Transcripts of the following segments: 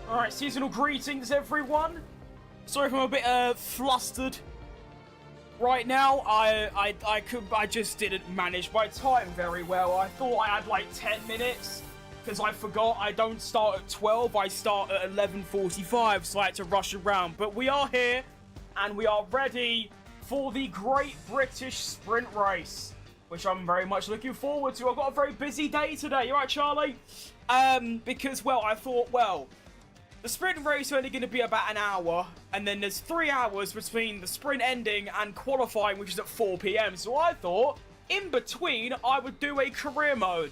Alright, seasonal greetings, everyone. Sorry if I'm a bit flustered right now. I just didn't manage my time very well. I thought I had like 10 minutes because I forgot I don't start at 12. I start at 11:45, so I had to rush around. But we are here and we are ready for the Great British Sprint Race, which I'm very much looking forward to. I've got a very busy day today. You right, Charlie? Because, well, I thought, well, the sprint race is only going to be about an hour, and then there's 3 hours between the sprint ending and qualifying, which is at 4 PM. So I thought, in between, I would do a career mode.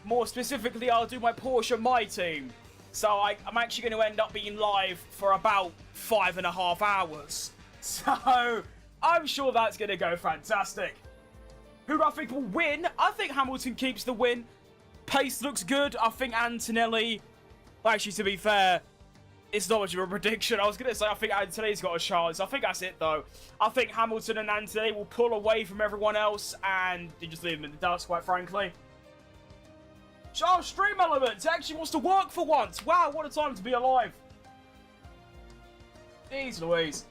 More specifically, I'll do my Porsche My Team. So I'm actually going to end up being live for about 5.5 hours. So I'm sure that's going to go fantastic. Who do I think will win? I think Hamilton keeps the win. Pace looks good. I think Antonelli... Actually, to be fair, it's not much of a prediction. I was going to say I think Antonelli's got a chance. I think that's it, though. I think Hamilton and Antonelli will pull away from everyone else, and they just leave them in the dust, quite frankly. Charles Stream Elements actually wants to work for once. Wow, what a time to be alive. Jeez Louise.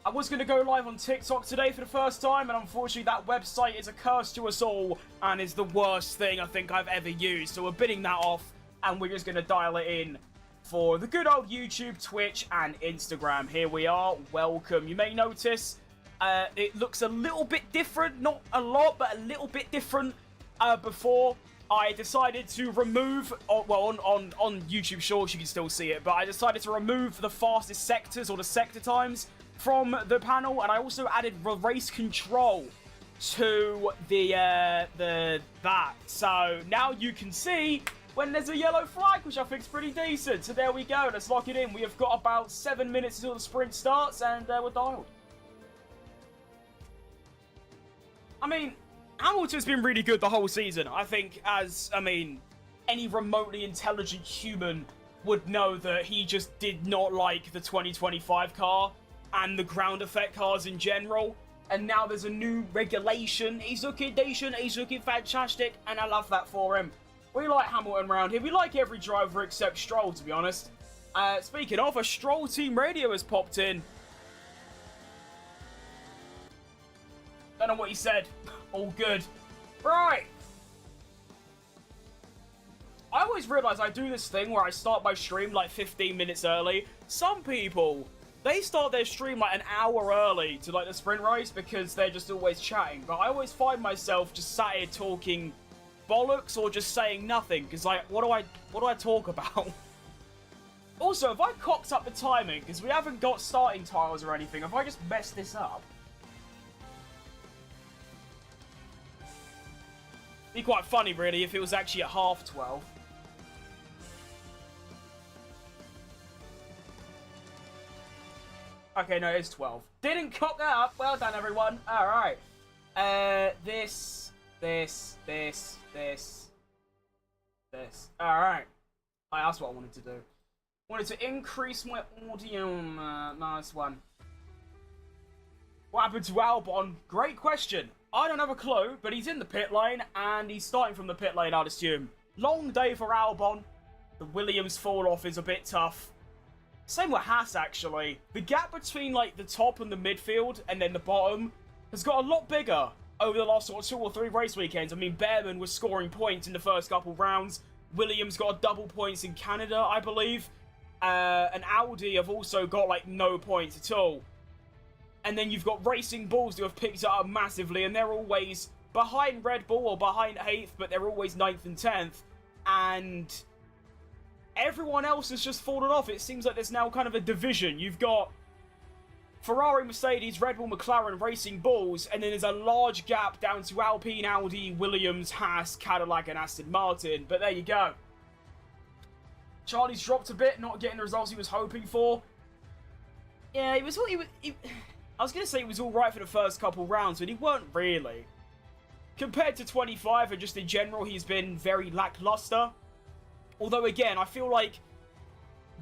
I was going to go live on TikTok today for the first time, and unfortunately that website is a curse to us all, and is the worst thing I think I've ever used. So we're bidding that off, and we're just going to dial it in for the good old YouTube, Twitch, and Instagram. Here we are. Welcome. You may notice it looks a little bit different. Not a lot, but a little bit different. Before I decided to remove, well, on YouTube Shorts you can still see it, but I decided to remove the fastest sectors, or the sector times, from the panel, and I also added race control to that. So now you can see when there's a yellow flag, which I think is pretty decent. So there we go. Let's lock it in. We have got about 7 minutes until the sprint starts, and we're dialed. I mean, Hamilton's been really good the whole season. I think, any remotely intelligent human would know that he just did not like the 2025 car and the ground effect cars in general. And now there's a new regulation. He's looking decent, he's looking fantastic, and I love that for him. We like Hamilton around here. We like every driver except Stroll, to be honest. Speaking of, a Stroll team radio has popped in. Don't know what he said. All good. Right. I always realise I do this thing where I start my stream like 15 minutes early. Some people they start their stream like an hour early to like the sprint race because they're just always chatting. But I always find myself just sat here talking bollocks or just saying nothing because like, what do I talk about? Also, have I cocked up the timing because we haven't got starting tiles or anything? Have I just messed this up? Be quite funny, really, if it was actually at 12:30. Okay, no, it's 12. Didn't cock that up. Well done, everyone. All right. This. All right. That's what I wanted to do. Wanted to increase my audio. Nice one. What happened to Albon? Great question. I don't have a clue, but he's in the pit lane, and he's starting from the pit lane, I'd assume. Long day for Albon. The Williams fall-off is a bit tough. Same with Haas, actually. The gap between, like, the top and the midfield, and then the bottom, has got a lot bigger over the last sort of 2 or 3 race weekends. I mean, Behrman was scoring points in the first couple rounds. Williams got a double points in Canada, I believe. And Audi have also got, like, no points at all. And then you've got Racing Bulls who have picked it up massively, and they're always behind Red Bull or behind 8th, but they're always 9th and 10th. And everyone else has just fallen off. It seems like there's now kind of a division. You've got Ferrari, Mercedes, Red Bull, McLaren, Racing Bulls, and then there's a large gap down to Alpine, Audi, Williams, Haas, Cadillac, and Aston Martin. But there you go. Charlie's dropped a bit, not getting the results he was hoping for. Yeah, I was going to say he was alright for the first couple rounds, but he weren't really. Compared to 25, and just in general, he's been very lackluster. Although, again, I feel like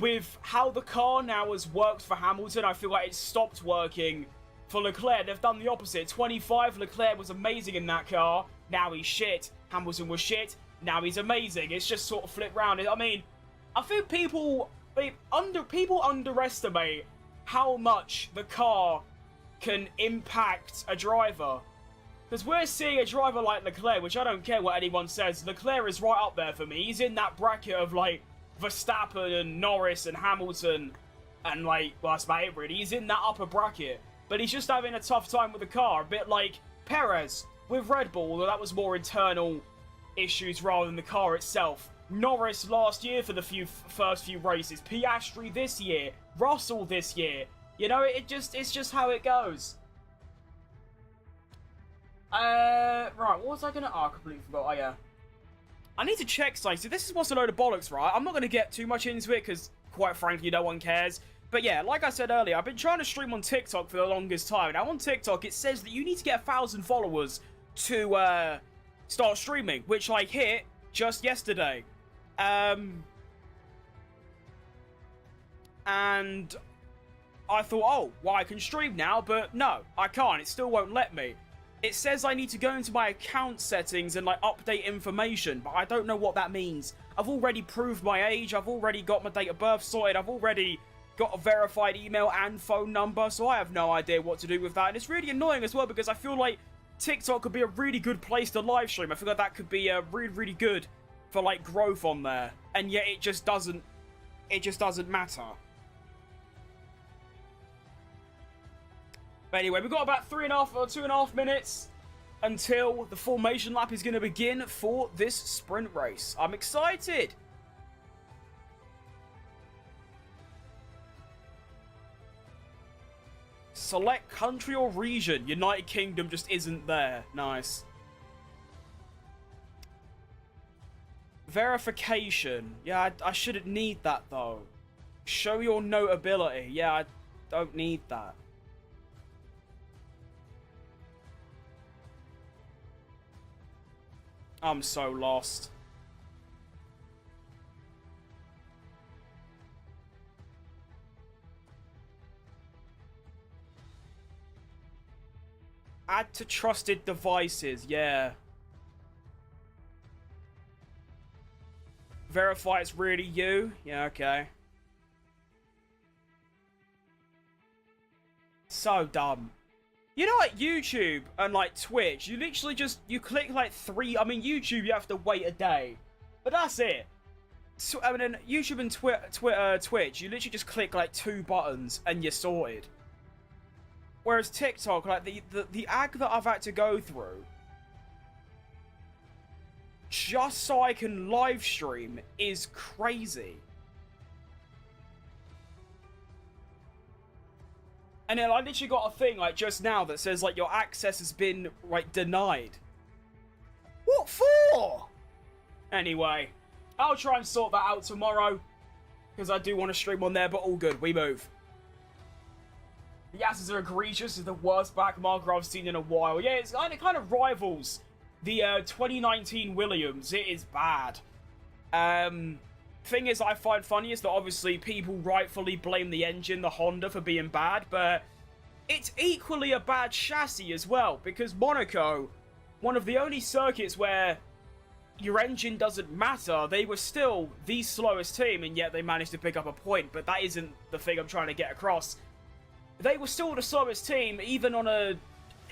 with how the car now has worked for Hamilton, I feel like it's stopped working for Leclerc. They've done the opposite. 25, Leclerc was amazing in that car. Now he's shit. Hamilton was shit. Now he's amazing. It's just sort of flipped round. I mean, I think people underestimate how much the car can impact a driver. Because we're seeing a driver like Leclerc, which I don't care what anyone says. Leclerc is right up there for me. He's in that bracket of, like, Verstappen and Norris and Hamilton. And, like, well, that's about it, really. He's in that upper bracket. But he's just having a tough time with the car. A bit like Perez with Red Bull, although that was more internal issues rather than the car itself. Norris last year for the first few races. Piastri this year. Russell this year. You know, it's just how it goes. Right, what was I gonna... Oh, I completely forgot. Oh, yeah. I need to check something. So this is what's a load of bollocks, right? I'm not gonna get too much into it, because, quite frankly, no one cares. But yeah, like I said earlier, I've been trying to stream on TikTok for the longest time. Now, on TikTok, it says that you need to get 1,000 followers to, start streaming, which I hit just yesterday. And I thought, oh, well, I can stream now, but no, I can't. It still won't let me. It says I need to go into my account settings and, like, update information, but I don't know what that means. I've already proved my age, I've already got my date of birth sorted, I've already got a verified email and phone number, so I have no idea what to do with that. And it's really annoying as well, because I feel like TikTok could be a really good place to live stream. I feel like that could be really, really good for, like, growth on there. And yet it just doesn't matter. But anyway, we've got about 3.5 or 2.5 minutes until the formation lap is going to begin for this sprint race. I'm excited. Select country or region. United Kingdom just isn't there. Nice. Verification. Yeah, I shouldn't need that, though. Show your notability. Yeah, I don't need that. I'm so lost. Add to trusted devices, yeah. Verify it's really you? Yeah, okay. So dumb. You know, like YouTube and like Twitch, you literally just, you click like 3, I mean YouTube you have to wait a day, but that's it. So, I mean, YouTube and Twitch, you literally just click like 2 buttons and you're sorted. Whereas TikTok, like the ag that I've had to go through just so I can live stream is crazy. And then I literally got a thing like just now that says like your access has been like denied. What for? Anyway, I'll try and sort that out tomorrow because I do want to stream on there, but all good. We move. The Asses are egregious. Is the worst back marker I've seen in a while. Yeah, it kind of rivals the 2019 Williams. It is bad. Thing is, I find funny is that obviously people rightfully blame the engine, the Honda, for being bad, but it's equally a bad chassis as well, because Monaco, one of the only circuits where your engine doesn't matter, they were still the slowest team, and yet they managed to pick up a point, but that isn't the thing I'm trying to get across. They were still the slowest team, even on a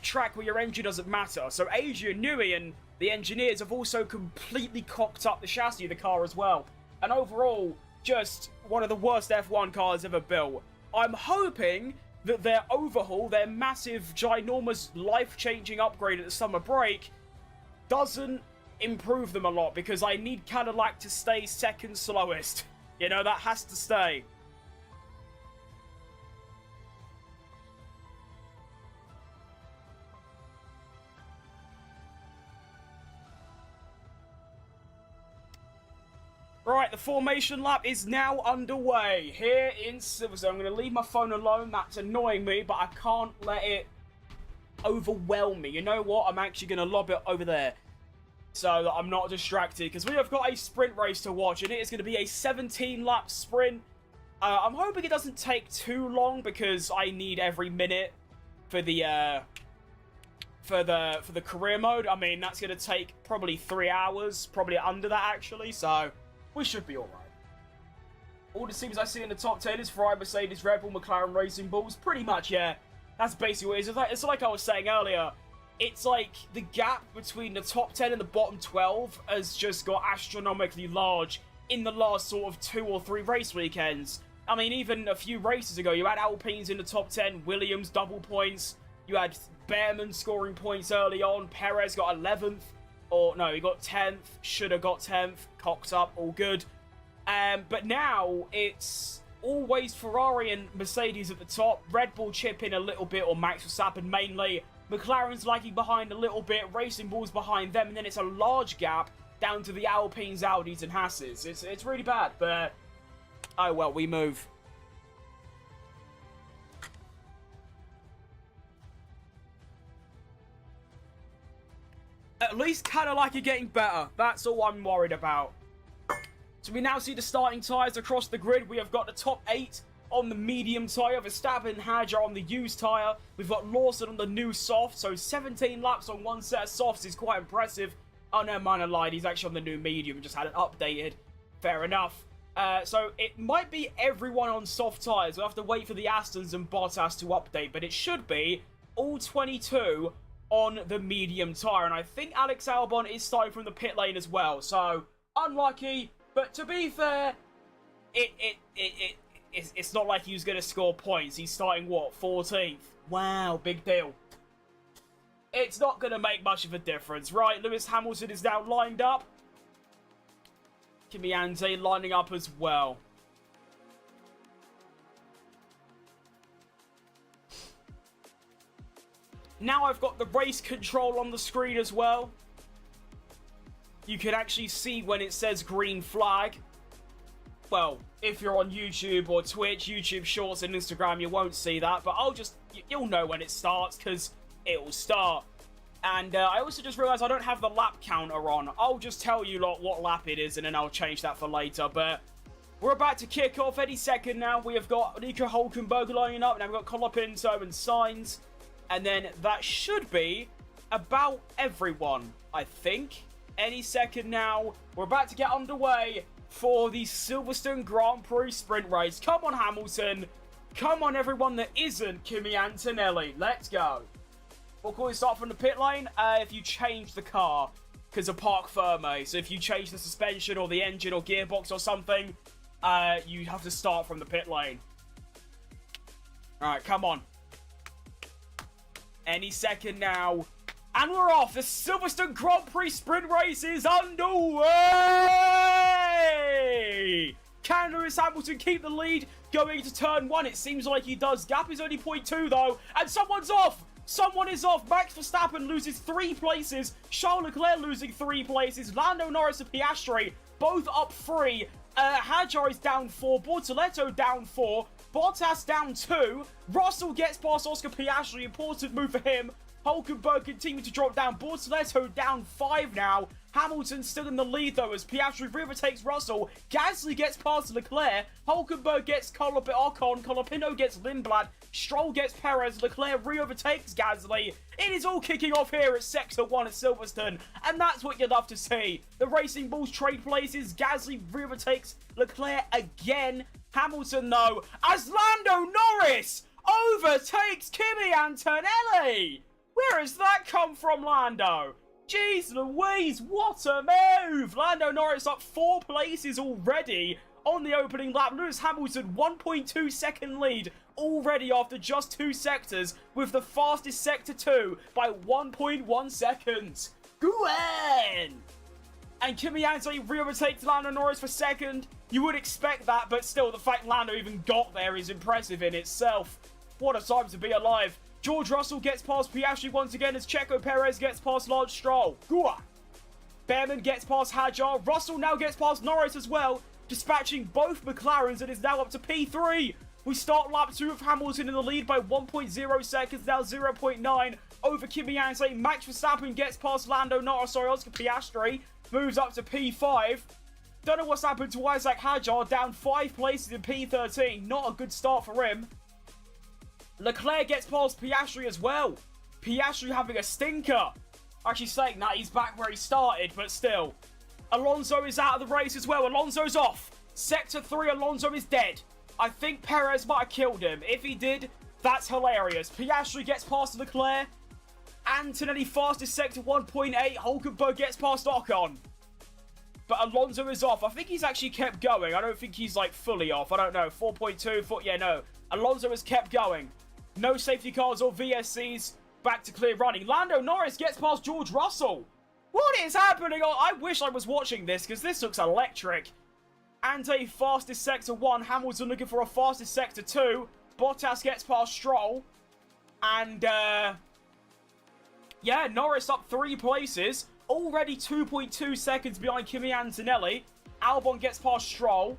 track where your engine doesn't matter. So Adrian Newey and the engineers have also completely cocked up the chassis of the car as well. And overall, just one of the worst F1 cars ever built. I'm hoping that their overhaul, their massive, ginormous, life-changing upgrade at the summer break, doesn't improve them a lot, because I need Cadillac to stay second slowest. You know, that has to stay. Right, the formation lap is now underway here in Silverstone. I'm going to leave my phone alone. That's annoying me, but I can't let it overwhelm me. You know what? I'm actually going to lob it over there so that I'm not distracted, because we have got a sprint race to watch, and it is going to be a 17-lap sprint. I'm hoping it doesn't take too long, because I need every minute for the career mode. I mean, that's going to take probably 3 hours, probably under that actually, so we should be alright. All the teams I see in the top 10 is Ferrari, Mercedes, Red Bull, McLaren, Racing Bulls. Pretty much, yeah. That's basically what it is. It's like I was saying earlier. It's like the gap between the top 10 and the bottom 12 has just got astronomically large in the last sort of 2 or 3 race weekends. I mean, even a few races ago, you had Alpines in the top 10, Williams double points. You had Behrman scoring points early on. Perez got 11th. Or, no, he got 10th. Should have got 10th. Cocked up. All good. But now, it's always Ferrari and Mercedes at the top. Red Bull chip in a little bit, or Max Verstappen mainly. McLaren's lagging behind a little bit. Racing Bull's behind them. And then it's a large gap down to the Alpines, Audis, and Hasses. It's really bad, but oh well, we move. At least Cadillac are getting better. That's all I'm worried about. So we now see the starting tyres across the grid. We have got the top 8 on the medium tyre. Verstappen and Hadjar on the used tyre. We've got Lawson on the new soft. So 17 laps on one set of softs is quite impressive. Oh no, mine lied. He's actually on the new medium. Just had it updated. Fair enough. So it might be everyone on soft tyres. We'll have to wait for the Astons and Bottas to update. But it should be all 22 on the medium tyre. And I think Alex Albon is starting from the pit lane as well. So, unlucky. But to be fair, it's not like he was going to score points. He's starting, what, 14th? Wow, big deal. It's not going to make much of a difference, right? Lewis Hamilton is now lined up. Kimi Ante lining up as well. Now I've got the race control on the screen as well. You can actually see when it says green flag. Well, if you're on YouTube or Twitch, YouTube Shorts and Instagram, you won't see that. But you'll know when it starts, because it will start. And I also just realised I don't have the lap counter on. I'll just tell you lot what lap it is, and then I'll change that for later. But we're about to kick off any second now. We have got Nico Hulkenberg lining up. Now we've got Colapinto and Sainz. And then that should be about everyone, I think. Any second now. We're about to get underway for the Silverstone Grand Prix sprint race. Come on, Hamilton. Come on, everyone that isn't Kimi Antonelli. Let's go. We'll call it start from the pit lane if you change the car. because of parc ferme. So if you change the suspension or the engine or gearbox or something, you have to start from the pit lane. Alright, come on. Any second now. And we're off. The Silverstone Grand Prix sprint race is underway! Can Lewis Hamilton keep the lead going to turn 1? It seems like he does. Gap is only 0.2 though. And someone's off! Someone is off. Max Verstappen loses 3 places. Charles Leclerc losing 3 places. Lando Norris and Piastri both up 3. Hadjar is down 4. Bortoleto down 4. Bottas down 2. Russell gets past Oscar Piastri. Important move for him. Hulkenberg continuing to drop down. Bortoleto down 5 now. Hamilton still in the lead though as Piastri overtakes Russell. Gasly gets past Leclerc. Hulkenberg gets Ocon. Colapinto gets Lindblad. Stroll gets Perez. Leclerc re-overtakes Gasly. It is all kicking off here at Sector 1 at Silverstone. And that's what you'd love to see. The Racing Bulls trade places. Gasly re-overtakes Leclerc again. Hamilton though, as Lando Norris overtakes Kimi Antonelli. Where has that come from, Lando? Jeez Louise, what a move! Lando Norris up 4 places already on the opening lap. Lewis Hamilton 1.2 second lead already after just 2 sectors with the fastest sector 2 by 1.1 seconds. Gwen! And Kimi Antonelli re-overtakes Lando Norris for second. You would expect that, but still the fact Lando even got there is impressive in itself. What a time to be alive. George Russell gets past Piastri once again as Checo Perez gets past Lance Stroll. Gua! Behrman gets past Hadjar. Russell now gets past Norris as well, dispatching both McLarens and is now up to P3. We start lap 2 of Hamilton in the lead by 1.0 seconds, now 0.9 over Kimi Antonelli. Max Verstappen gets past Lando Norris, Oscar Piastri, moves up to P5. Don't know what's happened to Isaac Hadjar, down 5 places in P13. Not a good start for him. Leclerc gets past Piastri as well. Piastri having a stinker. Actually saying that, he's back where he started, but still. Alonso is out of the race as well. Alonso's off. Sector 3, Alonso is dead. I think Perez might have killed him. If he did, that's hilarious. Piastri gets past Leclerc. Antonelli fastest sector 1.8. Hulkenberg gets past Ocon. But Alonso is off. I think he's actually kept going. I don't think he's like fully off. I don't know. 4.2. Yeah, no. Alonso has kept going. No safety cars or VSCs. Back to clear running. Lando Norris gets past George Russell. What is happening? Oh, I wish I was watching this because this looks electric. Ante fastest sector 1. Hamilton looking for a fastest sector 2. Bottas gets past Stroll. And, yeah, Norris up 3 places. Already 2.2 seconds behind Kimi Antonelli. Albon gets past Stroll.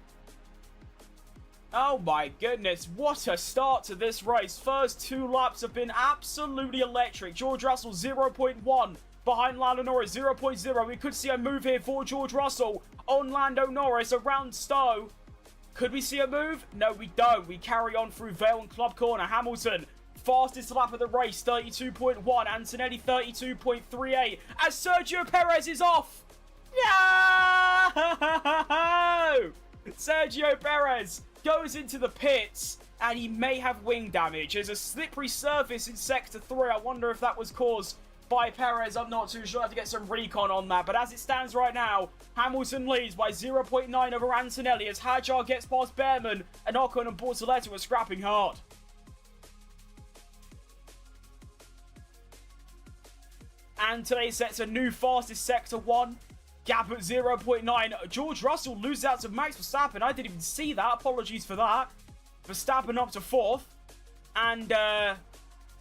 Oh my goodness, what a start to this race. First 2 laps have been absolutely electric. George Russell 0.1 behind Lando Norris 0.0. We could see a move here for George Russell on Lando Norris around Stowe. Could we see a move? No, we don't. We carry on through Vale and Club Corner. Hamilton, fastest lap of the race, 32.1. Antonelli, 32.38. As Sergio Perez is off. No! Sergio Perez goes into the pits, and he may have wing damage. There's a slippery surface in Sector 3. I wonder if that was caused by Perez. I'm not too sure. I have to get some recon on that. But as it stands right now, Hamilton leads by 0.9 over Antonelli as Hadjar gets past Behrman, and Ocon and Bortoleto are scrapping hard. Antonelli sets a new fastest Sector 1. Gap at 0.9. George Russell loses out to Max Verstappen. I didn't even see that. Apologies for that. Verstappen up to 4th. And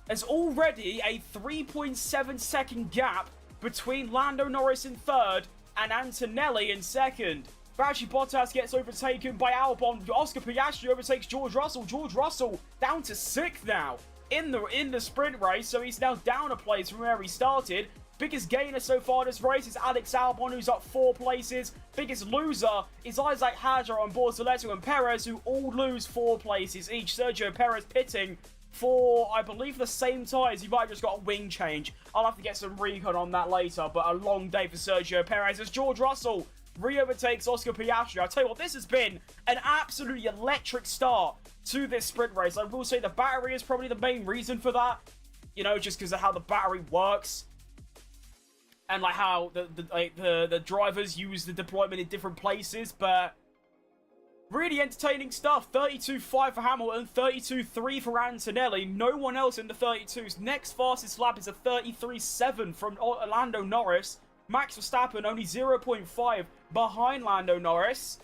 there's already a 3.7 second gap between Lando Norris in 3rd and Antonelli in 2nd. Valtteri Bottas gets overtaken by Albon. Oscar Piastri overtakes George Russell. George Russell down to 6th now in the sprint race. So he's now down a place from where he started. Biggest gainer so far this race is Alex Albon, who's up 4 places. Biggest loser is Isaac Hadjar on Bortoleto and Perez, who all lose 4 places each. Sergio Perez pitting for, I believe, the same tyres. He might have just got a wing change. I'll have to get some recon on that later, but a long day for Sergio Perez as George Russell re-overtakes Oscar Piastri. I'll tell you what, this has been an absolutely electric start to this sprint race. I will say the battery is probably the main reason for that. You know, just because of how the battery works. and like how the drivers use the deployment in different places, but really entertaining stuff. 32.5 for Hamilton, 32.3 for Antonelli. No one else in the 32s. Next fastest lap is a 33.7 from Lando Norris. Max Verstappen only 0.5 behind Lando Norris.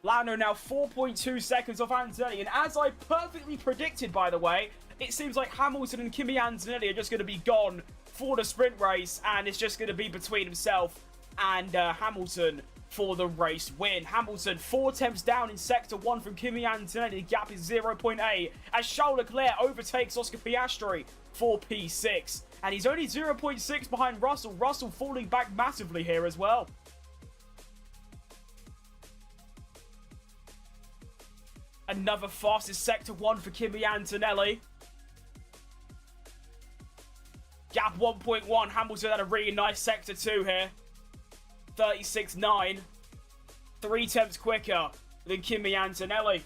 Lando now 4.2 seconds off Antonelli. And as I perfectly predicted, by the way, it seems like Hamilton and Kimi Antonelli are just going to be gone for the sprint race. And it's just going to be between himself and Hamilton for the race win. Hamilton 4 attempts down in Sector 1 from Kimi Antonelli. The gap is 0.8 as Charles Leclerc overtakes Oscar Piastri for P6. And he's only 0.6 behind Russell. Russell falling back massively here as well. Another fastest Sector 1 for Kimi Antonelli. Gap 1.1. Hamilton had a really nice Sector 2 here. 36.9. 3 tenths quicker than Kimi Antonelli.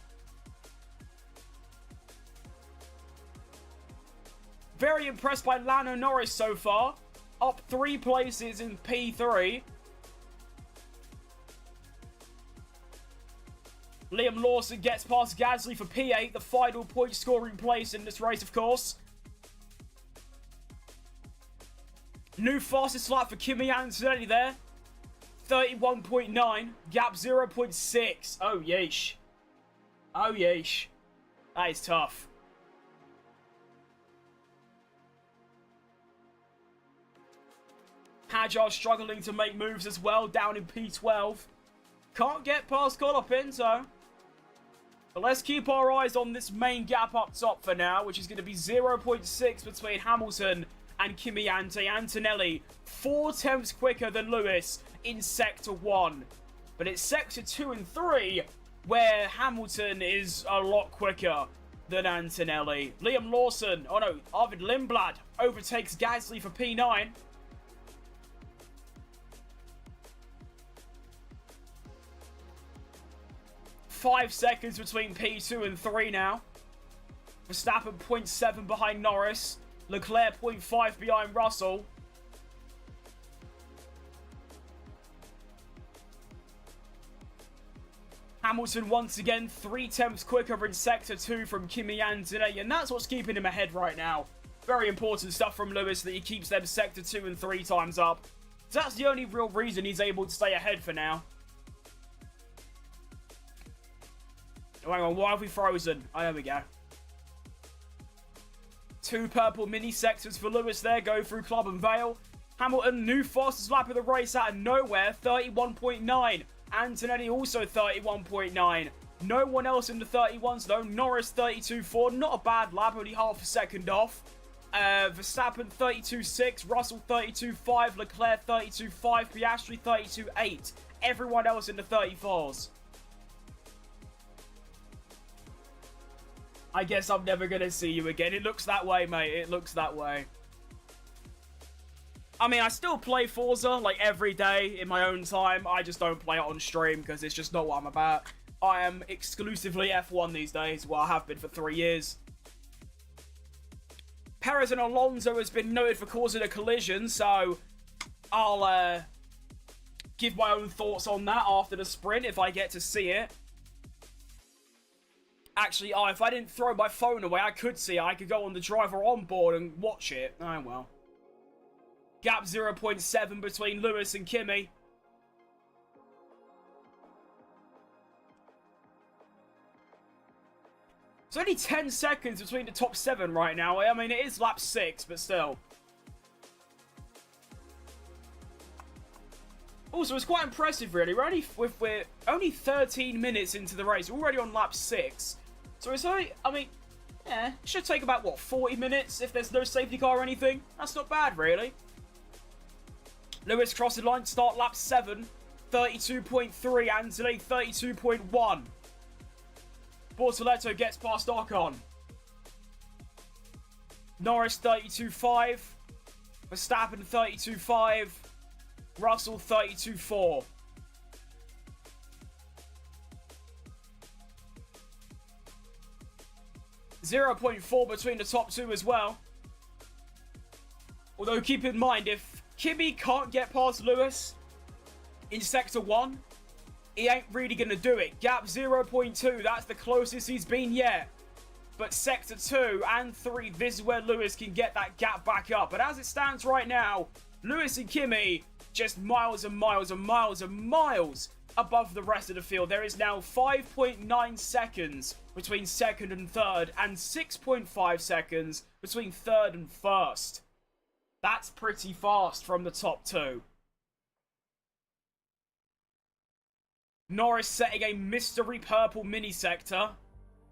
Very impressed by Lando Norris so far. Up 3 places in P3. Liam Lawson gets past Gasly for P8, the final point scoring place in this race, of course. New fastest lap for Kimi Antonelli there. 31.9, gap 0.6. Oh, yeesh. Oh, yeesh. That is tough. Hajar struggling to make moves as well, down in P12. Can't get past Colapinto. But let's keep our eyes on this main gap up top for now, which is going to be 0.6 between Hamilton and Kimi Antonelli. 4 tenths quicker than Lewis in Sector 1. But it's Sector 2 and 3 where Hamilton is a lot quicker than Antonelli. Liam Lawson, oh no, Arvid Lindblad overtakes Gasly for P9. Five seconds between P2 and 3 now. Verstappen 0.7 behind Norris. Leclerc 0.5 behind Russell. Hamilton once again 3 tenths quicker in Sector 2 from Kimi Antonelli, and that's what's keeping him ahead right now. Very important stuff from Lewis that he keeps them Sector 2 and 3 times up. So that's the only real reason he's able to stay ahead for now. Oh, hang on, why have we frozen? Oh, there we go. 2 purple mini sectors for Lewis there, go through Club and Vale. Hamilton, new fastest lap of the race out of nowhere, 31.9. Antonelli also 31.9. No one else in the 31s though. Norris 32.4, not a bad lap, only half a second off. Verstappen 32.6, Russell 32.5, Leclerc 32.5, Piastri 32.8. Everyone else in the 34s. I guess I'm never going to see you again. It looks that way, mate. It looks that way. I mean, I still play Forza, like, every day in my own time. I just don't play it on stream because it's just not what I'm about. I am exclusively F1 these days. Well, I have been for 3 years. Perez and Alonso has been noted for causing a collision, so I'll give my own thoughts on that after the sprint if I get to see it. Actually, if I didn't throw my phone away, I could see it. I could go on the driver on board and watch it. Oh, well. Gap 0.7 between Lewis and Kimi. It's only 10 seconds between the top 7 right now. I mean, it is lap 6, but still. Also, it's quite impressive, really. We're only 13 minutes into the race. We're already on lap 6. So it's only, I mean, yeah, it should take about, what, 40 minutes if there's no safety car or anything? That's not bad, really. Lewis crossing line, start lap 7. 32.3, Anthony 32.1. Bortoletto gets past Ocon. Norris 32.5. Verstappen 32.5. Russell 32.4. .4 between the top 2 as well. Although keep in mind, if Kimi can't get past Lewis in Sector 1, he ain't really going to do it. Gap 0.2, that's the closest he's been yet. But Sector 2 and 3, this is where Lewis can get that gap back up. But as it stands right now, Lewis and Kimi just miles and miles and miles and miles above the rest of the field. There is now 5.9 seconds between second and third, and 6.5 seconds between third and first. That's pretty fast from the top two. Norris setting a mystery purple mini sector.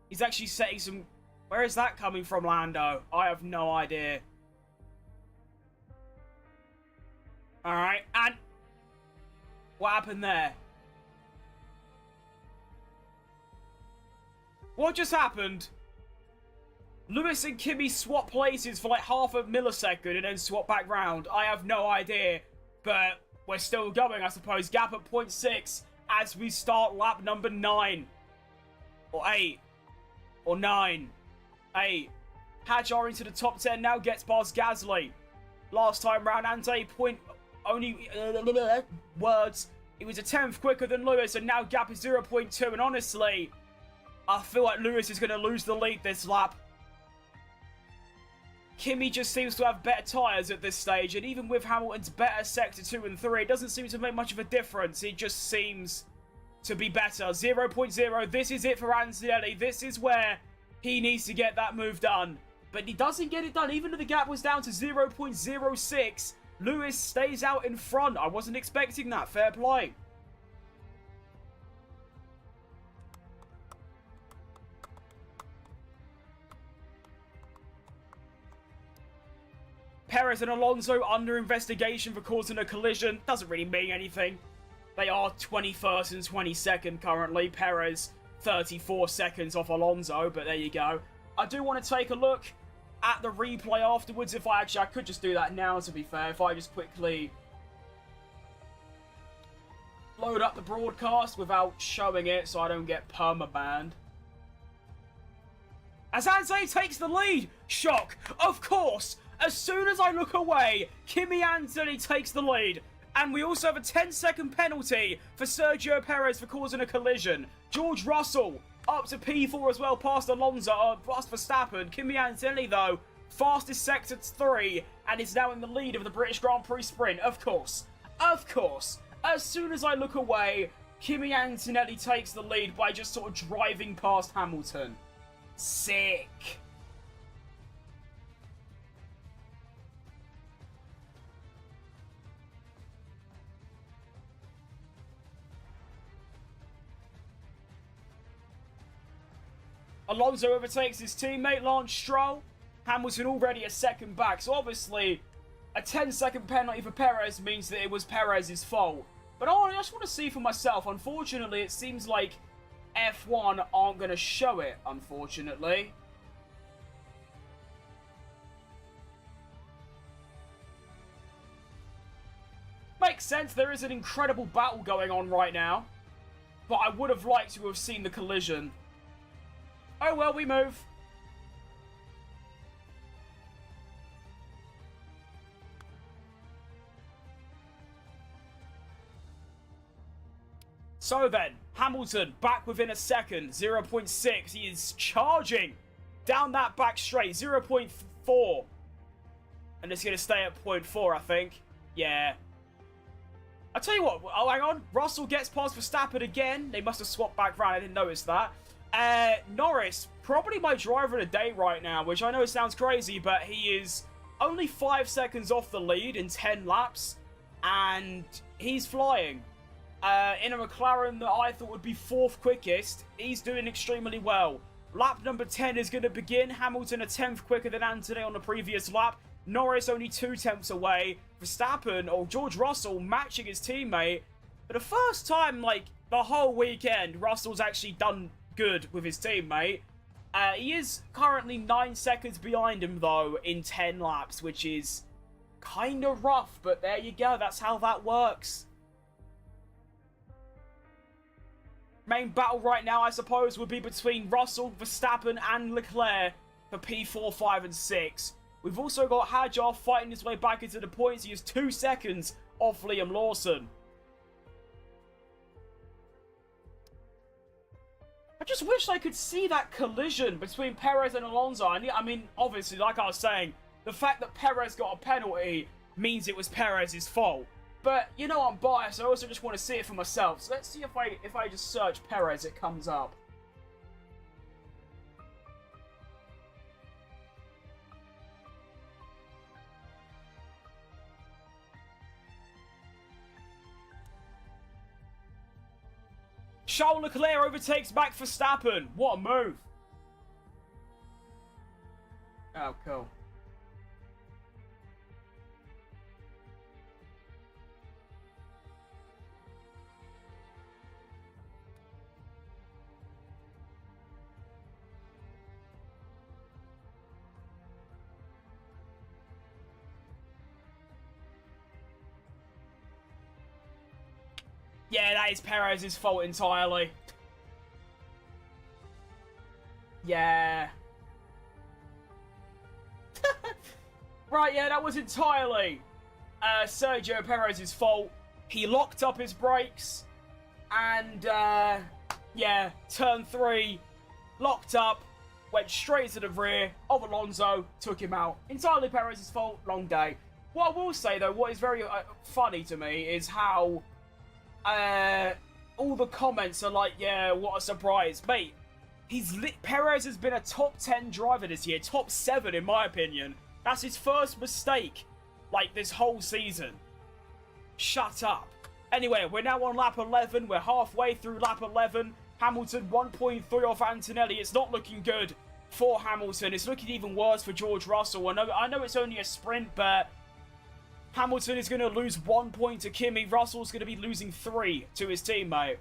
He's actually setting some... Where is that coming from, Lando? I have no idea. Alright, and... What happened there? What just happened? Lewis and Kimi swap places for like half a millisecond and then swap back round. I have no idea. But we're still going, I suppose. Gap at 0.6 as we start lap number 9. Or 8. Or 9. 8. Hadjar into the top 10 now, gets past Gasly. Last time round, Ante point... Only... words. He was a 10th quicker than Lewis, and now gap is 0.2. And honestly, I feel like Lewis is going to lose the lead this lap. Kimi just seems to have better tyres at this stage, and even with Hamilton's better Sector 2 and 3, it doesn't seem to make much of a difference. It just seems to be better. 0.0, this is it for Antonelli. This is where he needs to get that move done. But he doesn't get it done. Even though the gap was down to 0.06, Lewis stays out in front. I wasn't expecting that. Fair play. Perez and Alonso under investigation for causing a collision. Doesn't really mean anything. They are 21st and 22nd currently. Perez 34 seconds off Alonso, but there you go. I do want to take a look at the replay afterwards. If I could just do that now, to be fair. If I just quickly load up the broadcast without showing it so I don't get permabanned. As Anze takes the lead. Shock. Of course. As soon as I look away, Kimi Anthony takes the lead. And we also have a 10-second penalty for Sergio Perez for causing a collision. George Russell up to P4 as well, past Alonso, past Verstappen. Kimi Anthony, though, fastest Sector 3, and is now in the lead of the British Grand Prix Sprint. Of course. Of course. As soon as I look away, Kimi Antonelli takes the lead by just sort of driving past Hamilton. Sick. Alonso overtakes his teammate Lance Stroll. Hamilton already a second back. So obviously, a 10-second penalty for Perez means that it was Perez's fault. But I just want to see for myself. Unfortunately, it seems like F1 aren't going to show it, unfortunately. Makes sense. There is an incredible battle going on right now. But I would have liked to have seen the collision. Oh well, we move. So then, Hamilton back within a second, 0.6. He is charging down that back straight, 0.4. And it's going to stay at 0.4, I think. Yeah. I'll tell you what, oh, hang on. Russell gets past Verstappen again. They must have swapped back round. I didn't notice that. Norris, probably my driver of the day right now, which I know sounds crazy, but he is only 5 seconds off the lead in 10 laps, and he's flying. In a McLaren that I thought would be 4th quickest, he's doing extremely well. Lap number 10 is going to begin. Hamilton a 10th quicker than Anthony on the previous lap. Norris only 2 tenths away. Verstappen, or George Russell, matching his teammate. For the first time, like, the whole weekend, Russell's actually done good with his teammate. He is currently 9 seconds behind him, though, in 10 laps, which is kind of rough, but there you go. That's how that works. Main battle right now, I suppose, would be between Russell, Verstappen, and Leclerc for P4, 5, and 6. We've also got Hadjar fighting his way back into the points. He is 2 seconds off Liam Lawson. I just wish I could see that collision between Perez and Alonso. I mean, obviously, like I was saying, the fact that Perez got a penalty means it was Perez's fault. But, you know, I'm biased. I also just want to see it for myself. So let's see if I just search Perez, it comes up. Charles Leclerc overtakes Max Verstappen. What a move. Oh, cool. Yeah, that is Perez's fault entirely. Yeah. Right, yeah, that was entirely Sergio Perez's fault. He locked up his brakes. And, yeah, turn 3, locked up, went straight to the rear of Alonso, took him out. Entirely Perez's fault, long day. What I will say, though, what is very funny to me is how... all the comments are like, yeah, what a surprise. Mate, Perez has been a top 10 driver this year. Top 7, in my opinion. That's his first mistake, like, this whole season. Shut up. Anyway, we're now on lap 11. We're halfway through lap 11. Hamilton 1.3 off Antonelli. It's not looking good for Hamilton. It's looking even worse for George Russell. I know it's only a sprint, but... Hamilton is going to lose 1 point to Kimi. Russell's going to be losing 3 to his teammate.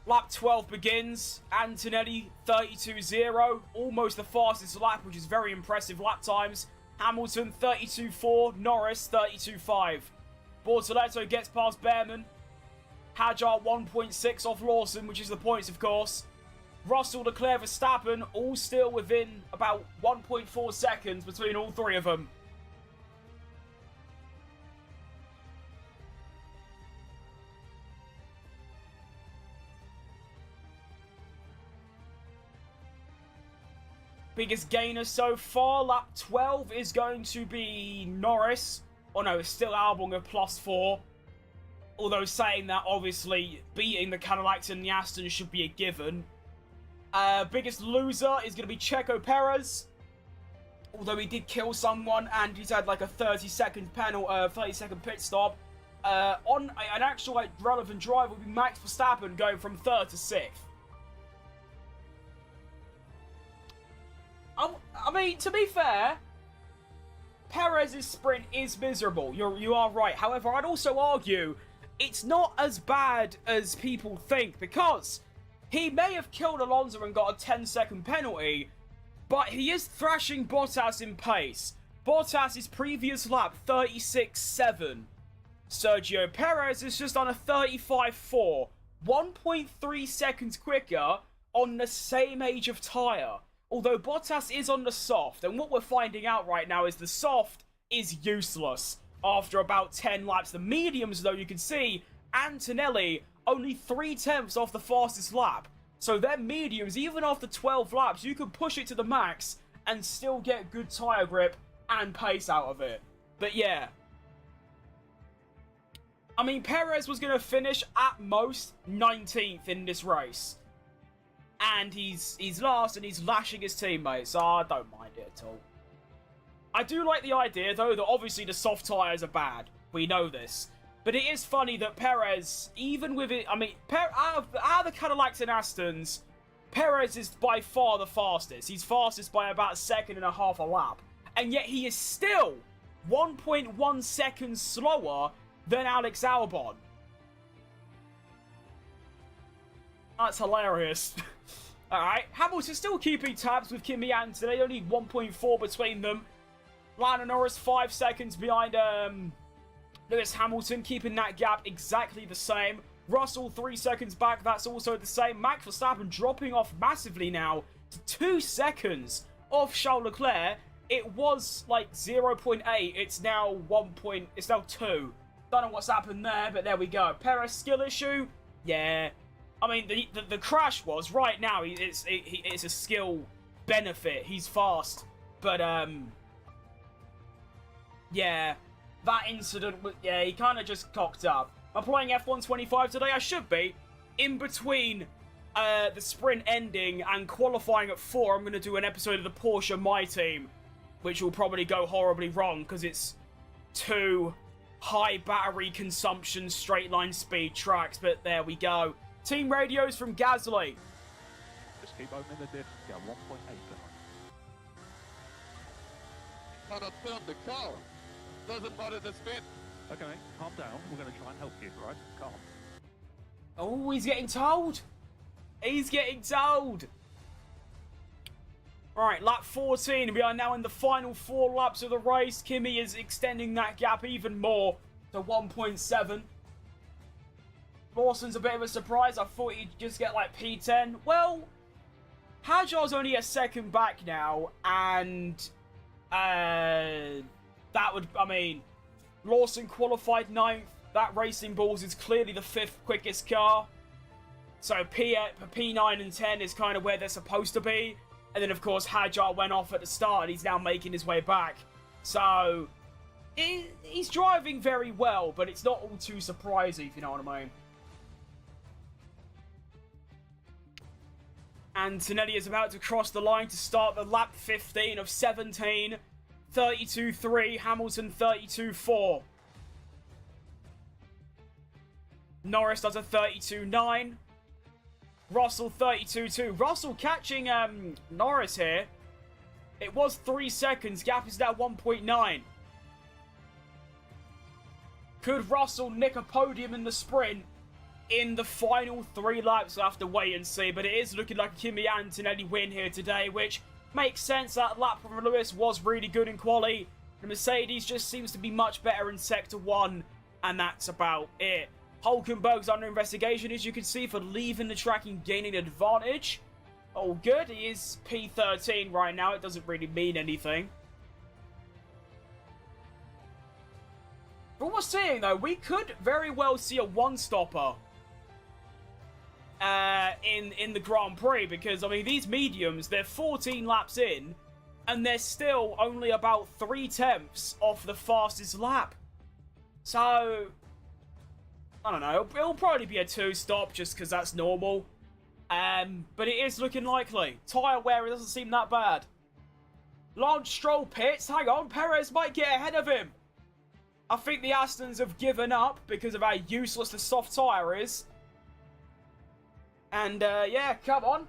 Lap 12 begins. Antonelli 32.0. Almost the fastest lap, which is very impressive lap times. Hamilton 32.4. Norris 32.5. Bortoletto gets past Behrman. Hadjar 1.6 off Lawson, which is the points, of course. Russell, Leclerc, Verstappen, all still within about 1.4 seconds between all 3 of them. Biggest gainer so far, lap 12 is going to be Norris. Oh no, it's still Albon at +4. Although saying that, obviously, beating the Cadillacs and the Astons should be a given. Biggest loser is going to be Checo Perez. Although he did kill someone and he's had like a 30-second pit stop. On an actual relevant drive will be Max Verstappen going from 3rd to 6th. I mean, to be fair... Perez's sprint is miserable. You are right. However, I'd also argue it's not as bad as people think, because he may have killed Alonso and got a 10-second penalty, but he is thrashing Bottas in pace. Bottas' previous lap, 36.7. Sergio Perez is just on a 35.4. 1.3 seconds quicker on the same age of tyre. Although Bottas is on the soft, and what we're finding out right now is the soft is useless after about 10 laps. The mediums, though, you can see, Antonelli only 3/10 off the fastest lap. So their mediums, even after 12 laps, you can push it to the max and still get good tyre grip and pace out of it. But yeah. I mean, Perez was going to finish at most 19th in this race. And he's last, and he's lashing his teammates, so I don't mind it at all. I do like the idea, though, that obviously the soft tyres are bad. We know this. But it is funny that Perez, even with it... I mean, out of the Cadillacs and Astons, Perez is by far the fastest. He's fastest by about 1.5 seconds a lap. And yet he is still 1.1 seconds slower than Alex Albon. That's hilarious. Alright, Hamilton still keeping tabs with Kimi and today, only 1.4 between them. Lando Norris 5 seconds behind Lewis Hamilton keeping that gap exactly the same. Russell 3 seconds back, that's also the same. Max Verstappen dropping off massively now to 2 seconds off Charles Leclerc. It was like 0.8, it's now 1 point, it's now 2. Don't know what's happened there, but there we go. Perez skill issue? Yeah. I mean, the crash was, right now, it's a skill benefit. He's fast. But, yeah, that incident, yeah, he kind of just cocked up. I'm playing F1 25 today. I should be. In between the sprint ending and qualifying at 4, I'm going to do an episode of the Porsche My Team, which will probably go horribly wrong because it's 2 high battery consumption straight line speed tracks. But there we go. Team radios from Gasly. Just keep opening the diff. Get 1.8 behind. Cannot turn the car. Doesn't bother the spin. Okay, mate, calm down. We're going to try and help you, right? Calm. Oh, he's getting told. He's getting told. Alright, lap 14. We are now in the final 4 laps of the race. Kimi is extending that gap even more to 1.7. Lawson's a bit of a surprise. I thought he'd just get like P10. Well, Hajar's only a second back now. And that would, I mean, Lawson qualified 9th. That Racing Bulls is clearly the 5th quickest car. So P9 and 10 is kind of where they're supposed to be. And then, of course, Hajar went off at the start. And he's now making his way back. So, he's driving very well. But it's not all too surprising, if you know what I mean. Antonelli is about to cross the line to start the lap 15 of 17. 32.3, Hamilton 32.4. Norris does a 32.9. Russell 32.2. Russell catching Norris here. It was 3 seconds. Gap is now 1.9. Could Russell nick a podium in the sprint in the final 3 laps? We'll have to wait and see. But it is looking like a Kimi Antonelli win here today, which makes sense. That lap from Lewis was really good in quali. The Mercedes just seems to be much better in Sector 1. And that's about it. Hulkenberg's under investigation, as you can see, for leaving the track and gaining an advantage. All good. He is P13 right now. It doesn't really mean anything. From what we're seeing, though, we could very well see a one-stopper in the Grand Prix. Because, I mean, these mediums, they're 14 laps in. And they're still only about 3/10 off the fastest lap. So, I don't know. It'll probably be a 2-stop just because that's normal. But it is looking likely. Tyre wear, it doesn't seem that bad. Lance Stroll pits. Hang on, Perez might get ahead of him. I think the Astons have given up because of how useless the soft tyre is. And, yeah, come on.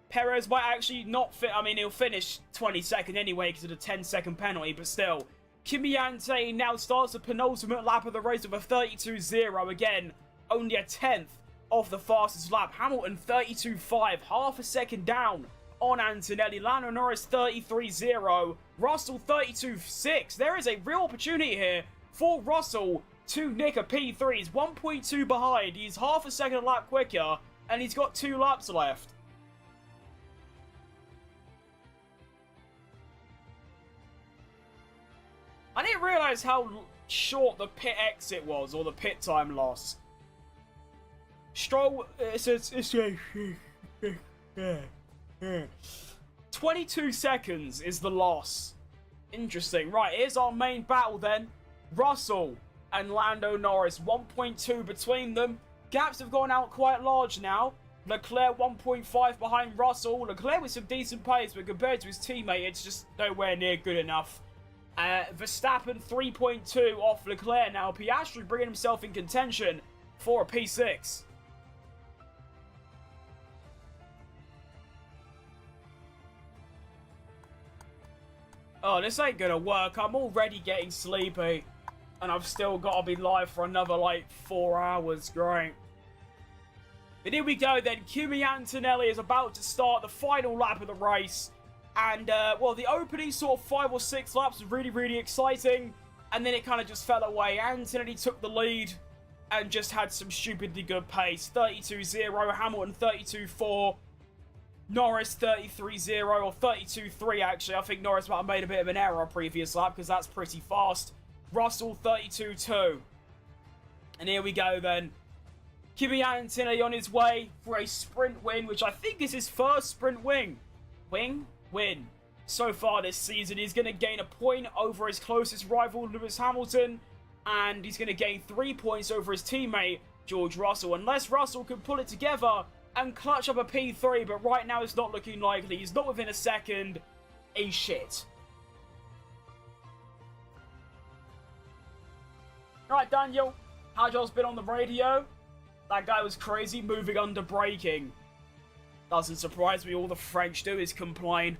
Perez might actually not fit. I mean, he'll finish 22nd anyway because of the 10-second penalty, but still. Kimi Antonelli now starts the penultimate lap of the race with a 32.0. Again, only a 10th off the fastest lap. Hamilton 32.5, half a second down on Antonelli. Lando Norris 33.0. Russell 32.6. There is a real opportunity here for Russell to nick a P3. He's 1.2 behind. He's half a second a lap quicker, and he's got 2 laps left. I didn't realise how short the pit exit was, or the pit time loss. Stroll, it's 22 seconds is the loss. Interesting. Right, here's our main battle then. Russell and Lando Norris, 1.2 between them. Gaps have gone out quite large now. Leclerc 1.5 behind Russell. Leclerc with some decent pace, but compared to his teammate, it's just nowhere near good enough. Verstappen 3.2 off Leclerc now. Piastri bringing himself in contention for a P6. Oh, this ain't gonna work. I'm already getting sleepy. And I've still got to be live for another, like, 4 hours. Great. But here we go then. Kimi Antonelli is about to start the final lap of the race. And, well, the opening sort of 5 or 6 laps was really, really exciting. and then it kind of just fell away. Antonelli took the lead and just had some stupidly good pace. 32-0, Hamilton 32-4, Norris 33-0, or 32-3 actually. I think Norris might have made a bit of an error previous lap because that's pretty fast. Russell 32-2. And here we go then. Kimi Antonelli on his way for a sprint win, which I think is his first sprint win. Win. So far this season. He's going to gain a point over his closest rival, Lewis Hamilton. And he's going to gain 3 points over his teammate, George Russell. Unless Russell can pull it together and clutch up a P3. But right now it's not looking likely. He's not within a second. He's shit. Alright, Daniel. Hajol's been on the radio. That guy was crazy, moving under braking. Doesn't surprise me, all the French do is complain.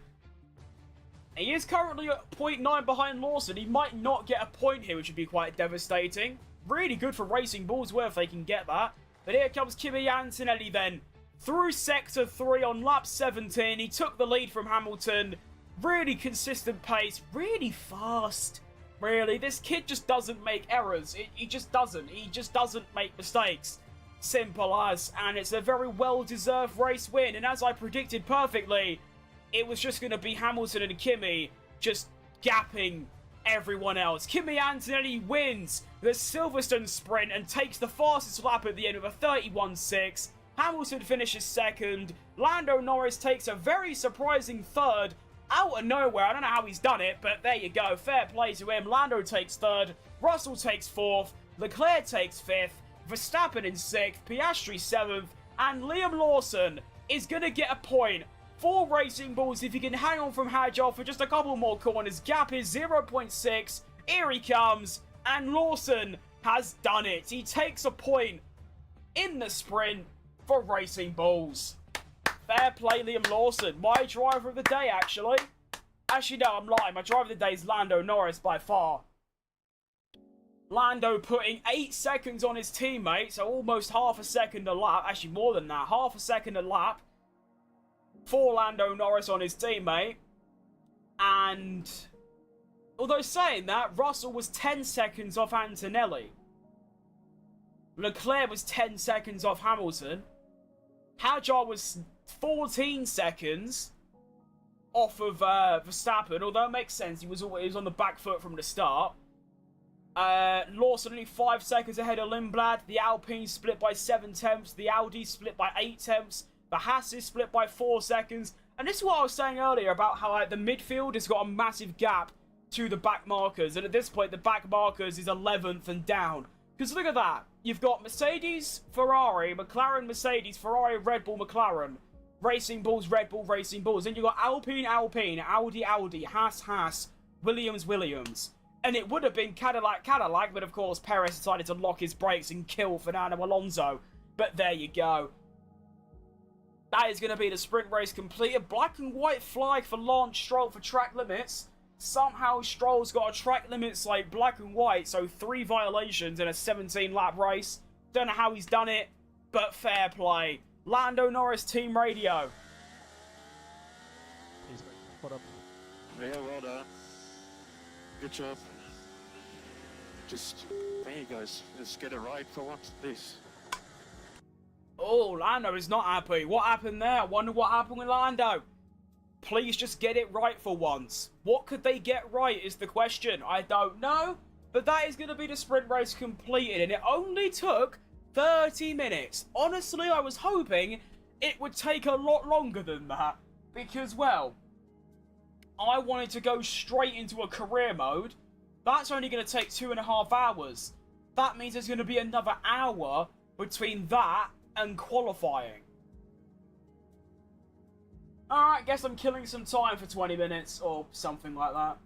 He is currently at 0.9 behind Lawson. He might not get a point here, which would be quite devastating. Really good for Racing Bulls if they can get that. But here comes Kimi Antonelli then. Through Sector 3 on lap 17. He took the lead from Hamilton. Really consistent pace. Really fast. Really, this kid just doesn't make errors. He just doesn't. He just doesn't make mistakes. Simple as. And it's a very well-deserved race win. And as I predicted perfectly, it was just going to be Hamilton and Kimi just gapping everyone else. Kimi Antonelli wins the Silverstone sprint and takes the fastest lap at the end with a 31.6. Hamilton finishes second. Lando Norris takes a very surprising third out of nowhere. I don't know how he's done it, but there you go. Fair play to him. Lando takes third. Russell takes fourth. Leclerc takes fifth. Verstappen in sixth. Piastri seventh. And Liam Lawson is going to get a point for Racing Bulls if he can hang on from Hajol for just a couple more corners. Gap is 0.6. Here he comes. And Lawson has done it. He takes a point in the sprint for Racing Bulls. Fair play, Liam Lawson. My driver of the day, actually. Actually, no, I'm lying. My driver of the day is Lando Norris by far. Lando putting 8 seconds on his teammate, so almost half a second a lap. Actually, more than that. Half a second a lap for Lando Norris on his teammate. And although saying that, Russell was 10 seconds off Antonelli. Leclerc was 10 seconds off Hamilton. Hajar was 14 seconds off of Verstappen, although it makes sense. He was on the back foot from the start. Lawson only 5 seconds ahead of Lindblad. The Alpine split by 7 tenths. The Audi split by 8 tenths. The Haas is split by 4 seconds. And this is what I was saying earlier about how the midfield has got a massive gap to the back markers. And at this point, the back markers is 11th and down. Because look at that. You've got Mercedes, Ferrari, McLaren, Mercedes, Ferrari, Red Bull, McLaren. Racing Bulls, Red Bull, Racing Bulls. Then you've got Alpine, Alpine, Audi, Audi, Haas, Haas, Williams, Williams. And it would have been Cadillac, Cadillac, but of course Perez decided to lock his brakes and kill Fernando Alonso. But there you go. That is going to be the sprint race completed. Black and white flag for Lance Stroll for track limits. Somehow Stroll's got a track limits like black and white, so 3 violations in a 17-lap race. Don't know how he's done it, but fair play. Lando Norris team radio. Yeah, well done. Good job. Just, there you guys. Let's get it right for once, please. Oh, Lando is not happy. What happened there? I wonder what happened with Lando. Please just get it right for once. What could they get right is the question. I don't know. But that is going to be the sprint race completed. And it only took 30 minutes. Honestly, I was hoping it would take a lot longer than that. Because, well, I wanted to go straight into a career mode. That's only going to take 2.5 hours. That means there's going to be another hour between that and qualifying. Alright, guess I'm killing some time for 20 minutes or something like that.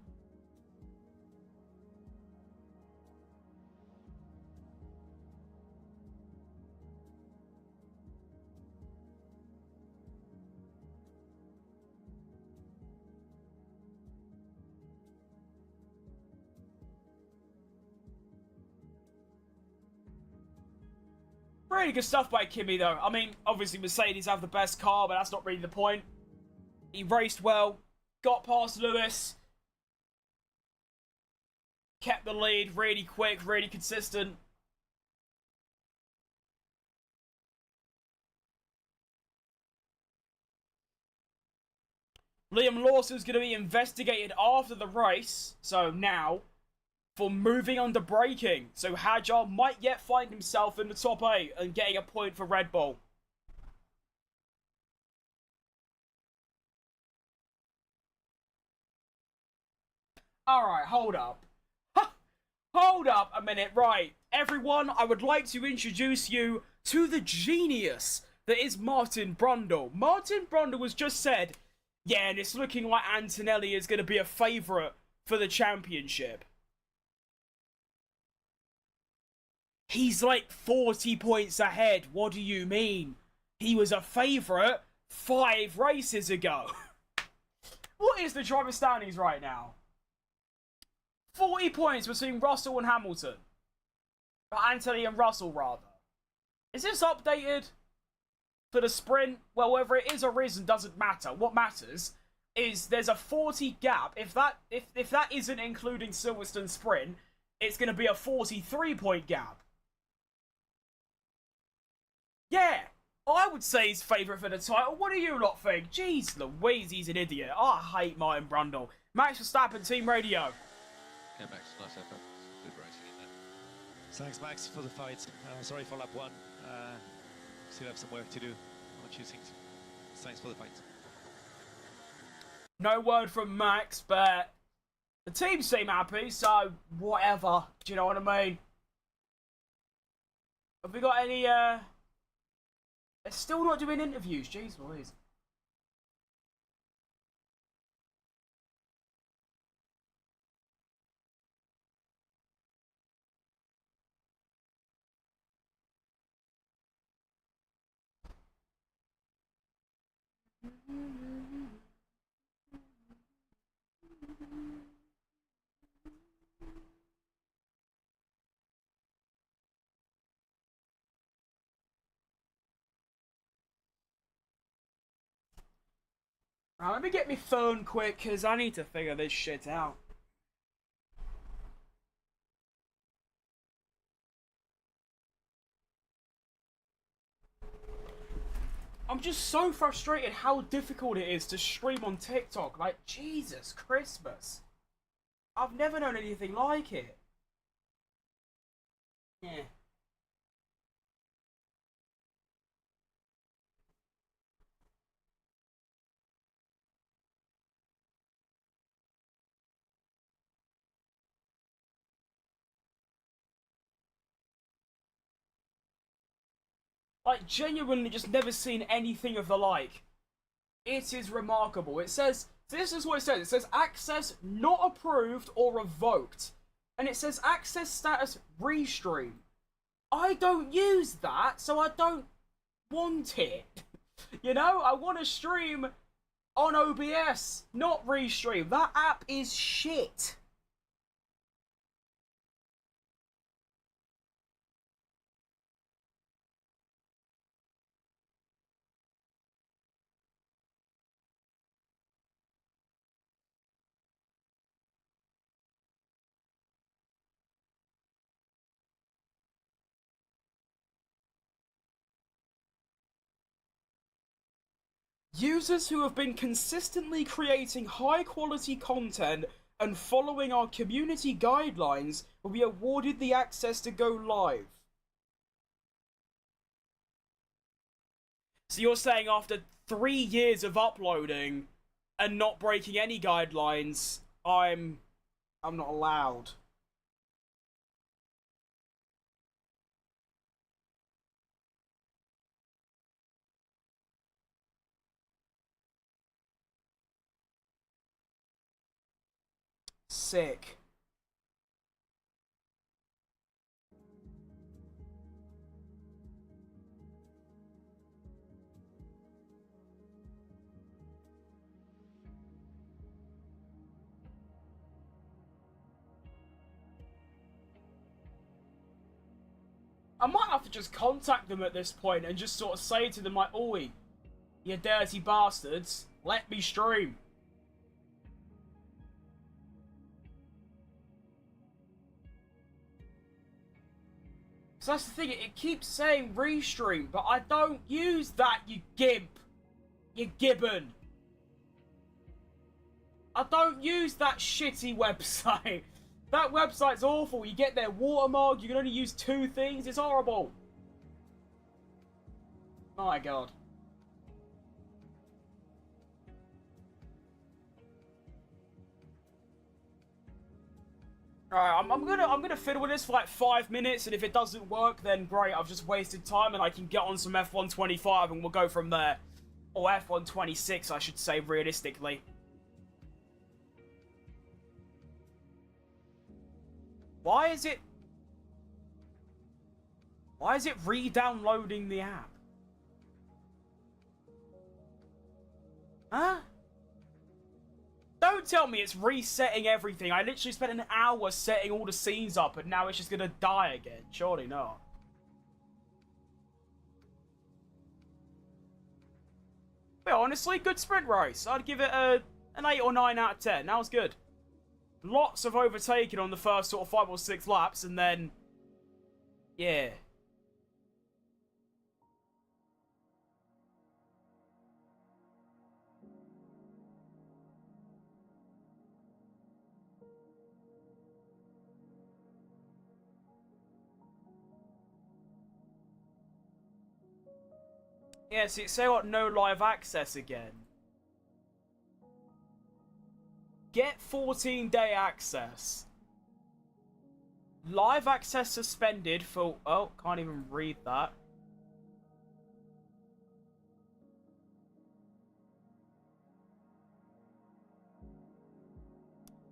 Really good stuff by Kimi though. I mean, obviously Mercedes have the best car, but that's not really the point. He raced well, got past Lewis. kept the lead really quick, really consistent. Liam Lawson's going to be investigated after the race, so now, for moving under braking. So Hadjar might yet find himself in the top 8 and getting a point for Red Bull. Alright, hold up. Hold up a minute, right. Everyone, I would like to introduce you to the genius that is Martin Brundle. Martin Brundle was just said, yeah, and it's looking like Antonelli is going to be a favourite for the championship. He's like 40 points ahead. What do you mean? He was a favourite 5 races ago. What is the driver standings right now? 40 points between Russell and Hamilton. Or Anthony and Russell, rather. Is this updated for the sprint? Well, whether it is or isn't doesn't matter. What matters is there's a 40 gap. If that isn't including Silverstone sprint, it's going to be a 43-point gap. Yeah, I would say he's favourite for the title. What do you lot think? Jeez Louise, he's an idiot. I hate Martin Brundle. Max Verstappen, Team Radio. Yeah, Max, nice effort. Good racing in there. Thanks, Max, for the fight. Sorry for lap 1. Still have some work to do on choosing. Thanks for the fight. No word from Max, but the team seem happy, so whatever. Do you know what I mean? Have we got any, They're still not doing interviews, jeez Louise. Right, let me get my phone quick, because I need to figure this shit out. I'm just so frustrated how difficult it is to stream on TikTok. Like, Jesus Christmas. I've never known anything like it. Yeah. Like, genuinely just never seen anything of the like. It is remarkable. It says, this is what it says. It says access not approved or revoked. And it says access status restream. I don't use that, so I don't want it. You know, I want to stream on OBS, not restream. That app is shit. Users who have been consistently creating high-quality content and following our community guidelines will be awarded the access to go live. So you're saying after 3 years of uploading and not breaking any guidelines, I'm not allowed. Sick. I might have to just contact them at this point and just sort of say to them like, oi, you dirty bastards, let me stream. So that's the thing, it keeps saying restream, but I don't use that, you gimp. You gibbon. I don't use that shitty website. That website's awful. You get their watermark, you can only use 2 things. It's horrible. My god. Alright, I'm gonna fiddle with this for like 5 minutes, and if it doesn't work, then great, I've just wasted time and I can get on some F125 and we'll go from there. Or F126, I should say, realistically. Why is it re-downloading the app? Huh? Don't tell me it's resetting everything. I literally spent an hour setting all the scenes up and now it's just gonna die again. Surely not. But honestly, good sprint race. I'd give it an 8 or 9 out of 10. That was good. Lots of overtaking on the first sort of 5 or 6 laps, and then... yeah. Yeah, see, say what, no live access again. Get 14-day access. Live access suspended for... oh, can't even read that.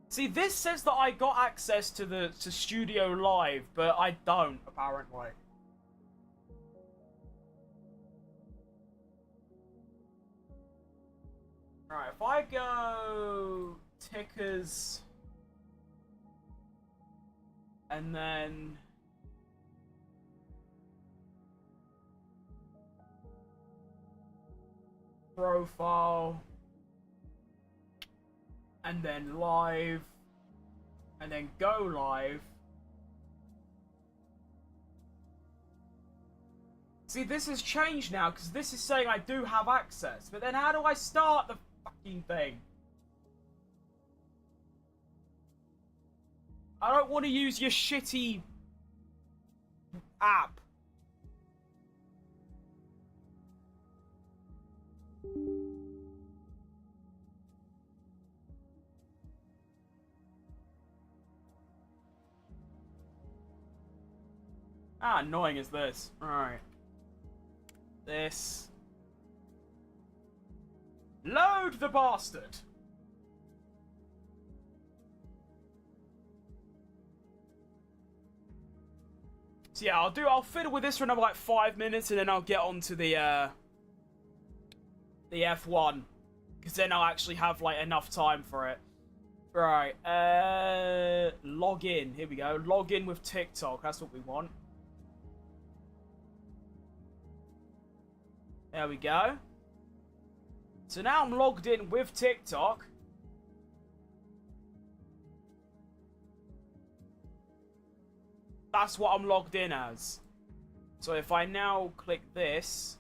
See, this says that I got access to Studio Live, but I don't, apparently. Right, if I go tickers and then profile and then live and then go live. See, this has changed now because this is saying I do have access, but then how do I start the fucking thing? I don't want to use your shitty app. How annoying is this? Alright. This. Load the bastard! So yeah, I'll fiddle with this for another like 5 minutes and then I'll get on to the F1. Because then I'll actually have like enough time for it. Right, log in. Here we go. Log in with TikTok. That's what we want. There we go. So now I'm logged in with TikTok. That's what I'm logged in as. So if I now click this,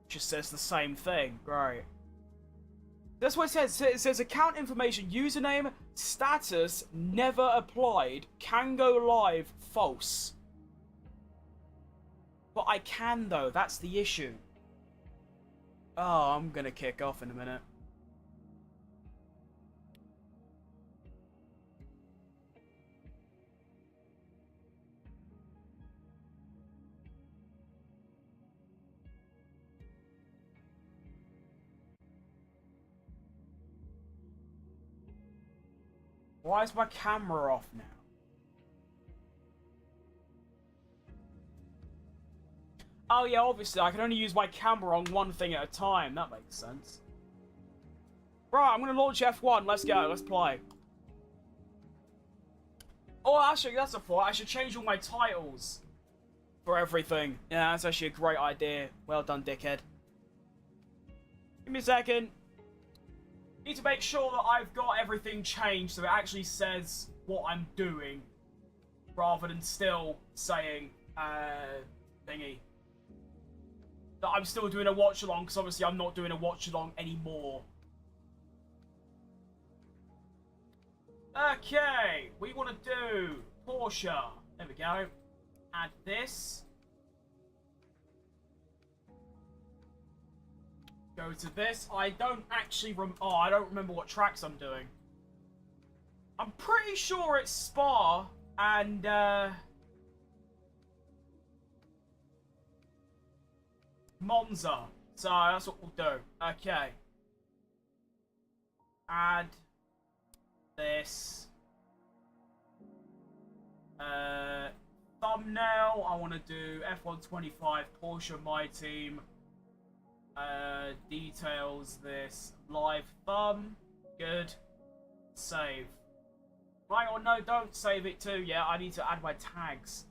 it just says the same thing. Great. That's what it says. It says account information, username, status, never applied, can go live, false. But I can though, that's the issue. Oh, I'm gonna kick off in a minute. Why is my camera off now? Oh yeah, obviously, I can only use my camera on one thing at a time. That makes sense. Right, I'm gonna launch F1. Let's go. Let's play. Oh, actually, that's a thought. I should change all my titles for everything. Yeah, that's actually a great idea. Well done, dickhead. Give me a second. Need to make sure that I've got everything changed so it actually says what I'm doing, rather than still saying, thingy. That I'm still doing a watch along, because obviously I'm not doing a watch along anymore. Okay, we want to do Porsche. There we go. Add this. Go to this. I don't actually I don't remember what tracks I'm doing. I'm pretty sure it's Spa and Monza. So that's what we'll do. Okay. Add this. Thumbnail. I want to do F125 Porsche My Team. Details this. Live thumb. Good. Save. Right, or no, don't save it too. Yeah, I need to add my tags.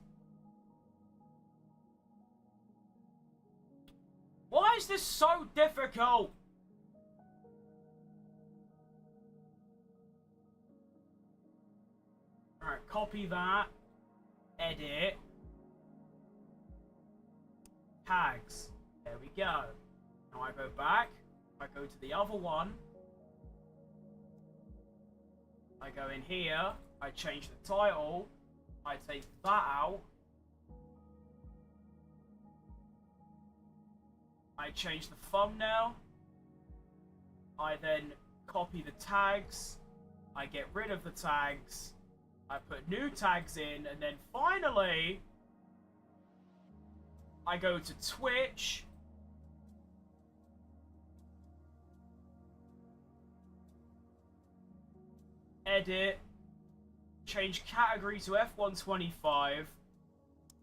Why is this so difficult? Alright, copy that. Edit. Tags. There we go. Now I go back. I go to the other one. I go in here. I change the title. I take that out. I change the thumbnail. I then copy the tags. I get rid of the tags. I put new tags in, and then finally I go to Twitch. Edit. Change category to F125.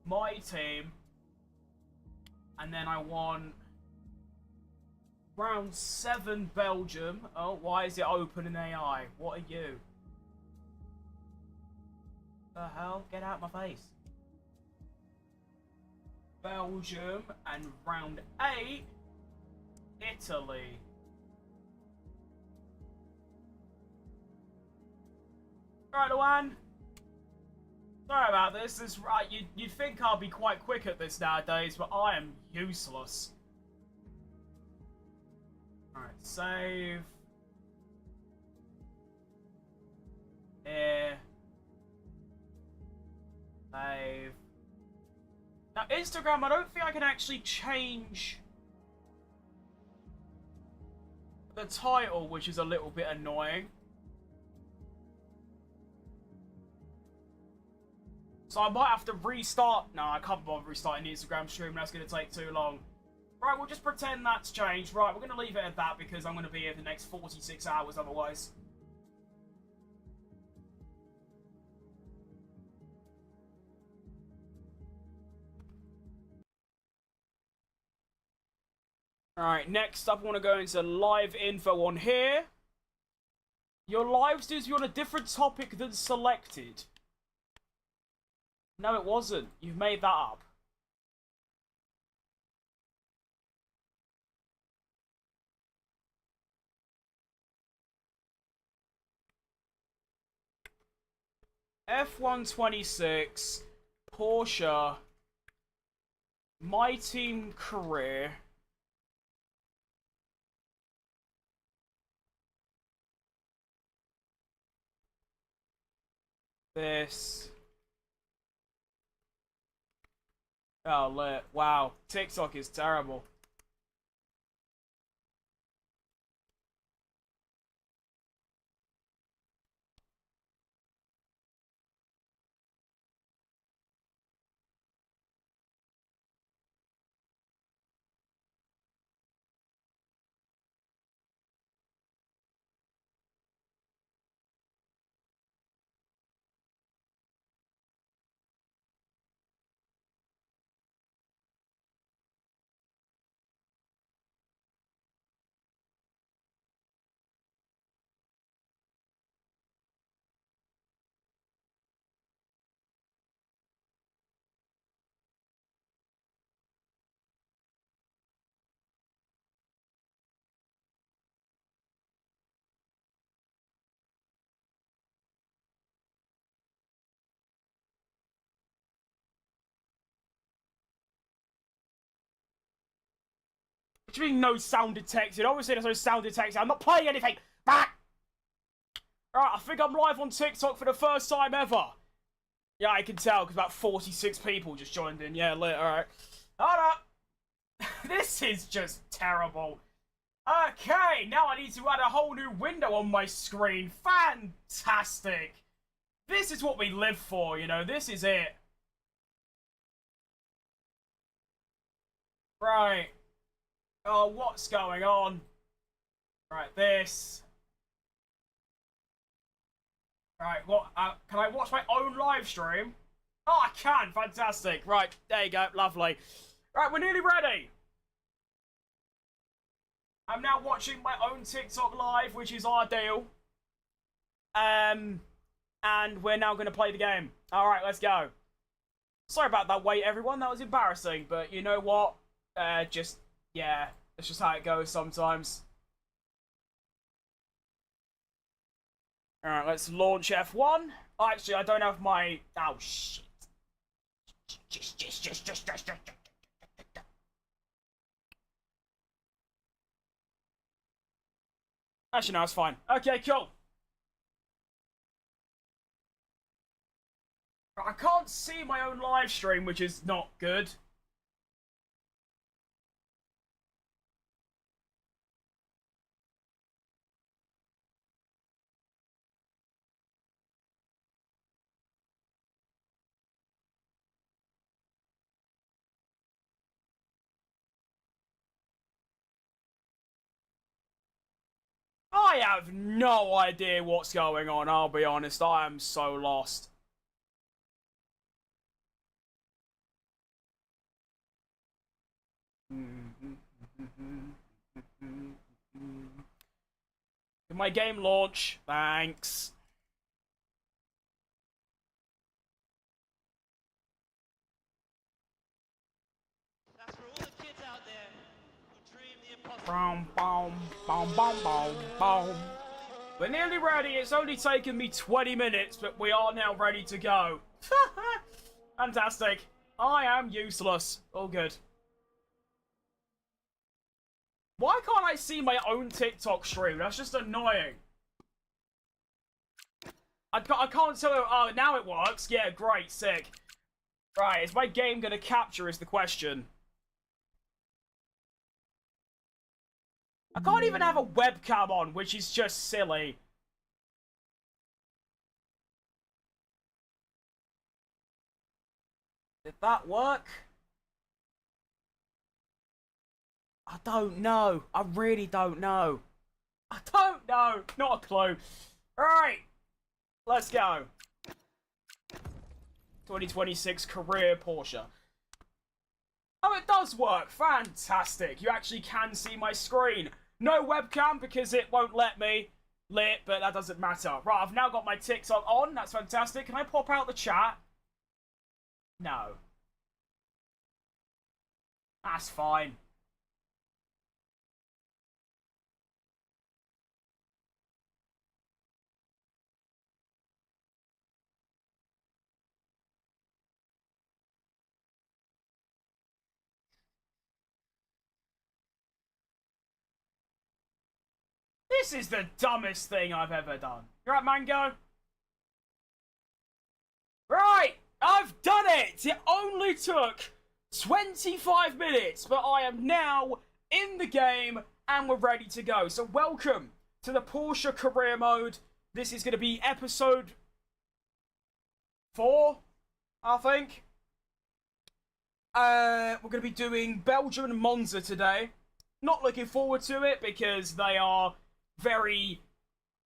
My team. And then I want round 7 Belgium. Oh, why is it open in AI? What are you? The hell? Get out of my face. Belgium. And round 8 Italy. Right, Luan. Sorry about this. This right. You'd think I'll be quite quick at this nowadays, but I am useless. Alright, save. Here. Save. Now, Instagram, I don't think I can actually change the title, which is a little bit annoying. So I might have to restart. No, I can't bother restarting the Instagram stream. That's going to take too long. Right, we'll just pretend that's changed. Right, we're going to leave it at that because I'm going to be here the next 46 hours otherwise. Alright, next up I want to go into live info on here. Your lives do you on a different topic than selected. No, it wasn't. You've made that up. F126, Porsche, My Team Career. This. Oh, lit. Wow. TikTok is terrible. What do you mean no sound detected? Obviously there's no sound detected. I'm not playing anything. Alright, I think I'm live on TikTok for the first time ever. Yeah, I can tell, because about 46 people just joined in. Yeah, lit, alright. Hold up. This is just terrible. Okay, now I need to add a whole new window on my screen. Fantastic. This is what we live for, you know. This is it. Right. Oh, what's going on? Right, this. Right, what? Can I watch my own live stream? Oh, I can. Fantastic. Right, there you go. Lovely. Right, we're nearly ready. I'm now watching my own TikTok live, which is ideal. And we're now going to play the game. All right, let's go. Sorry about that wait, everyone. That was embarrassing, but you know what? Yeah, that's just how it goes sometimes. Alright, let's launch F1. Oh, actually, I don't have my... Oh, shit. Actually, no, it's fine. Okay, cool. I can't see my own live stream, which is not good. I have no idea what's going on, I'll be honest. I am so lost. Can my game launch? Thanks. That's for all the kids out there who dream the impossible. Boom, boom, boom, boom, boom, boom. We're nearly ready. It's only taken me 20 minutes, but we are now ready to go. Fantastic. I am useless. All good. Why can't I see my own TikTok stream? That's just annoying. I can't tell. Oh, now it works. Yeah, great, sick. Right, is my game gonna capture is the question. I can't even have a webcam on, which is just silly. Did that work? I don't know. I really don't know. I don't know. Not a clue. Alright. Let's go. 2026 career Porsche. Oh, it does work. Fantastic. You actually can see my screen. No webcam because it won't let me lit, but that doesn't matter. Right, I've now got my TikTok on. That's fantastic. Can I pop out the chat? No. That's fine. This is the dumbest thing I've ever done. You right, Mango? Right, I've done it! It only took 25 minutes, but I am now in the game and we're ready to go. So welcome to the Porsche career mode. This is going to be episode 4, I think. We're going to be doing Belgium and Monza today. Not looking forward to it because they are very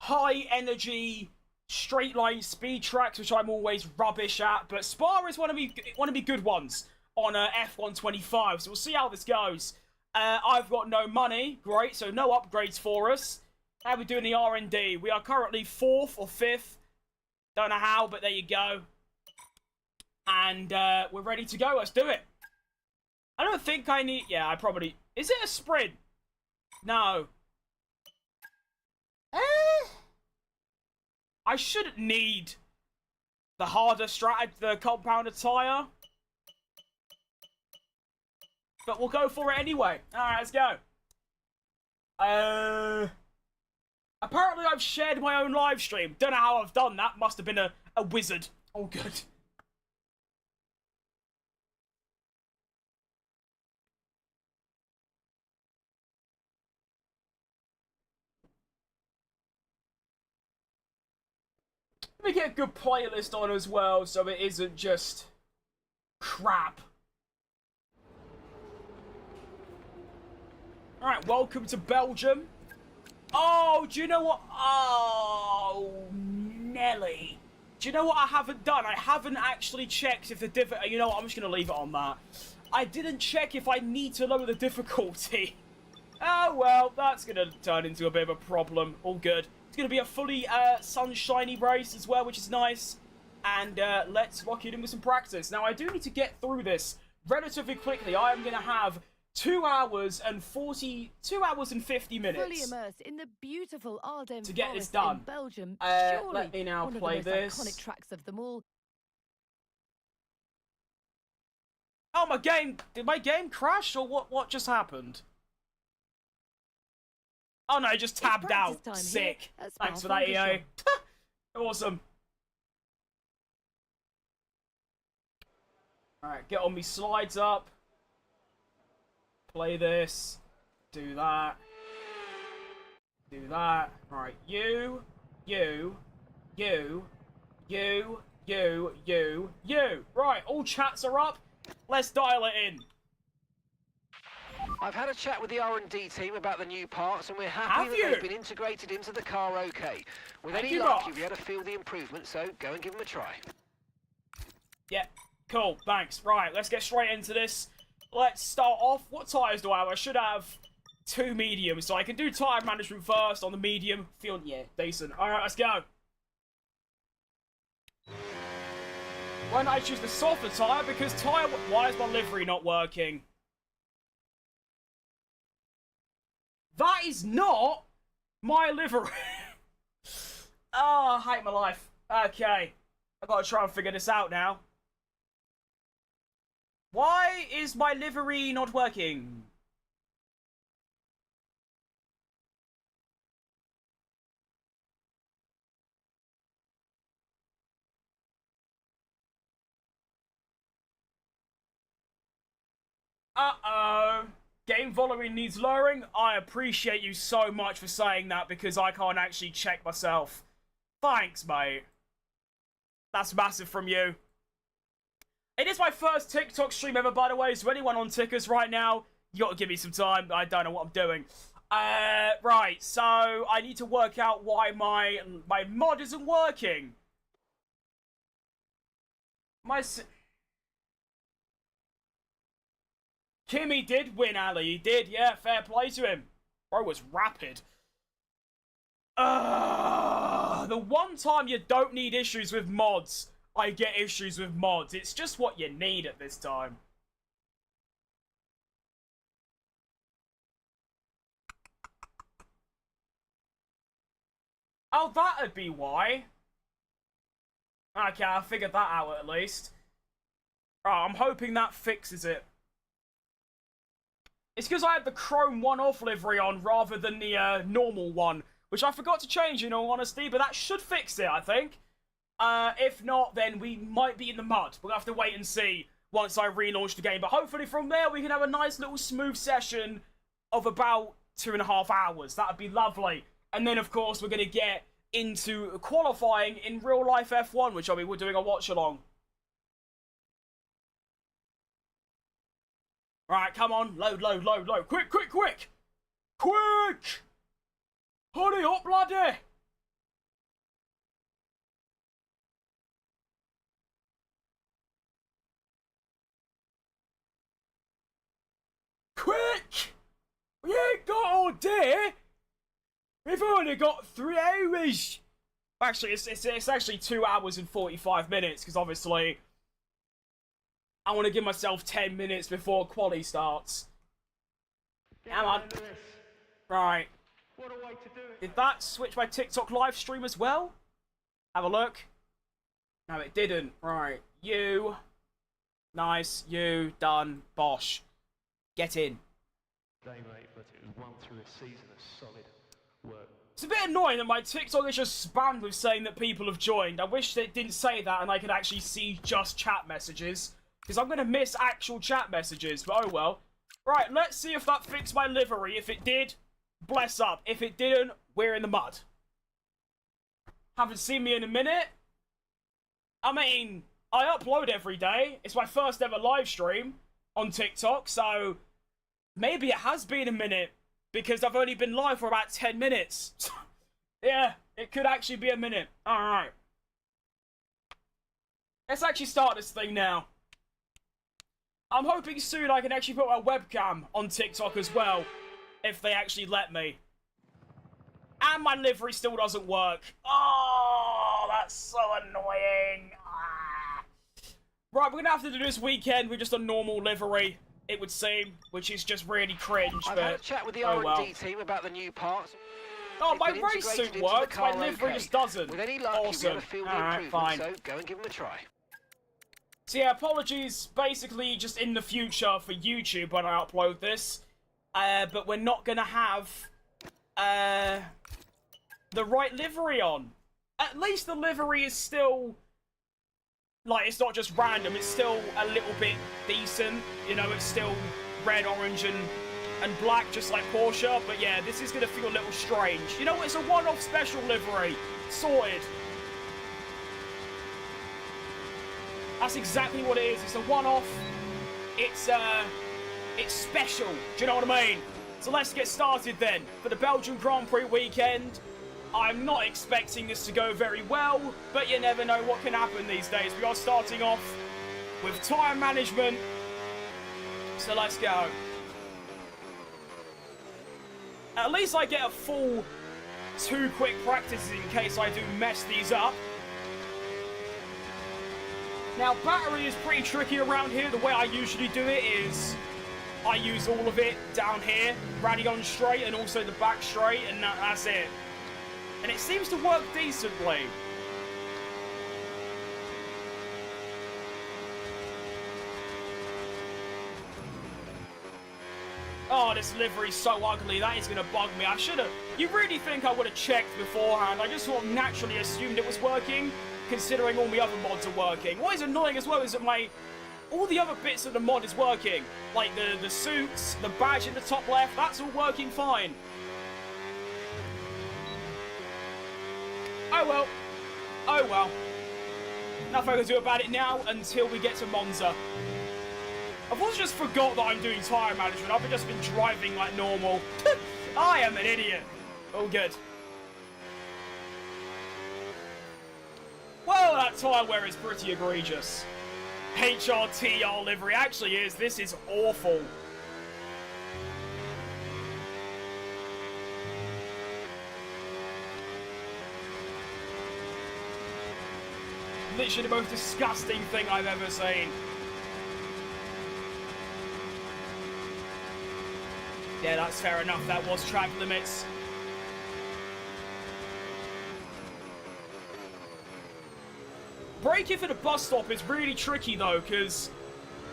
high energy straight line speed tracks, which I'm always rubbish at, but Spa is one of the good ones on F125, so we'll see how this goes. I've got no money, great, so no upgrades for us. How are we doing the R&D? We are currently 4th or 5th, don't know how, but there you go. And we're ready to go, let's do it. I don't think I need, yeah, I probably, is it a sprint? No. I shouldn't need the harder the compounder tyre. But we'll go for it anyway. Alright, let's go. Apparently I've shared my own live stream. Don't know how I've done that. Must have been a wizard. Oh, good. Let me get a good playlist on as well, so it isn't just crap. Alright, welcome to Belgium. Oh, do you know what? Oh, Nelly. Do you know what I haven't done? I haven't actually checked if the you know what, I'm just going to leave it on that. I didn't check if I need to lower the difficulty. Oh, well, that's going to turn into a bit of a problem. All good. It's going to be a fully sunshiny race as well, which is nice. And let's rock it in with some practice. Now, I do need to get through this relatively quickly. I am going to have 2 hours and 50 minutes. Fully immersed in the beautiful Ardennes to get this forest done. in Belgium. Let me now one play of the most this. iconic tracks of them all. Oh, my game! Did my game crash, or what just happened? Oh no, it just tabbed out. Sick. Thanks for that, EA. Awesome. Alright, get on me slides up. Play this. Do that. Do that. Alright, you. Right, all chats are up. Let's dial it in. I've had a chat with the R&D team about the new parts, and we're happy that they've been integrated into the car okay. With any luck, you'll be able to feel the improvement, so go and give them a try. Yeah, cool, thanks. Right, let's get straight into this. Let's start off. What tyres do I have? I should have 2 mediums, so I can do tyre management first on the medium. Feel, yeah, decent. Alright, let's go. Why not I choose the softer tyre? Because tyre... Why is my livery not working? That is not my livery. Oh, I hate my life. Okay. I've got to try and figure this out now. Why is my livery not working? Uh-oh. Game volume needs lowering. I appreciate you so much for saying that because I can't actually check myself. Thanks, mate. That's massive from you. It is my first TikTok stream ever, by the way, so anyone on tickers right now, you gotta give me some time. I don't know what I'm doing. Right, so I need to work out why my mod isn't working. Kimmy did win, Ali. He did, yeah, fair play to him. Bro was rapid. The one time you don't need issues with mods, I get issues with mods. It's just what you need at this time. Oh, that'd be why. Okay, I figured that out at least. Right, I'm hoping that fixes it. It's because I had the chrome one-off livery on rather than the normal one, which I forgot to change in all honesty, but that should fix it, I think. If not, then we might be in the mud. We'll have to wait and see once I relaunch the game, but hopefully from there we can have a nice little smooth session of about 2.5 hours. That'd be lovely. And then, of course, we're going to get into qualifying in real-life F1, which I mean, we're doing a watch-along. Right, come on. Load. Quick. Quick! Hurry up, laddie! Quick! We ain't got all day! We've only got 3 hours! Actually, it's actually 2 hours and 45 minutes, because obviously I want to give myself 10 minutes before quali starts. Come on. Right. Did that switch my TikTok live stream as well? Have a look. No, it didn't. Right. You. Nice. You. Done. Bosh. Get in. day rate, but it was one through a season of solid work. It's a bit annoying that my TikTok is just spammed with saying that people have joined. I wish it didn't say that and I could actually see just chat messages, because I'm going to miss actual chat messages, but oh well. Right, let's see if that fixed my livery. If it did, bless up. If it didn't, we're in the mud. Haven't seen me in a minute. I mean, I upload every day. It's my first ever live stream on TikTok, so maybe it has been a minute, because I've only been live for about 10 minutes. Yeah, it could actually be a minute. Alright. Let's actually start this thing now. I'm hoping soon I can actually put my webcam on TikTok as well, if they actually let me. And my livery still doesn't work. Oh, that's so annoying. Ah. Right, we're gonna have to do this weekend with just a normal livery, it would seem, which is just really cringe. I've but had a chat with the oh R&D well. team about the new parts. Oh, my They've been race integrated suit into the works, my car livery okay. just doesn't. With any luck, Awesome. you'll be able to feel the Alright, improvement, fine. so go and give them a try. So yeah, apologies, basically just in the future for YouTube when I upload this. But we're not gonna have, the right livery on. At least the livery is still, like, it's not just random, it's still a little bit decent. You know, it's still red, orange, and black, just like Porsche. But yeah, this is gonna feel a little strange. You know, it's a one-off special livery. Sorted. That's exactly what it is. It's a one-off. It's special. Do you know what I mean? So let's get started then. For the Belgian Grand Prix weekend, I'm not expecting this to go very well, but you never know what can happen these days. We are starting off with tyre management. So let's go. At least I get a full 2 quick practices in case I do mess these up. Now, battery is pretty tricky around here. The way I usually do it is I use all of it down here, rally on straight and also the back straight, and that's it. And it seems to work decently. Oh, this livery's so ugly. That is going to bug me. I should have... You really think I would have checked beforehand? I just sort of naturally assumed it was working, considering all my other mods are working. What is annoying as well is that all the other bits of the mod is working. Like the suits, the badge in the top left, that's all working fine. Oh well. Oh well. Nothing I can do about it now until we get to Monza. I've also just forgot that I'm doing tyre management. I've just been driving like normal. I am an idiot. All good. Well, that tyre wear is pretty egregious. HRTR livery actually is. This is awful. Literally the most disgusting thing I've ever seen. Yeah, that's fair enough. That was track limits. Braking for the bus stop is really tricky though, because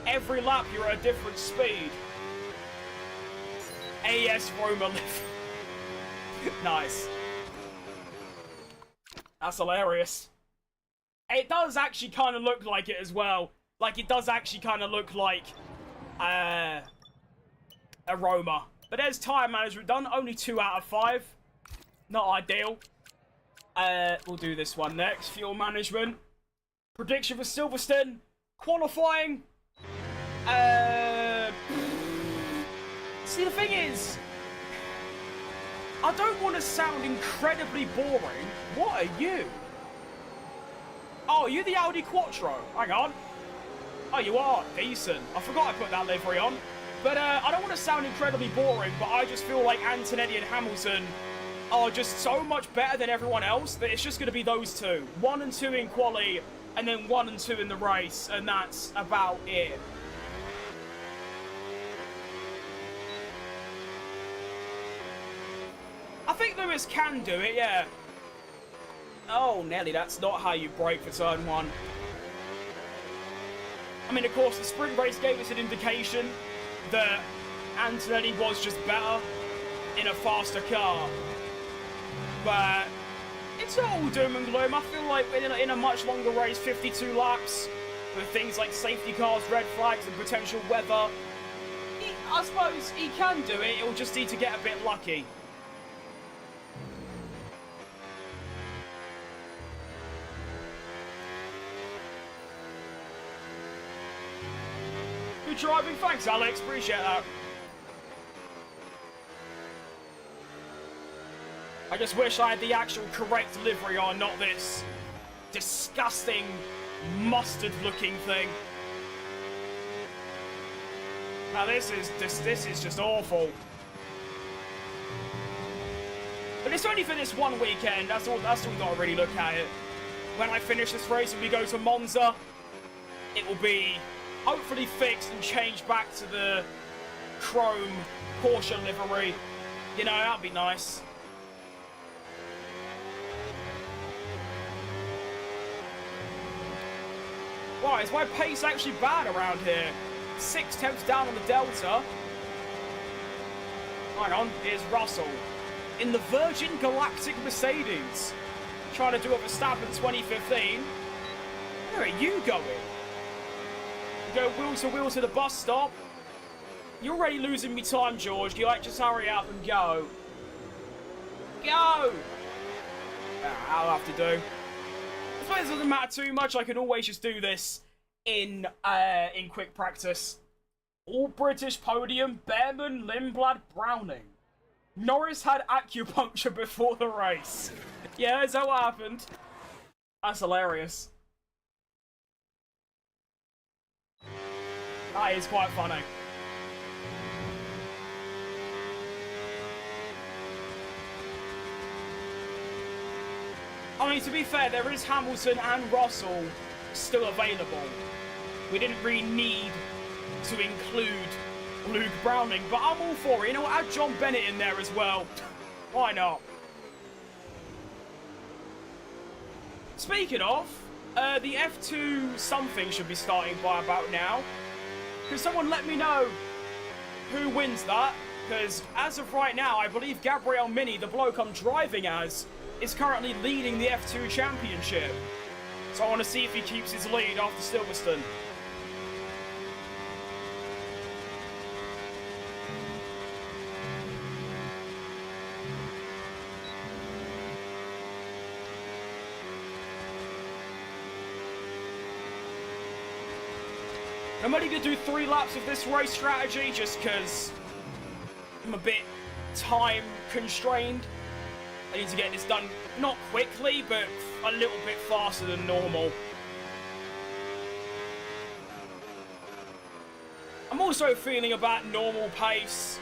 every lap you're at a different speed. AS Roma lift. Nice. That's hilarious. It does actually kind of look like it as well. Like, it does actually kind of look like a Roma. But there's tyre management done. Only 2 out of 5. Not ideal. We'll do this one next. Fuel management. Prediction for Silverstone. Qualifying. See, the thing is, I don't want to sound incredibly boring. What are you? Oh, are you the Audi Quattro? Hang on. Oh, you are. Decent. I forgot I put that livery on. But I don't want to sound incredibly boring, but I just feel like Antonetti and Hamilton are just so much better than everyone else that it's just going to be those two. 1 and 2 in quali, and then 1 and 2 in the race, and that's about it. I think Lewis can do it, yeah. Oh, Nelly, that's not how you brake for turn 1. I mean, of course, the sprint race gave us an indication that Antonelli was just better in a faster car. But it's not all doom and gloom. I feel like in a much longer race, 52 laps, with things like safety cars, red flags, and potential weather, I suppose he can do it. He'll just need to get a bit lucky. Good driving. Thanks, Alex. Appreciate that. I just wish I had the actual correct livery on, not this disgusting mustard-looking thing. Now this is just awful. But it's only for this one weekend. That's all we got to really look at it. When I finish this race and we go to Monza, it will be hopefully fixed and changed back to the chrome Porsche livery. You know, that'd be nice. Right, is my pace actually bad around here? 6 tenths down on the Delta. Hang on, here's Russell. In the Virgin Galactic Mercedes. Trying to do a Verstappen 2015. Where are you going? You go wheel to the bus stop. You're already losing me time, George. You like, just hurry up and go. Go! I'll have to do. I suppose it doesn't matter too much. I can always just do this in quick practice. All British podium, Behrman, Lindblad, Browning. Norris had acupuncture before the race. Yeah, is that what happened? That's hilarious. That is quite funny. I mean, to be fair, there is Hamilton and Russell still available. We didn't really need to include Luke Browning, but I'm all for it. You know, add John Bennett in there as well. Why not? Speaking of, the F2 something should be starting by about now. Can someone let me know who wins that? Because as of right now, I believe Gabriel Mini, the bloke I'm driving as, is currently leading the F2 championship. So I want to see if he keeps his lead after Silverstone. I'm only going to do 3 laps of this race strategy just because I'm a bit time constrained. I need to get this done, not quickly, but a little bit faster than normal. I'm also feeling about normal pace,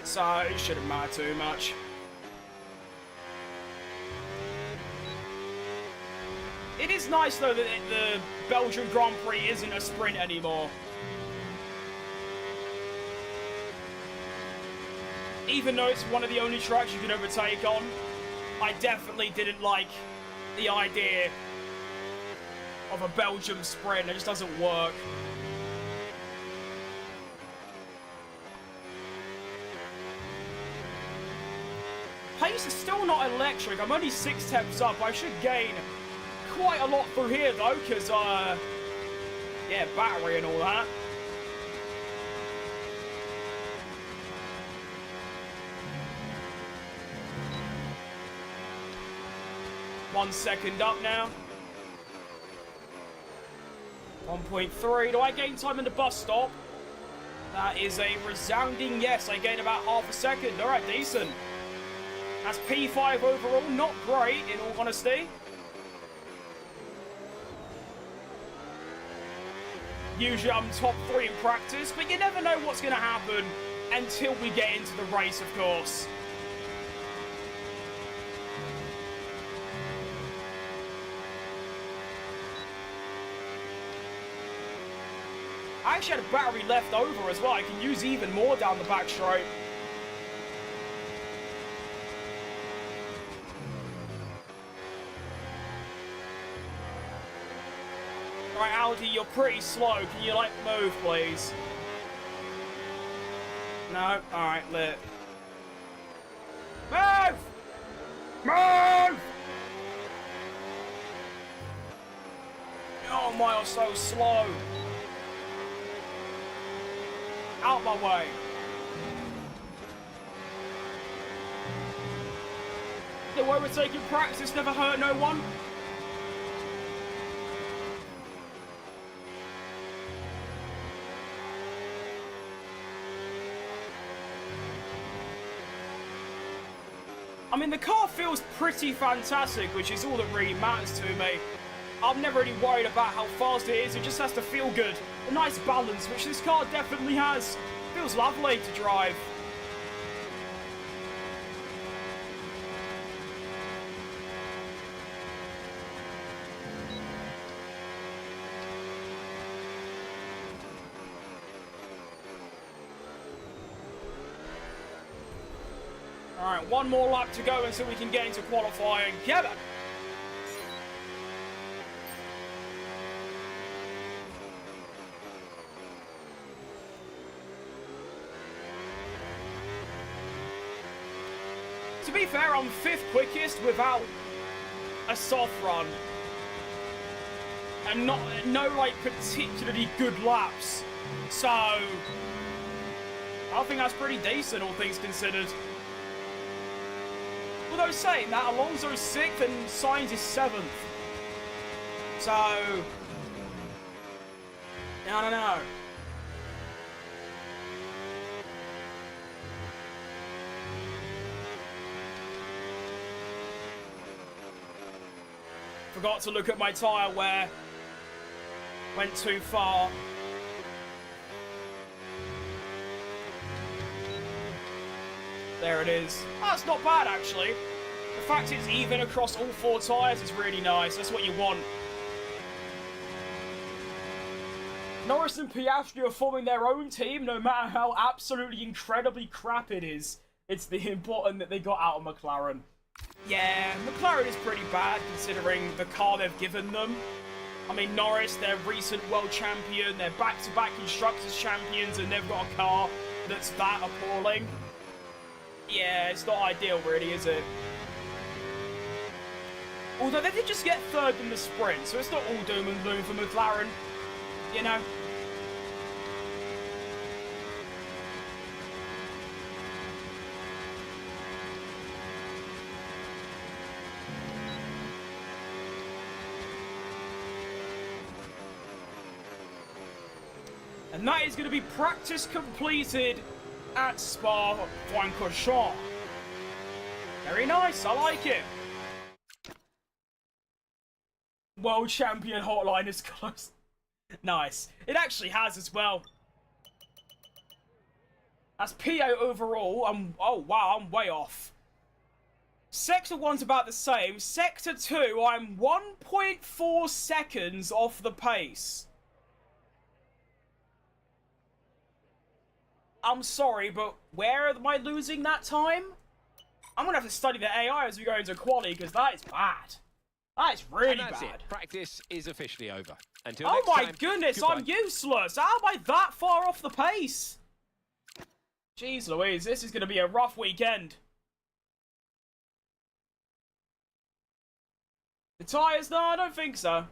so it shouldn't matter too much. It is nice, though, that the Belgian Grand Prix isn't a sprint anymore. Even though it's one of the only tracks you can overtake on, I definitely didn't like the idea of a Belgium sprint. It just doesn't work. Pace is still not electric. I'm only 6 tenths up. I should gain quite a lot through here, though, because, yeah, battery and all that. One second up now. 1.3. Do I gain time in the bus stop? That is a resounding yes. I gain about half a second. All right, decent. That's P5 overall. Not great, in all honesty. Usually I'm top 3 in practice, but you never know what's going to happen until we get into the race, of course. I actually had a battery left over as well. I can use even more down the back straight. Right, Audi, you're pretty slow. Can you, like, move, please? No? Alright, lit. Move! Move! Oh my, you're so slow. Out my way. The way we're taking practice never hurt no one. I mean, the car feels pretty fantastic, which is all that really matters to me. I'm never really worried about how fast it is, it just has to feel good. A nice balance, which this car definitely has. Feels lovely to drive. Alright, one more lap to go until we can get into qualifying. Kevin! To be fair, I'm 5th quickest without a soft run. And no like particularly good laps. So I think that's pretty decent, all things considered. Although saying that, Alonso's 6th and Sainz is 7th. So I don't know. Forgot to look at my tyre wear. Went too far. There it is. That's not bad, actually. The fact it's even across all 4 tyres is really nice. That's what you want. Norris and Piastri are forming their own team, no matter how absolutely incredibly crap it is. It's the important that they got out of McLaren. Yeah, McLaren is pretty bad considering the car they've given them. I mean, Norris, their recent world champion, they're back-to-back Constructors champions, and they've got a car that's that appalling. Yeah, it's not ideal, really, is it? Although they did just get 3rd in the sprint, so it's not all doom and gloom for McLaren, you know? And that is going to be practice completed at Spa-Francorchamps. Very nice, I like it. World Champion hotline is close. Nice. It actually has as well. That's P8 overall. Oh wow, I'm way off. Sector 1's about the same. Sector 2, I'm 1.4 seconds off the pace. I'm sorry, but where am I losing that time? I'm going to have to study the AI as we go into quali, because that is bad. That is really bad. It. Practice is officially over. Until oh next my time, goodness, goodbye. I'm useless. How am I that far off the pace? Jeez Louise, this is going to be a rough weekend. The tyres? No, I don't think so.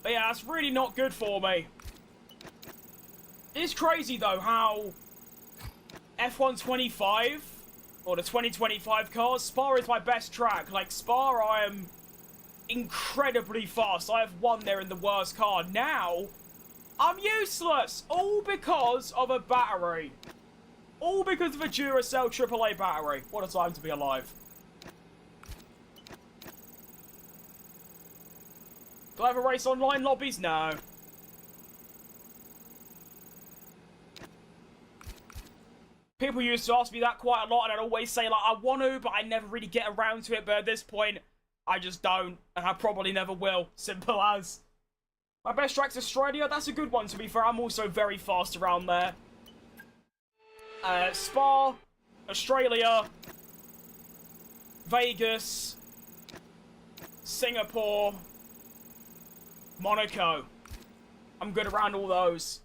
But yeah, that's really not good for me. It's crazy, though, how F1 25, or the 2025 cars, Spa is my best track. Like, Spa, I am incredibly fast. I have won there in the worst car. Now, I'm useless. All because of a battery. All because of a Duracell AAA battery. What a time to be alive. Do I have a race online lobbies? No. People used to ask me that quite a lot, and I'd always say, like, I want to, but I never really get around to it. But at this point, I just don't, and I probably never will. Simple as. My best track's Australia. That's a good one, to be fair. I'm also very fast around there. Spa, Australia, Vegas, Singapore, Monaco. I'm good around all those.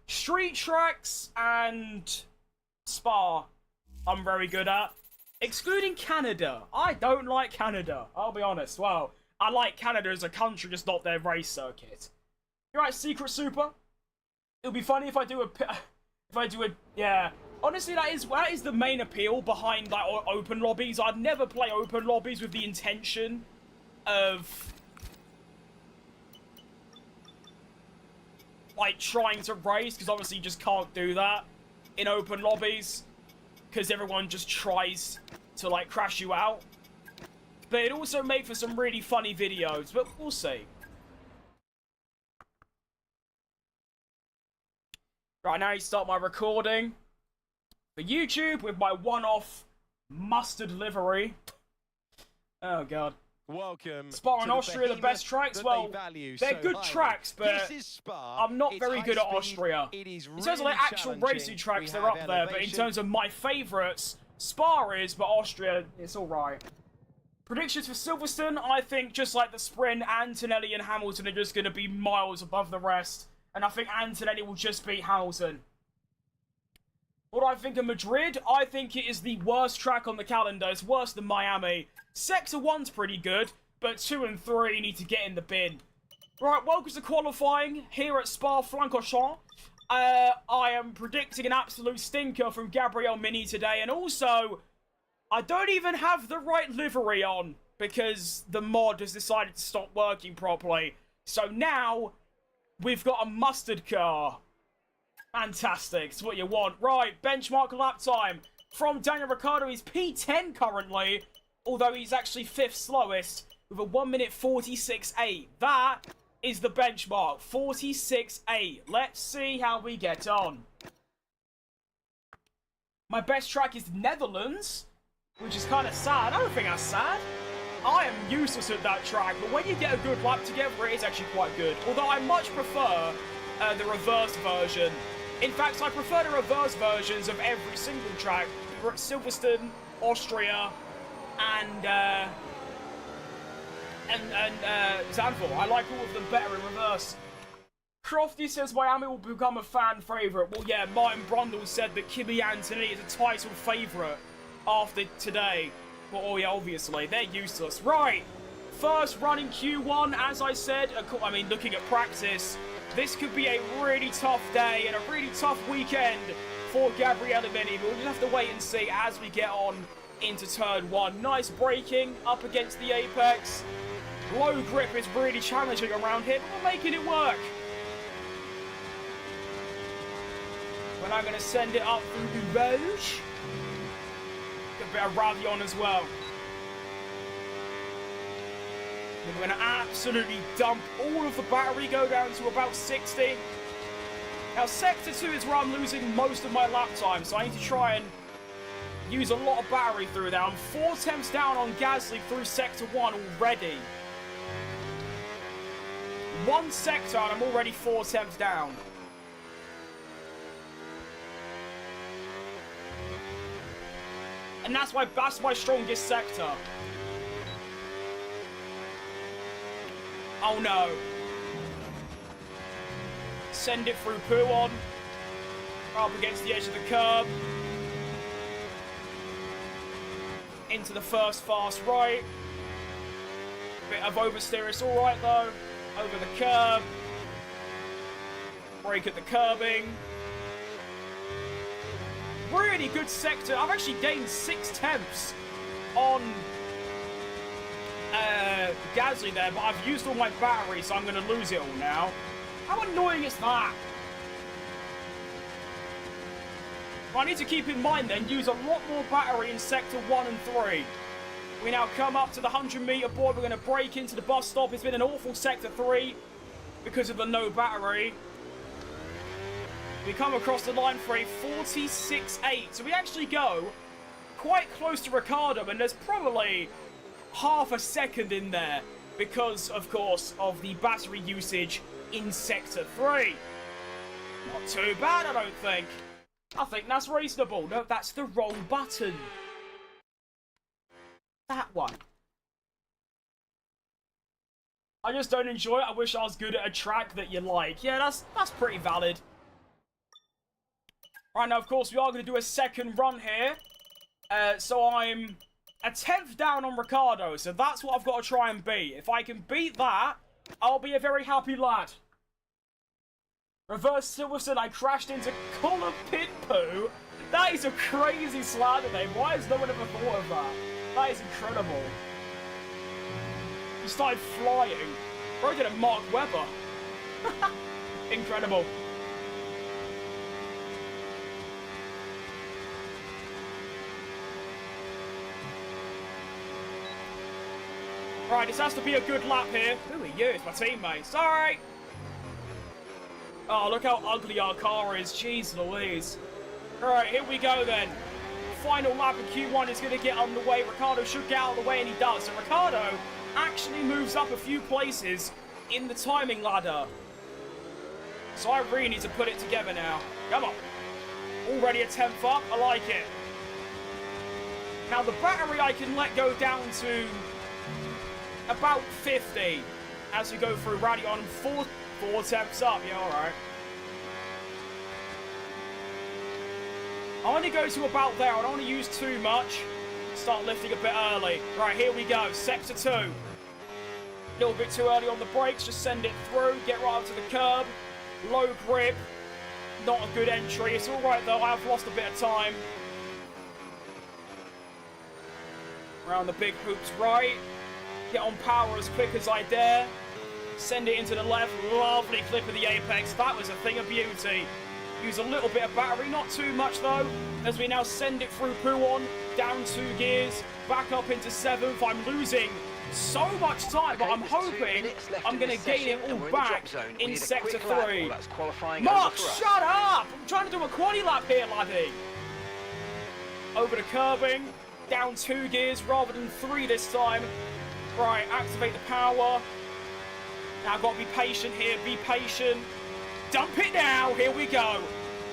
Street tracks and Spa, I'm very good at. Excluding Canada. I don't like Canada, I'll be honest. Well, I like Canada as a country, just not their race circuit. You're right, Secret Super. It'll be funny if I do a, yeah. Honestly, that is the main appeal behind like open lobbies. I'd never play open lobbies with the intention of like trying to race, because obviously you just can't do that in open lobbies because everyone just tries to like crash you out. But it also made for some really funny videos, but we'll see. Right, now you start my recording for YouTube with my one-off mustard livery. Oh god. Welcome. Spa and Austria, the best tracks. Well, they're good tracks, but I'm not very good at Austria. In terms of like actual racing tracks, they're up there, but in terms of my favourites, Spa is, but Austria, it's alright. Predictions for Silverstone, I think just like the sprint, Antonelli and Hamilton are just going to be miles above the rest. And I think Antonelli will just beat Hamilton. What do I think of Madrid? I think it is the worst track on the calendar. It's worse than Miami. Sector 1's pretty good, but 2 and 3 need to get in the bin. Right, welcome to qualifying here at Spa-Francorchamps. I am predicting an absolute stinker from Gabriel Mini today, and also, I don't even have the right livery on, because the mod has decided to stop working properly. So now, we've got a mustard car. Fantastic, it's what you want. Right, benchmark lap time. From Daniel Ricciardo, he's P10 currently, although he's actually 5th slowest, with a 1 minute 46.8. That is the benchmark, 46.8. Let's see how we get on. My best track is Netherlands, which is kind of sad. I don't think that's sad. I am useless at that track, but when you get a good lap together, it is actually quite good. Although I much prefer the reverse version. In fact, I prefer the reverse versions of every single track. Silverstone, Austria, and Zandvoort. I like all of them better in reverse. Crofty says Miami will become a fan favourite. Well, yeah, Martin Brundle said that Kimi Antonelli is a title favourite after today. Well, oh yeah, obviously, they're useless. Right, first run in Q1, as I said, I mean, looking at practice, this could be a really tough day and a really tough weekend for Gabriele Mini. We'll just have to wait and see as we get on into turn 1. Nice braking up against the apex. Low grip is really challenging around here, but we're making it work. We're now going to send it up through the Rouge. Get a bit of Ravion as well. We're going to absolutely dump all of the battery, go down to about 60. Now, Sector 2 is where I'm losing most of my lap time, so I need to try and use a lot of battery through there. I'm 4 temps down on Gasly through Sector 1 already. 1 sector and I'm already 4 temps down. And that's my strongest sector. Oh no. Send it through Pouon. Up against the edge of the curb. Into the first fast right. Bit of oversteer, it's alright though. Over the curb. Brake at the curbing. Really good sector. I've actually gained 6 temps on Gasly there, but I've used all my battery, so I'm going to lose it all now. How annoying is that? But I need to keep in mind then, use a lot more battery in Sector 1 and 3. We now come up to the 100-meter board. We're going to break into the bus stop. It's been an awful Sector 3 because of the no battery. We come across the line for a 46.8. So we actually go quite close to Ricciardo, and there's probably half a second in there because, of course, of the battery usage in Sector 3. Not too bad, I don't think. I think that's reasonable. No, that's the wrong button. That one. I just don't enjoy it. I wish I was good at a track that you like. Yeah, that's pretty valid. Right, now, of course, we are going to do a second run here. So I'm a 10th down on Ricardo, so that's what I've got to try and beat. If I can beat that, I'll be a very happy lad. Reverse Silverstone, I crashed into Colin Pitpoo. That is a crazy slander name. Why has no one ever thought of that? That is incredible. He started flying. Bro did a Mark Webber. Incredible. Right, this has to be a good lap here. Who are you? It's my teammate. Sorry. Oh, look how ugly our car is. Jeez Louise. Alright, here we go then. Final lap of Q1 is going to get underway. Ricardo should get out of the way, and he does. So Ricardo actually moves up a few places in the timing ladder. So I really need to put it together now. Come on. Already a 10th up. I like it. Now, the battery I can let go down to about 50 as we go through rally on 4 attempts up. Yeah, alright. I only go to about there. I don't want to use too much. Start lifting a bit early. Right, here we go. Sector 2. A little bit too early on the brakes. Just send it through. Get right up to the curb. Low grip. Not a good entry. It's alright though. I have lost a bit of time. Around the big hoops right. Get on power as quick as I dare. Send it into the left. Lovely clip of the apex. That was a thing of beauty. Use a little bit of battery, not too much though, as we now send it through Pouon, down 2 gears, back up into 7th. I'm losing so much time, but I'm hoping I'm going to gain it all back in Sector 3. Mark, shut up! I'm trying to do a quali lap here, laddie. Over the curbing, down 2 gears rather than 3 this time. Right, activate the power. Now I've got to be patient here, be patient. Dump it now, here we go.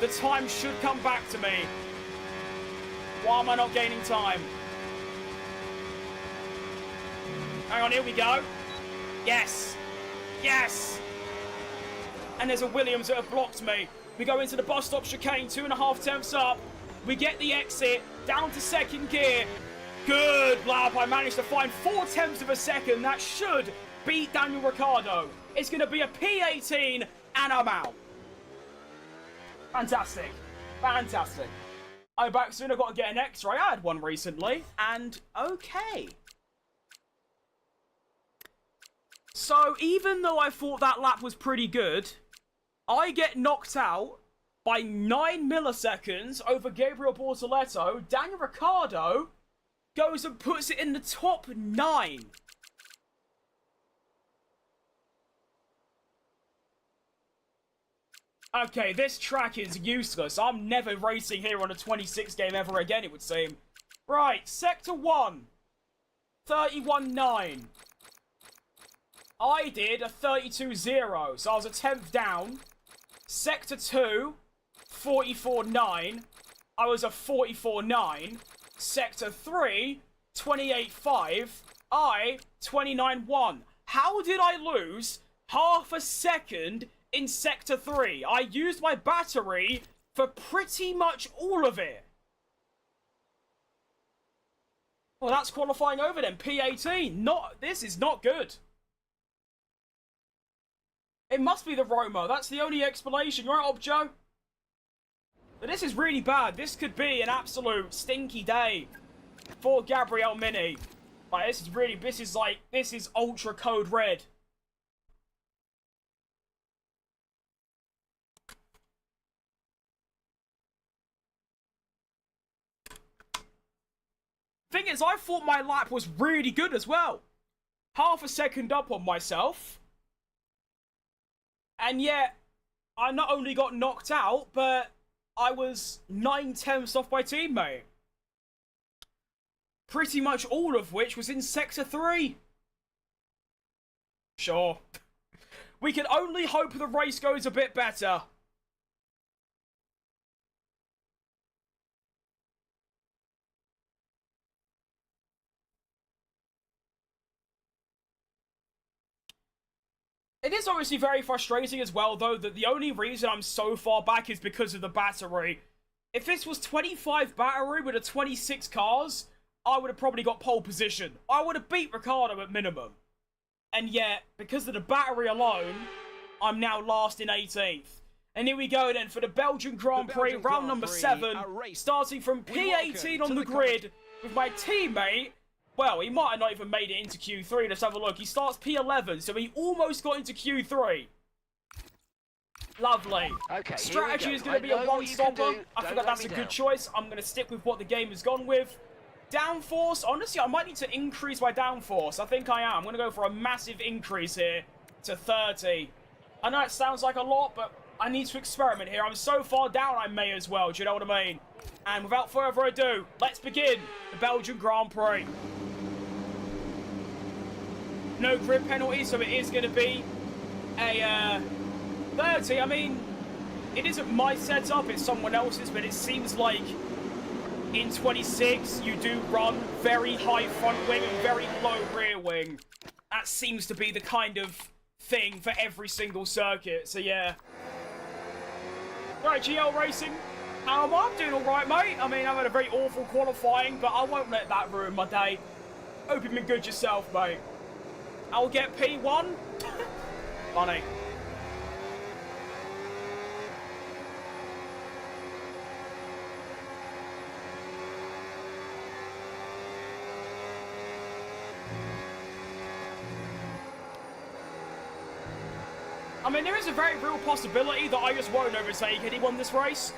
The time should come back to me. Why am I not gaining time? Hang on, here we go. Yes. Yes. And there's a Williams that have blocked me. We go into the bus stop chicane, 2.5 tenths up. We get the exit, down to 2nd gear. Good lap, I managed to find 4 tenths of a second. That should beat Daniel Ricciardo. It's going to be a P18. And I'm out. Fantastic. Fantastic. I'm back soon. I've got to get an X-ray. I had one recently. And okay. So even though I thought that lap was pretty good, I get knocked out by 9 milliseconds over Gabriel Bortoletto. Daniel Ricciardo goes and puts it in the top 9. Okay, this track is useless. I'm never racing here on a 26 game ever again, it would seem. Right, Sector 1. 31.9. I did a 32.0, so I was a 10th down. Sector 2. 44.9. I was a 44.9. Sector 3. 28.5. I. 29.1. How did I lose half a second in Sector 3? I used my battery for pretty much all of it. Well, that's qualifying over then. P18. This is not good. It must be the Roma. That's the only explanation. You're right, Objo? But this is really bad. This could be an absolute stinky day for Gabriel Mini. Like, this is ultra code red. Thing is, I thought my lap was really good as well. Half a second up on myself. And yet, I not only got knocked out, but I was 9 tenths off my teammate. Pretty much all of which was in Sector 3. Sure. We can only hope the race goes a bit better. It is obviously very frustrating as well, though, that the only reason I'm so far back is because of the battery. If this was 25 battery with a 26 cars, I would have probably got pole position. I would have beat Ricciardo at minimum. And yet, because of the battery alone, I'm now last in 18th. And here we go then for the Belgian Grand Prix, round number 7, starting from P18 on the grid with my teammate. Well, he might have not even made it into Q3. Let's have a look. He starts P11, so he almost got into Q3. Lovely. Okay, strategy is going to be a one-stopper. I feel like that's a good choice. I'm going to stick with what the game has gone with. Downforce, honestly, I might need to increase my downforce. I think I am. I'm going to go for a massive increase here to 30. I know it sounds like a lot, but I need to experiment here. I'm so far down, I may as well. Do you know what I mean? And without further ado, let's begin the Belgian Grand Prix. No grid penalty, so it is going to be a 30. I mean, it isn't my setup, it's someone else's, but it seems like in 26, you do run very high front wing and very low rear wing. That seems to be the kind of thing for every single circuit, so yeah. Right, GL Racing, how am I? I'm doing alright, mate. I mean, I've had a very awful qualifying, but I won't let that ruin my day. Hope you've been good yourself, mate. I'll get P1. Funny. I mean, there is a very real possibility that I just won't overtake anyone this race.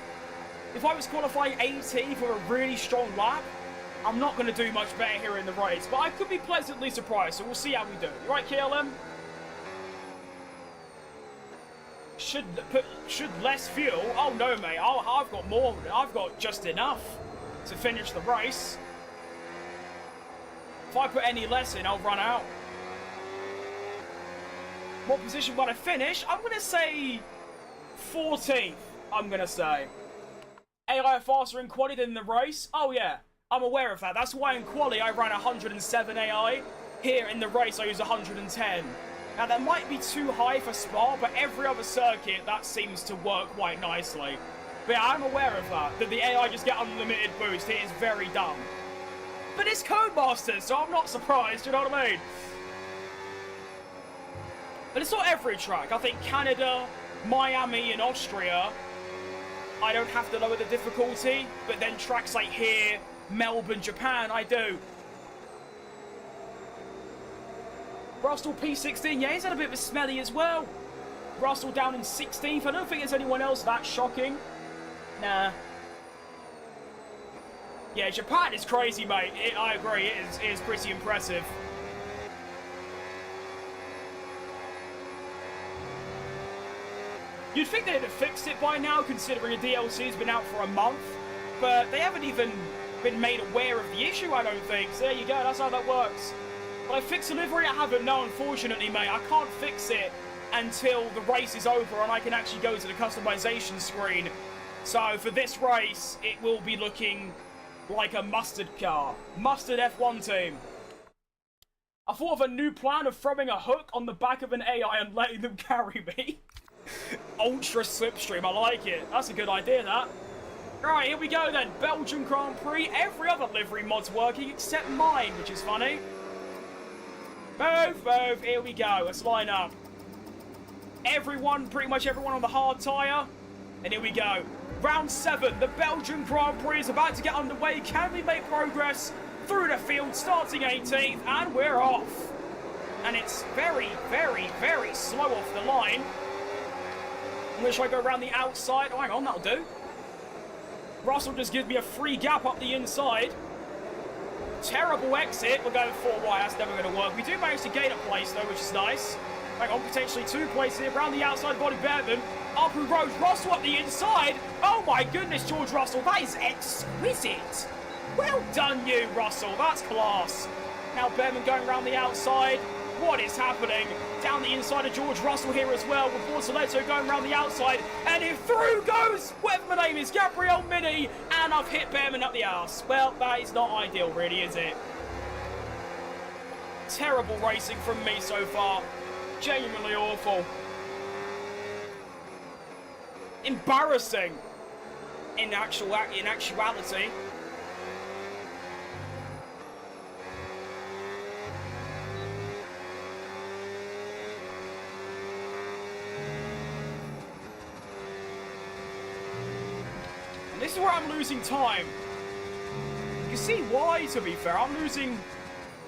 If I was qualifying 80 for a really strong lap, I'm not going to do much better here in the race, but I could be pleasantly surprised, so we'll see how we do. You right, KLM? Should less fuel? Oh, no, mate. I've got more. I've got just enough to finish the race. If I put any less in, I'll run out. What position will I finish? I'm going to say 14th, I'm going to say. AI faster in quali than the race? Oh, yeah. I'm aware of that. That's why in quali I ran 107 AI. Here in the race I use 110. Now that might be too high for Spa, but every other circuit that seems to work quite nicely. But yeah, I'm aware of that the AI just get unlimited boost. It is very dumb. But it's Codemasters, so I'm not surprised, you know what I mean? But it's not every track. I think Canada, Miami and Austria, I don't have to lower the difficulty, but then tracks like here, Melbourne, Japan, I do. Russell P16, yeah, he's had a bit of a smelly as well. Russell down in 16th. I don't think there's anyone else that shocking. Nah. Yeah, Japan is crazy, mate. I agree, it is pretty impressive. You'd think they'd have fixed it by now, considering a DLC's been out for a month. But they haven't even been made aware of the issue, I don't think. So there you go, that's how that works. But I fixed the livery? I haven't, no, unfortunately, mate. I can't fix it until the race is over and I can actually go to the customization screen. So for this race, it will be looking like a mustard car. Mustard F1 team. I thought of a new plan of throwing a hook on the back of an AI and letting them carry me. Ultra slipstream, I like it. That's a good idea, that. Right, here we go then. Belgian Grand Prix. Every other livery mod's working except mine, which is funny. Move. Here we go. Let's line up. Everyone, pretty much everyone on the hard tyre. And here we go. Round 7. The Belgian Grand Prix is about to get underway. Can we make progress through the field, starting 18th? And we're off. And it's very, very, very slow off the line. I'm going to try to go around the outside. Oh, hang on, that'll do. Russell just gives me a free gap up the inside. Terrible exit. We're going 4 wide. That's never going to work. We do manage to gain a place, though, which is nice. Hang on, potentially 2 places here. Around the outside, body Behrman. Up who rose. Russell up the inside. Oh, my goodness, George Russell. That is exquisite. Well done, you, Russell. That's class. Now Behrman going around the outside. What is happening? Down the inside of George Russell here as well, with Bortoletto going around the outside, and if through goes, whatever my name is, Gabriel Mini, and I've hit Behrman up the arse. Well, that is not ideal, really, is it? Terrible racing from me so far. Genuinely awful. Embarrassing. In actuality. And this is where I'm losing time. You can see why, to be fair. I'm losing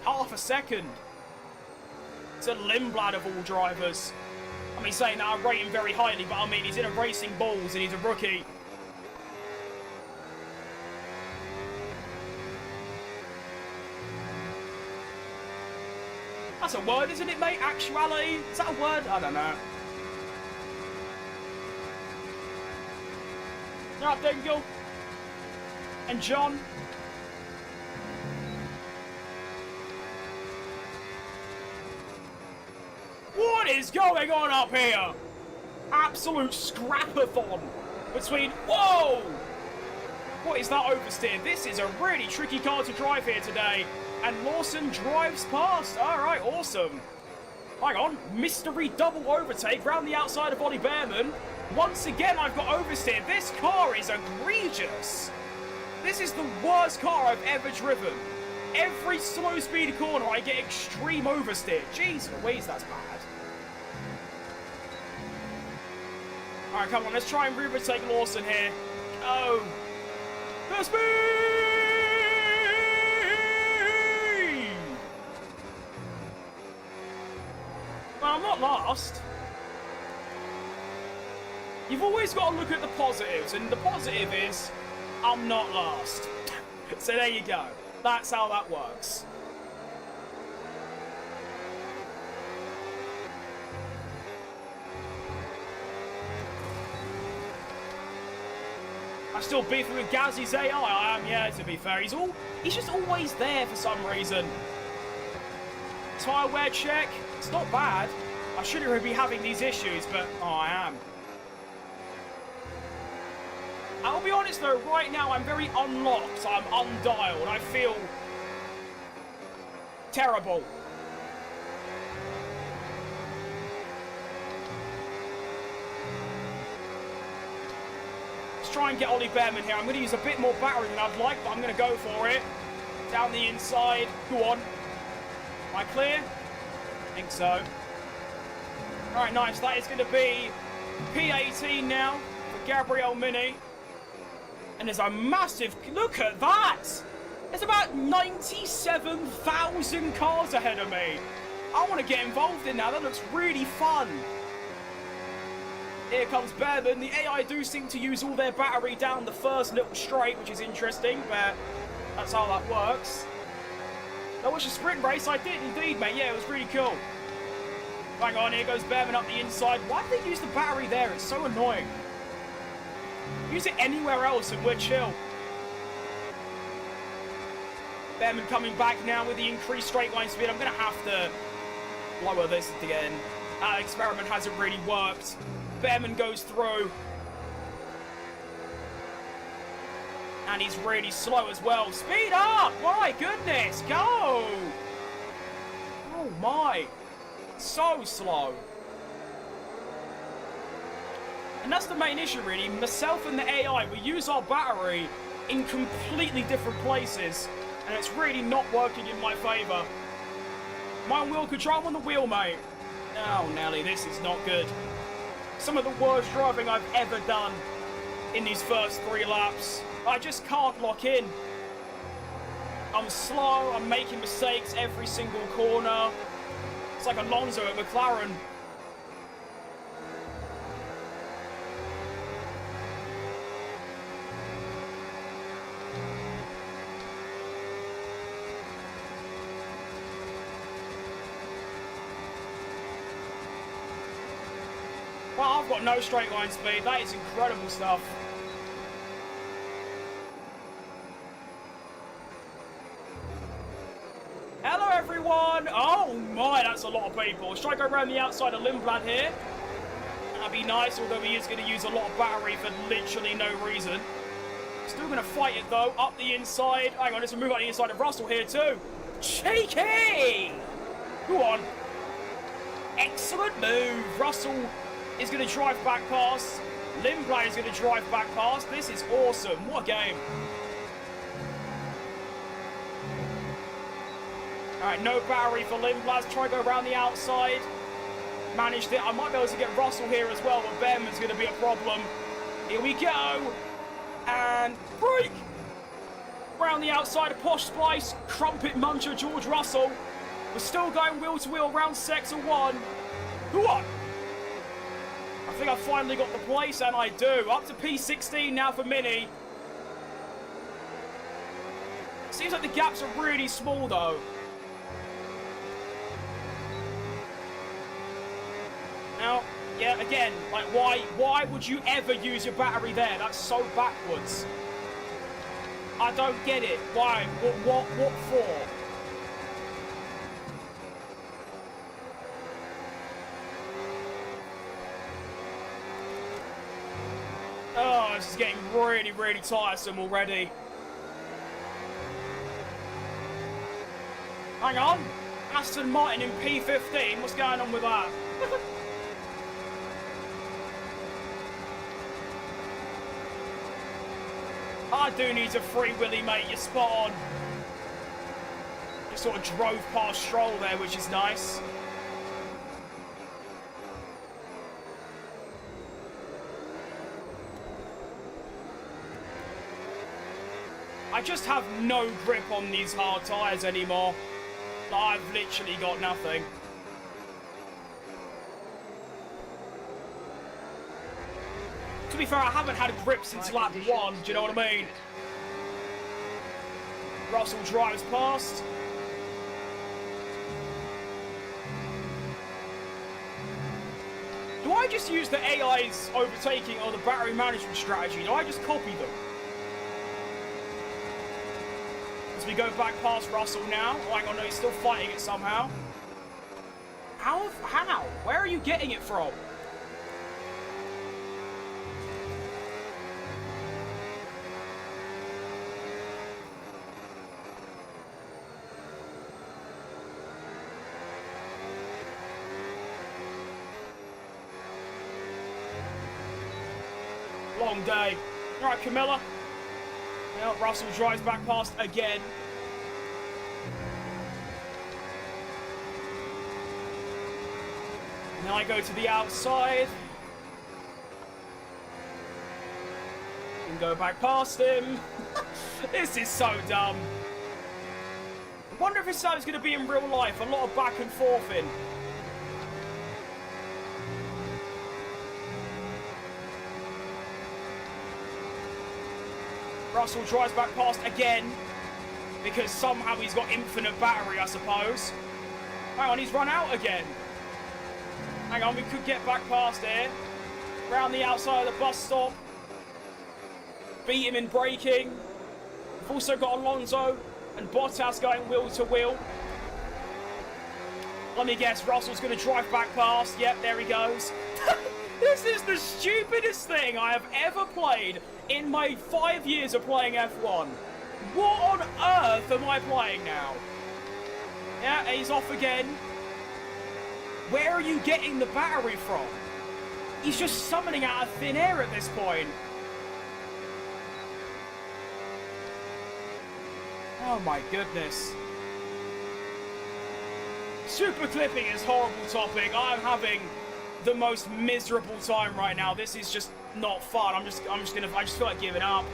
half a second. It's a Lindblad of all drivers. I mean, saying that I rate him very highly, but I mean, he's in a Racing Bulls and he's a rookie. That's a word, isn't it, mate? Actuality? Is that a word? I don't know. Alright, Dingle. And John. What is going on up here? Absolute scrapathon between... Whoa! What is that oversteer? This is a really tricky car to drive here today. And Lawson drives past. Alright, awesome. Hang on. Mystery double overtake round the outside of Ollie Behrman. Once again, I've got oversteer. This car is egregious. This is the worst car I've ever driven. Every slow speed corner, I get extreme oversteer. Jeez Louise, that's bad. Alright, come on. Let's try and overtake Lawson here. Oh. The speed! Well, I'm not last. You've always got to look at the positives, and the positive is, I'm not last. So there you go. That's how that works. I'm still beefing with Gazzy's AI. I am, yeah, to be fair. He's just always there for some reason. Tyre wear check. It's not bad. I shouldn't really be having these issues, but I am. I'll be honest though, right now I'm very unlocked. I'm undialed. I feel terrible. Let's try and get Ollie Behrman here. I'm going to use a bit more battery than I'd like, but I'm going to go for it. Down the inside. Go on. Am I clear? I think so. Alright, nice. That is going to be P18 now for Gabriel Mini. And there's a massive... Look at that! There's about 97,000 cars ahead of me. I want to get involved in that. That looks really fun. Here comes Behrman. The AI do seem to use all their battery down the first little straight, which is interesting, but that's how that works. That was a sprint race. I did indeed, mate. Yeah, it was really cool. Hang on, here goes Behrman up the inside. Why did they use the battery there? It's so annoying. Use it anywhere else and we're chill. Behrman coming back now with the increased straight line speed. I'm going to have to lower this again. That experiment hasn't really worked. Behrman goes through. And he's really slow as well. Speed up! My goodness, go! Oh my. So slow. And that's the main issue, really. Myself and the AI, we use our battery in completely different places. And it's really not working in my favour. My wheel control, I'm on the wheel, mate. Oh, Nelly, this is not good. Some of the worst driving I've ever done in these first 3 laps. I just can't lock in. I'm slow, I'm making mistakes every single corner. It's like Alonso at McLaren. Well, I've got no straight line speed. That is incredible stuff. Hello, everyone. Oh, my, that's a lot of people. Should I go around the outside of Lindblad here? That'd be nice, although he is going to use a lot of battery for literally no reason. Still going to fight it, though. Up the inside. Hang on, let's move up the inside of Russell here, too. Cheeky! Go on. Excellent move. Russell is going to drive back past. Lindblad is going to drive back past. This is awesome. What a game. All right, no battery for Lindblad. Try to go around the outside. Managed it. I might be able to get Russell here as well, but Behrman's going to be a problem. Here we go. And break. Round the outside of Posh Splice. Crumpet muncher George Russell. We're still going wheel to wheel around sector 1. Who won? I think I finally got the place, and I do. Up to P16 now for Mini. Seems like the gaps are really small, though. Now, yeah, again, like, why would you ever use your battery there? That's so backwards. I don't get it. Why? What for? Oh, this is getting really, really tiresome already. Hang on. Aston Martin in P15. What's going on with that? I do need a free willy, mate. You're spot on. Just sort of drove past Stroll there, which is nice. I just have no grip on these hard tyres anymore. I've literally got nothing. To be fair, I haven't had a grip since lap 1, do you know what I mean? Russell drives past. Do I just use the AI's overtaking or the battery management strategy? Do I just copy them? As we go back past Russell now. Oh, hang on, no, he's still fighting it somehow. How? Where are you getting it from? Long day. All right, Camilla. Well, Russell drives back past again. And then I go to the outside. And go back past him. This is so dumb. I wonder if this is how it's going to be in real life. A lot of back and forth in. Russell drives back past again, because somehow he's got infinite battery, I suppose. Hang on, he's run out again. Hang on, we could get back past here. Round the outside of the bus stop. Beat him in braking. We've also got Alonso and Bottas going wheel to wheel. Let me guess, Russell's going to drive back past. Yep, there he goes. This is the stupidest thing I have ever played in my 5 years of playing F1. What on earth am I playing now? Yeah, he's off again. Where are you getting the battery from? He's just summoning out of thin air at this point. Oh my goodness. Super clipping is horrible topic. I'm having the most miserable time right now. This is just not fun. I just feel like giving up.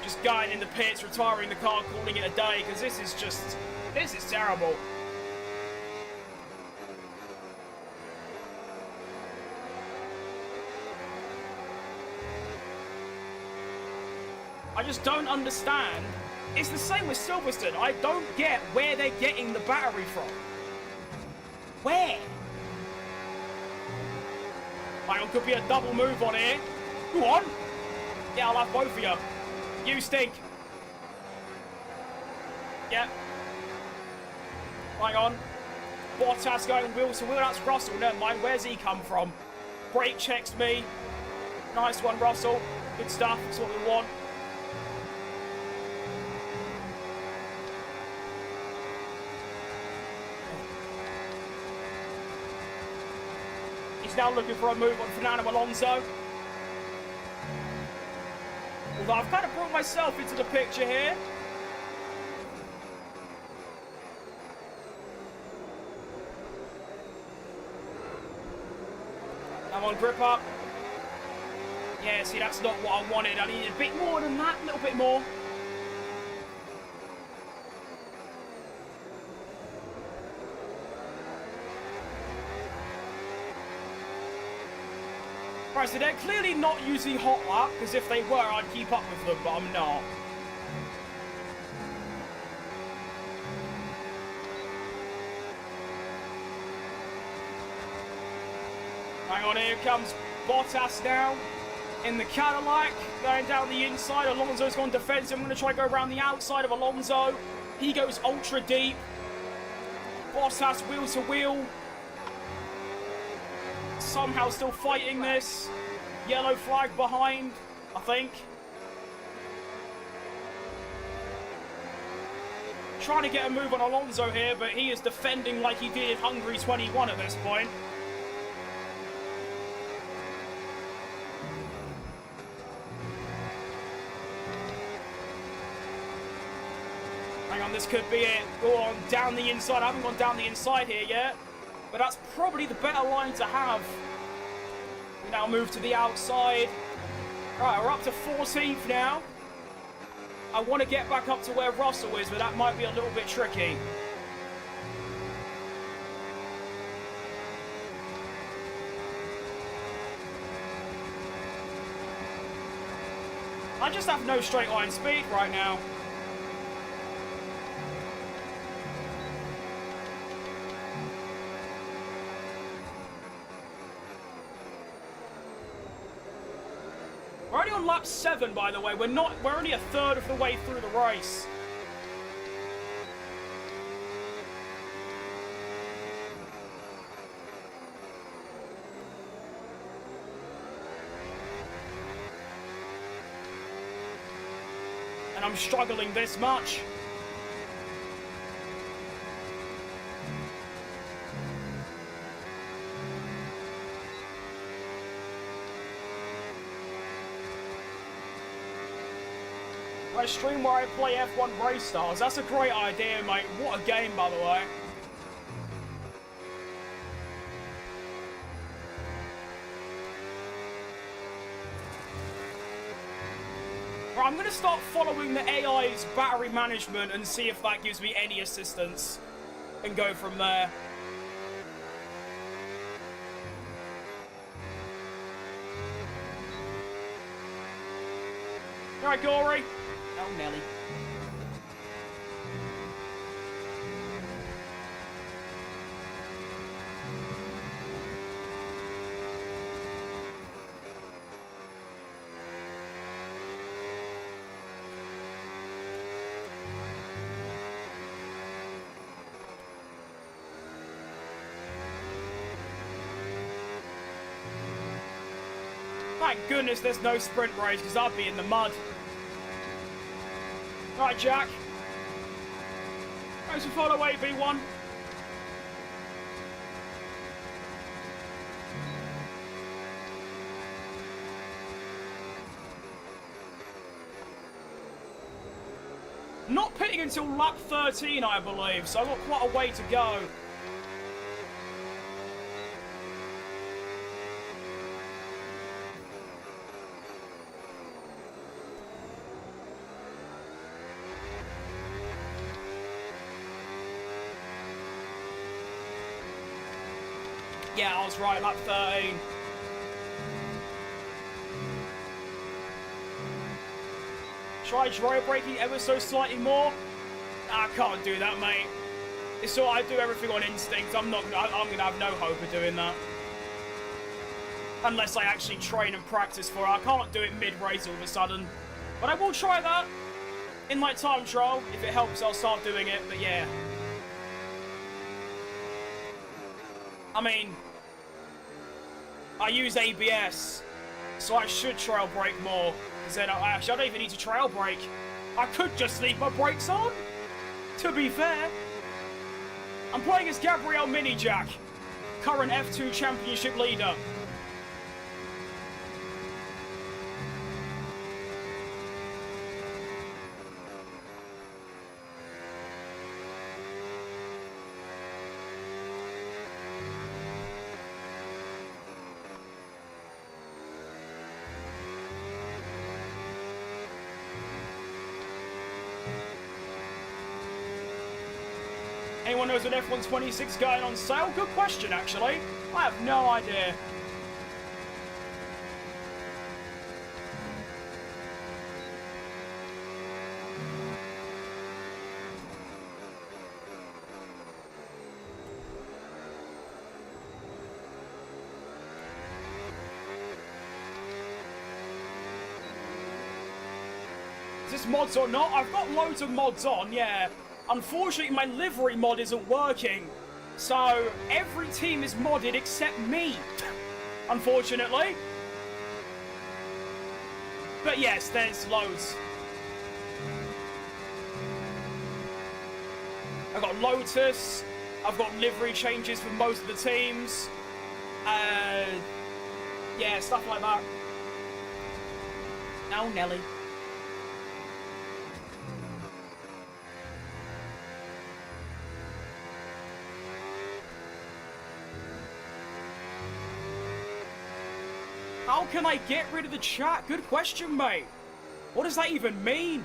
Just going in the pits, retiring the car, calling it a day, because this is terrible. I just don't understand. It's the same with Silverstone. I don't get where they're getting the battery from. Where? Hang on, could be a double move on here. Go on. Yeah, I'll have both of you. You stink. Yeah. Hang on. Bottas going wheel to wheel. That's Russell. Never mind. Where's he come from? Brake checks me. Nice one, Russell. Good stuff. That's what we want. He's now looking for a move on Fernando Alonso. Although I've kind of brought myself into the picture here. Come on, grip up. Yeah, see, that's not what I wanted. I needed a bit more than that, a little bit more. Right, so they're clearly not using hot lap, because if they were, I'd keep up with them, but I'm not. Hang on, here comes Bottas now in the Cadillac, going down the inside. Alonso's gone defensive. I'm going to try to go around the outside of Alonso. He goes ultra deep. Bottas wheel to wheel. Somehow still fighting this. Yellow flag behind, I think. Trying to get a move on Alonso here, but he is defending like he did in Hungary 21 at this point. Hang on, this could be it. Go on, down the inside. I haven't gone down the inside here yet, but that's probably the better line to have. We now move to the outside. Right, we're up to 14th now. I want to get back up to where Russell is, but that might be a little bit tricky. I just have no straight line speed right now. We're only on lap 7, by the way. We're only a third of the way through the race. And I'm struggling this much. A stream where I play F1 Race Stars. That's a great idea, mate. What a game, by the way. Right, I'm going to start following the AI's battery management and see if that gives me any assistance. And go from there. Alright, Gory. Oh, Nelly. Thank goodness there's no sprint race, because I'd be in the mud. Right, Jack. Thanks for follow 8v1. Not pitting until lap 13, I believe, so I've got quite a way to go. Yeah, I was right, lap 13. Try dry braking ever so slightly more. I can't do that, mate. It's all I do everything on instinct. I'm gonna have no hope of doing that. Unless I actually train and practice for it. I can't do it mid-race all of a sudden. But I will try that in my time trial. If it helps, I'll start doing it, but yeah. I mean, I use ABS, so I should trail brake more. Because then I don't even need to trail brake. I could just leave my brakes on, to be fair. I'm playing as Gabriel Mini Jack. current F2 championship leader. Anyone knows what F1 26 going on sale? Good question, actually. I have no idea. Is this mods or not? I've got loads of mods on, yeah. Unfortunately, my livery mod isn't working, so every team is modded except me, unfortunately. But yes, there's loads. I've got Lotus, I've got livery changes for most of the teams. Yeah, stuff like that. Oh, Nelly. How can I get rid of the chat? Good question, mate. What does that even mean?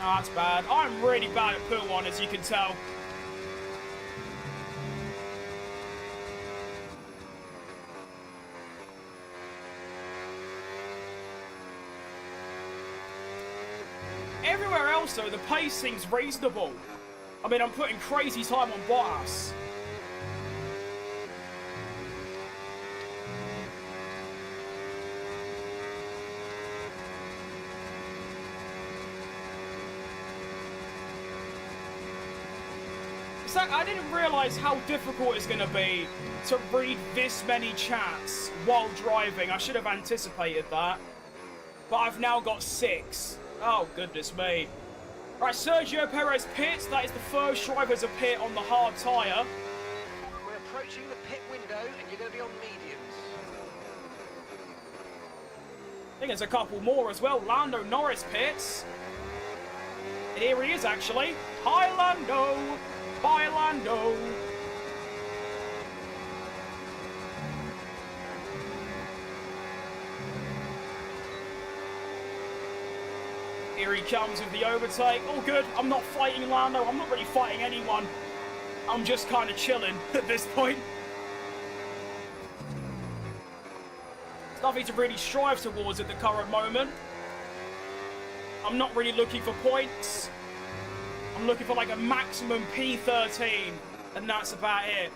Oh, that's bad. I'm really bad at pool one, as you can tell. Everywhere else, though, the pace seems reasonable. I mean, I'm putting crazy time on Bottas. So I didn't realise how difficult it's going to be to read this many chats while driving. I should have anticipated that. But I've now got 6. Oh, goodness me. Right, Sergio Perez pits. That is the first driver to pit on the hard tyre. We're approaching the pit window, and you're going to be on mediums. I think there's a couple more as well. Lando Norris pits. And here he is, actually. Hi, Lando. Bye, Lando. Here he comes with the overtake. All good. I'm not fighting Lando. I'm not really fighting anyone. I'm just kind of chilling at this point. It's nothing to really strive towards at the current moment. I'm not really looking for points. I'm looking for like a maximum P13, and that's about it.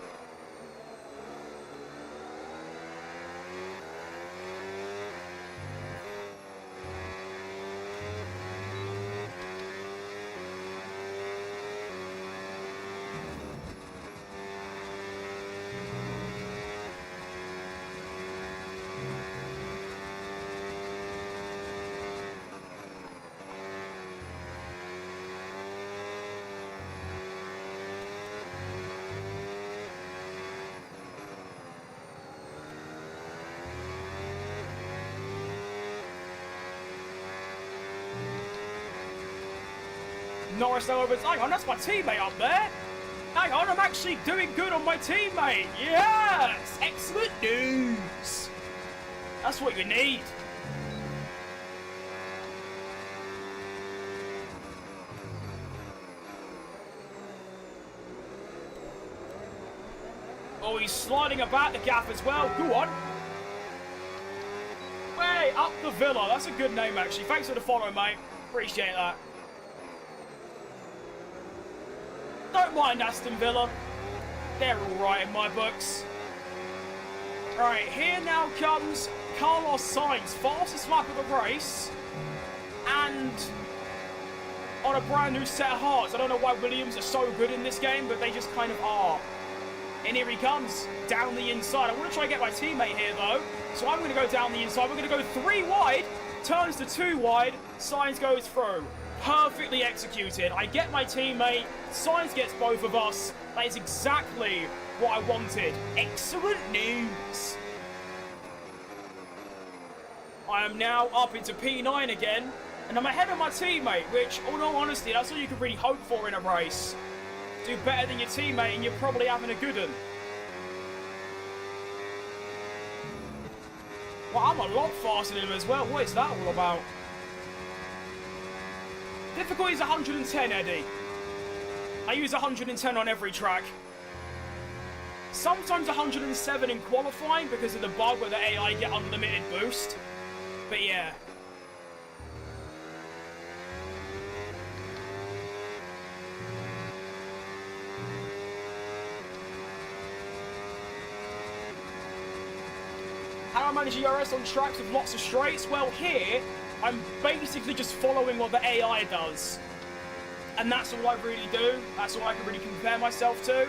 Norris over. Hang on, that's my teammate up there. Hang on, I'm actually doing good on my teammate. Yes! Excellent news. That's what you need. Oh, he's sliding about the gap as well. Go on. Way up the Villa. That's a good name, actually. Thanks for the follow, mate. Appreciate that. Don't mind Aston Villa. They're all right in my books. Right, here now comes Carlos Sainz, fastest lap of the race, and on a brand new set of hearts. I don't know why Williams are so good in this game, but they just kind of are. And here he comes, down the inside. I want to try and get my teammate here, though. So I'm going to go down the inside. We're going to go 3 wide, turns to 2 wide, Sainz goes through. Perfectly executed. I get my teammate, Sainz gets both of us. That is exactly what I wanted. Excellent news. I am now up into P9 again, and I'm ahead of my teammate, which, in all honesty, that's all you could really hope for in a race. Do better than your teammate, and you're probably having a good one. Well, I'm a lot faster than him as well. What is that all about? Difficulty is 110, Eddie. I use 110 on every track. Sometimes 107 in qualifying because of the bug where the AI get unlimited boost. But yeah. How do I manage ERS on tracks with lots of straights? Well, here, I'm basically just following what the AI does. And that's all I really do. That's all I can really compare myself to.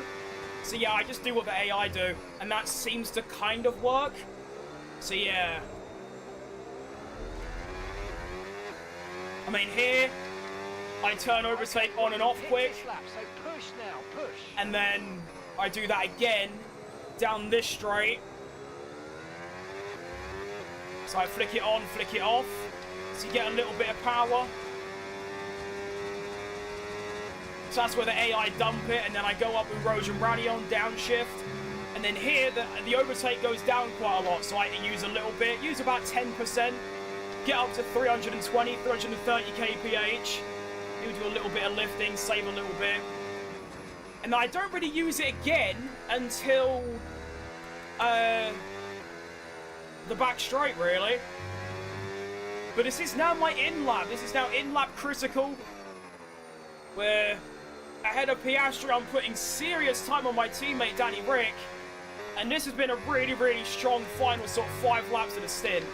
So yeah, I just do what the AI do. And that seems to kind of work. So yeah. I mean, here, I turn overtake on and off quick. So push now, push. And then I do that again down this straight. So I flick it on, flick it off. So you get a little bit of power. So that's where the AI dump it, and then I go up with Rouge and Radion, downshift. And then here, the overtake goes down quite a lot, so I use a little bit, use about 10%, get up to 320, 330 kph. You do a little bit of lifting, save a little bit. And I don't really use it again until the back straight, really. But this is now my in-lap. This is now in-lap critical, where ahead of Piastri, I'm putting serious time on my teammate, Danny Rick. And this has been a really, really strong final sort of 5 laps of the stint.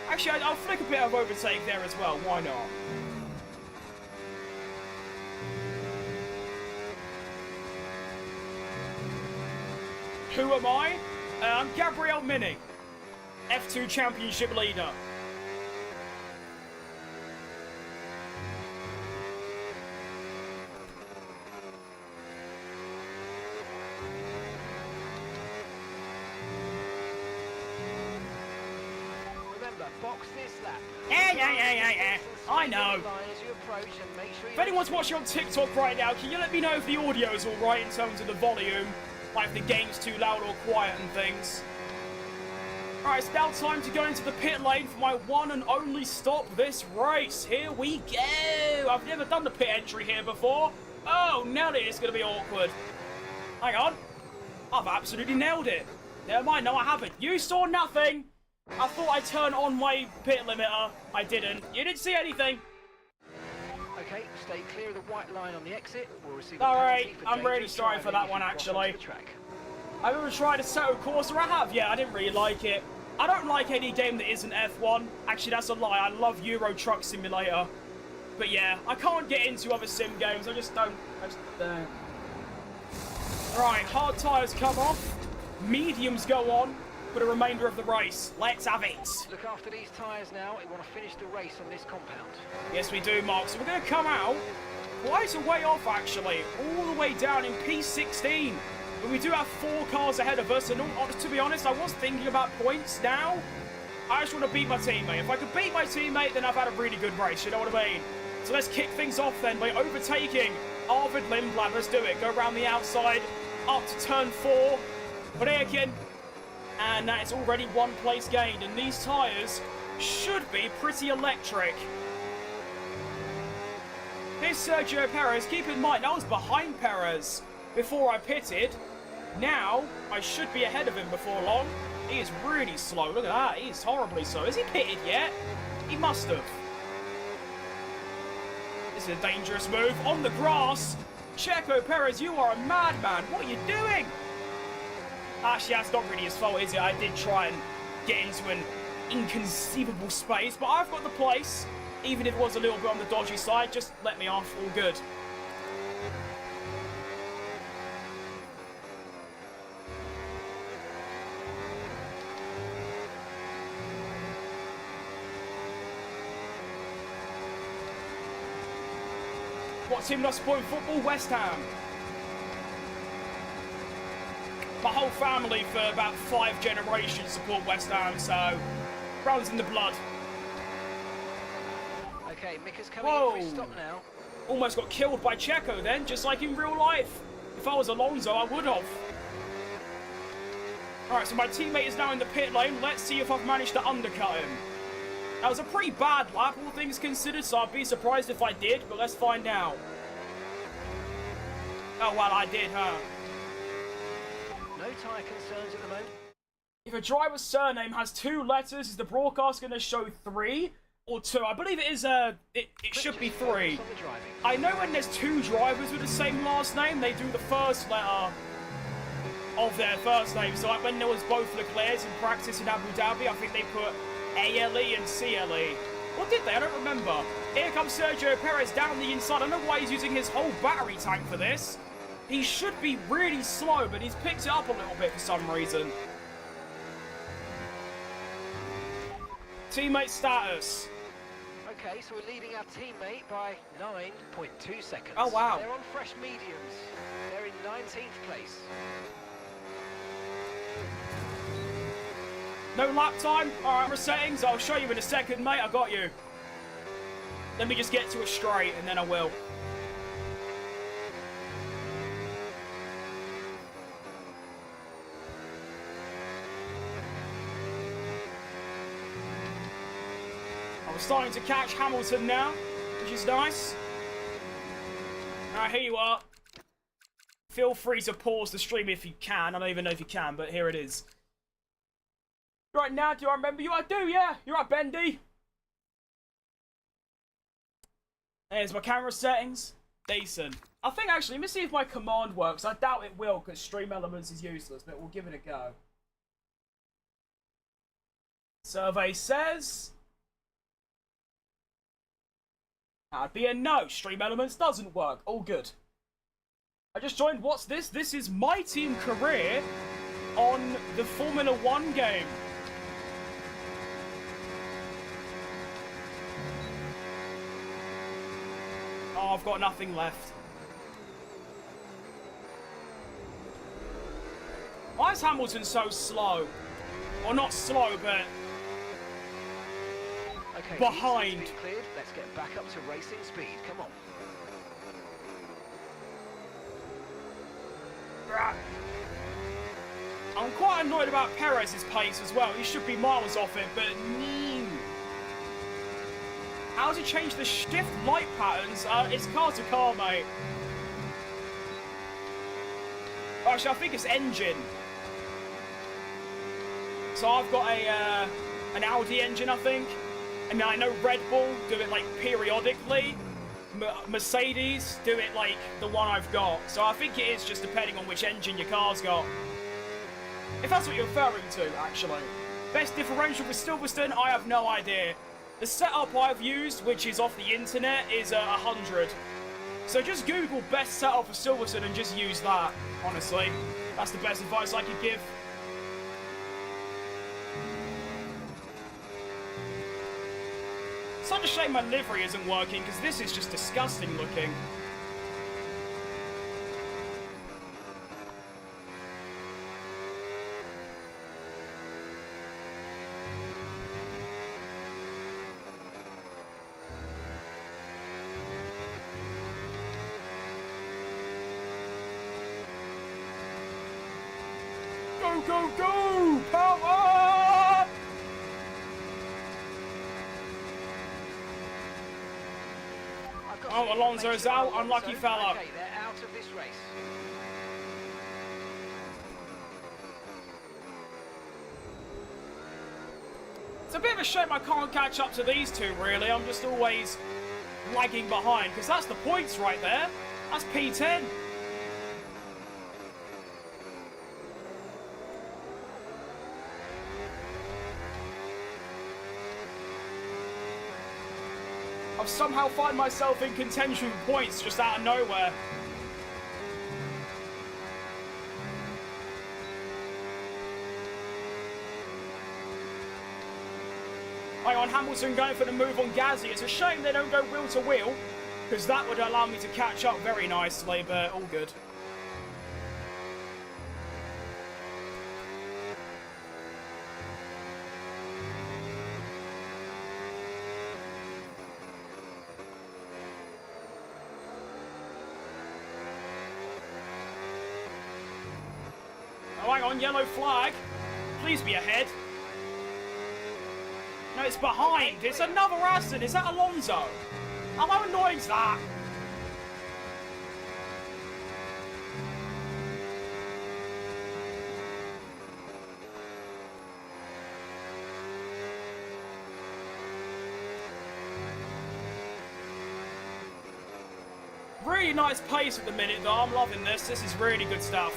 Actually, I'll flick a bit of overtake there as well. Why not? Who am I? I'm Gabriel Mini, F2 Championship leader. Box this lap. Yeah. I know. If anyone's watching on TikTok right now, can you let me know if the audio is alright in terms of the volume? Like if the game's too loud or quiet and things. Alright, it's now time to go into the pit lane for my one and only stop this race. Here we go. I've never done the pit entry here before. Oh, now it is going to be awkward. Hang on. I've absolutely nailed it. Never mind, no I haven't. You saw nothing. I thought I'd turn on my pit limiter. I didn't. You didn't see anything. Okay, stay clear of the white line on the exit. We'll receive Alright, I'm really sorry for that one, actually. I've ever tried a Assetto Corsa. I have, yeah, I didn't really like it. I don't like any game that isn't F1. Actually, that's a lie. I love Euro Truck Simulator. But yeah, I can't get into other sim games. I just don't. Right, hard tyres come off. Mediums go on for the remainder of the race. Let's have it. Look after these tyres now. We want to finish the race on this compound. Yes, we do, Mark. So we're going to come out quite a way off, actually. All the way down in P16. But we do have 4 cars ahead of us. And to be honest, I was thinking about points now. I just want to beat my teammate. If I could beat my teammate, then I've had a really good race. You know what I mean? So let's kick things off then by overtaking Arvid Lindblad. Let's do it. Go around the outside, up to turn 4. Breaking. And that is already 1 place gained. And these tyres should be pretty electric. Here's Sergio Perez. Keep in mind, I was behind Perez before I pitted. Now, I should be ahead of him before long. He is really slow. Look at that. He is horribly slow. Has he pitted yet? He must have. This is a dangerous move. On the grass. Checo Perez, you are a madman. What are you doing? Actually, that's not really his fault, is it? I did try and get into an inconceivable space, but I've got the place. Even if it was a little bit on the dodgy side, just let me off. All good. What team do I support in football? West Ham. My whole family for about 5 generations support West Ham, so runs in the blood. Okay, Mika's coming in for his stop now. Almost got killed by Checo then, just like in real life. If I was Alonso, I would have. Alright, so my teammate is now in the pit lane. Let's see if I've managed to undercut him. That was a pretty bad lap, all things considered, so I'd be surprised if I did, but let's find out. Oh, well, I did, huh? No tyre concerns at the moment. If a driver's surname has 2 letters, is the broadcast going to show 3 or 2? I believe it is, it should be 3. I know when there's 2 drivers with the same last name, they do the first letter of their first name. So like when there was both Leclerc's in practice in Abu Dhabi, I think they put ALE and CLE. What did they? I don't remember. Here comes Sergio Perez down the inside. I don't know why he's using his whole battery tank for this. He should be really slow, but he's picked it up a little bit for some reason. Teammate status. Okay, so we're leading our teammate by 9.2 seconds. Oh, wow. They're on fresh mediums. They're in 19th place. No lap time? Alright, settings. I'll show you in a second, mate. I got you. Let me just get to a straight, and then I will. I'm starting to catch Hamilton now, which is nice. Alright, here you are. Feel free to pause the stream if you can. I don't even know if you can, but here it is. Right now, do I remember you? I do, yeah. You're right, Bendy. There's my camera settings. Decent. I think, actually, let me see if my command works. I doubt it will, because Stream Elements is useless, but we'll give it a go. Survey says... That'd be a no. Stream Elements doesn't work. All good. I just joined. What's this? This is my team career on the Formula 1 game. Oh, I've got nothing left. Why is Hamilton so slow? Or not slow, but... Okay, behind. Cleared. Let's get back up to racing speed. Come on. I'm quite annoyed about Perez's pace as well. He should be miles off it, but no. How does he change the shift light patterns? It's car to car, mate. Actually, I think it's engine. So I've got a an Audi engine, I think. I mean, I know Red Bull do it, like, periodically. Mercedes do it, like, the one I've got. So I think it is just depending on which engine your car's got. If that's what you're referring to, actually. Best differential for Silverstone, I have no idea. The setup I've used, which is off the internet, is 100. So just Google best setup for Silverstone and just use that, honestly. That's the best advice I could give. Such a shame my livery isn't working, because this is just disgusting looking. Go, go, go! Power! Oh, Alonso's out. Unlucky fella. Okay, they're out of this race. It's a bit of a shame I can't catch up to these two, really. I'm just always lagging behind, because that's the points right there. That's P10. I've somehow find myself in contention with points just out of nowhere. Hang on, Hamilton going for the move on Gasly. It's a shame they don't go wheel to wheel. because that would allow me to catch up very nicely, but all good. Oh, hang on, yellow flag. Please be ahead. No, it's behind. It's another Aston. Is that Alonso? How annoying is that? Really nice pace at the minute, though. I'm loving this. This is really good stuff.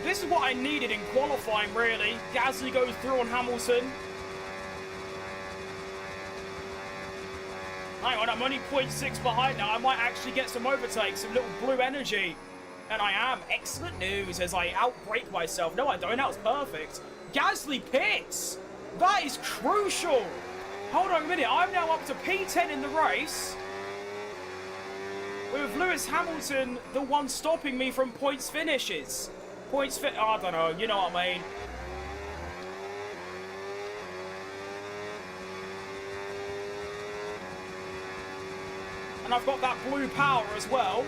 This is what I needed in qualifying, really. Gasly goes through on Hamilton. Hang on, I'm only 0.6 behind now. I might actually get some overtakes, some little blue energy. And I am. Excellent news as I outbrake myself. No, I don't. That was perfect. Gasly pits. That is crucial. Hold on a minute. I'm now up to P10 in the race. With Lewis Hamilton, the one stopping me from points finishes. I don't know, you know what I mean. And I've got that blue power as well.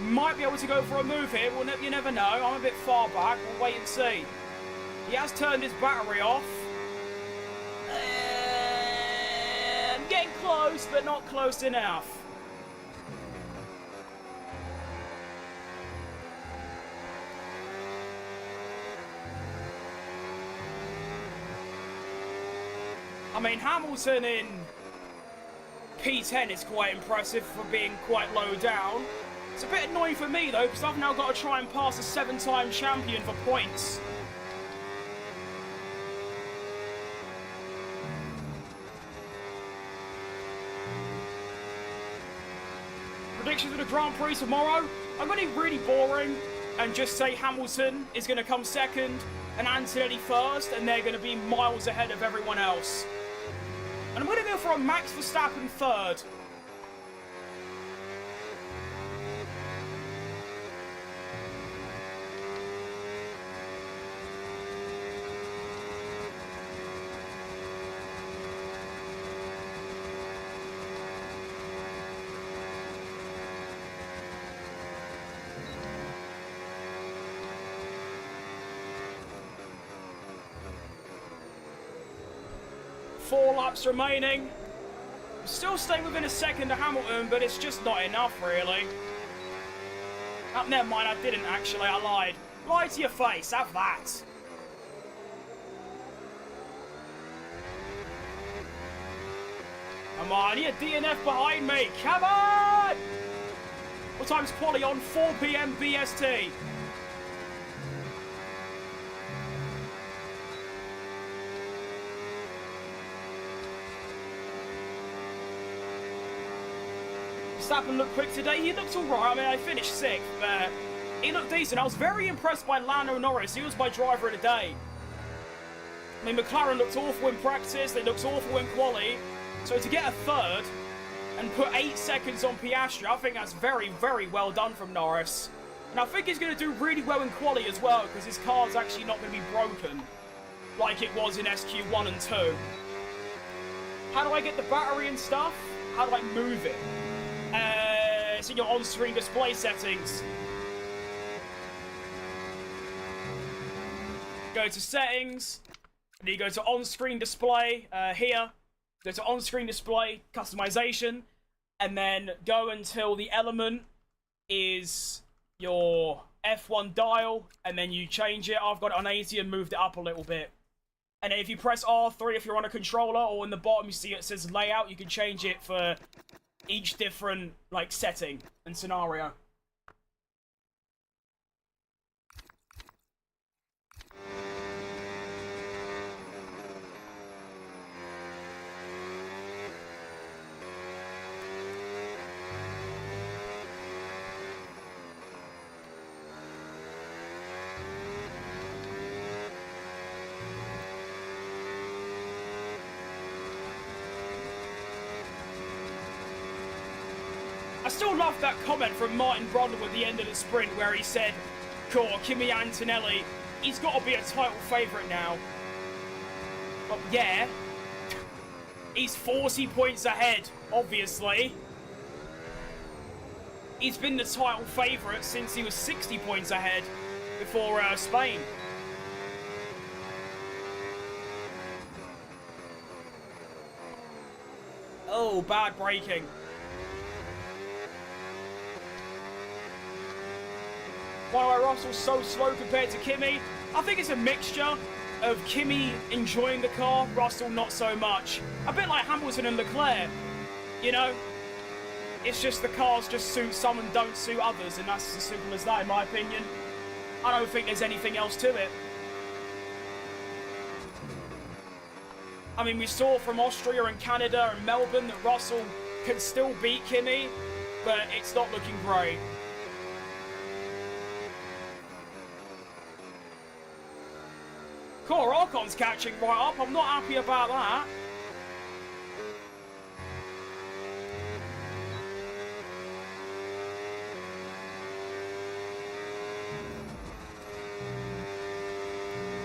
Might be able to go for a move here, well, you never know. I'm a bit far back, we'll wait and see. He has turned his battery off. I'm getting close, but not close enough. I mean, Hamilton in P10 is quite impressive for being quite low down. It's a bit annoying for me, though, because I've now got to try and pass a 7-time champion for points. Predictions for the Grand Prix tomorrow? I'm going to be really boring and just say Hamilton is going to come second and Antonelli first, and they're going to be miles ahead of everyone else. And I'm going to go for a Max Verstappen third. Four laps remaining. Still staying within a second to Hamilton, but it's just not enough, really. Oh, never mind, I didn't actually, I lied. Lie to your face, have that. Come on, you're DNF behind me, come on! What time's quali on? 4 PM BST. Verstappen looked quick today. He looked alright. I mean, I finished 6th, but he looked decent. I was very impressed by Lando Norris. He was my driver of the day. I mean, McLaren looked awful in practice. They looked awful in quali. So to get a third and put 8 seconds on Piastri, I think that's very, very well done from Norris. And I think he's going to do really well in quali as well, because his car's actually not going to be broken like it was in SQ1 and 2. How do I get the battery and stuff? How do I move it? It's in your on-screen display settings. Go to settings, and you go to on-screen display, here. Go to on-screen display, customization, and then go until the element is your F1 dial, and then you change it. I've got it on 80 and moved it up a little bit. And then if you press R3 if you're on a controller, or in the bottom you see it says layout, you can change it for each different, like, setting and scenario. still love that comment from Martin Brundle at the end of the sprint where he said, cool, Kimi Antonelli, he's got to be a title favourite now. But yeah, he's 40 points ahead, obviously. He's been the title favourite since he was 60 points ahead before Spain. Oh, bad braking. Why Russell's so slow compared to Kimi? I think it's a mixture of Kimi enjoying the car, Russell not so much. A bit like Hamilton and Leclerc, you know? It's just the cars just suit some and don't suit others, and that's as simple as that in my opinion. I don't think there's anything else to it. I mean, we saw from Austria and Canada and Melbourne that Russell can still beat Kimi, but it's not looking great. Cool, Arcon's catching right up. I'm not happy about that.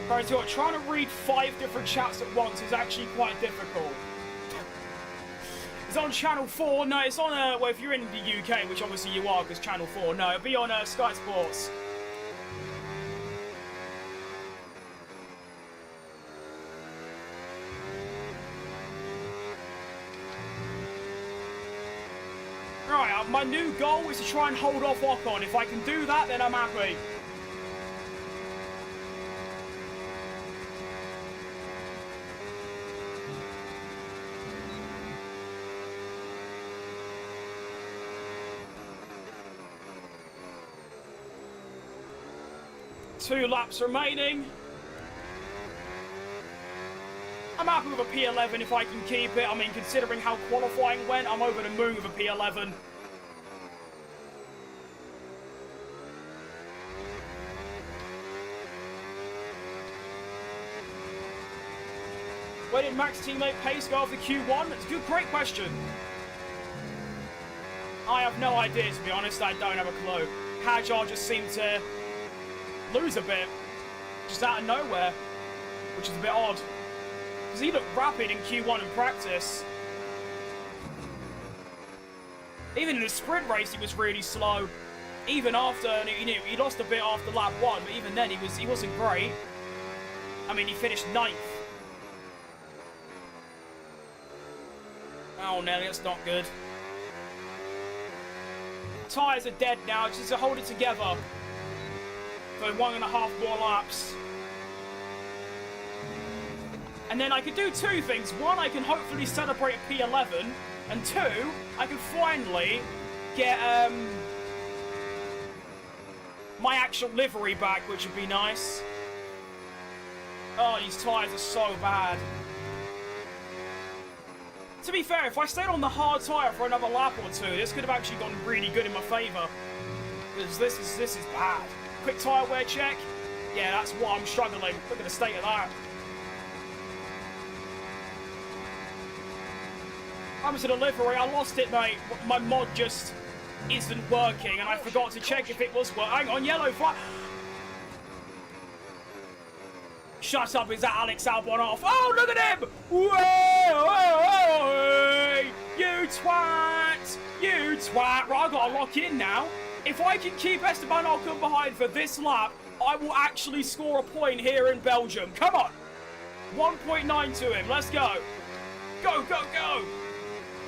Right, so trying to read 5 different chats at once is actually quite difficult. It's on Channel 4. No, it's on, well, if you're in the UK, which obviously you are, because Channel 4. No, it'll be on Sky Sports. Right, my new goal is to try and hold off Ocon. If I can do that, then I'm happy. Two laps remaining. I'm happy with a P11 if I can keep it. I mean, considering how qualifying went, I'm over the moon with a P11. Where did Max teammate Pace go after Q1? It's a good, great question. I have no idea, to be honest. I don't have a clue. Hajar just seemed to lose a bit, just out of nowhere, which is a bit odd. Because he looked rapid in Q1 in practice. Even in the sprint race, he was really slow. Even after, you know, he lost a bit after lap 1, but even then, he wasn't great. I mean, he finished 9th. Oh, Nelly, that's not good. Tyres are dead now, just to hold it together for 1.5 more laps. And then I can do 2 things. 1, I can hopefully celebrate a P11. And 2, I can finally get my actual livery back, which would be nice. Oh, these tyres are so bad. To be fair, if I stayed on the hard tyre for another lap or 2, this could have actually gone really good in my favour. Because this is bad. Quick tyre wear check. Yeah, that's what I'm struggling. Look at the state of that. I'm to the livery. I lost it, mate. My mod just isn't working, and I forgot to check if it was working. Hang on, yellow flag. Shut up, is that Alex Albon off? Oh, look at him! Whoa! You twat! You twat! Right, I've got to lock in now. If I can keep Esteban Ocon behind for this lap, I will actually score a point here in Belgium. Come on! 1.9 to him. Let's go. Go, go, go!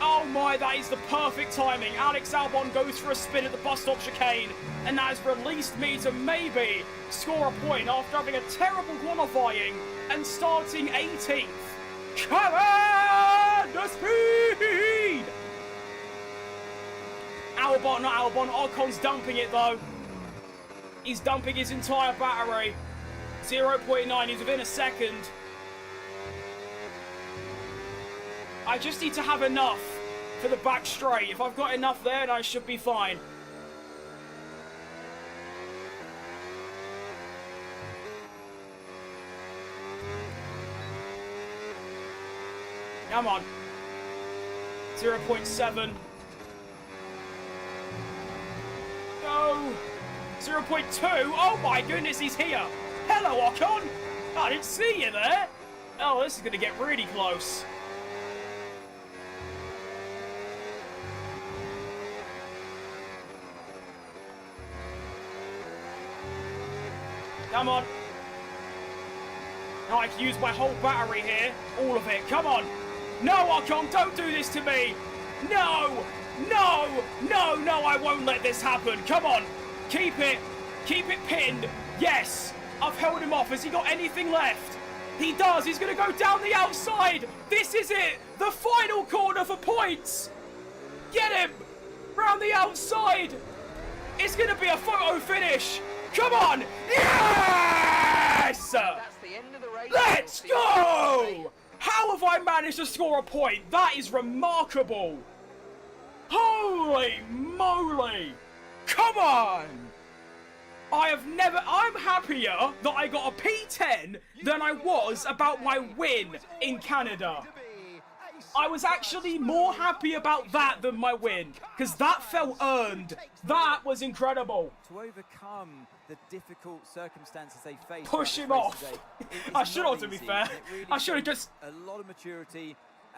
Oh my, that is the perfect timing. Alex Albon goes for a spin at the bus stop chicane, and that has released me to maybe score a point after having a terrible qualifying and starting 18th. Come on! The speed! Albon, not Albon. Ocon's dumping it, though. He's dumping his entire battery. 0.9. He's within a second. I just need to have enough for the back straight. If I've got enough there, then I should be fine. Come on. 0.7. 0.2. Oh my goodness, he's here. Hello, Ocon. I didn't see you there. Oh, this is going to get really close. Come on. Now I can use my whole battery here. All of it. Come on. No, Ocon, don't do this to me. No. No. No, no, I won't let this happen. Come on. Keep it. Keep it pinned. Yes. I've held him off. Has he got anything left? He does. He's going to go down the outside. This is it. The final corner for points. Get him. Round the outside. It's going to be a photo finish. Come on. Yes. That's the end of the race. Let's go. How have I managed to score a point? That is remarkable. Holy moly. Come on. I'm happier that I got a P10 than I was about my win in Canada. I was actually more happy about that than my win, because that felt earned. That was incredible. To overcome the difficult circumstances they face. Push him off. I should have, to be fair. Really I should have just... A lot of maturity,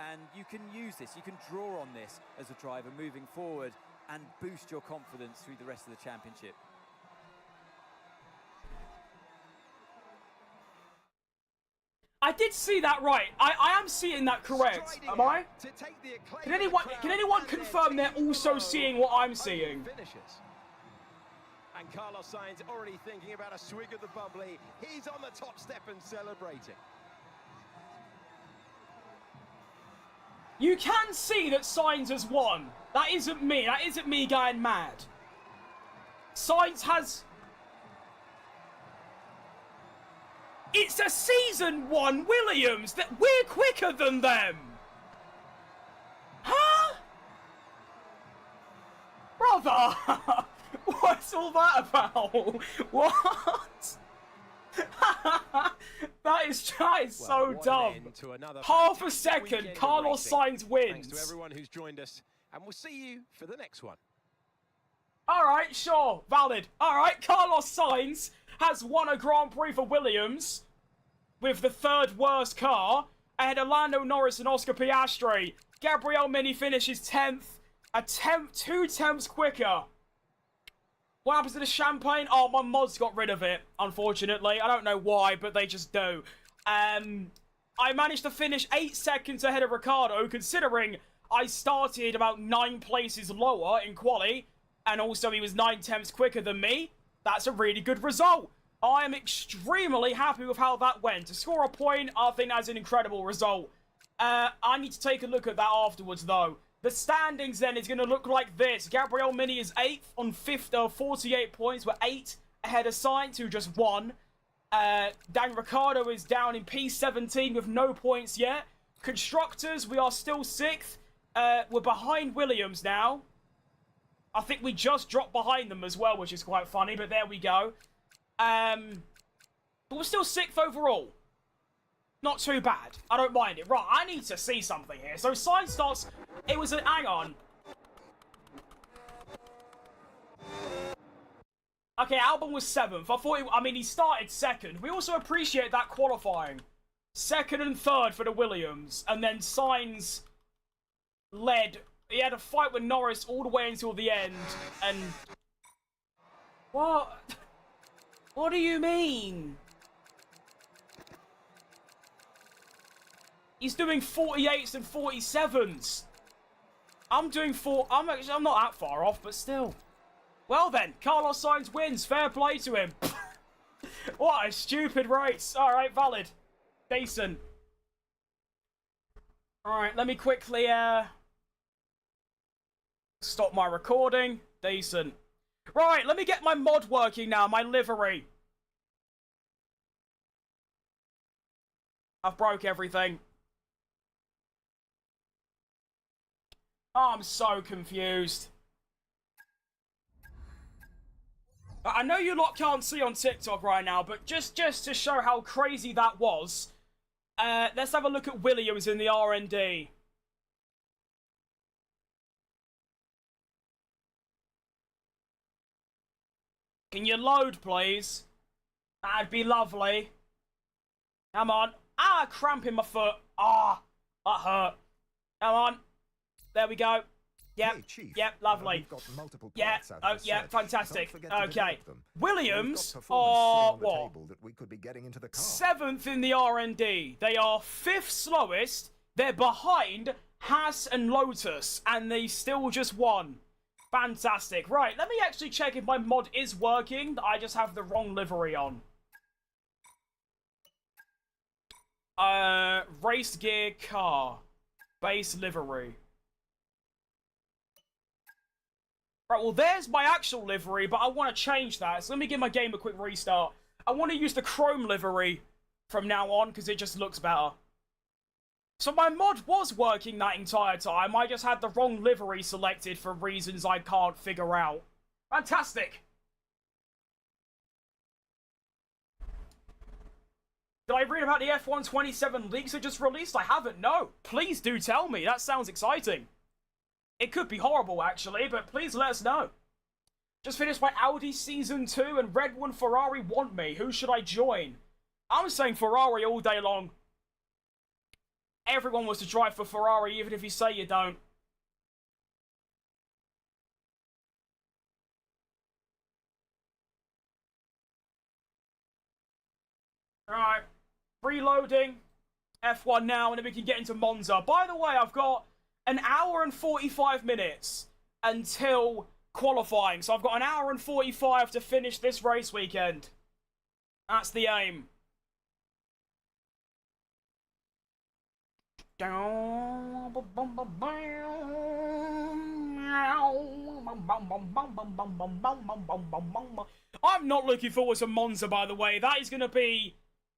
and you can use this. You can draw on this as a driver moving forward and boost your confidence through the rest of the championship. I did see that right. I am seeing that correct. Am I? Can anyone confirm they're also seeing what I'm seeing? And Carlos Sainz already thinking about a swig of the bubbly. He's on the top step and celebrating. You can see that Sainz has won. That isn't me. That isn't me going mad. Sainz has... It's a Season 1 Williams. That we're quicker than them. Huh? Brother. What's all that about? What? that is so dumb. Half a second, Carlos Sainz wins. Thanks to everyone who's joined us, and we'll see you for the next one. All right, sure, valid. All right, Carlos Sainz has won a Grand Prix for Williams with the third worst car ahead of Lando Norris and Oscar Piastri. Gabriel Mini finishes 10th, a tenth, 2 tenths quicker. What happens to the champagne? Oh, my mods got rid of it, unfortunately. I don't know why, but they just do. I managed to finish 8 seconds ahead of Ricciardo, considering I started about 9 places lower in quali, and also he was 9 tenths quicker than me. That's a really good result. I am extremely happy with how that went. To score a point, I think that's an incredible result. I need to take a look at that afterwards, though. The standings, then, is going to look like this. Gabriel Mini is 8th on 48 points. We're 8 ahead of Sainz, who just won. Dan Ricciardo is down in P17 with no points yet. Constructors, we are still 6th. We're behind Williams now. I think we just dropped behind them as well, which is quite funny, but there we go. But we're still 6th overall. Not too bad. I don't mind it. Right, I need to see something here. So Sainz starts... It was an... Hang on. Okay, Albon was 7th. I thought... I mean, he started 2nd. We also appreciate that qualifying. 2nd and 3rd for the Williams. And then Sainz led... He had a fight with Norris all the way until the end. And... What? What do you mean? He's doing 48s and 47s. I'm doing I'm not that far off, but still. Well then, Carlos Sainz wins. Fair play to him. What a stupid race. All right, valid. Decent. All right, let me quickly stop my recording. Decent. Right, let me get my mod working now, my livery. I've broke everything. Oh, I'm so confused. I know you lot can't see on TikTok right now, but just to show how crazy that was, let's have a look at Williams in the R&D. Can you load, please? That'd be lovely. Come on. Ah, cramp in my foot. Ah, that hurt. Come on. There we go. Yep. Hey, Chief. Yep, lovely. We've got multiple Yeah, parts out oh, of the yeah, search. fantastic. Don't forget to Okay. develop them. Williams We've got performance are, sitting on the what? table that we could be getting into the car. 7th in the R&D. They are 5th slowest. They're behind Haas and Lotus, and they still just won. Fantastic. Right, let me actually check if my mod is working. I just have the wrong livery on. Race gear car. Base livery. Right, well, there's my actual livery, but I want to change that. So let me give my game a quick restart. I want to use the chrome livery from now on, because it just looks better. So my mod was working that entire time. I just had the wrong livery selected for reasons I can't figure out. Fantastic! Did I read about the F127 leaks that just released? I haven't, no. Please do tell me, that sounds exciting. It could be horrible, actually, but please let us know. Just finished my Audi Season 2 and Red One Ferrari want me. Who should I join? I'm saying Ferrari all day long. Everyone wants to drive for Ferrari, even if you say you don't. Alright. Reloading. F1 now, and then we can get into Monza. By the way, I've got an hour and 45 minutes until qualifying. So I've got an hour and 45 to finish this race weekend. That's the aim. I'm not looking forward to Monza, by the way. That is going to be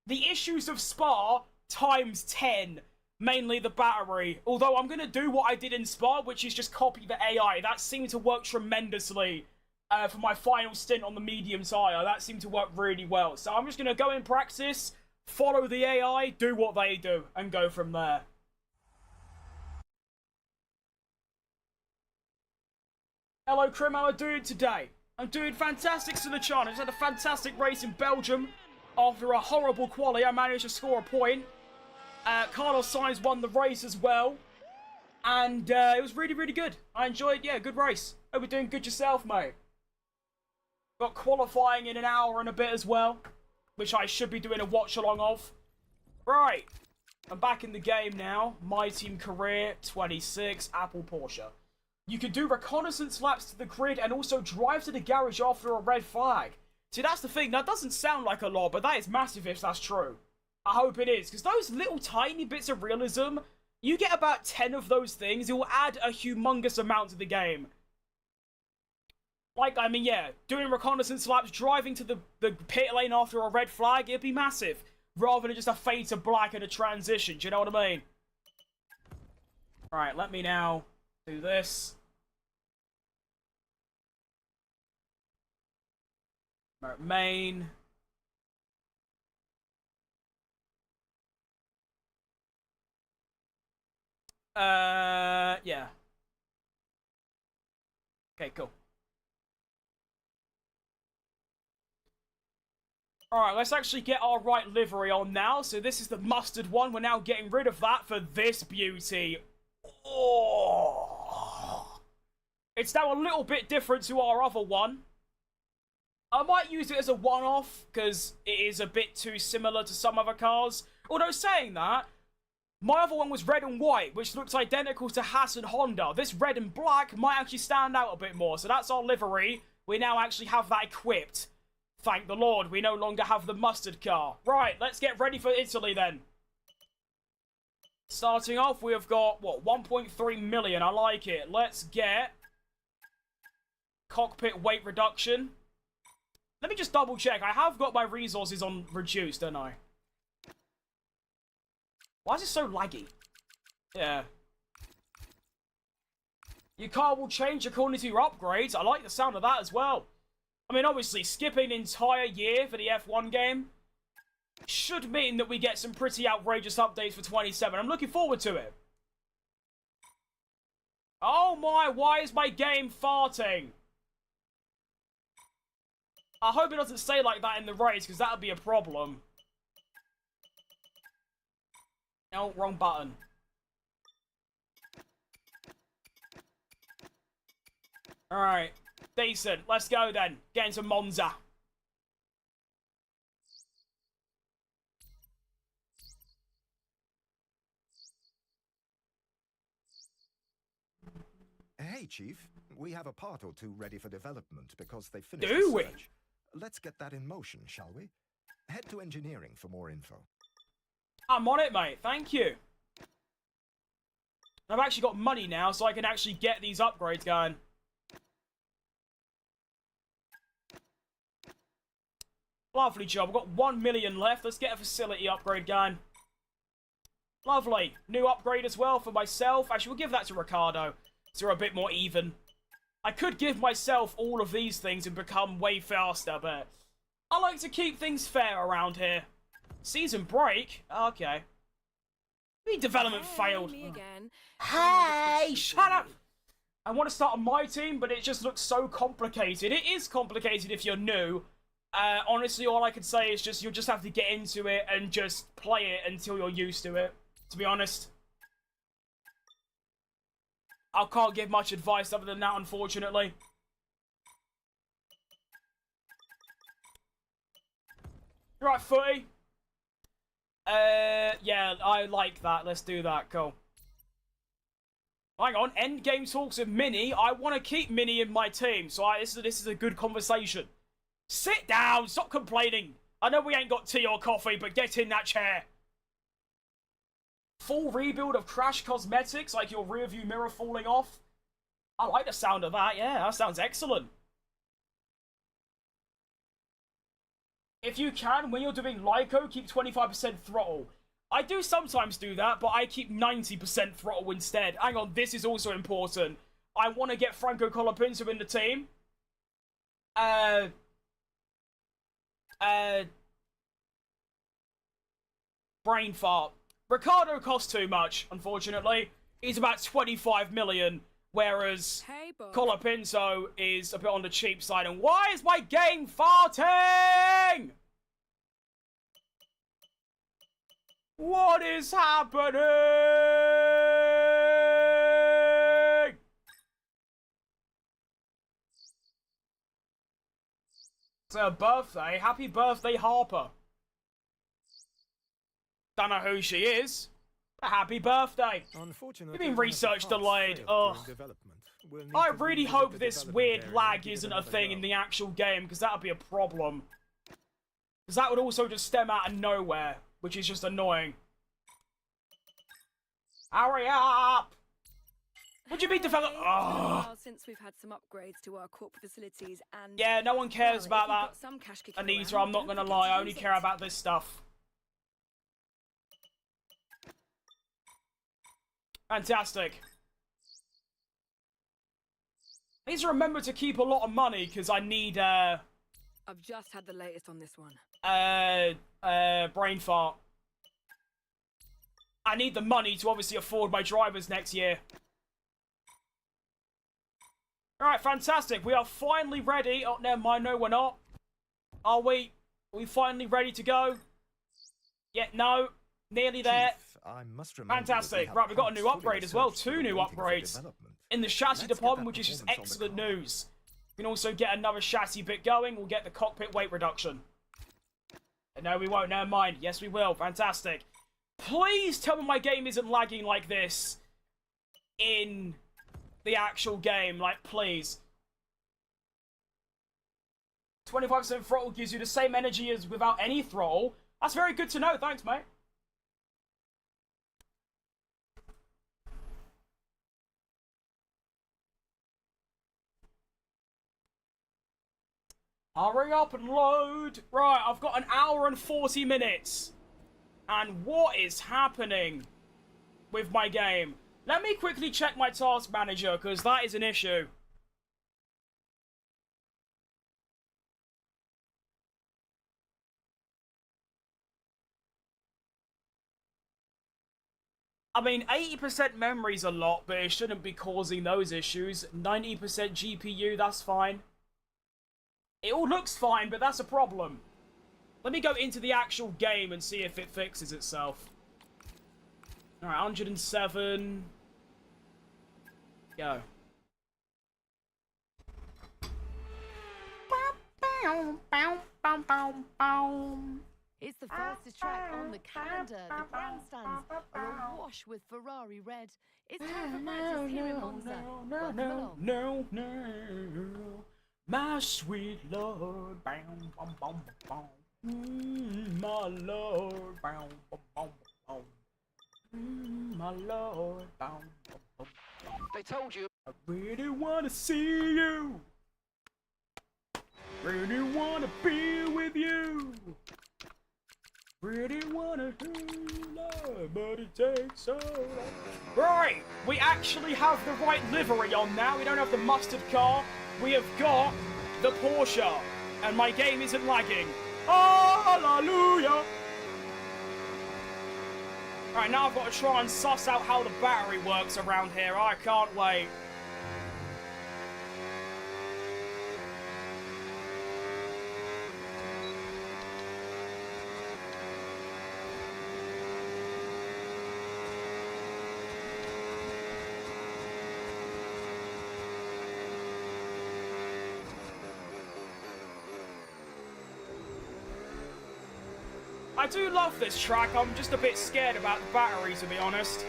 the issues of Spa times 10. Mainly the battery. Although I'm going to do what I did in Spa, which is just copy the AI. That seemed to work tremendously for my final stint on the medium tyre. That seemed to work really well. So I'm just going to go in practice, follow the AI, do what they do, and go from there. Hello, Krim, how are you doing today? I'm doing fantastic, Silichan. I just had a fantastic race in Belgium. After a horrible quali, I managed to score a point. Carlos Sainz won the race as well. And it was really, really good. I enjoyed, yeah, good race. Hope you're doing good yourself, mate. Got qualifying in an hour and a bit as well, which I should be doing a watch-along of. Right. I'm back in the game now. My team career, 26, Apple Porsche. You can do reconnaissance laps to the grid and also drive to the garage after a red flag. See, that's the thing. That doesn't sound like a lot, but that is massive if that's true. I hope it is, because those little tiny bits of realism, you get about 10 of those things, it will add a humongous amount to the game. Like, I mean, yeah, doing reconnaissance laps, driving to the pit lane after a red flag, it'd be massive. Rather than just a fade to black and a transition, do you know what I mean? Alright, let me now do this. Main. Yeah. Okay, cool. Alright, let's actually get our right livery on now. So this is the mustard one. We're now getting rid of that for this beauty. Oh. It's now a little bit different to our other one. I might use it as a one-off, because it is a bit too similar to some other cars. Although saying that, my other one was red and white, which looks identical to Haas and Honda. This red and black might actually stand out a bit more. So that's our livery. We now actually have that equipped. Thank the Lord, we no longer have the mustard car. Right, let's get ready for Italy then. Starting off, we have got, what, 1.3 million. I like it. Let's get cockpit weight reduction. Let me just double check. I have got my resources on reduced, don't I? Why is it so laggy? Yeah. Your car will change according to your upgrades. I like the sound of that as well. I mean, obviously, skipping an entire year for the F1 game should mean that we get some pretty outrageous updates for 27. I'm looking forward to it. Oh my, why is my game farting? I hope it doesn't stay like that in the race, because that would be a problem. No, wrong button. Alright. Decent. Let's go then. Get into Monza. Hey, Chief. We have a part or two ready for development because they finished Do the we? search. Let's get that in motion, shall we? Head to engineering for more info. I'm on it, mate. Thank you. I've actually got money now, so I can actually get these upgrades going. Lovely job. We've got 1 million left. Let's get a facility upgrade going. Lovely. New upgrade as well for myself. Actually, we'll give that to Ricardo, so we're a bit more even. I could give myself all of these things and become way faster, but I like to keep things fair around here. Season break? Okay. The development failed. Me again. Hey, shut up! I want to start on my team, but it just looks so complicated. It is complicated if you're new. Honestly, all I could say is just you'll just have to get into it and just play it until you're used to it, to be honest. I can't give much advice other than that, unfortunately. Right, Footy. Yeah, I like that. Let's do that. Cool. Hang on. Endgame talks of Mini. I want to keep Mini in my team, so this is a good conversation. Sit down. Stop complaining. I know we ain't got tea or coffee, but get in that chair. Full rebuild of Crash Cosmetics, like your rear view mirror falling off. I like the sound of that. Yeah, that sounds excellent. If you can, when you're doing Lyco, keep 25% throttle. I do sometimes do that, but I keep 90% throttle instead. Hang on, this is also important. I want to get Franco Colapinto in the team. Brain fart. Ricardo costs too much, unfortunately. He's about 25 million, whereas Colapinto is a bit on the cheap side. And why is my game farting? What is happening? It's her birthday. Happy birthday, Harper. Don't know who she is. Happy birthday. Unfortunately, You mean research delayed? Ugh. I really hope this weird lag isn't a thing in the actual game, because that would be a problem. Because that would also just stem out of nowhere, which is just annoying. Hurry up! Would you be developed? Oh. Since we've had some upgrades to our corporate facilities and yeah, no one cares about that. Some cash Anita, I'm not gonna lie, I only care about this stuff. Fantastic. I need to remember to keep a lot of money, because I need, I've just had the latest on this one. Brain fart. I need the money to obviously afford my drivers next year. Alright, fantastic. We are finally ready. Oh, never mind. No, we're not. Are we? Are we finally ready to go? Yeah, no. Nearly there. I must remember fantastic. Right, we've got a new upgrade as well. 2 new upgrades in the chassis department, which is just excellent news. We can also get another chassis bit going. We'll get the cockpit weight reduction. No, we won't. Never mind. Yes, we will. Fantastic. Please tell me my game isn't lagging like this in the actual game. Like, please. 25% throttle gives you the same energy as without any throttle. That's very good to know. Thanks, mate. Hurry up and load. Right, I've got 1 hour and 40 minutes. And what is happening with my game? Let me quickly check my task manager, because that is an issue. I mean, 80% memory's a lot, but it shouldn't be causing those issues. 90% GPU, that's fine. It all looks fine, but that's a problem. Let me go into the actual game and see if it fixes itself. Alright, 107. Go. It's the fastest track on the calendar. The grandstands are awash with Ferrari red. It's time for madness here in Monza. Welcome along. No. My sweet Lord. My Lord. My Lord. They told you. I really want to see you. Really want to be with you. Really wanna do love, but it takes so long. Right, we actually have the right livery on now. We don't have the mustard car. We have got the Porsche, and my game isn't lagging. Hallelujah! Right, now I've got to try and suss out how the battery works around here. I can't wait. I do love this track, I'm just a bit scared about the battery, to be honest.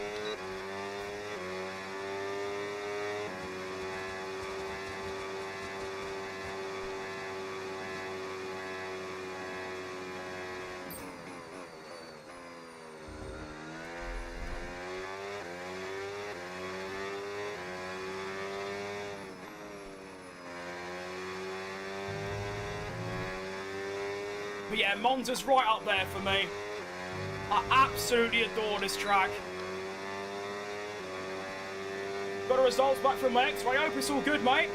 But yeah, Monza's right up there for me. I absolutely adore this track. Got the results back from my X-ray. Hope it's all good, mate.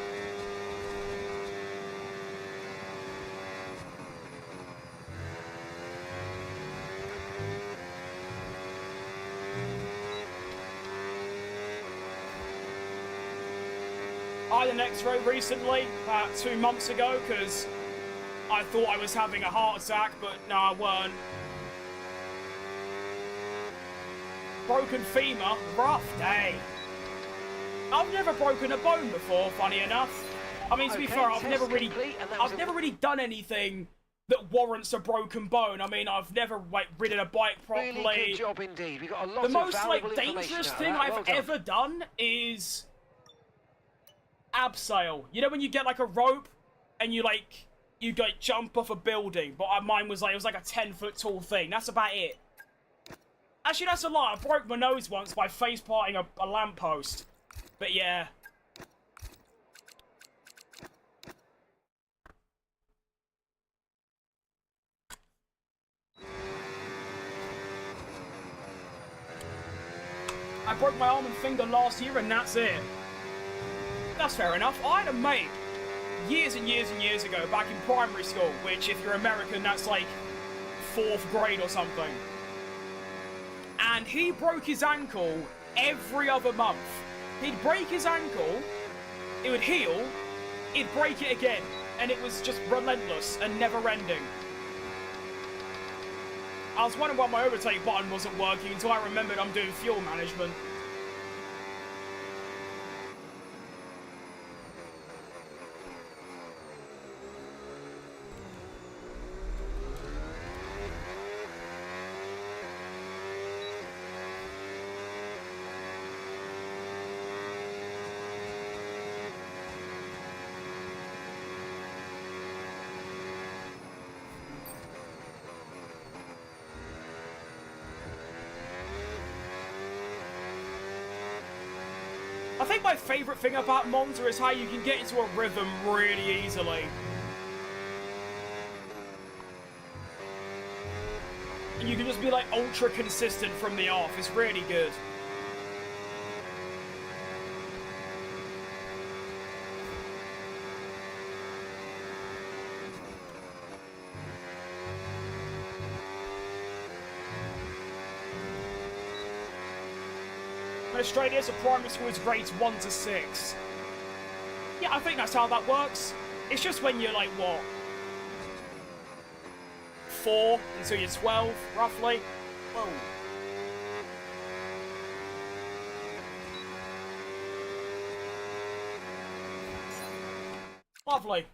I had an X-ray recently, about 2 months ago, because I thought I was having a heart attack, but no, I weren't. Broken femur, rough day. I've never broken a bone before, funny enough. I mean, to be fair, I've never really done anything that warrants a broken bone. I mean, I've never ridden a bike properly. Really good job indeed. We got a lot the of most valuable dangerous information thing out of that. I've ever done is abseil. You know when you get like a rope and you jump off a building, but mine was it was like a 10-foot tall thing. That's about it. Actually, that's a lie. I broke my nose once by face-parting a lamppost. But yeah. I broke my arm and finger last year and that's it. That's fair enough. I had a mate years and years and years ago, back in primary school, which if you're American, that's like 4th grade or something. And he broke his ankle every other month. He'd break his ankle, it would heal, he'd break it again, and it was just relentless and never-ending. I was wondering why my overtake button wasn't working until I remembered I'm doing fuel management. I think my favourite thing about Monza is how you can get into a rhythm really easily. And you can just be like ultra consistent from the off. It's really good. In Australia, so primary school is grades 1 to 6. Yeah, I think that's how that works. It's just when you're like, what? 4 until you're 12, roughly. Whoa. Lovely.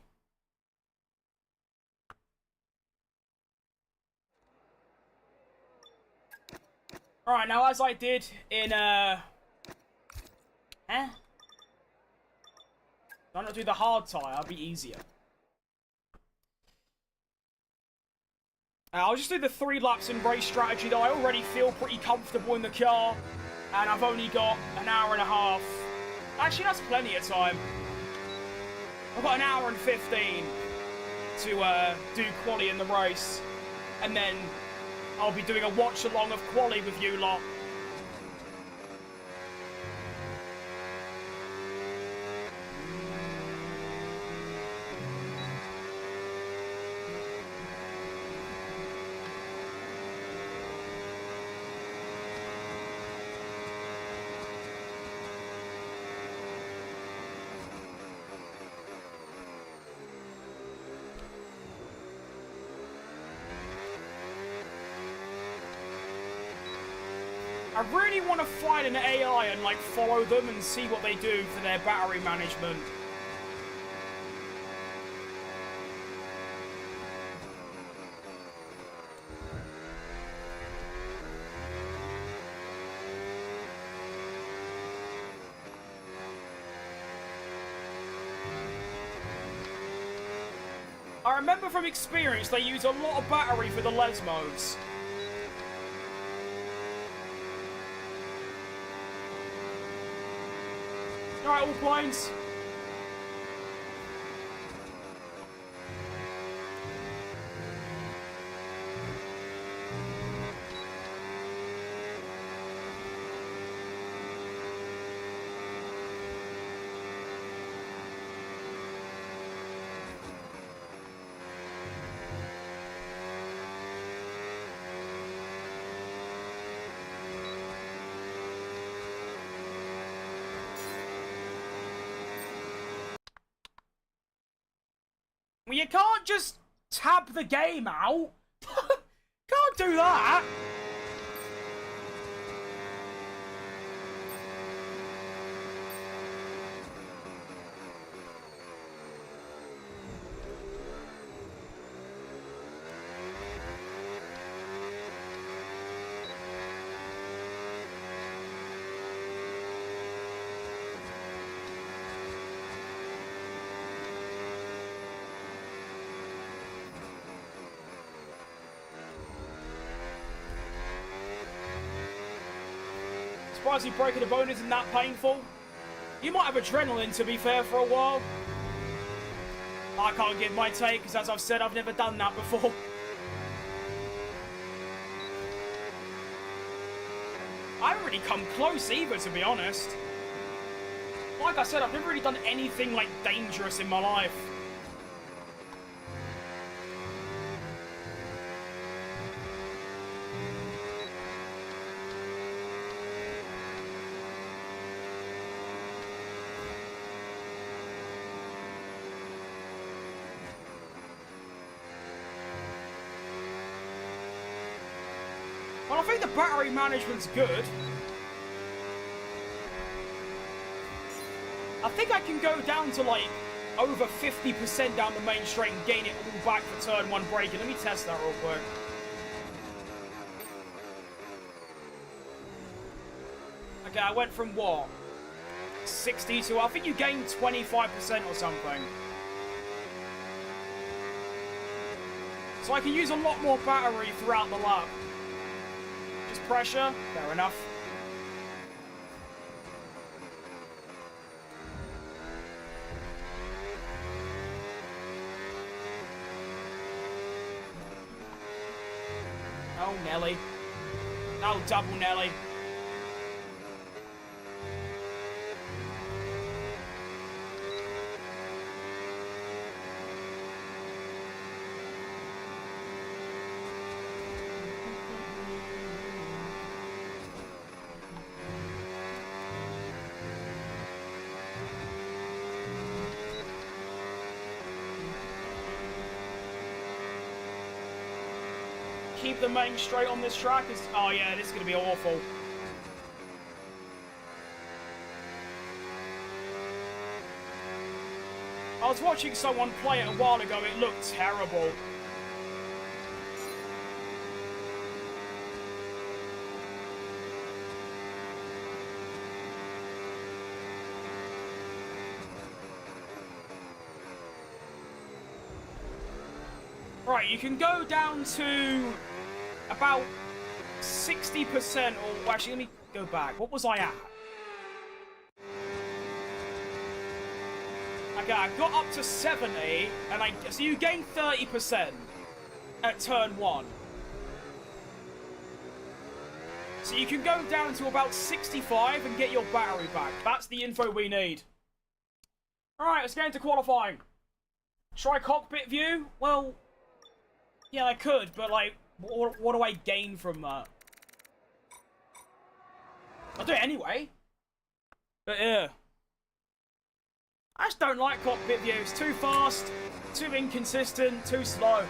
Alright, now as I did in, Why not do the hard tire? It'll be easier. I'll just do the 3 laps in race strategy, though. I already feel pretty comfortable in the car. And I've only got an hour and a half. Actually, that's plenty of time. I've got an hour and 15 to do quali in the race. And then I'll be doing a watch-along of quali with you lot. I really want to find an AI and, like, follow them and see what they do for their battery management. I remember from experience they use a lot of battery for the Lesmos. Alright, all planes. Well, you can't just tab the game out. Can't do that. Surprisingly, breaking a bone isn't that painful. You might have adrenaline, to be fair, for a while. I can't give my take, because as I've said, I've never done that before. I haven't really come close either, to be honest. Like I said, I've never really done anything, like, dangerous in my life. Well, I think the battery management's good. I think I can go down to, like, over 50% down the main straight and gain it all back for turn 1 braking. Let me test that real quick. Okay, I went from what? 60 to, I think you gained 25% or something. So I can use a lot more battery throughout the lap. Just pressure, fair enough. Oh, Nelly. Oh, double Nelly. keep the main straight on this track? Oh yeah, this is going to be awful. I was watching someone play it a while ago, it looked terrible. Right, you can go down to about 60%, or actually, let me go back. What was I at? Okay, I got up to 70, and so you gain 30% at turn 1. So you can go down to about 65 and get your battery back. That's the info we need. Alright, let's get into qualifying. Try cockpit view? Well, yeah, I could, but like, what do I gain from that? I'll do it anyway. But yeah. I just don't like cockpit view. It's too fast, too inconsistent, too slow.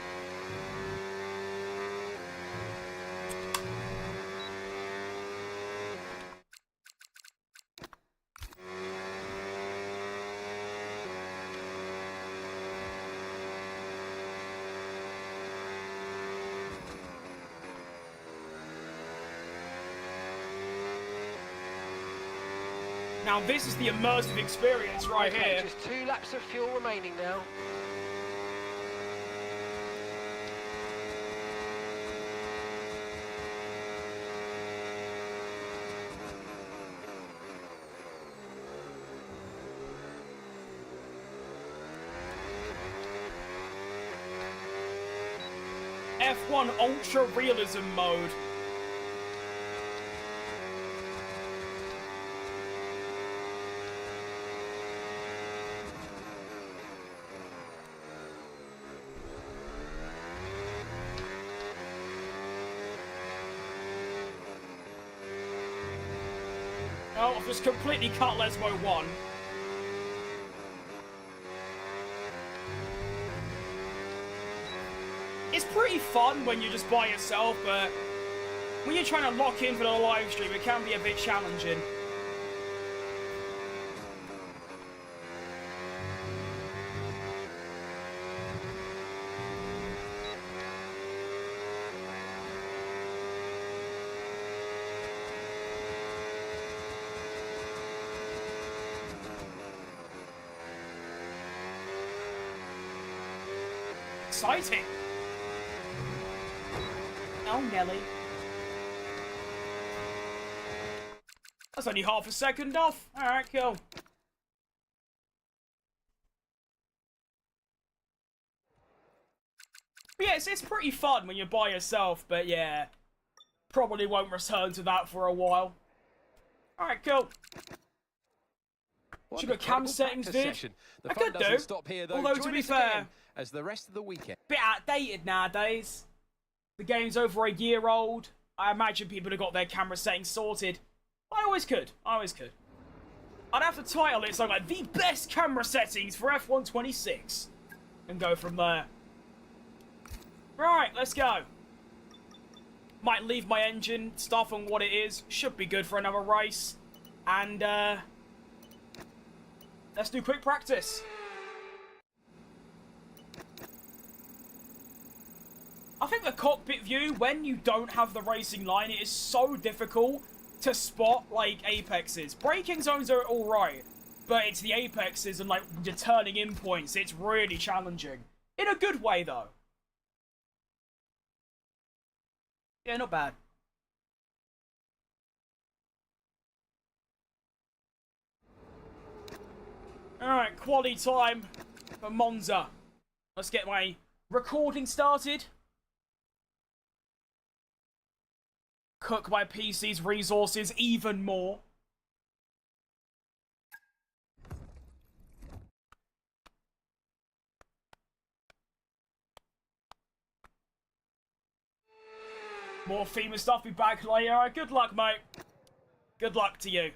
Now this is the immersive experience right here. Just 2 laps of fuel remaining now. F1 Ultra Realism Mode. Oh, I've just completely cut Lesmo 1. It's pretty fun when you're just by yourself, but when you're trying to lock in for the live stream, it can be a bit challenging. Exciting! Oh, Nelly. That's only half a second off. Alright, cool. But yeah, it's pretty fun when you're by yourself, but yeah. Probably won't return to that for a while. Alright, cool. Should have cam settings, vid. I could do. Stop here, though. Although, to be fair, as the rest of the weekend. Bit outdated nowadays. The game's over a year old. I imagine people have got their camera settings sorted. I always could. I'd have to title it something like the best camera settings for F1 26 and go from there. Right, let's go. Might leave my engine stuff on what it is. Should be good for another race. And let's do quick practice. I think the cockpit view, when you don't have the racing line, it is so difficult to spot, like, apexes. Braking zones are alright, but it's the apexes and, like, the turning in points. It's really challenging. In a good way, though. Yeah, not bad. Alright, quality time for Monza. Let's get my recording started. Cook my PC's resources even more. More FEMA stuff, be back later. Alright, good luck, mate. Good luck to you.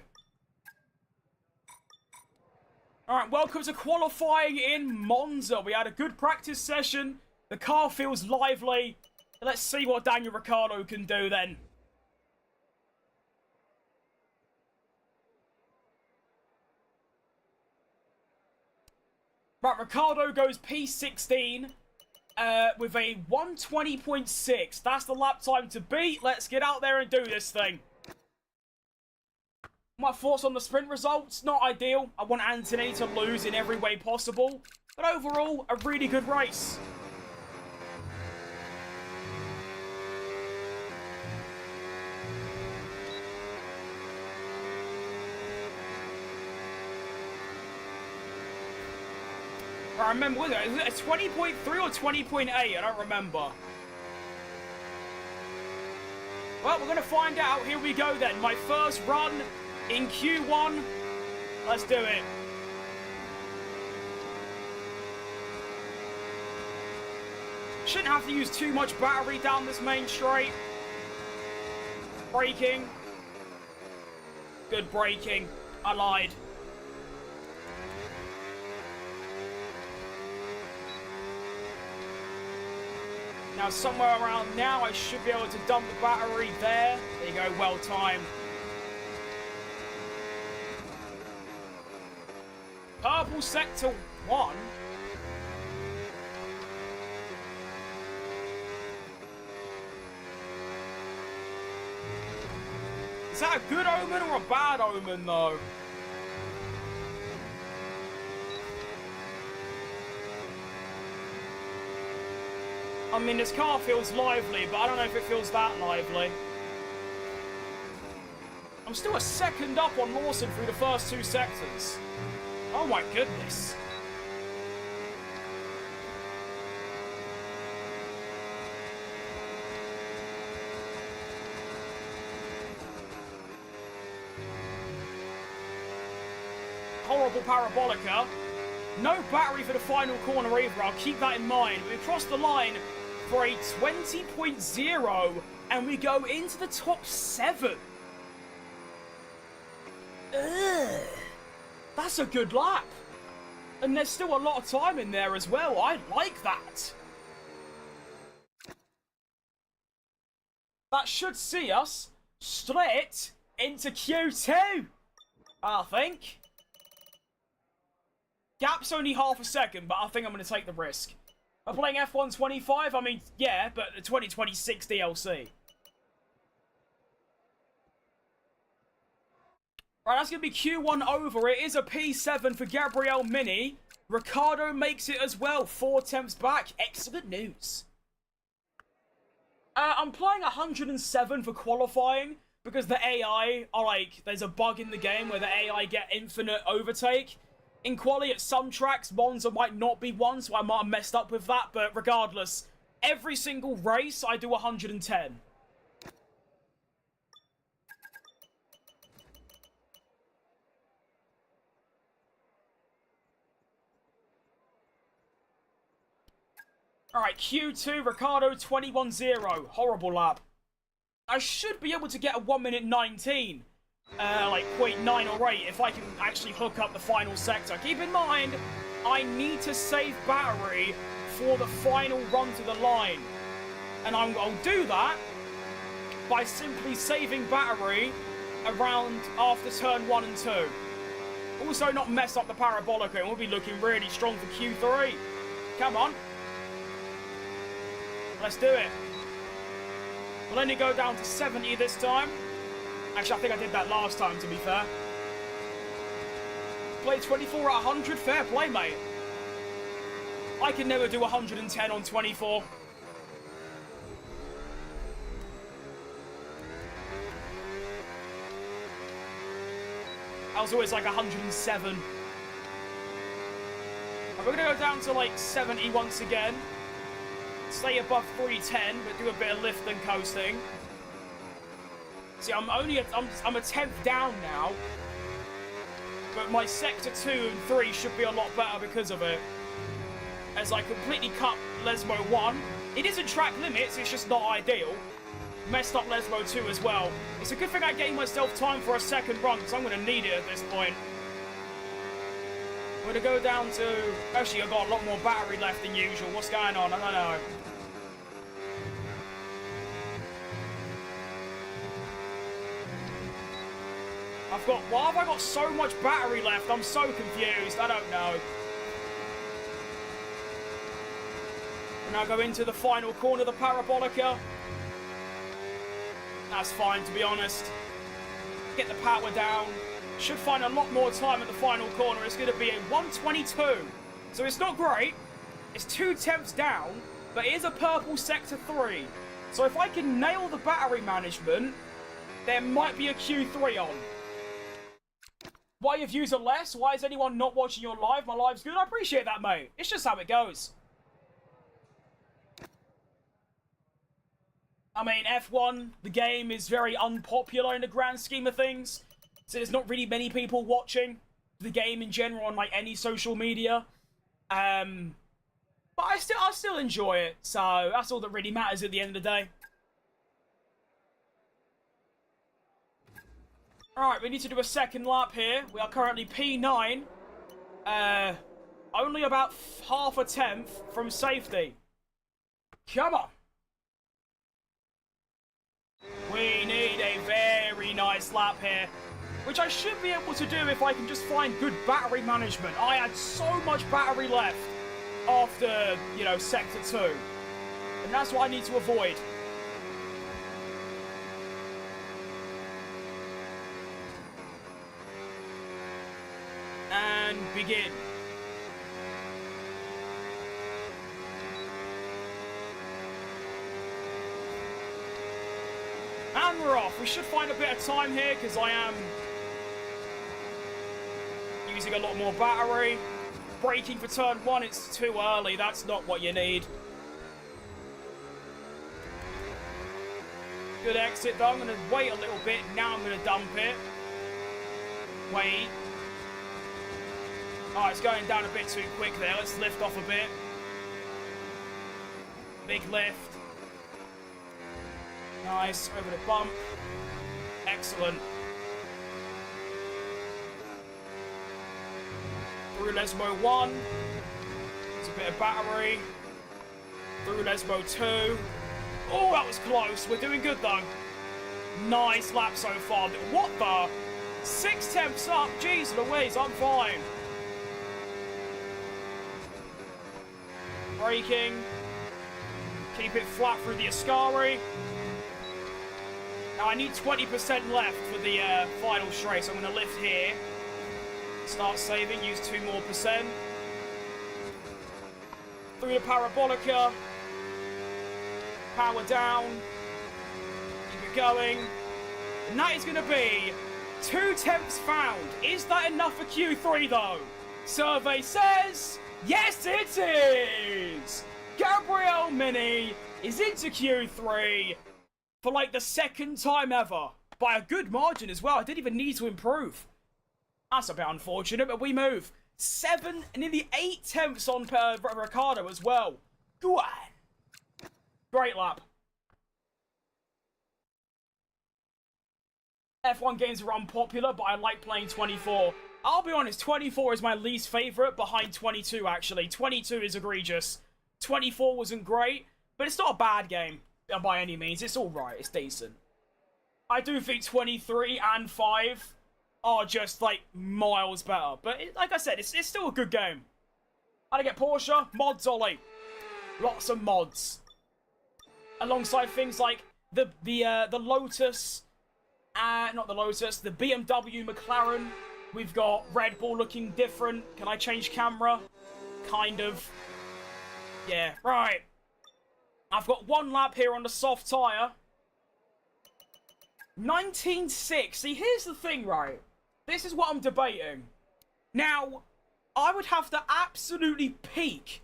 Alright, welcome to qualifying in Monza. We had a good practice session. The car feels lively. Let's see what Daniel Ricciardo can do then. Right, Ricciardo goes P16 with a 120.6. That's the lap time to beat. Let's get out there and do this thing. My thoughts on the sprint results? Not ideal. I want Anthony to lose in every way possible. But overall, a really good race. I remember, was it a 20.3 or 20.8? I don't remember. Well, we're going to find out. Here we go then. My first run in Q1. Let's do it. Shouldn't have to use too much battery down this main straight. Braking. Good braking. I lied. Now, somewhere around now, I should be able to dump the battery there. There you go, well timed. Purple sector 1. Is that a good omen or a bad omen, though? I mean, this car feels lively, but I don't know if it feels that lively. I'm still a second up on Lawson through the first 2 sectors. Oh my goodness. Horrible parabolica. No battery for the final corner either, I'll keep that in mind. We crossed the line for a 20.0 and we go into the top 7. Ugh. That's a good lap. And there's still a lot of time in there as well. I like that. That should see us straight into Q2, I think. Gap's only half a second, but I think I'm going to take the risk. I'm playing F1 25, I mean, yeah, but the 2026 DLC. Right, that's going to be Q1 over. It is a P7 for Gabriel Mini. Ricciardo makes it as well, 4 attempts back. Excellent news. I'm playing 107 for qualifying because the AI are like, there's a bug in the game where the AI get infinite overtake. In quali at some tracks, Monza might not be one, so I might have messed up with that, but regardless, every single race I do 110. Alright, Q2, Ricciardo 21.0. Horrible lap. I should be able to get a 1 minute 19. Like 0.9 or 8 if I can actually hook up the final sector. Keep in mind, I need to save battery for the final run to the line. And I'll do that by simply saving battery around after turn 1 and 2. Also not mess up the parabolica and we'll be looking really strong for Q3. Come on. Let's do it. We'll only go down to 70 this time. Actually, I think I did that last time, to be fair. Play 24 at 100, fair play, mate. I can never do 110 on 24. I was always like 107. And we're going to go down to like 70 once again. Stay above 310, but do a bit of lift and coasting. See, I'm a 10th down now, but my sector 2 and 3 should be a lot better because of it. As I completely cut Lesmo 1. It isn't track limits, it's just not ideal. Messed up Lesmo 2 as well. It's a good thing I gave myself time for a second run, because I'm going to need it at this point. I'm going to go down to... Actually, I've got a lot more battery left than usual. What's going on? I don't know. Why have I got so much battery left? I'm so confused. I don't know. We now go into the final corner of the Parabolica. That's fine, to be honest. Get the power down. Should find a lot more time at the final corner. It's going to be a 122. So it's not great. It's 2/10 down, but it is a purple sector 3. So if I can nail the battery management, there might be a Q3 on. Why your views are less? Why is anyone not watching your live? My live's good. I appreciate that, mate. It's just how it goes. I mean, F1, the game is very unpopular in the grand scheme of things. So there's not really many people watching the game in general on, like, any social media. But I still enjoy it. So that's all that really matters at the end of the day. Alright, we need to do a second lap here. We are currently P9. Only about half a tenth from safety. Come on. We need a very nice lap here, which I should be able to do if I can just find good battery management. I had so much battery left after, you know, Sector 2. And that's what I need to avoid. And begin. And we're off. We should find a bit of time here because I am using a lot more battery. Braking for turn 1, it's too early. That's not what you need. Good exit though. I'm going to wait a little bit. Now I'm going to dump it. Wait. Oh, it's going down a bit too quick there. Let's lift off a bit. Big lift. Nice. Over the bump. Excellent. Through Lesmo 1. It's a bit of battery. Through Lesmo 2. Oh, that was close. We're doing good, though. Nice lap so far. What the? 6/10 up. Jeez Louise, I'm fine. Braking. Keep it flat through the Ascari. Now I need 20% left for the final straight, so I'm going to lift here. Start saving, use 2 more percent. Through the Parabolica. Power down. Keep it going. And that is going to be 2/10 found. Is that enough for Q3 though? Survey says, yes it is! Gabriel Mini is into Q3 for like the 2nd time ever. By a good margin as well. I didn't even need to improve. That's a bit unfortunate, but we move. 7 and nearly 8/10 on Ricardo as well. Go on. Great lap. F1 games are unpopular, but I like playing 24. I'll be honest, 24 is my least favourite, behind 22 actually. 22 is egregious. 24 wasn't great, but it's not a bad game by any means. It's alright, it's decent. I do think 23 and 5 are just like miles better. But like I said, it's still a good game. How to get Porsche? Mods, Ollie. Lots of mods. Alongside things like the Lotus, not the Lotus, the BMW McLaren. We've got Red Bull looking different. Can I change camera? Kind of. Yeah, right. I've got 1 lap here on the soft tyre. 19.6. See, here's the thing, right? This is what I'm debating. Now, I would have to absolutely peak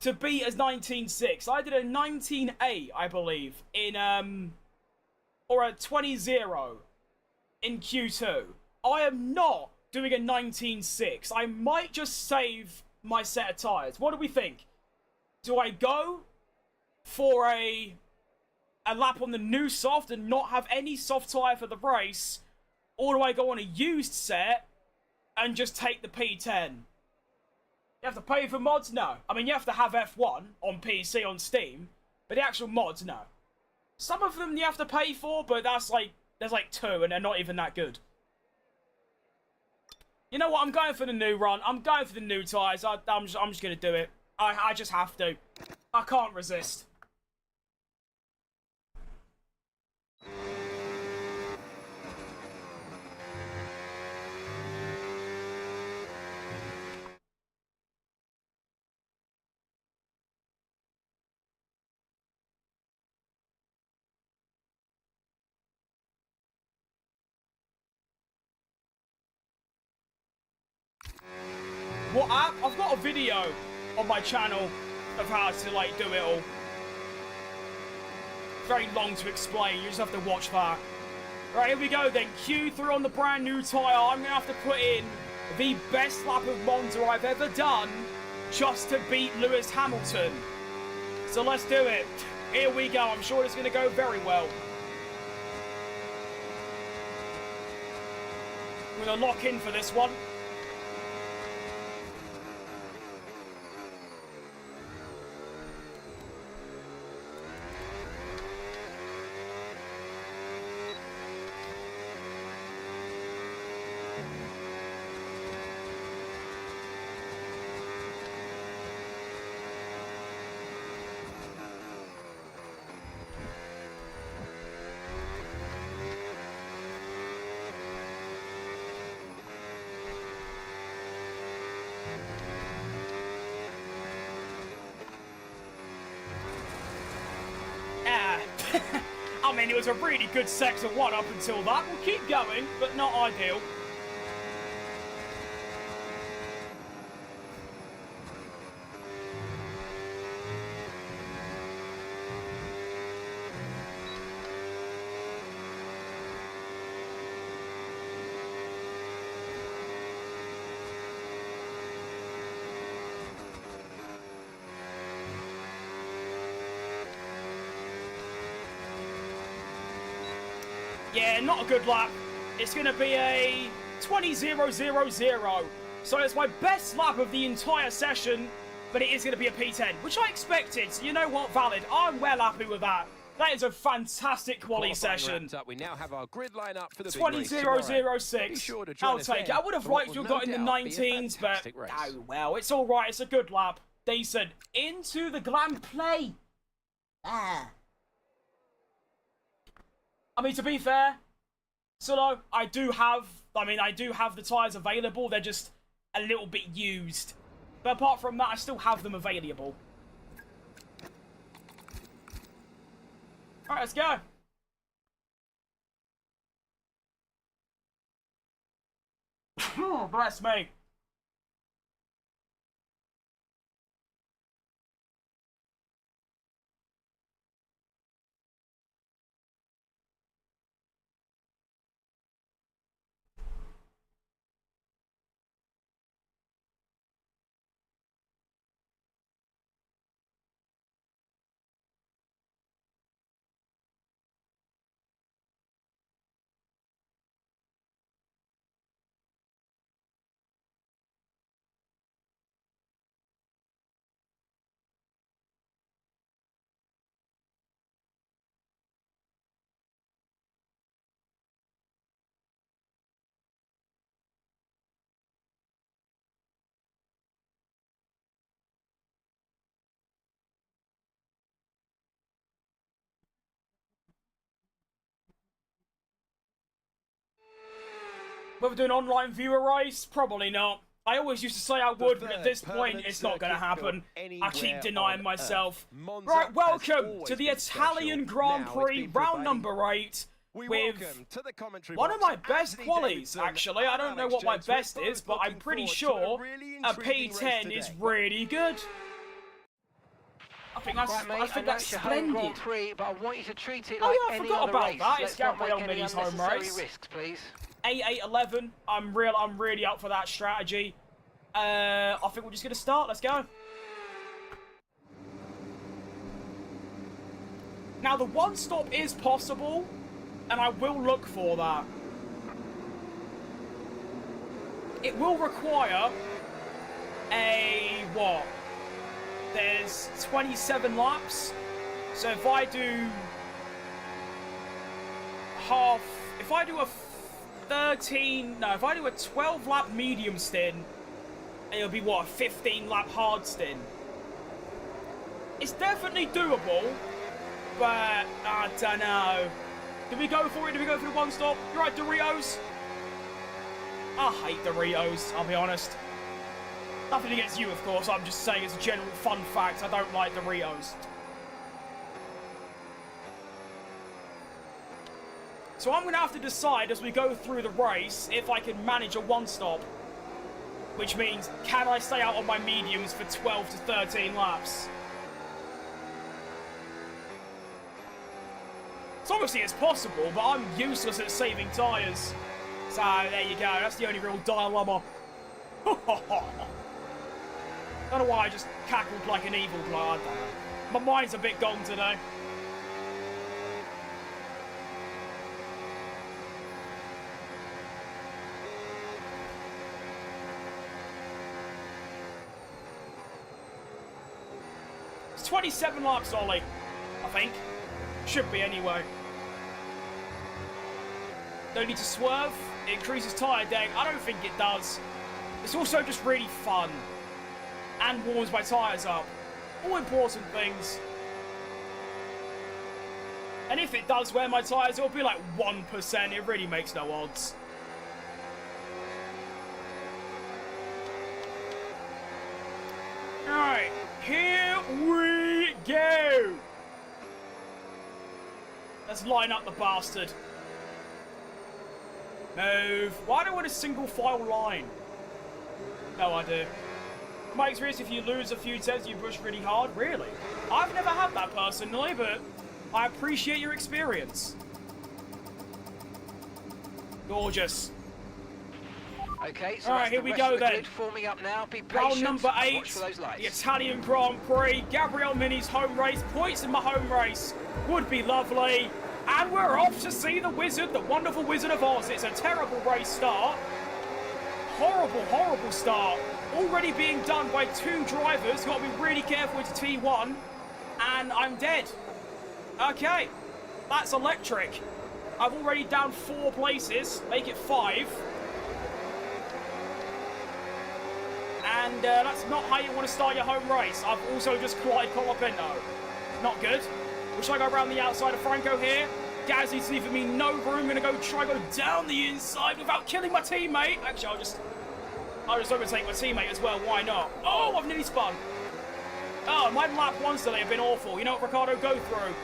to beat as 19.6. I did a 19.8, I believe, in, or a 20.0 in Q2. I am not doing a 19.6. I might just save my set of tyres. What do we think? Do I go for a lap on the new soft and not have any soft tyre for the race? Or do I go on a used set and just take the P10? You have to pay for mods? No. I mean, you have to have F1 on PC on Steam, but the actual mods, no. Some of them you have to pay for, but that's like, there's like 2 and they're not even that good. You know what? I'm going for the new run. I'm going for the new tyres. I'm just going to do it. I just have to. I can't resist. What app? I've got a video on my channel of how to, like, do it all. Very long to explain. You just have to watch that. Right, here we go then. Q3 on the brand new tyre. I'm going to have to put in the best lap of Monza I've ever done just to beat Lewis Hamilton. So let's do it. Here we go. I'm sure it's going to go very well. I'm going to lock in for this one. I mean, it was a really good sector 1 up until that. We'll keep going, but not ideal. Yeah, not a good lap. It's going to be a 20.000. So it's my best lap of the entire session, but it is going to be a P10, which I expected. So you know what? Valid. I'm well happy with that. That is a fantastic quality session. We now have our grid line up for the 20.006. I'll take it. I would have liked to have got in the 19s, but oh well. It's all right. It's a good lap. Decent. Into the glam play. I mean, to be fair, Solo, I do have the tyres available. They're just a little bit used. But apart from that, I still have them available. Alright, let's go. Oh, bless me. Whether do an online viewer race? Probably not. I always used to say I would, but at this point, it's not going to happen. I keep denying myself. Right, welcome to the Italian Grand Prix, round number 8, with one of my best qualies, actually. I don't know what my best is, but I'm pretty sure a P10 is really good. I think that's splendid. Grand Prix, but I want you to treat it Oh like yeah, I any forgot other about race. that. It's Let's not Gabriel make any Mini's home unnecessary race. risks, please. 8-8-11. I'm really up for that strategy. I think we're just gonna start. Let's go. Now the one stop is possible, and I will look for that. It will require a what? There's 27 laps. So if I do half, if I do 13... No, if I do a 12-lap medium stint, it'll be, what, a 15-lap hard stint? It's definitely doable, but I don't know. Do we go for it? Do we go for the one stop? You're right, Doritos. I hate Doritos, I'll be honest. Nothing against you, of course. I'm just saying as a general fun fact, I don't like Doritos. So I'm going to have to decide as we go through the race if I can manage a one-stop. Which means, can I stay out on my mediums for 12 to 13 laps? So obviously it's possible, but I'm useless at saving tyres. So there you go, that's the only real dilemma. Don't know why I just cackled like an evil blood. My mind's a bit gone today. It's 27 laps, Ollie, I think. Should be anyway. Don't need to swerve. It increases tyre deg. I don't think it does. It's also just really fun. And warms my tyres up. All important things. And if it does wear my tyres, it'll be like 1%. It really makes no odds. Alright, here we go. Let's line up the bastard. Move. Why do I want a single file line? No idea. My experience, if you lose a few tenths, you push really hard. Really? I've never had that personally, but I appreciate your experience. Gorgeous. Okay, so alright, here we go then. Forming up now. Be patient. Round number 8, Watch for those lights. the Italian Grand Prix. Gabrielle Mini's home race. Points in my home race would be lovely. And we're off to see the Wizard, the wonderful Wizard of Oz. It's a terrible race start. Horrible, horrible start. Already being done by 2 drivers. Got to be really careful into T1. And I'm dead. Okay, that's electric. I've already down 4 places. Make it 5. And that's not how you want to start your home race. I've also just collided Colapinto. Not good. Wish I go around the outside of Franco here. Gazzy's leaving me no room. Gonna go down the inside without killing my teammate. Actually, I'll just overtake my teammate as well. Why not? Oh, I've nearly spun. Oh, my lap 1s today have been awful. You know what, Ricardo? Go through.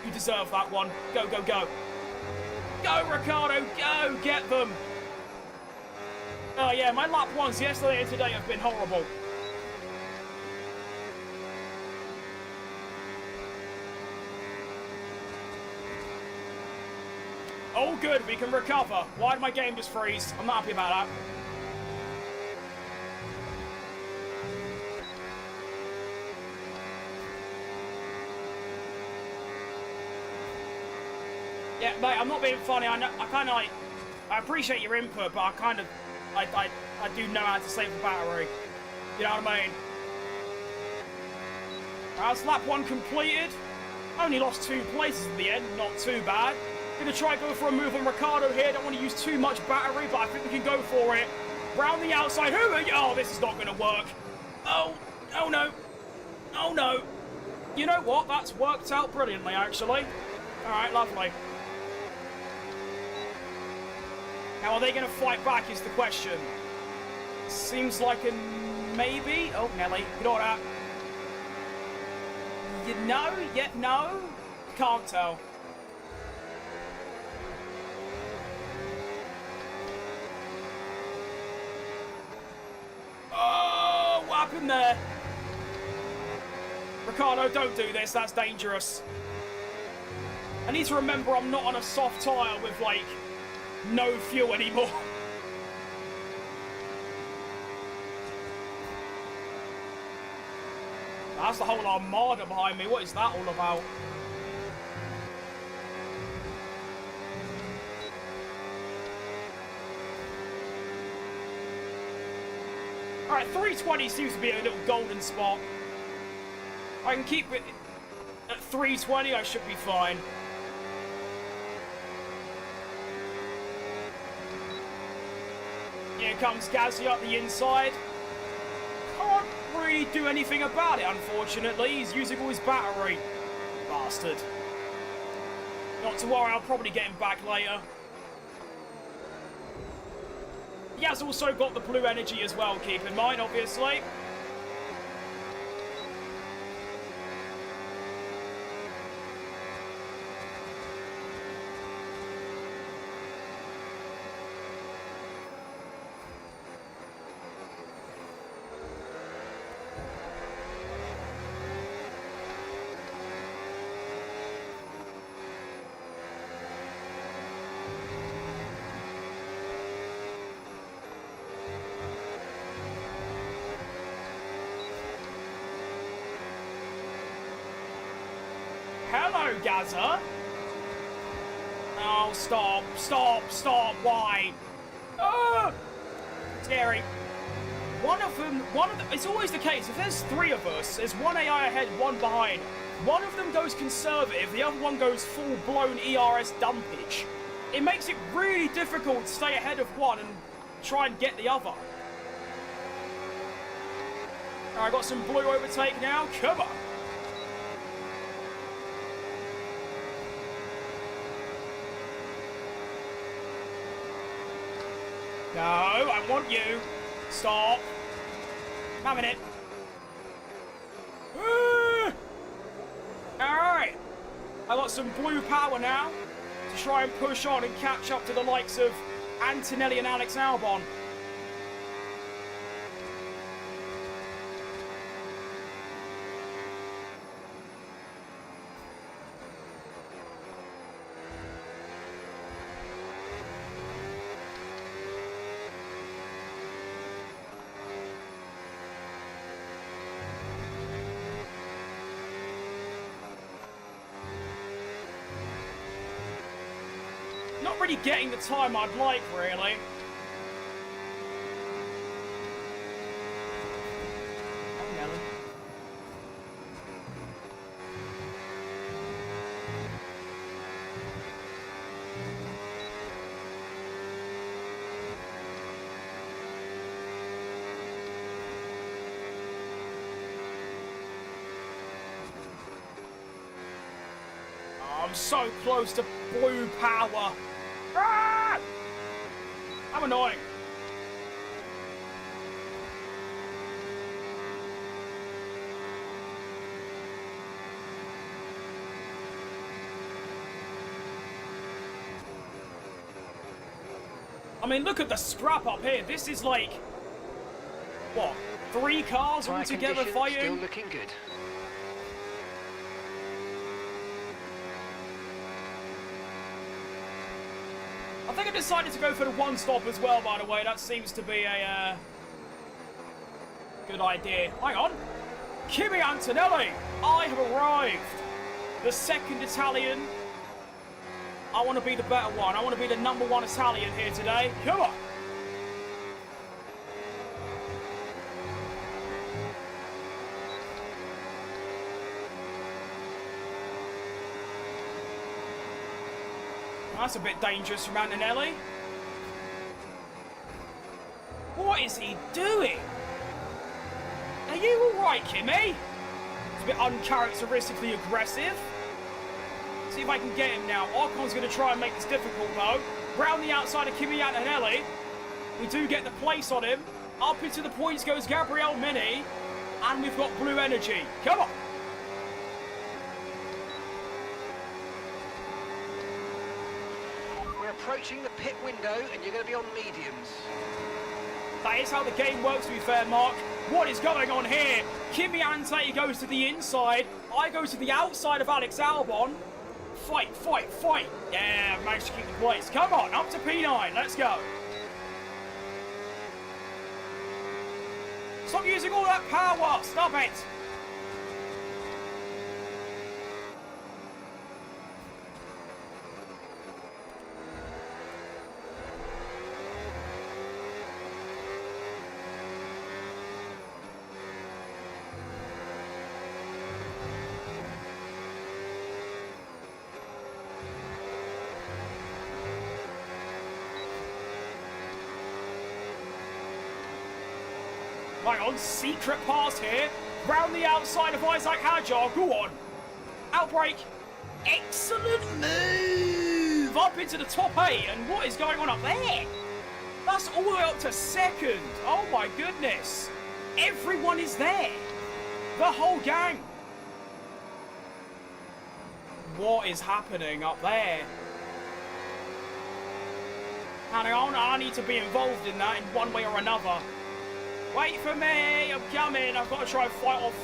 You deserve that one. Go, go, go. Go, Ricardo. Go. Get them. Oh, yeah, my lap 1s yesterday and today have been horrible. Oh, good, we can recover. Why did my game just freeze? I'm not happy about that. Yeah, mate, I'm not being funny. I appreciate your input, but I do know how to save the battery. You know what I mean? That's lap 1 completed. Only lost 2 places at the end, not too bad. Gonna try go for a move on Ricardo here. Don't want to use too much battery, but I think we can go for it. Round the outside. Oh, this is not gonna work. Oh no. Oh no. You know what? That's worked out brilliantly, actually. Alright, lovely. Now, are they gonna fight back is the question. Seems like a maybe. Oh, Nelly. Ignore that. You know? Yet no? Can't tell. Oh, what happened there? Ricardo, don't do this. That's dangerous. I need to remember I'm not on a soft tyre with, like, no fuel anymore. That's the whole armada behind me. What is that all about? Alright, 320 seems to be a little golden spot. I can keep it at 320, I should be fine. Here comes Gazzy up the inside. Can't really do anything about it, unfortunately. He's using all his battery. Bastard. Not to worry, I'll probably get him back later. He has also got the blue energy as well, keep in mind, obviously. Hello, Gaza. Oh, stop, stop, stop, why? Ah! Scary. One of them, it's always the case, if there's 3 of us, there's 1 AI ahead, 1 behind. One of them goes conservative, the other one goes full-blown ERS dumpage. It makes it really difficult to stay ahead of one and try and get the other. I got some blue overtake now, come on. No, I want you. Stop. Having it. Alright. I got some blue power now to try and push on and catch up to the likes of Antonelli and Alex Albon. Not really getting the time I'd like, really. Oh, Nelly. I'm so close to blue power. Ah! I'm annoying. I mean, look at the scrap up here. This is like, what, 3 cars all together fighting? Still looking good. I think I decided to go for the 1 stop as well, by the way. That seems to be a good idea. Hang on. Kimi Antonelli, I have arrived. The 2nd Italian. I want to be the better one. I want to be the #1 Italian here today. Come on. That's a bit dangerous from Antonelli. What is he doing? Are you alright, Kimmy? It's a bit uncharacteristically aggressive. See if I can get him now. Ocon's going to try and make this difficult, though. Round the outside of Kimi Antonelli. We do get the place on him. Up into the points goes Gabriel Mini. And we've got blue energy. Come on. Approaching the pit window, and you're going to be on mediums. That is how the game works, to be fair, Mark. What is going on here? Kimi Ante goes to the inside. I go to the outside of Alex Albon. Fight, fight, fight. Yeah, managed to keep the place. Come on, up to P9. Let's go. Stop using all that power. Stop it. Hang on, secret pass here. Round the outside of Isaac Hadjar. Go on. Outbreak. Excellent move. Up into the top 8. And what is going on up there? That's all the way up to 2nd. Oh my goodness. Everyone is there. The whole gang. What is happening up there? Hang on, I need to be involved in that in one way or another. Wait for me, I'm coming. I've got to try and fight off,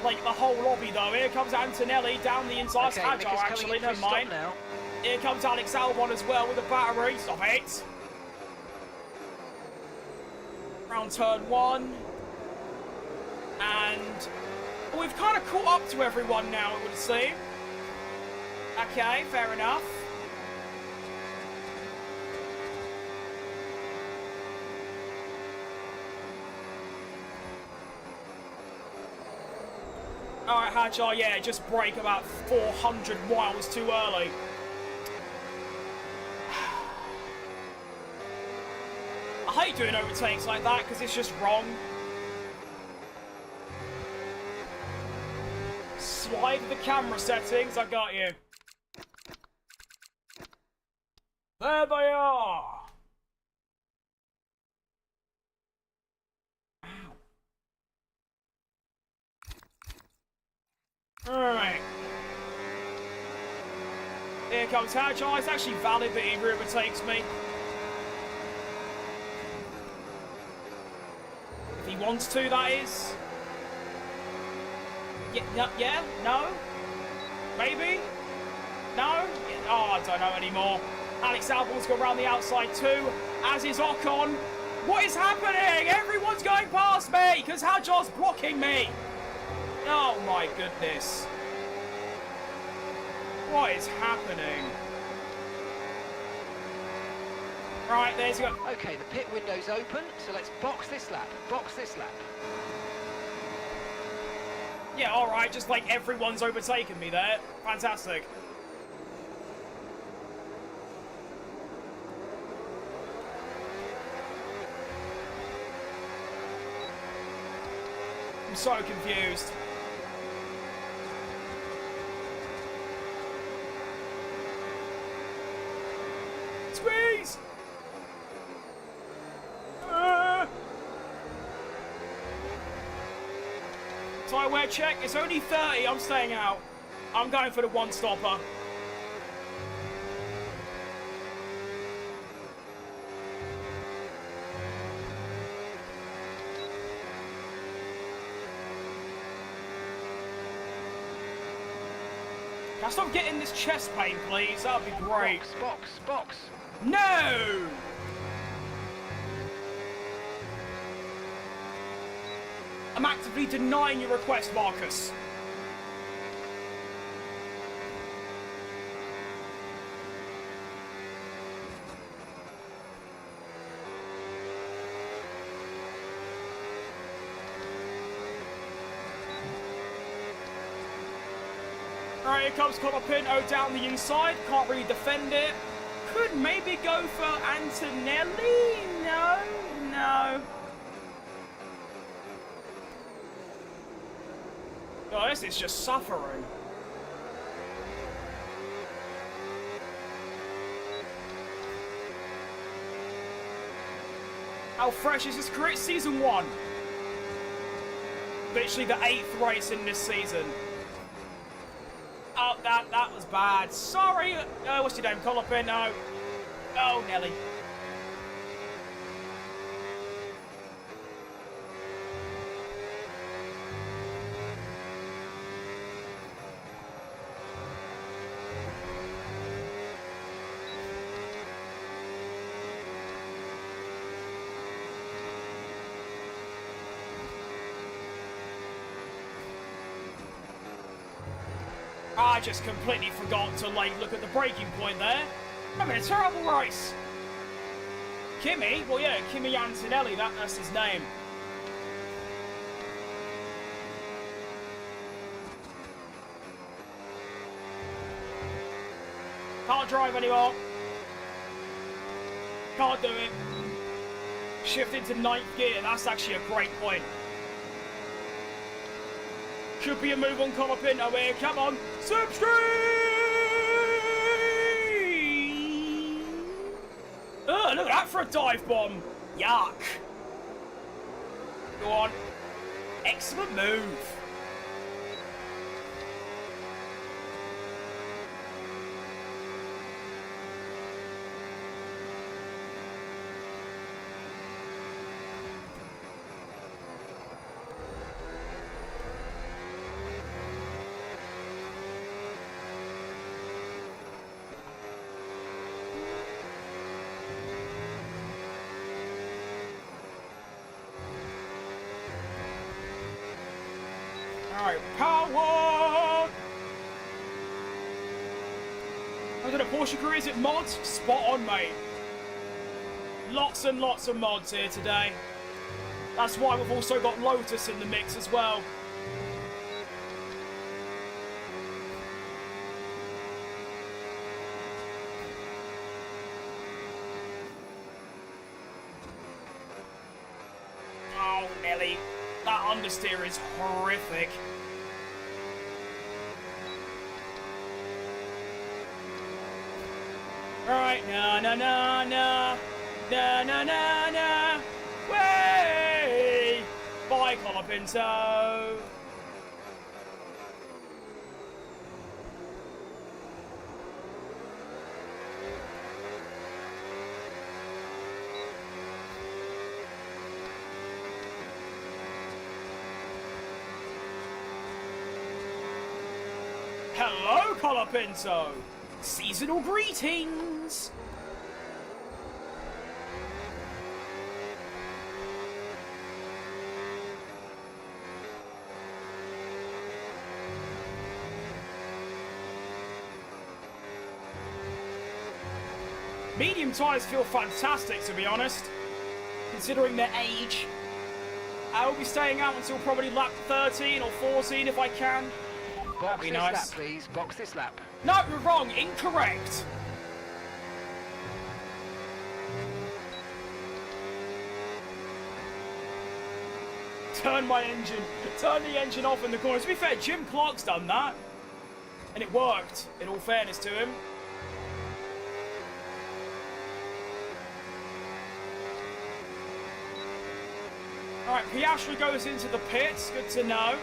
like, the whole lobby, though. Here comes Antonelli down the inside. Okay, Agile, Nick is actually, coming in for never a mind. stop now. Here comes Alex Albon as well with a battery. Stop it. Round turn 1. And we've kind of caught up to everyone now, it would seem. Okay, fair enough. Alright, Hadjar, yeah, just brake about 400 miles too early. I hate doing overtakes like that because it's just wrong. Slide the camera settings, I got you. There they are. Alright. Here comes Hadjar. It's actually valid that he overtakes me. If he wants to, that is. Yeah? No? Maybe? No? Oh, I don't know anymore. Alex Albon's gone around the outside too, as is Ocon. What is happening? Everyone's going past me because Hadjar's blocking me. Oh my goodness. What is happening? Right, there's your... Okay, the pit window's open, so let's box this lap. Box this lap. Yeah, alright, just like everyone's overtaken me there. Fantastic. I'm so confused. Squeeze! Tyre wear check. It's only 30. I'm staying out. I'm going for the one-stopper. Can I stop getting this chest pain, please? That'd be great. Box. No! I'm actively denying your request, Marcus. Alright, here comes Connor Pinto down the inside. Can't really defend it. Could maybe go for Antonelli? No. Oh, this is just suffering. How fresh is this career? Season 1. Literally the 8th race in this season. Oh, that was bad. Sorry. What's your name? Colopin? No. Oh, Nelly. I just completely forgot to, like, look at the braking point there. I'm in a terrible race. Kimi? Well, yeah, Kimi Antonelli, that's his name. Can't drive anymore. Can't do it. Shift into 9th gear. That's actually a great point. Could be a move on Colapinto here. Come on. Subscribe! Oh, look at that for a dive bomb. Yuck. Go on. Excellent move. Alright, power! I don't know, Porsche crew, is it mods? Spot on, mate. Lots and lots of mods here today. That's why we've also got Lotus in the mix as well. Oh, Nelly. That understeer is horrific. Right, na na na na, na na na na, way! Bye, Colapinto. Hello, Colapinto! Seasonal greetings! Medium tyres feel fantastic, to be honest, considering their age. I will be staying out until probably lap 13 or 14 if I can. That'd be nice. Box this lap, please. Box this lap. No, you're wrong. Incorrect. Turn my engine. Turn the engine off in the corner. To be fair, Jim Clark's done that. And it worked, in all fairness to him. Alright, Piastri goes into the pits. Good to know.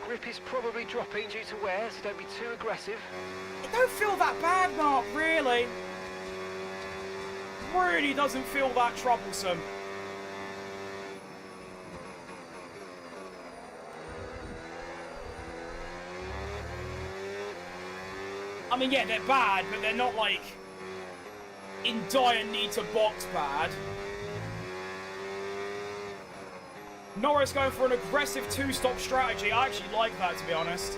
Grip is probably dropping due to wear, so don't be too aggressive. It don't feel that bad, Mark, really. Really doesn't feel that troublesome. I mean, yeah, they're bad, but they're not, like, in dire need to box bad. Norris going for an aggressive two-stop strategy. I actually like that, to be honest.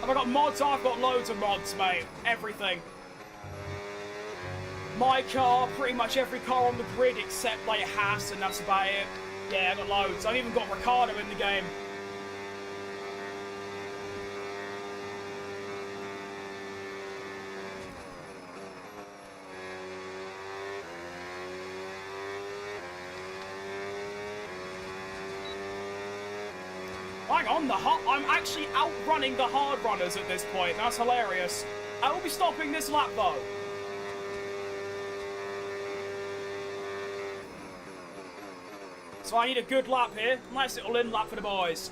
Have I got mods? I've got loads of mods, mate. Everything. My car, pretty much every car on the grid except, like, Haas, and that's about it. Yeah, I got loads. I've even got Ricardo in the game. Hang on, I'm actually outrunning the hard runners at this point. That's hilarious. I will be stopping this lap though. So I need a good lap here. Nice little in lap for the boys.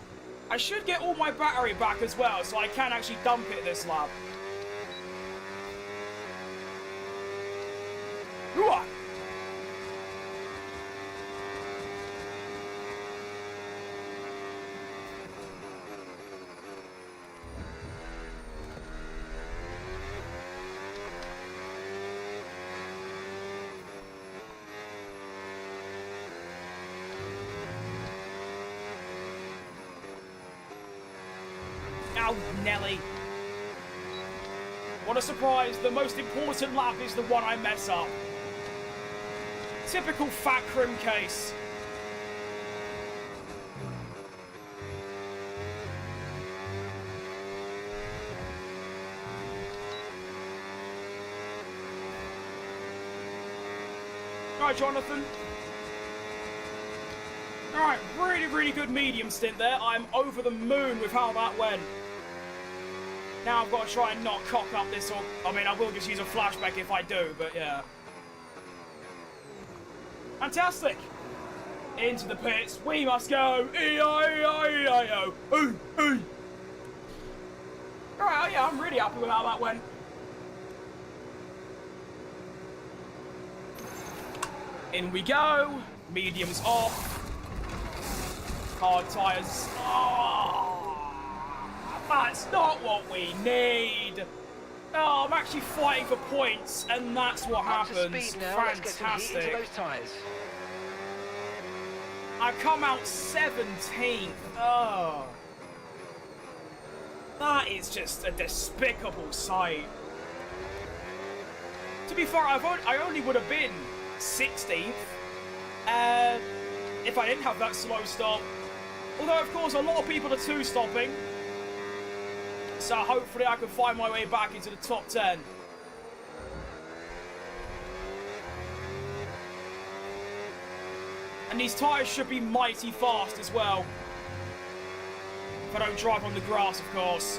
I should get all my battery back as well, so I can actually dump it this lap. Hooah! Oh, Nelly. What a surprise, the most important lap is the one I mess up. Typical Facecam case. Alright, Jonathan. Alright, really, really good medium stint there. I'm over the moon with how that went. Now I've got to try and not cock up this, or I mean, I will just use a flashback if I do, but yeah. Fantastic! Into the pits, we must go! E-I-E-I-E-I-O! Alright, oh yeah, I'm really happy with how that went. In we go, mediums off. Hard tyres. Oh, that's not what we need. Oh, I'm actually fighting for points, and that's what happens. Fantastic. I come out 17th. Oh, that is just a despicable sight. To be fair, I only would have been 16th if I didn't have that slow stop. Although, of course, a lot of people are two-stopping. So hopefully I can find my way back into the top 10. And these tyres should be mighty fast as well. If I don't drive on the grass, of course.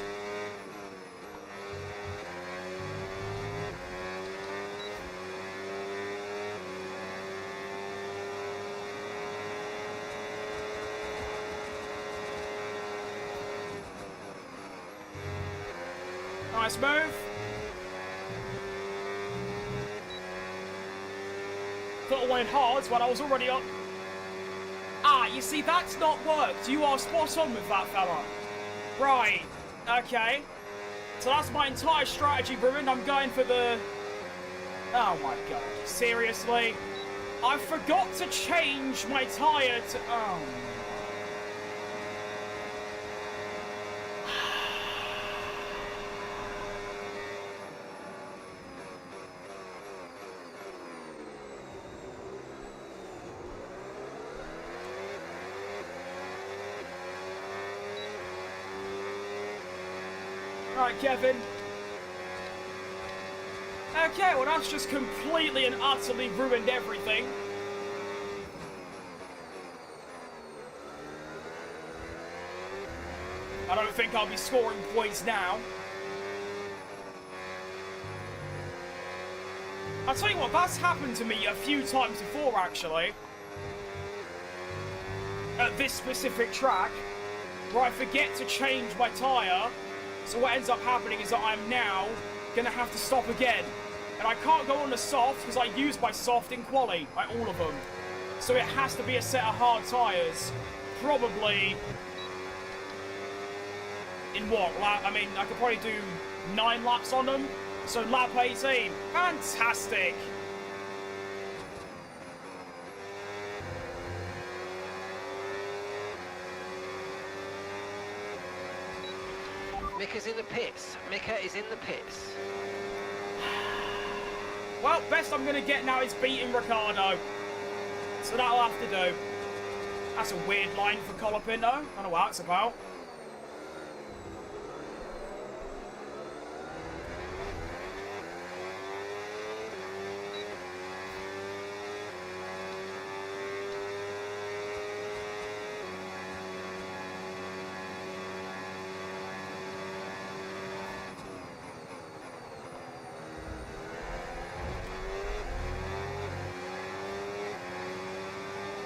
Nice move. Thought I went hard when I was already up. Ah, you see, that's not worked. You are spot on with that, fella. Right. Okay. So that's my entire strategy ruined. I'm going for the... Oh my god. Seriously? I forgot to change my tyre to... Oh. Right, Kevin. Okay, well that's just completely and utterly ruined everything. I don't think I'll be scoring points now. I'll tell you what, that's happened to me a few times before, actually. At this specific track, where I forget to change my tyre. So what ends up happening is that I'm now going to have to stop again. And I can't go on the soft because I use my soft in quali, like all of them. So it has to be a set of hard tyres. Probably in what? I mean, I could probably do 9 laps on them. So lap 18. Fantastic. Mika's in the pits. Mika is in the pits. Well, best I'm going to get now is beating Ricardo. So that'll have to do. That's a weird line for Colapinto. I don't know what that's about.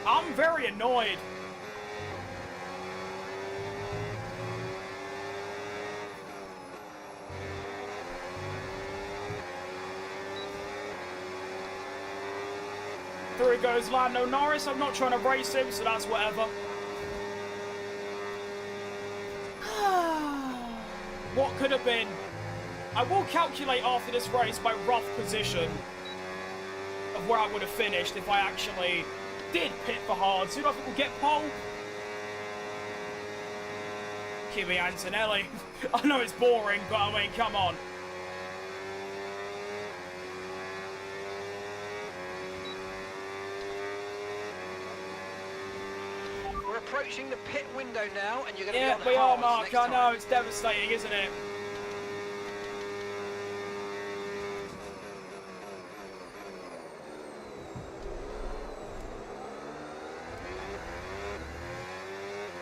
I'm very annoyed. Through goes Lando Norris. I'm not trying to race him, so that's whatever. What could have been? I will calculate after this race my rough position of where I would have finished if I actually did pit for hard. So, who do I think will get pole? Kimi Antonelli. I know it's boring, but I mean, come on. approaching the pit window now, and you're going to Yeah, be on we are, hards Mark. next I time. know, it's devastating, isn't it?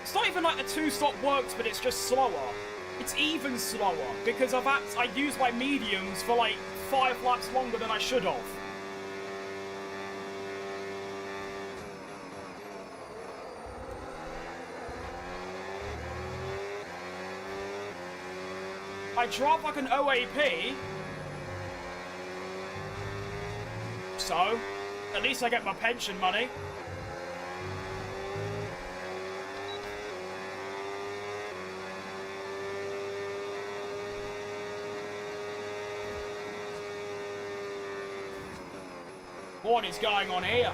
It's not even like the two-stop works, but it's just slower. It's even slower because I used my mediums for like 5 laps longer than I should have. I dropped like an OAP, so at least I get my pension money. What is going on here?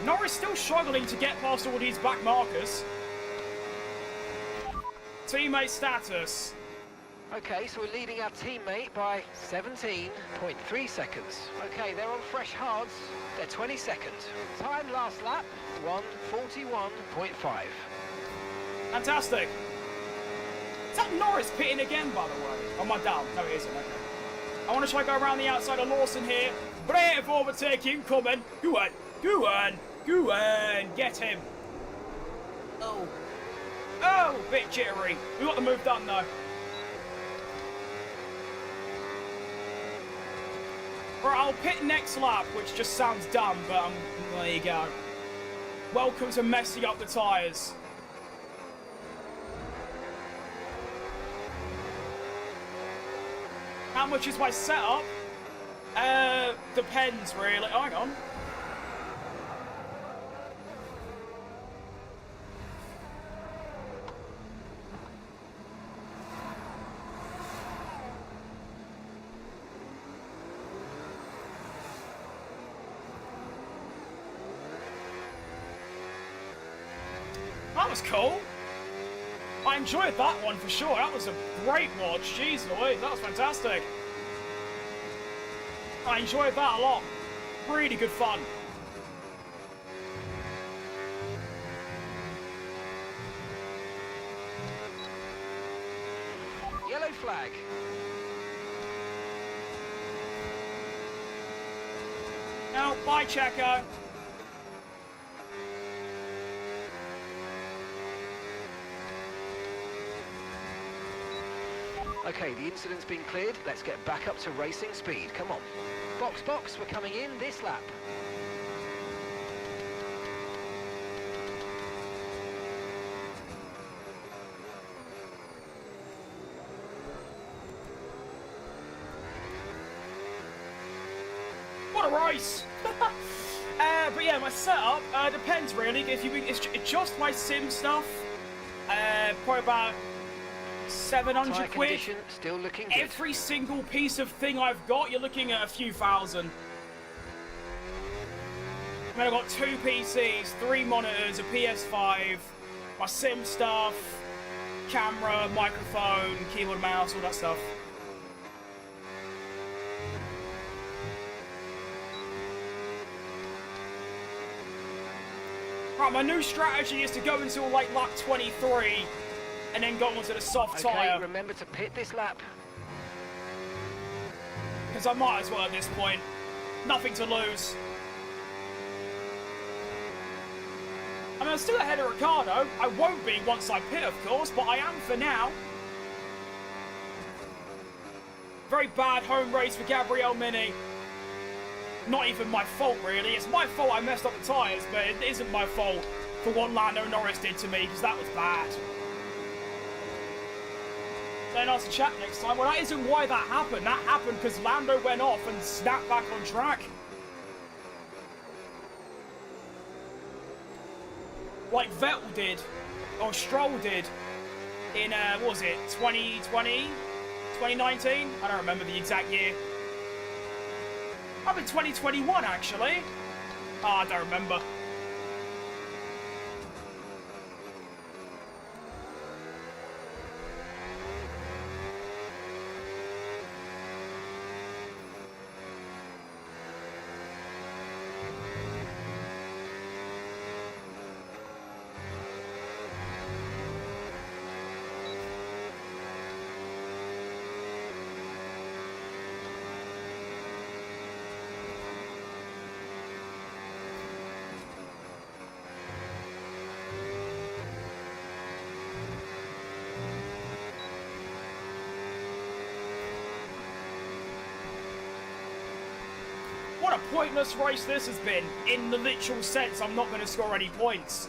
Norris still struggling to get past all these back markers. Teammate status. Okay, so we're leading our teammate by 17.3 seconds. Okay, they're on fresh hards. They're 22nd. Time last lap, 1:41.5. Fantastic. Is that Norris pitting again, by the way? Oh, my down. No, it isn't. Okay. I want to try to go around the outside of Lawson here. Brave overtaking coming. Go on. Go on. Go on. Get him. Oh. Oh, bit jittery. We got the move done, though. Right, I'll pit next lap, which just sounds dumb, but there you go. Welcome to messing up the tyres. How much is my setup? Depends, really. Oh, hang on. That was cool. I enjoyed that one for sure. That was a great watch. Jeez Louise, that was fantastic. I enjoyed that a lot. Really good fun. Yellow flag. Now, bye, Checo. Okay, the incident's been cleared. Let's get back up to racing speed. Come on. Box, box, we're coming in this lap. What a race! But yeah, my setup depends really. If you it's just my sim stuff, probably about 700 Tyre quid. condition still looking good. Every single piece of thing I've got, you're looking at a few thousand. I mean, I've got 2 PCs, 3 monitors, a PS5, my sim stuff, camera, microphone, keyboard, mouse, all that stuff. Right, my new strategy is to go until like lap 23 and then go onto the soft tyre. Okay, remember to pit this lap. Because I might as well at this point. Nothing to lose. I mean, I'm still ahead of Ricardo. I won't be once I pit, of course, but I am for now. Very bad home race for Gabriel Mini. Not even my fault, really. It's my fault I messed up the tyres, but it isn't my fault for what Lando Norris did to me, because that was bad. Then ask the chat next time. Well, that isn't why that happened. That happened because Lando went off and snapped back on track. Like Vettel did, or Stroll did, in, what was it, 2020? 2019? I don't remember the exact year. I've been 2021, actually. Oh, I don't remember. What a pointless race this has been. In the literal sense, I'm not going to score any points.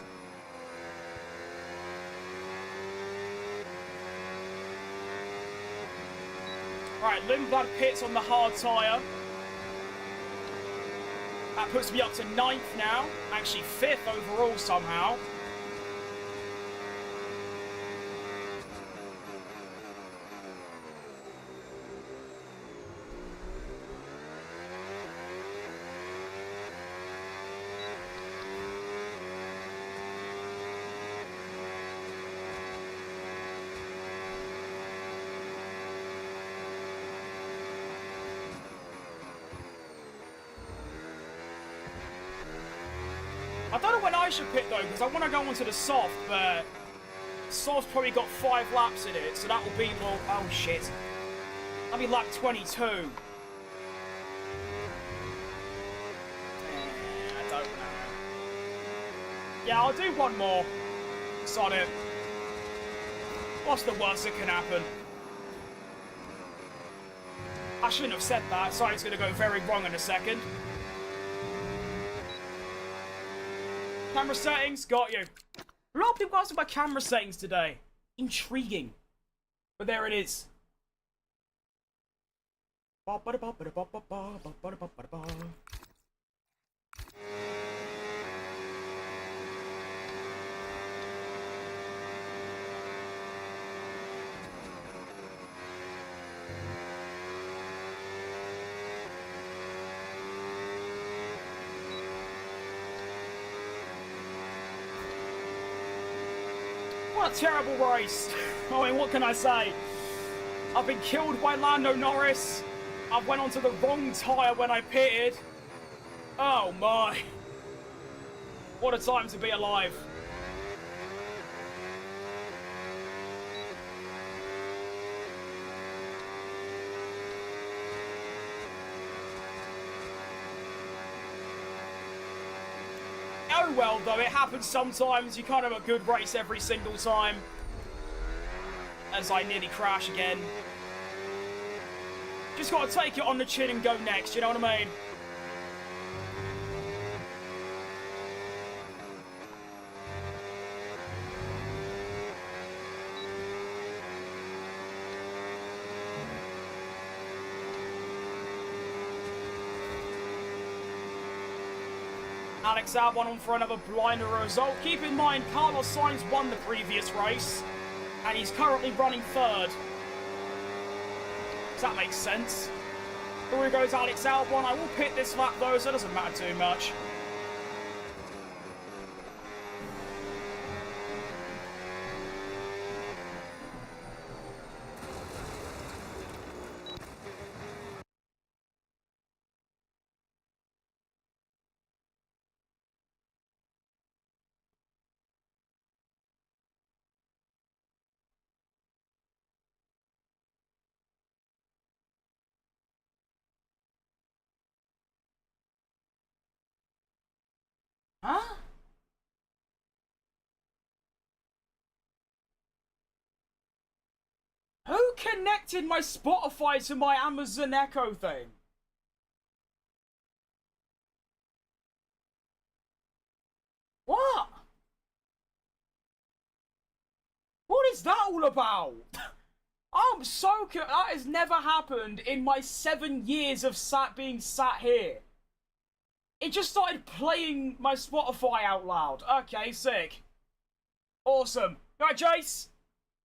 Right, Lindblad pits on the hard tyre. That puts me up to 9th now. Actually 5th overall somehow. I don't know when I should pit though, because I want to go onto the soft, but soft's probably got 5 laps in it, so that will be, well, oh shit. That'll be lap 22. I don't know. Yeah, I'll do one more. Sod it. What's the worst that can happen? I shouldn't have said that. Sorry, it's going to go very wrong in a second. Camera settings, got you. A lot of people asked about camera settings today. Intriguing. But there it is. What a terrible race. I mean, what can I say? I've been killed by Lando Norris. I went onto the wrong tyre when I pitted. Oh my. What a time to be alive. Oh well, though, it happens sometimes. You can't have a good race every single time. As I nearly crash again. Just gotta take it on the chin and go next, you know what I mean? Alex Albon on for another blinder result. Keep in mind, Carlos Sainz won the previous race, and he's currently running 3rd. Does that make sense? Here goes Alex Albon. I will pit this lap though, so it doesn't matter too much. Huh? Who connected my Spotify to my Amazon Echo thing? What? What is that all about? I'm so that has never happened in my 7 years of being sat here. It just started playing my Spotify out loud. Okay, sick. Awesome. Right, Jace?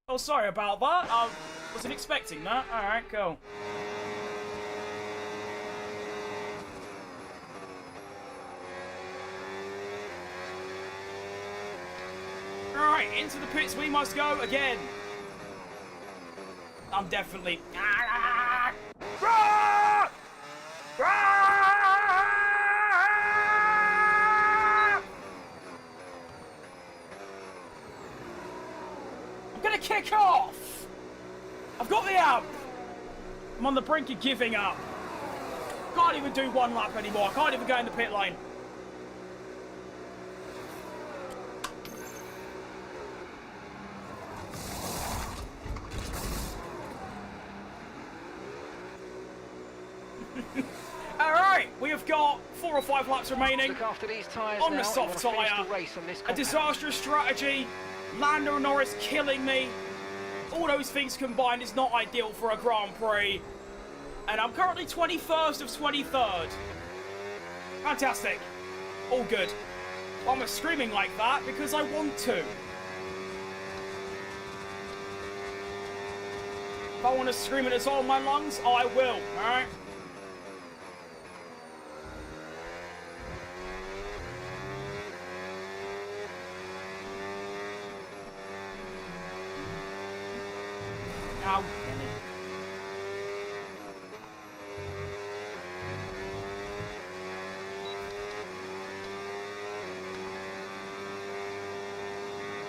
Oh, sorry about that. I wasn't expecting that. Alright, cool. Alright, into the pits we must go again. I'm definitely... I'm gonna kick off! I've got the amp! I'm on the brink of giving up. Can't even do one lap anymore. I can't even go in the pit lane. Alright, we have got 4 or 5 laps remaining. Look after these tyres on now. the soft tyre. A disastrous strategy. Lando Norris killing me. All those things combined is not ideal for a Grand Prix. And I'm currently 21st of 23rd. Fantastic. All good. I'm screaming like that because I want to. If I want to scream at all my lungs, I will, alright? Ow.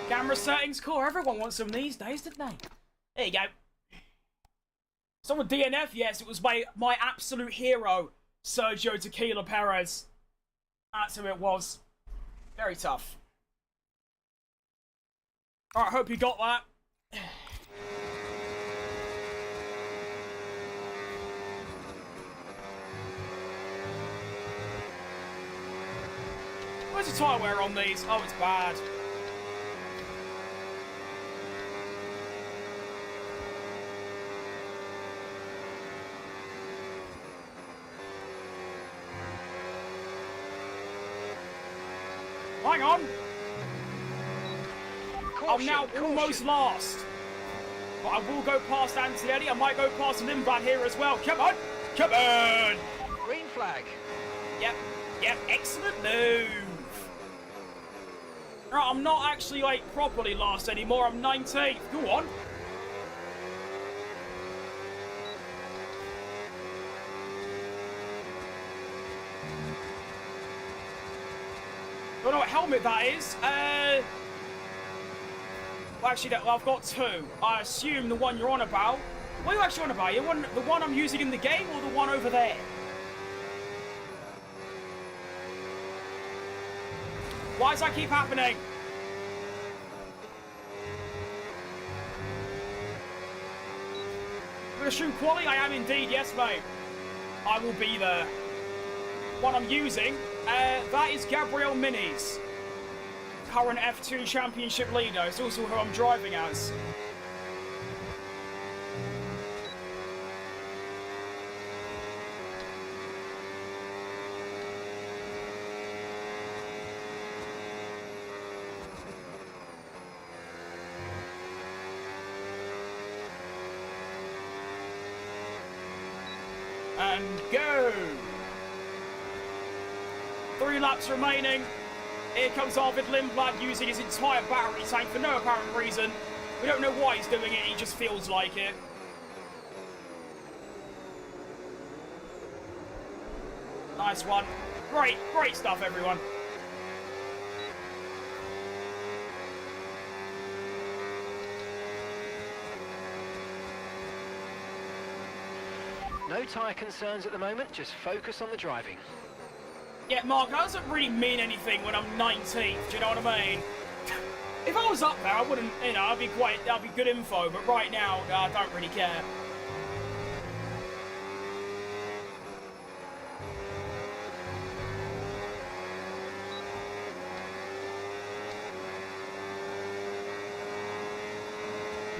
Camera settings, cool. Everyone wants them these days, didn't they? There you go. Someone DNF, yes, it was my absolute hero, Sergio Tequila Perez. That's who it was. Very tough. Alright, hope you got that. Where's the tyre wear on these? Oh, it's bad. Hang on. I'm now almost last. But I will go past Antonelli. I might go past Lindblad here as well. Come on. Come on. Green flag. Yep. Yep. Excellent move. Right, I'm not actually, like, properly last anymore. I'm 19th. Go on. Don't know what helmet that is. Well, actually, no, I've got 2. I assume the one you're on about. What are you actually on about? The one I'm using in the game or the one over there? Why does that keep happening? I'm going to shoot quali? I am indeed, yes, mate. I will be there. What I'm using, that is Gabriel Minis. Current F2 Championship leader. It's also who I'm driving as. And go! 3 laps remaining. Here comes Arvid Lindblad using his entire battery tank for no apparent reason. We don't know why he's doing it, he just feels like it. Nice one. Great, great stuff, everyone. No tyre concerns at the moment, just focus on the driving. Yeah, Mark, that doesn't really mean anything when I'm 19th, do you know what I mean? If I was up there, I wouldn't, you know, that'd be good info, but right now, I don't really care.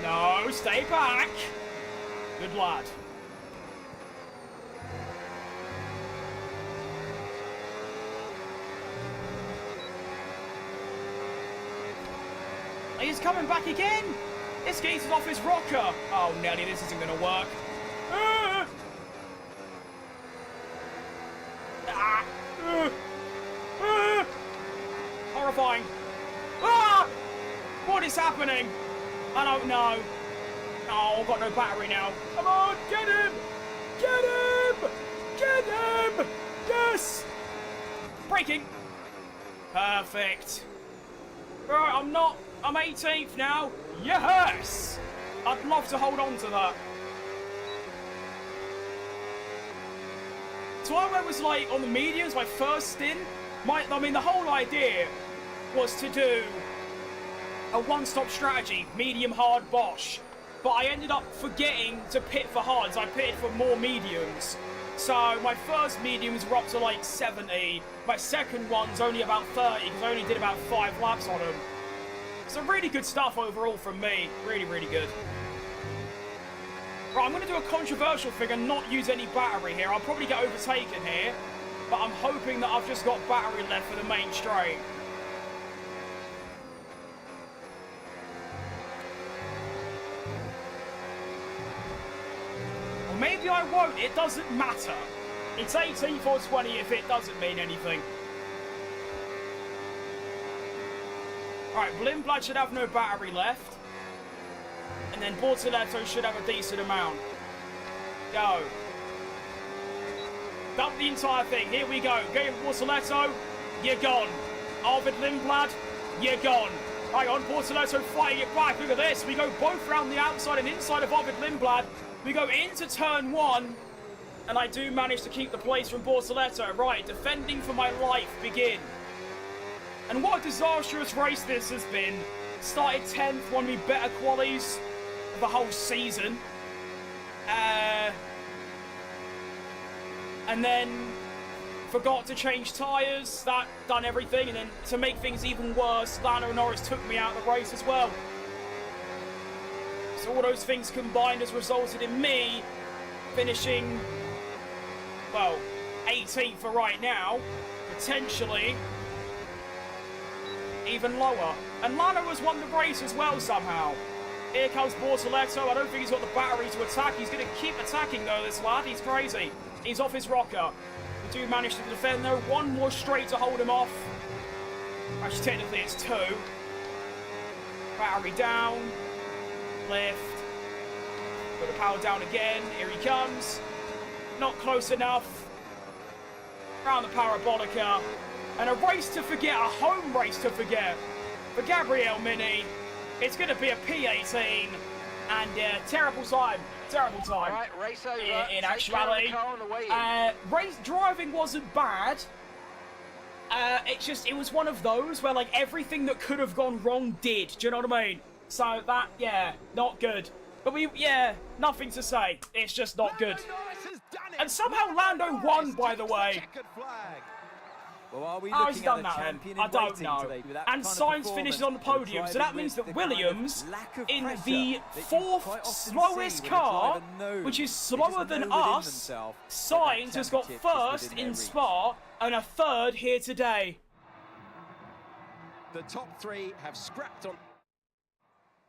No, stay back. Good lad. He's coming back again! This geezer's off his rocker! Oh, Nelly, this isn't going to work. Horrifying. Ah! What is happening? I don't know. Oh, I've got no battery now. Come on, get him! Get him! Get him! Yes! Braking. Perfect. Right, I'm 18th now. Yes! I'd love to hold on to that. So I was like on the mediums, my first stint. I mean, the whole idea was to do a one-stop strategy, medium, hard, Bosch. But I ended up forgetting to pit for hards. I pitted for more mediums. So my first mediums were up to like 70. My second one's only about 30 because I only did about 5 laps on them. So really good stuff overall from me. Really, really good. Right, I'm going to do a controversial thing and not use any battery here. I'll probably get overtaken here, but I'm hoping that I've just got battery left for the main straight. Or maybe I won't. It doesn't matter. It's 18th or 20 if it doesn't mean anything. Alright, Blimblad should have no battery left. And then Bortoletto should have a decent amount. Go. Dump the entire thing. Here we go. Game Bortoletto, you're gone. Arvid Lindblad, you're gone. Hang on, Bortoletto fighting it back. Look at this. We go both round the outside and inside of Arvid Lindblad. We go into turn 1. And I do manage to keep the place from Bortoletto. Right, defending for my life, begin. And what a disastrous race this has been. Started 10th, won me better qualies of the whole season. And then forgot to change tyres. That done everything. And then to make things even worse, Lando Norris took me out of the race as well. So all those things combined has resulted in me finishing, well, 18th for right now. Potentially even lower. And Lando has won the race as well somehow. Here comes Bortoletto. I don't think he's got the battery to attack. He's going to keep attacking though, this lad. He's crazy. He's off his rocker. We do manage to defend though. One more straight to hold him off. Actually, technically it's 2. Battery down. Lift. Put the power down again. Here he comes. Not close enough. Round the Parabolica. And a race to forget. A home race to forget. For Gabriel Mini. It's going to be a P18. And terrible time. Terrible time. All right, race over. In actuality. Race driving wasn't bad. It was one of those where like everything that could have gone wrong did. Do you know what I mean? So that, yeah, not good. But nothing to say. It's just not good. And somehow Lando won, by the way. Well, are we How has looking he done at a that then? champion in I don't waiting know. today with that And kind of Sainz finishes on the performance podium, and so that driving means with that the kind of Williams, lack of in pressure the that you quite 4th often slowest see when a car, driver knows which is they slower just than know within us, themselves that Sainz has got championship is 1st within their in reach. Spa and a 3rd here today. The top 3 have scrapped on.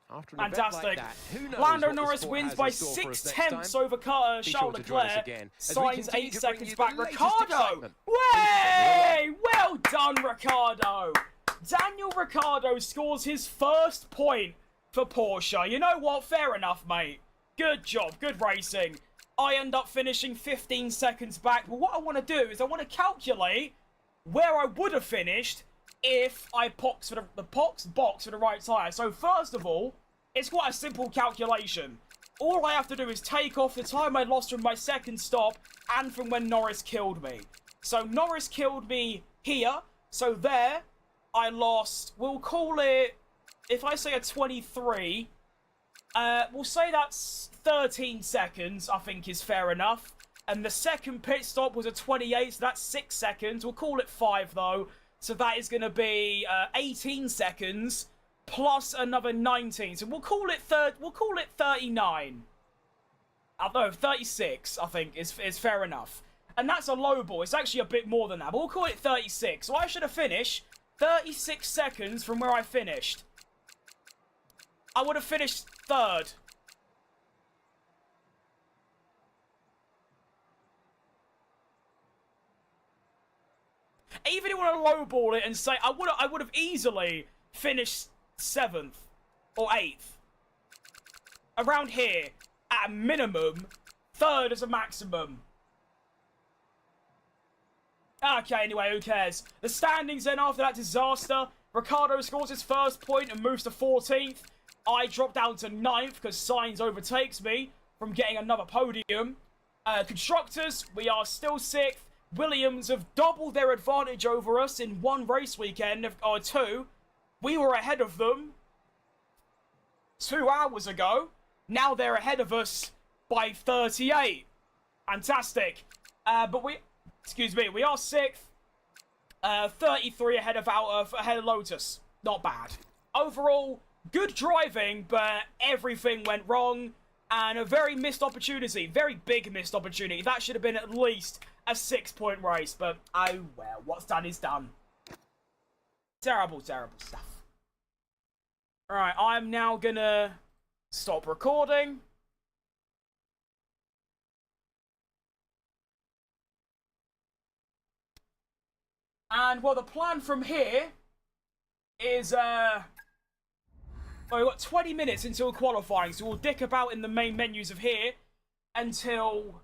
After an Fantastic. event like that, who knows Lando what the Norris sport wins has by in store for us 6 next tenths time? over Be sure Charles to join us Leclerc. again as we Sainz continue 8 to bring seconds you back. the latest Ricciardo! excitement. Way! Well done, Ricciardo! Daniel Ricciardo scores his 1st point for Porsche. You know what? Fair enough, mate. Good job. Good racing. I end up finishing 15 seconds back. But what I want to do is I want to calculate where I would have finished if I boxed for the right tyre. So first of all, it's quite a simple calculation. All I have to do is take off the time I lost from my 2nd stop and from when Norris killed me. So Norris killed me here. So there, I lost, we'll call it, if I say a 23, we'll say that's 13 seconds, I think is fair enough. And the 2nd pit stop was a 28, so that's 6 seconds. We'll call it 5 though. So that is going to be 18 seconds plus another 19. So we'll call it 39. No, 36, I think, is fair enough. And that's a low ball. It's actually a bit more than that. But we'll call it 36. So I should have finished 36 seconds from where I finished. I would have finished 3rd. Even if you want to lowball it and say, I would have easily finished 7th or 8th. Around here, at a minimum, 3rd as a maximum. Okay, anyway, who cares? The standings then after that disaster. Ricciardo scores his 1st point and moves to 14th. I drop down to 9th because Sainz overtakes me from getting another podium. Constructors, we are still 6th. Williams have doubled their advantage over us in 1 race weekend, or 2. We were ahead of them 2 hours ago. Now they're ahead of us by 38. Fantastic. But we are 6th. 33 ahead of Lotus. Not bad. Overall, good driving, but everything went wrong. And a very missed opportunity. Very big missed opportunity. That should have been at least a 6-point race. But, oh well. What's done is done. Terrible, terrible stuff. Alright, I'm now gonna stop recording. And, well, the plan from here is, we've got 20 minutes until qualifying, so we'll dick about in the main menus of here until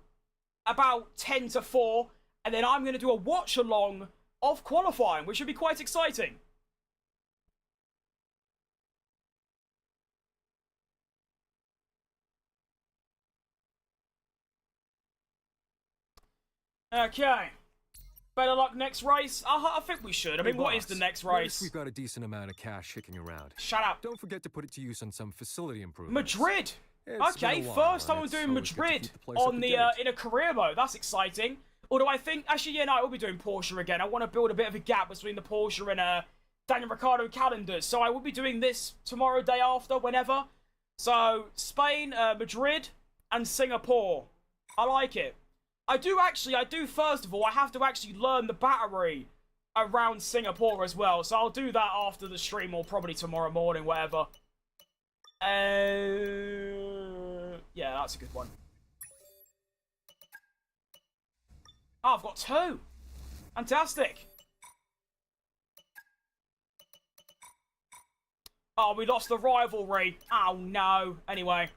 about 10 to 4, and then I'm going to do a watch-along of qualifying, which should be quite exciting. Okay. Better luck next race? I think we should. I mean, what is the next race? We've got a decent amount of cash kicking around. Shut up. Don't forget to put it to use on some facility improvements. Madrid! Okay, first time I'm doing Madrid on the, in a career mode. That's exciting. Although I think, actually, yeah, no, I will be doing Porsche again. I want to build a bit of a gap between the Porsche and Daniel Ricciardo calendars. So I will be doing this tomorrow, day after, whenever. So, Spain, Madrid, and Singapore. I like it. I do first of all, I have to actually learn the battery around Singapore as well. So I'll do that after the stream or probably tomorrow morning, whatever. Yeah, that's a good one. Oh, I've got 2. Fantastic. Oh, we lost the rivalry. Oh, no. Anyway.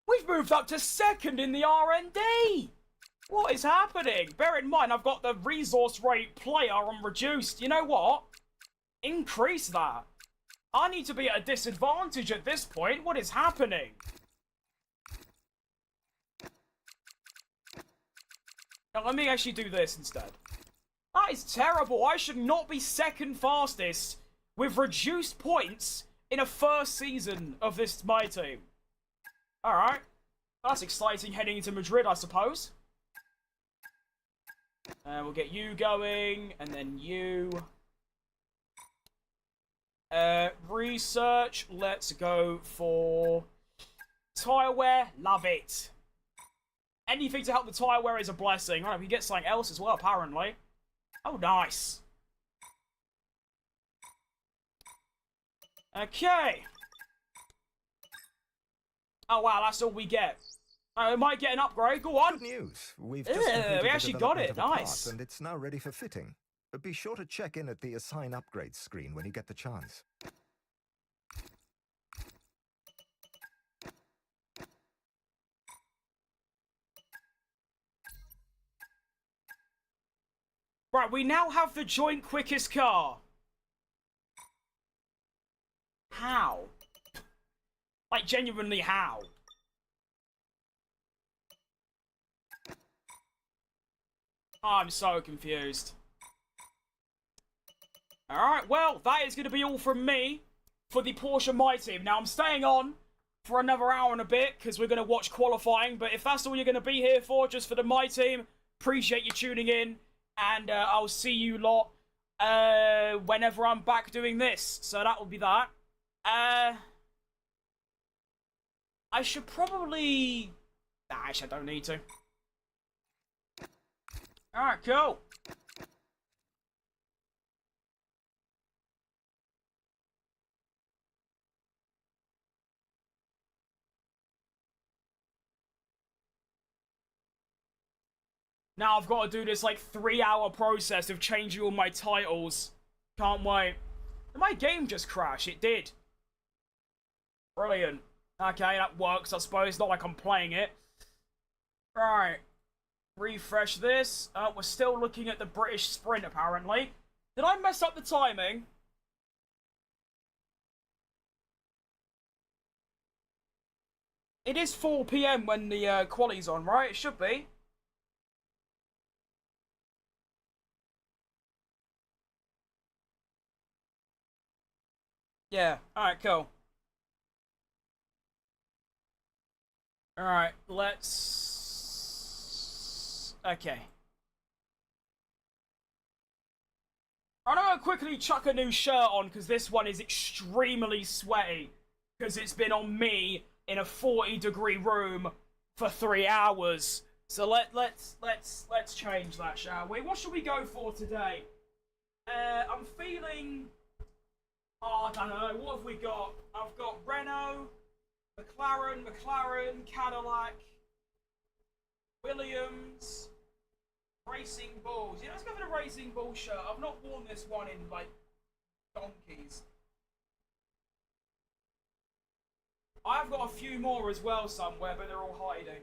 We've moved up to 2nd in the R&D! What is happening? Bear in mind, I've got the resource rate player on reduced. You know what? Increase that. I need to be at a disadvantage at this point. What is happening? Now, let me actually do this instead. That is terrible. I should not be 2nd fastest with reduced points in a first season of this my team. Alright. That's exciting heading into Madrid, I suppose. We'll get you going, and then you. Research. Let's go for tyre wear. Love it. Anything to help the tyre wear is a blessing. Alright, we get something else as well, apparently. Oh, nice. Okay. Oh, wow, that's all we get. We might get an upgrade. Go on. Good news. We've just completed we actually got it. the development of a Nice. part, and it's now ready for fitting. But be sure to check in at the Assign Upgrades screen when you get the chance. Right, we now have the joint quickest car. How? Like, genuinely, how? I'm so confused. Alright, well, that is going to be all from me for the Porsche My Team. Now, I'm staying on for another hour and a bit because we're going to watch qualifying. But if that's all you're going to be here for, just for the My Team, appreciate you tuning in. And I'll see you lot whenever I'm back doing this. So that will be that. I should probably... Nah, actually, I don't need to. Alright, cool. Now I've got to do this, like, 3-hour process of changing all my titles. Can't wait. Did my game just crash? It did. Brilliant. Okay, that works, I suppose. Not like I'm playing it. Right. Refresh this. We're still looking at the British Sprint, apparently. Did I mess up the timing? It is 4 PM when the quali's on, right? It should be. Yeah. Alright, cool. Alright, let's... Okay. I'm gonna quickly chuck a new shirt on, because this one is extremely sweaty. Because it's been on me in a 40-degree room for 3 hours. So let's change that, shall we? What should we go for today? I'm feeling... Oh, I don't know. What have we got? I've got Renault, McLaren, Cadillac, Williams, Racing Bulls. Yeah, let's go for the Racing Bull shirt. I've not worn this one in, like, donkeys. I've got a few more as well somewhere, but they're all hiding.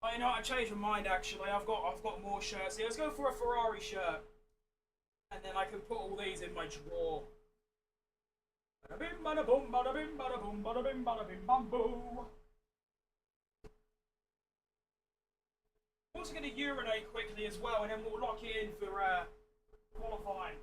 Oh, you know what? I changed my mind actually. I've got more shirts here. Let's go for a Ferrari shirt. And then I can put all these in my drawer. Bada bim bada boom bada bim bada boom bada bim bam boo. I'm also gonna urinate quickly as well, and then we'll lock it in for qualifying.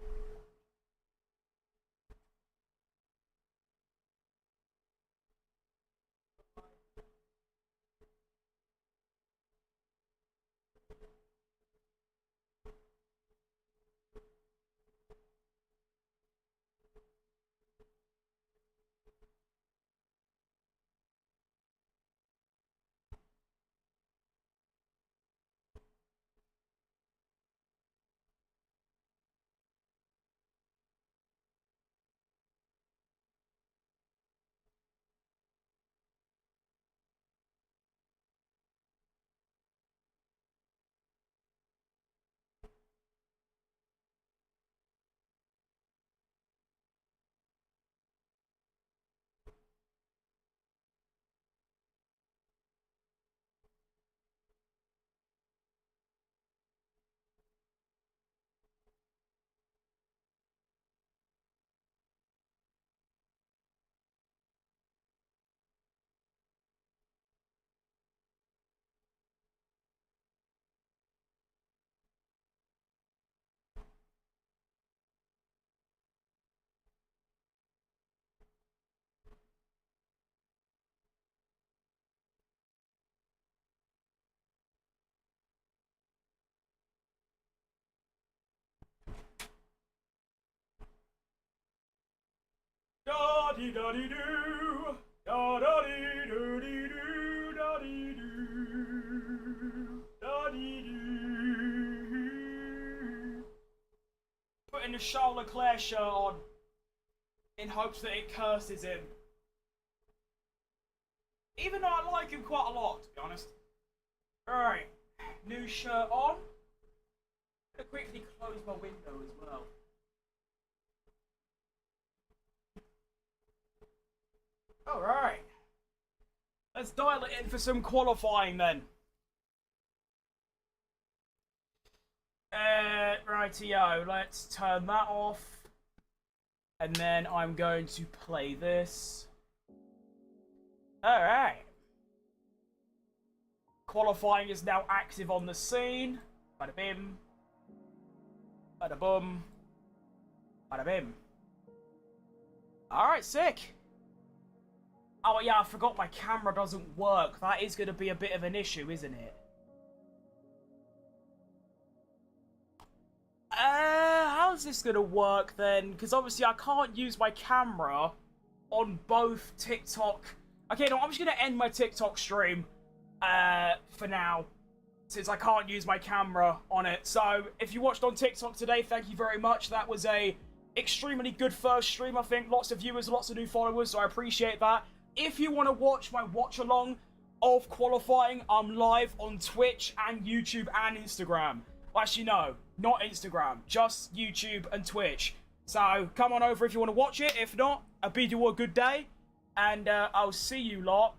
Da dee da dee doo, da da dee doo dee doo, da dee doo, da dee doo. Putting the Charles Leclerc shirt on in hopes that it curses him. Even though I like him quite a lot, to be honest. Alright, new shirt on. I'm gonna quickly close my window as well. Alright. Let's dial it in for some qualifying then. Rightio, let's turn that off. And then I'm going to play this. Alright. Qualifying is now active on the scene. Bada bim. Bada boom. Bada bim. Alright, sick. Oh yeah, I forgot my camera doesn't work. That is going to be a bit of an issue, isn't it? How's this going to work then? Because obviously I can't use my camera on both TikTok. Okay, no, I'm just going to end my TikTok stream for now, since I can't use my camera on it. So, if you watched on TikTok today, thank you very much. That was a extremely good first stream, I think. Lots of viewers, lots of new followers, so I appreciate that. If you want to watch my watch-along of qualifying, I'm live on Twitch and YouTube and Instagram. Actually, no, not Instagram, just YouTube and Twitch. So, come on over if you want to watch it. If not, I bid you a good day, and I'll see you lot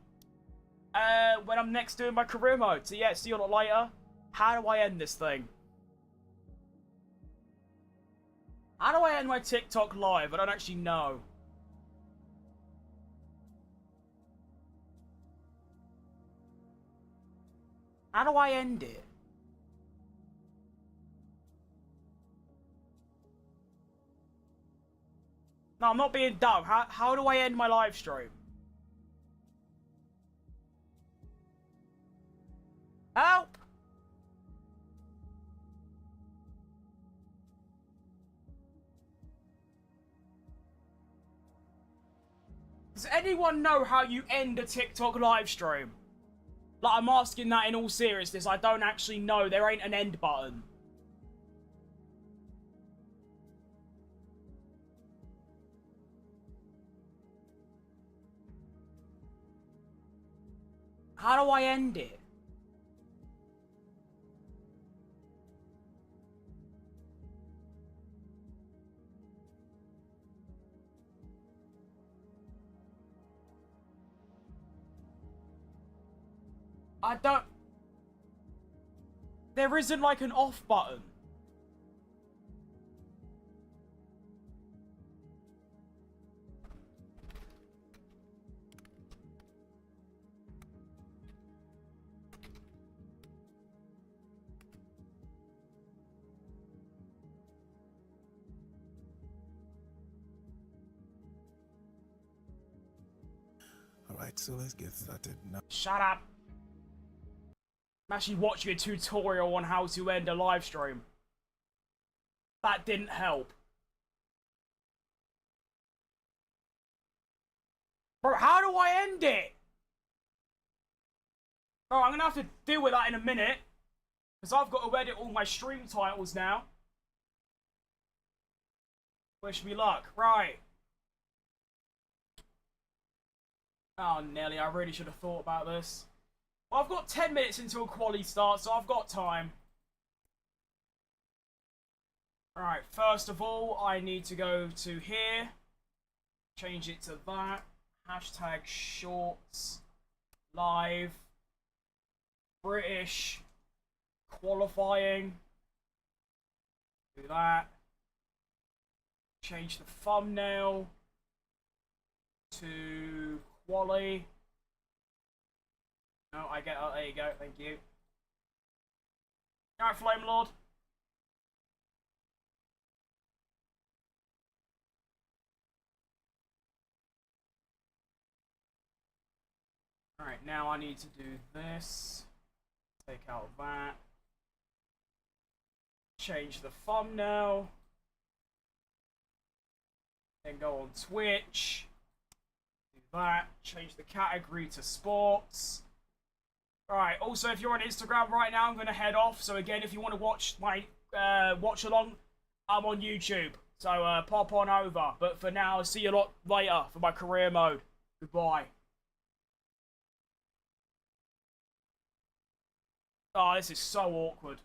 when I'm next doing my career mode. So yeah, see you lot later. How do I end this thing? How do I end my TikTok live? I don't actually know. How do I end it? No, I'm not being dumb. How do I end my live stream? Help! Does anyone know how you end a TikTok live stream? Like, I'm asking that in all seriousness. I don't actually know. There ain't an end button. How do I end it? I don't... There isn't like an off button. Alright, so let's get started now. Shut up. I'm actually watching a tutorial on how to end a live stream. That didn't help. Bro, how do I end it? Oh, I'm gonna have to deal with that in a minute. Because I've got to edit all my stream titles now. Wish me luck. Right. Oh, Nelly, I really should have thought about this. Well, I've got 10 minutes until quali starts, so I've got time. Alright, first of all, I need to go to here. Change it to that. Hashtag shorts. Live. British. Qualifying. Do that. Change the thumbnail to quali. No, I get. Oh, there you go. Thank you. Alright, Flame Lord. Alright, now I need to do this. Take out that. Change the thumbnail. Then go on Twitch. Do that. Change the category to sports. Alright, also if you're on Instagram right now, I'm going to head off. So again, if you want to watch my watch along, I'm on YouTube. So pop on over. But for now, I'll see you a lot later for my career mode. Goodbye. Oh, this is so awkward.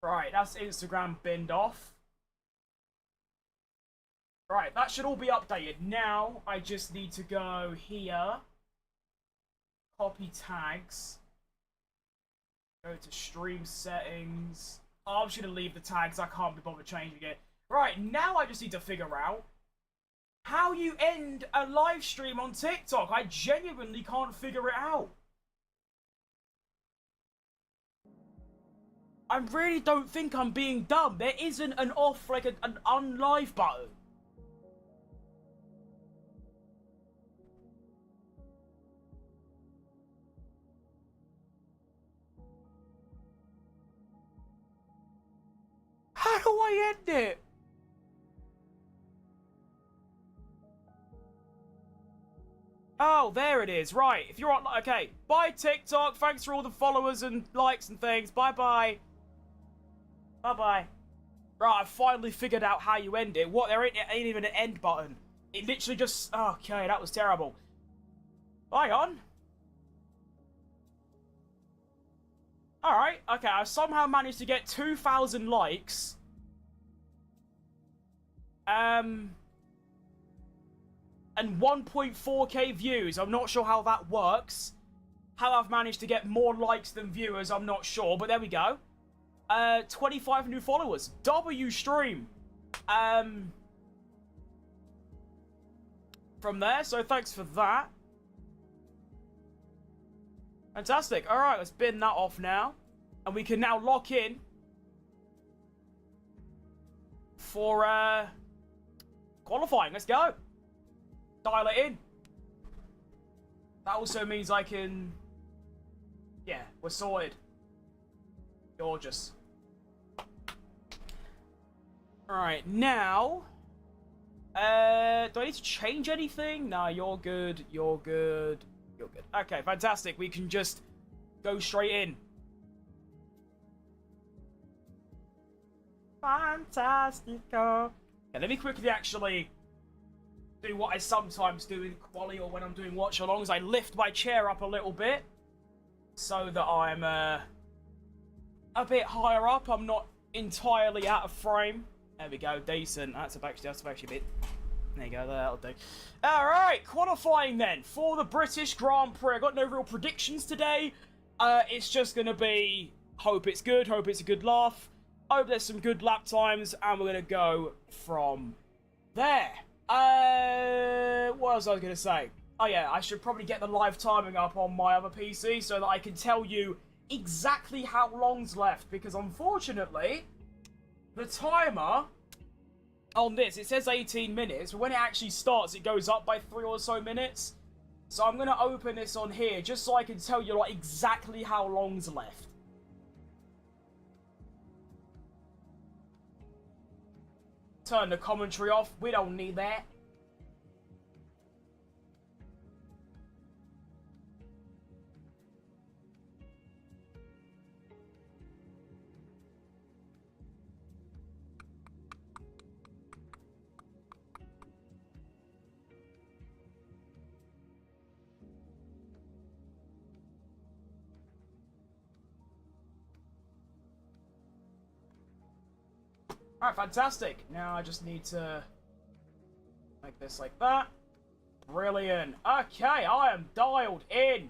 Right, that's Instagram binned off. Right, that should all be updated. Now, I just need to go here. Copy tags. Go to stream settings. Oh, I'm just going to leave the tags. I can't be bothered changing it. Right, now I just need to figure out how you end a live stream on TikTok. I genuinely can't figure it out. I really don't think I'm being dumb. There isn't an off, like an unlive button. How do I end it? Oh, there it is. Right, if you're on... Okay, bye TikTok. Thanks for all the followers and likes and things. Bye-bye. Bye-bye. Right, I finally figured out how you end it. What? There ain't even an end button. It literally just... Okay, that was terrible. Hang on. Alright, okay, I somehow managed to get 2,000 likes. And 1.4k views. I'm not sure how that works. How I've managed to get more likes than viewers, I'm not sure, but there we go. 25 new followers. W stream. From there, so thanks for that. Fantastic. Alright, let's bin that off now. And we can now lock in for qualifying. Let's go. Dial it in. That also means I can... Yeah, we're sorted. Gorgeous. Alright, now... do I need to change anything? No, you're good. You're good. You're good. Okay, fantastic. We can just go straight in. Fantastico. Okay, let me quickly actually do what I sometimes do in quali or when I'm doing watch-alongs. I lift my chair up a little bit so that I'm a bit higher up. I'm not entirely out of frame. There we go, decent. That's actually a bit... There you go, that'll do. Alright, qualifying then for the British Grand Prix. I got no real predictions today. It's just going to be, hope it's good, hope it's a good laugh. Hope there's some good lap times, and we're going to go from there. What else was I going to say? Oh yeah, I should probably get the live timing up on my other PC so that I can tell you exactly how long's left, because unfortunately, the timer on this, it says 18 minutes, but when it actually starts, it goes up by 3 or so minutes. So I'm going to open this on here just so I can tell you like exactly how long's left. Turn the commentary off. We don't need that. Alright, fantastic. Now I just need to make this like that. Brilliant. Okay, I am dialed in.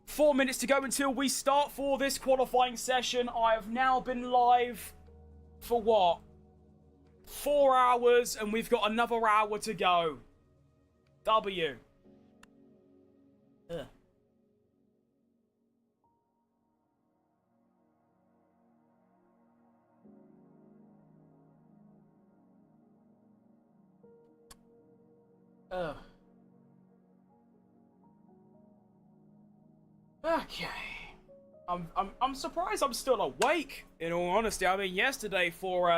4 minutes to go until we start for this qualifying session. I have now been live for what? 4 hours, and we've got another hour to go. W. Ugh. Ugh. Okay. I'm surprised I'm still awake, in all honesty. I mean, yesterday for,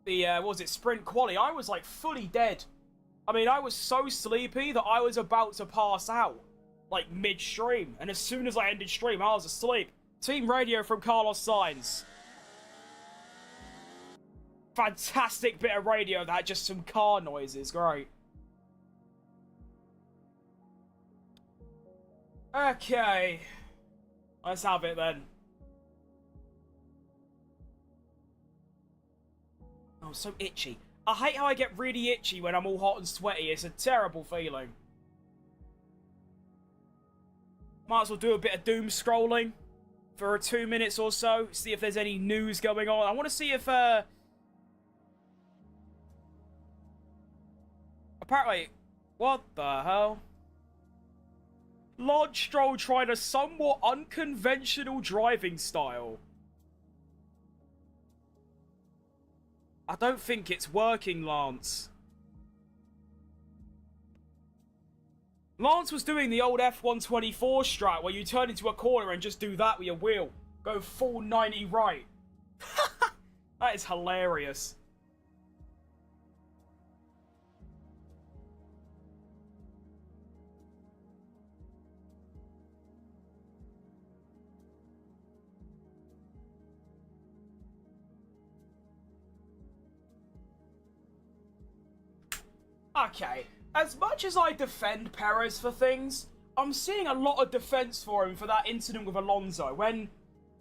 what was it, sprint quali, I was, like, fully dead. I mean, I was so sleepy that I was about to pass out, like, mid-stream. And as soon as I ended stream, I was asleep. Team radio from Carlos Sainz. Fantastic bit of radio, that, just some car noises, great. Okay, let's have it then. Oh, I'm so itchy. I hate how I get really itchy when I'm all hot and sweaty. It's a terrible feeling. Might as well do a bit of doom scrolling for 2 minutes or so. See if there's any news going on. I want to see if, apparently, what the hell? Lance Stroll tried a somewhat unconventional driving style. I don't think it's working, Lance. Lance was doing the old F124 strat where you turn into a corner and just do that with your wheel. Go full 90 right. That is hilarious. Okay, as much as I defend Perez for things, I'm seeing a lot of defense for him for that incident with Alonso, when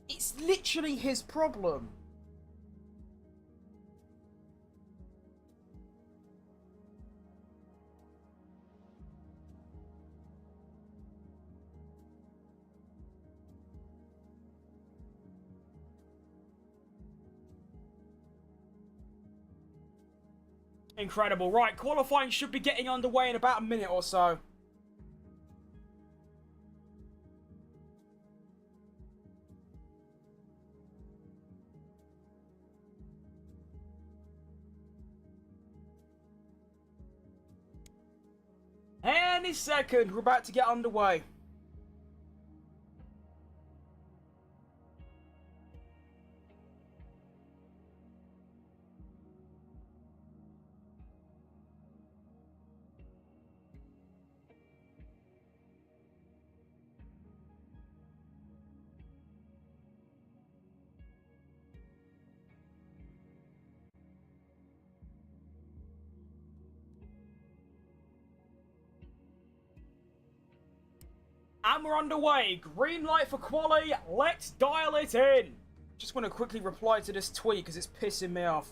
it's literally his problem. Incredible. Right, qualifying should be getting underway in about a minute or so. Any second, we're about to get underway. And we're underway. Green light for quali. Let's dial it in. Just want to quickly reply to this tweet because it's pissing me off.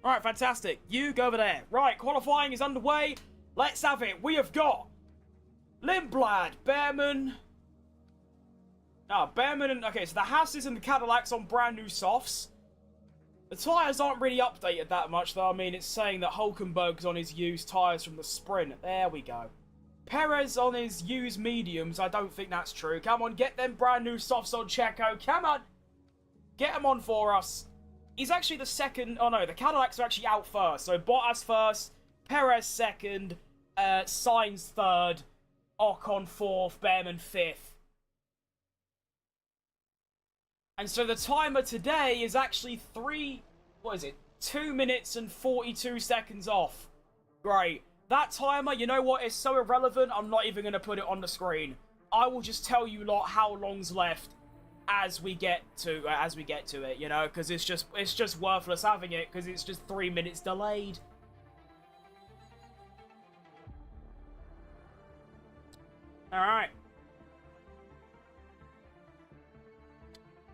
Alright, fantastic. You go over there. Right, qualifying is underway. Let's have it. We have got Lindblad, Behrman. Behrman and... Okay, so the Hasses and the Cadillacs on brand new softs. The tyres aren't really updated that much, though. I mean, it's saying that Hulkenberg's on his used tyres from the sprint. There we go. Perez on his used mediums. I don't think that's true. Come on, get them brand new softs on Checo. Come on. Get them on for us. He's actually the second... Oh, no, the Cadillacs are actually out first. So, Bottas first, Perez second, Sainz third, Ocon fourth, Behrman fifth. And so the timer today is actually 2 minutes and 42 seconds off. Great. That timer, you know what, is so irrelevant, I'm not even going to put it on the screen. I will just tell you lot how long's left as we get to it, you know, because it's just worthless having it because it's just 3 minutes delayed. All right.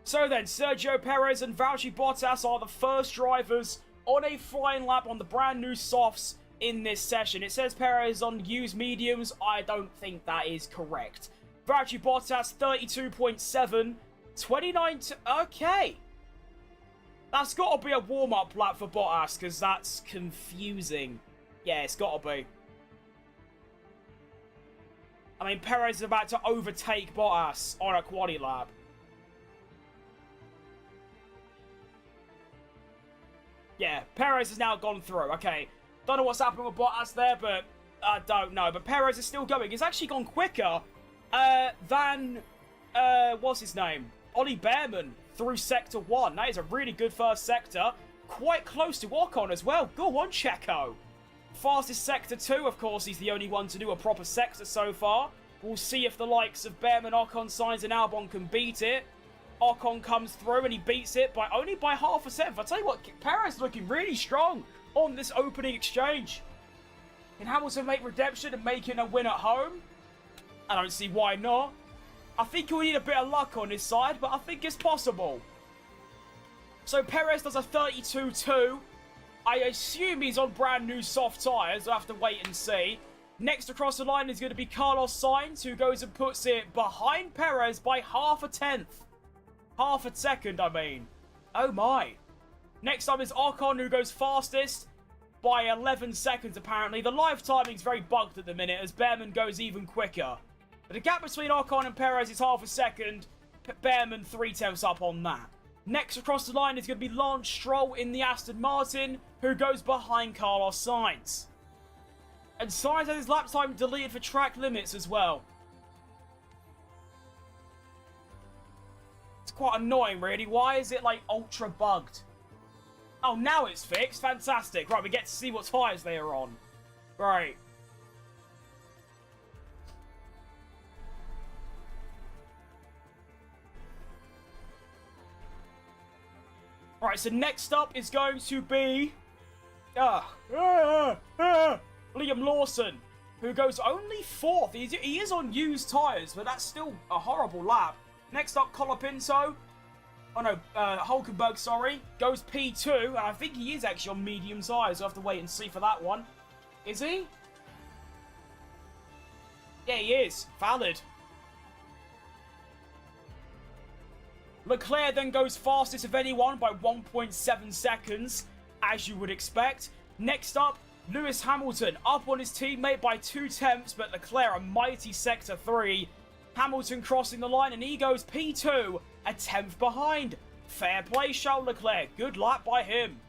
So then, Sergio Perez and Valtteri Bottas are the first drivers on a flying lap on the brand new softs in this session. It says Perez on used mediums. I don't think that is correct. Valtteri Bottas 32.7. 29 to... Okay. That's got to be a warm-up lap for Bottas, because that's confusing. Yeah, it's got to be. I mean, Perez is about to overtake Bottas on a quali lap. Yeah, Perez has now gone through. Okay. Don't know what's happening with Bottas there, but I don't know. But Perez is still going. He's actually gone quicker than... what's his name? Ollie Behrman through Sector 1. That is a really good first sector. Quite close to Ocon as well. Go on, Checo. Fastest Sector 2, of course, he's the only one to do a proper sector so far. We'll see if the likes of Behrman, Ocon, Sainz and Albon can beat it. Ocon comes through and he beats it by only by half a second. I'll tell you what, Perez looking really strong on this opening exchange. Can Hamilton make redemption and make it a win at home? I don't see why not. I think he'll need a bit of luck on his side, but I think it's possible. So Perez does a 32.2. I assume he's on brand new soft tyres. I'll have to wait and see. Next across the line is going to be Carlos Sainz, who goes and puts it behind Perez by half a tenth. Half a second, I mean. Oh my. Next up is Ocon, who goes fastest by 11 seconds, apparently. The live timing's very bugged at the minute, as Behrman goes even quicker. But the gap between Ocon and Perez is half a second. Behrman 3/10 up on that. Next across the line is going to be Lance Stroll in the Aston Martin, who goes behind Carlos Sainz. And Sainz has his lap time deleted for track limits as well. It's quite annoying, really. Why is it, like, ultra bugged? Oh, now it's fixed. Fantastic. Right, we get to see what tyres they are on. Right. Right, so next up is going to be... Liam Lawson, who goes only 4th. He is on used tyres, but that's still a horrible lap. Next up, Colapinto. Oh no, Hulkenberg, sorry. Goes P2, and I think he is actually on medium tyres. I'll have to wait and see for that one. Is he? Yeah, he is. Valid. Leclerc then goes fastest of anyone by 1.7 seconds, as you would expect. Next up, Lewis Hamilton up on his teammate by 2 tenths, but Leclerc a mighty sector 3. Hamilton crossing the line, and he goes P2, a tenth behind. Fair play, Charles Leclerc. Good lap by him.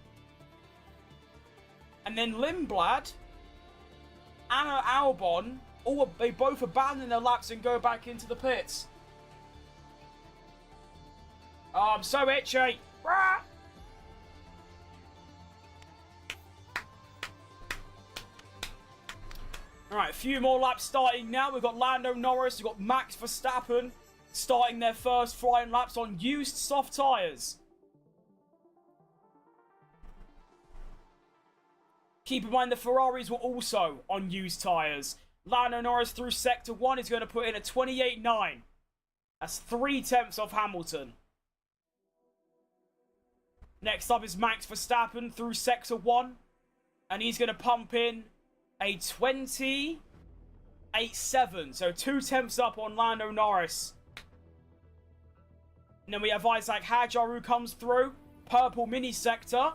And then Lindblad and Albon, they both abandon their laps and go back into the pits. Oh, I'm so itchy. Rah! Alright, a few more laps starting now. We've got Lando Norris, we've got Max Verstappen starting their first flying laps on used soft tyres. Keep in mind the Ferraris were also on used tyres. Lando Norris through Sector 1 is going to put in a 28.9. That's 3 tenths off Hamilton. Next up is Max Verstappen through Sector 1. And he's going to pump in a 28.7. So 2 tenths up on Lando Norris. And then we have Isaac Hadjar who comes through. Purple mini sector.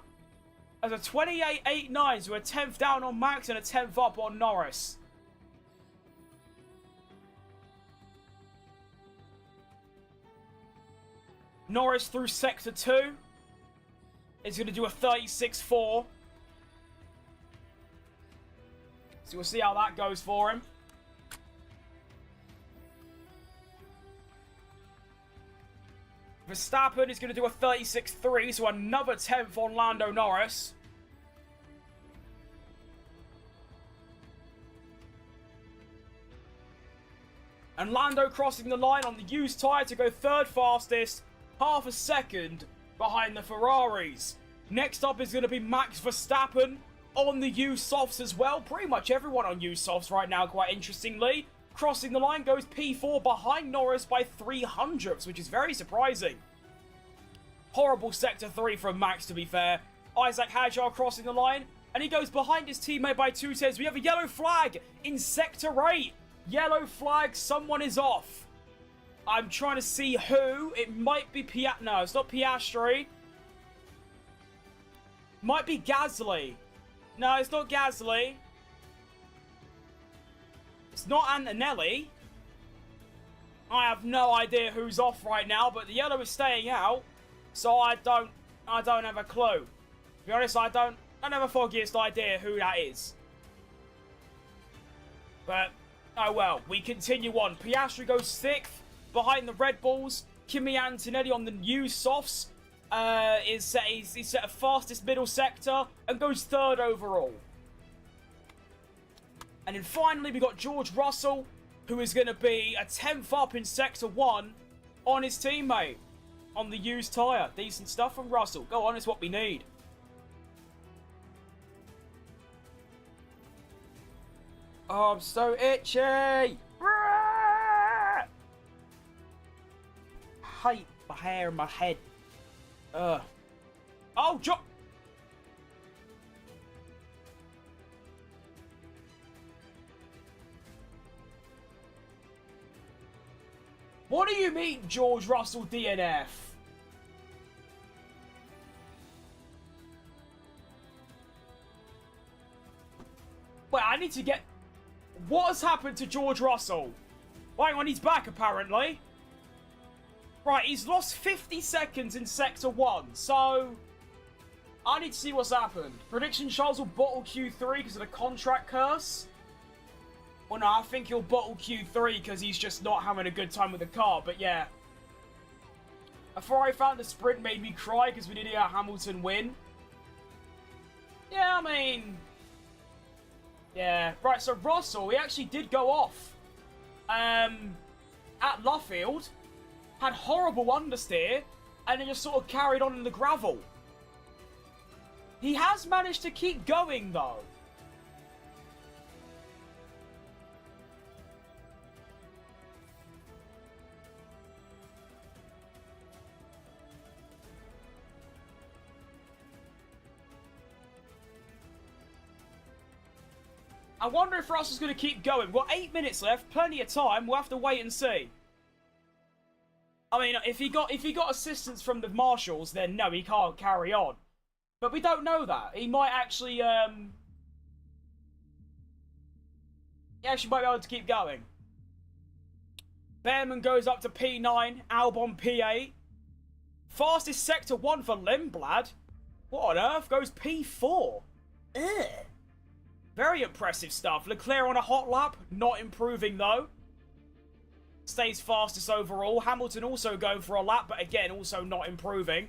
As a 28.89. So a 10th down on Max and a 10th up on Norris. Norris through Sector 2 is going to do a 36.4. So we'll see how that goes for him. Verstappen is going to do a 36.3, so another 10th on Lando Norris. And Lando crossing the line on the used tyre to go 3rd fastest, half a second behind the Ferraris. Next up is going to be Max Verstappen on the used softs as well. Pretty much everyone on used softs right now, quite interestingly. Crossing the line goes P4 behind Norris by 300ths, which is very surprising. Horrible Sector 3 from Max, to be fair. Isaac Hadjar crossing the line, and he goes behind his teammate by 2 tenths. We have a yellow flag in Sector 8. Yellow flag, someone is off. I'm trying to see who. It might be no, it's not Piastri. Might be Gasly. No, it's not Gasly. It's not Antonelli. I have no idea who's off right now, but the yellow is staying out, so I don't have a clue. To be honest, I don't have a foggiest idea who that is. But oh well, we continue on. Piastri goes 6th behind the Red Bulls. Kimi Antonelli on the new softs is set a fastest middle sector and goes 3rd overall. And then finally we got George Russell, who is going to be a 10th up in Sector 1 on his teammate on the used tyre. Decent stuff from Russell. Go on, it's what we need. Oh, I'm so itchy! Hate my hair and my head. Oh, What do you mean, George Russell DNF? Wait, I need to get... What has happened to George Russell? Wait, when he's back, apparently. Right, he's lost 50 seconds in Sector 1, so... I need to see what's happened. Prediction Charles will bottle Q3 because of the contract curse. Well, no, I think he'll bottle Q3 because he's just not having a good time with the car, but yeah. Before I found the sprint made me cry because we didn't hear Hamilton win. Yeah, I mean... Yeah, right, so Russell, he actually did go off. At Luffield. Had horrible understeer, and then just sort of carried on in the gravel. He has managed to keep going, though. I wonder if Russell's going to keep going. We've got 8 minutes left, plenty of time. We'll have to wait and see. I mean, if he got assistance from the marshals, then no, he can't carry on. But we don't know that. He might actually, he actually might be able to keep going. Behrman goes up to P9, Albon P8. Fastest Sector 1 for Lindblad. What on earth? Goes P4. Ugh. Very impressive stuff. Leclerc on a hot lap, not improving though. Stays fastest overall. Hamilton also going for a lap, but again, also not improving.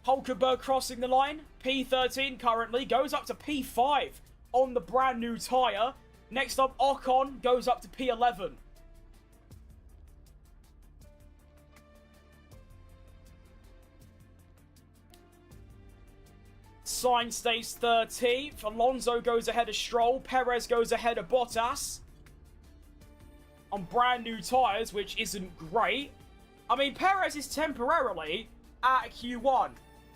Hulkenberg crossing the line. P13 currently. Goes up to P5 on the brand new tyre. Next up, Ocon goes up to P11. Sainz stays 13th. Alonso goes ahead of Stroll. Perez goes ahead of Bottas. On brand new tyres, which isn't great. I mean, Perez is temporarily at Q1.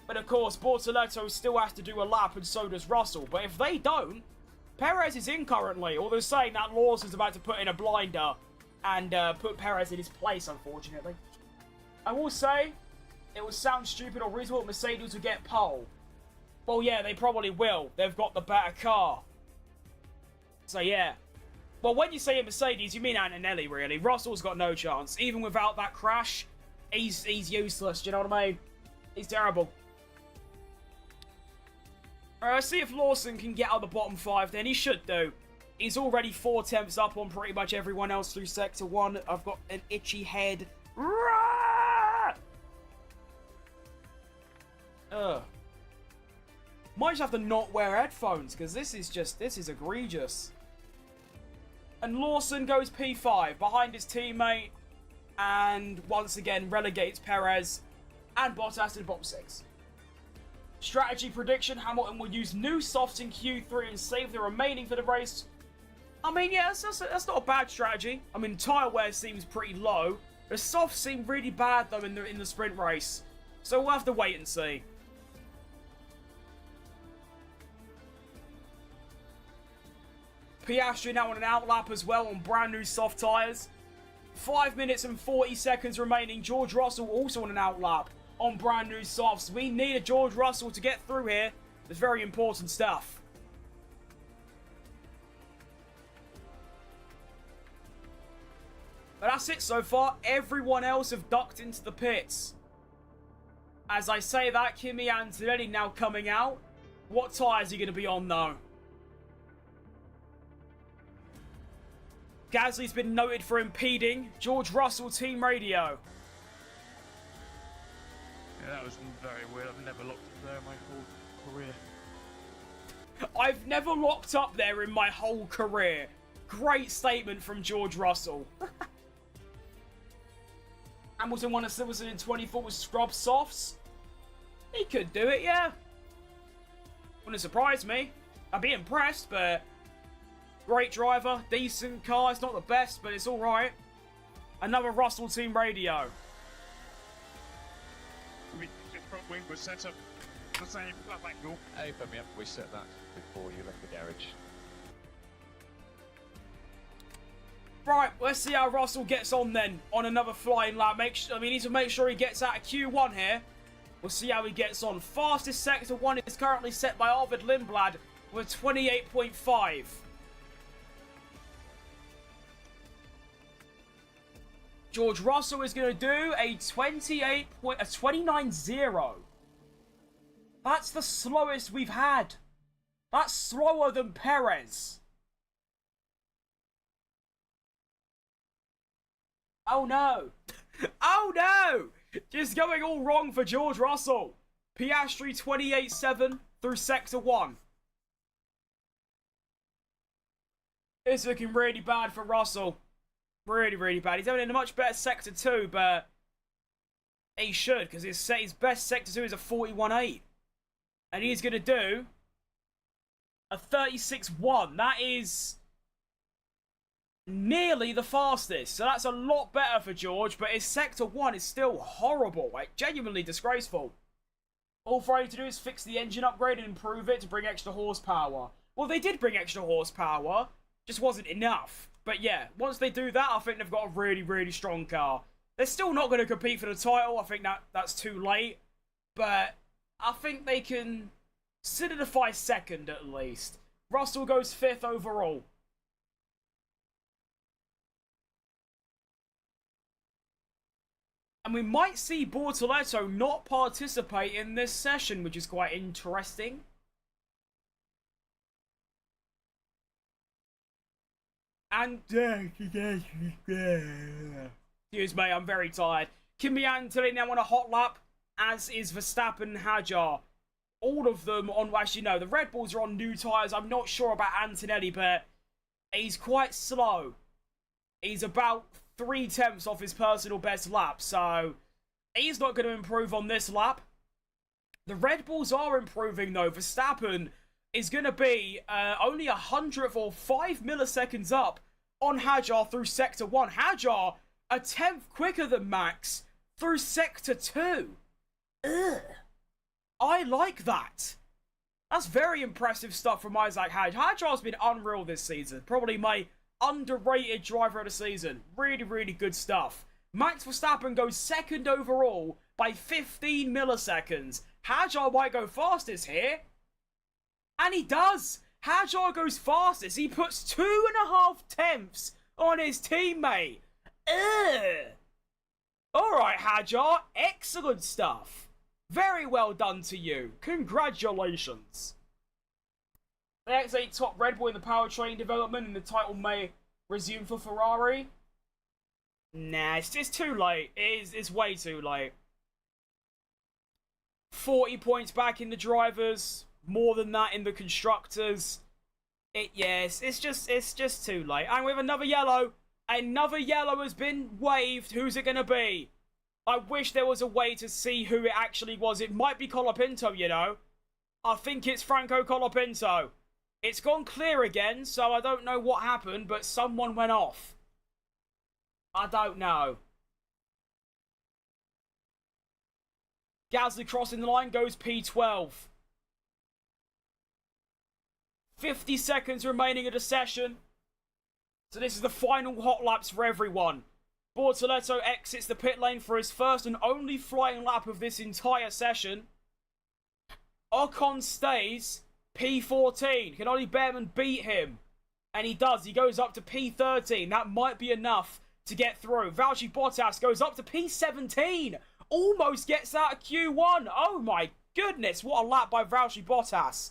But of course, Bortoletto still has to do a lap, and so does Russell. But if they don't, Perez is in currently. Although saying that, Lawson's about to put in a blinder and put Perez in his place, unfortunately. I will say, it would sound stupid or reasonable if Mercedes would get pole. Well, yeah, they probably will. They've got the better car. So, yeah. Well, when you say a Mercedes, you mean Antonelli, really. Russell's got no chance. Even without that crash, he's useless. Do you know what I mean? He's terrible. Alright, see if Lawson can get out of the bottom 5, then. He should do. He's already 4 tenths up on pretty much everyone else through Sector 1. I've got an itchy head. Ugh. Might just have to not wear headphones, because this is egregious. And Lawson goes P5 behind his teammate, and once again relegates Perez and Bottas to the bottom 6. Strategy prediction, Hamilton will use new softs in Q3 and save the remaining for the race. I mean, yeah, that's not a bad strategy. I mean, tyre wear seems pretty low. The softs seem really bad, though, in the sprint race. So we'll have to wait and see. Piastri now on an outlap as well on brand new soft tyres. 5 minutes and 40 seconds remaining. George Russell also on an outlap on brand new softs. We need a George Russell to get through here. It's very important stuff. But that's it so far. Everyone else have ducked into the pits. As I say that, Kimi Antonelli now coming out. What tyres are you going to be on though? Gasly's been noted for impeding. George Russell, team radio. Yeah, that was very weird. I've never locked up there in my whole career. I've never locked up there in my whole career. Great statement from George Russell. Hamilton won a Silverstone in 24 with scrub softs. He could do it, yeah. Wouldn't surprise me. I'd be impressed, but... Great driver, decent car. It's not the best, but it's alright. Another Russell team radio. The front wing was set up the same flat angle. Hey, put me up. We set that before you left the garage. Right, let's see how Russell gets on then on another flying lap. We need to make sure he gets out of Q1 here. We'll see how he gets on. Fastest Sector 1 is currently set by Arvid Lindblad with 28.5. George Russell is going to do a 29.0. That's the slowest we've had. That's slower than Perez. Oh no. Oh no. Just going all wrong for George Russell. Piastri 28.7 through Sector 1. It's looking really bad for Russell. Really, really bad. He's having a much better Sector 2, but he should, because his best Sector 2 is a 41.8. And he's going to do a 36.1. That is nearly the fastest. So that's a lot better for George, but his Sector 1 is still horrible. Like, genuinely disgraceful. All Ferrari to do is fix the engine upgrade and improve it to bring extra horsepower. Well, they did bring extra horsepower, just wasn't enough. But yeah, once they do that, I think they've got a really, really strong car. They're still not going to compete for the title. I think that's too late. But I think they can solidify second at least. Russell goes 5th overall. And we might see Bortoletto not participate in this session, which is quite interesting. And excuse me, I'm very tired. Kimi Anthony now on a hot lap, as is Verstappen and Hadjar. All of them on, actually no, the Red Bulls are on new tyres. I'm not sure about Antonelli, but he's quite slow. He's about 3/10 off his personal best lap, so he's not going to improve on this lap. The Red Bulls are improving though. Verstappen is going to be only 100th or 5 milliseconds up on Hadjar through Sector 1. Hadjar, a 10th quicker than Max through Sector 2. Ugh. I like that. That's very impressive stuff from Isaac Hadjar. Hadjar's been unreal this season. Probably my underrated driver of the season. Really, really good stuff. Max Verstappen goes 2nd overall by 15 milliseconds. Hadjar might go fastest here. And he does. Hadjar goes fastest. He puts 2.5 tenths on his teammate. Ugh. Alright, Hadjar. Excellent stuff. Very well done to you. Congratulations. The X8 top Red Bull in the powertrain development, and the title may resume for Ferrari. Nah, it's too late. It's way too late. 40 points back in the drivers. More than that in the constructors. Yes, it's just too late. And we have another yellow. Another yellow has been waved. Who's it going to be? I wish there was a way to see who it actually was. It might be Colapinto, you know. I think it's Franco Colapinto. It's gone clear again, so I don't know what happened, but someone went off. I don't know. Gasly crossing the line, goes P12. 50 seconds remaining of the session. So this is the final hot laps for everyone. Bortoletto exits the pit lane for his first and only flying lap of this entire session. Ocon stays P14. Can only Behrman beat him? And he does. He goes up to P13. That might be enough to get through. Valtteri Bottas goes up to P17. Almost gets out of Q1. Oh my goodness. What a lap by Valtteri Bottas.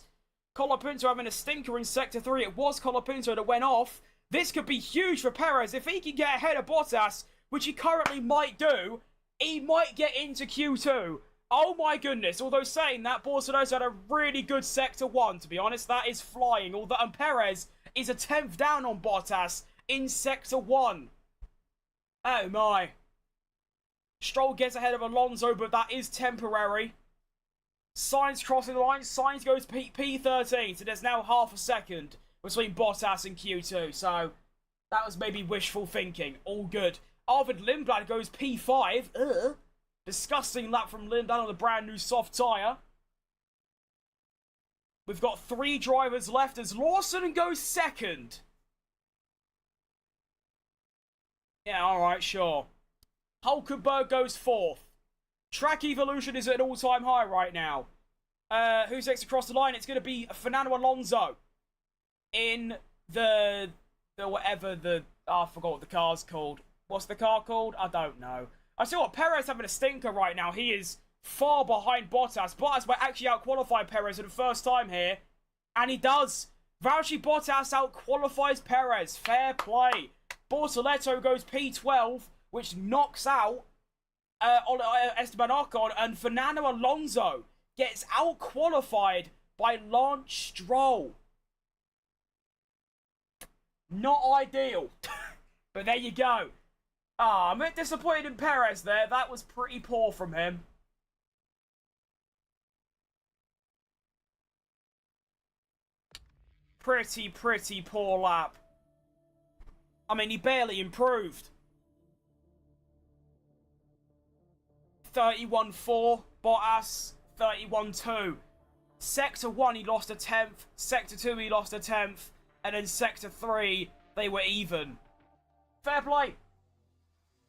Colapinto having a stinker in Sector 3. It was Colapinto that went off. This could be huge for Perez. If he can get ahead of Bottas, which he currently might do, he might get into Q2. Oh my goodness. Although saying that, Bortoletto had a really good Sector 1. To be honest, that is flying. Although Perez is a 10th down on Bottas in Sector 1. Oh my. Stroll gets ahead of Alonso, but that is temporary. Sainz crossing the line. Sainz goes P13. So there's now half a second between Bottas and Q2. So that was maybe wishful thinking. All good. Arvid Lindblad goes P5. Ugh. Disgusting lap from Lindblad on the brand new soft tyre. We've got 3 drivers left as Lawson goes 2nd. Yeah, alright, sure. Hulkenberg goes 4th. Track Evolution is at an all-time high right now. Who's next across the line? It's going to be Fernando Alonso. In the whatever the... Oh, I forgot what the car's called. What's the car called? I don't know. I see what, Perez having a stinker right now. He is far behind Bottas. Bottas might actually out-qualify Perez for the first time here. And he does. Valtteri Bottas out-qualifies Perez. Fair play. Bortoletto goes P12, which knocks out Esteban Ocon, and Fernando Alonso gets out-qualified by Lance Stroll. Not ideal. But there you go. Ah, I'm a bit disappointed in Perez there. That was pretty poor from him. Pretty poor lap. I mean, he barely improved. 31.4, Bottas, 31.2. Sector 1, he lost a 10th. Sector 2, he lost a 10th. And then Sector 3, they were even. Fair play.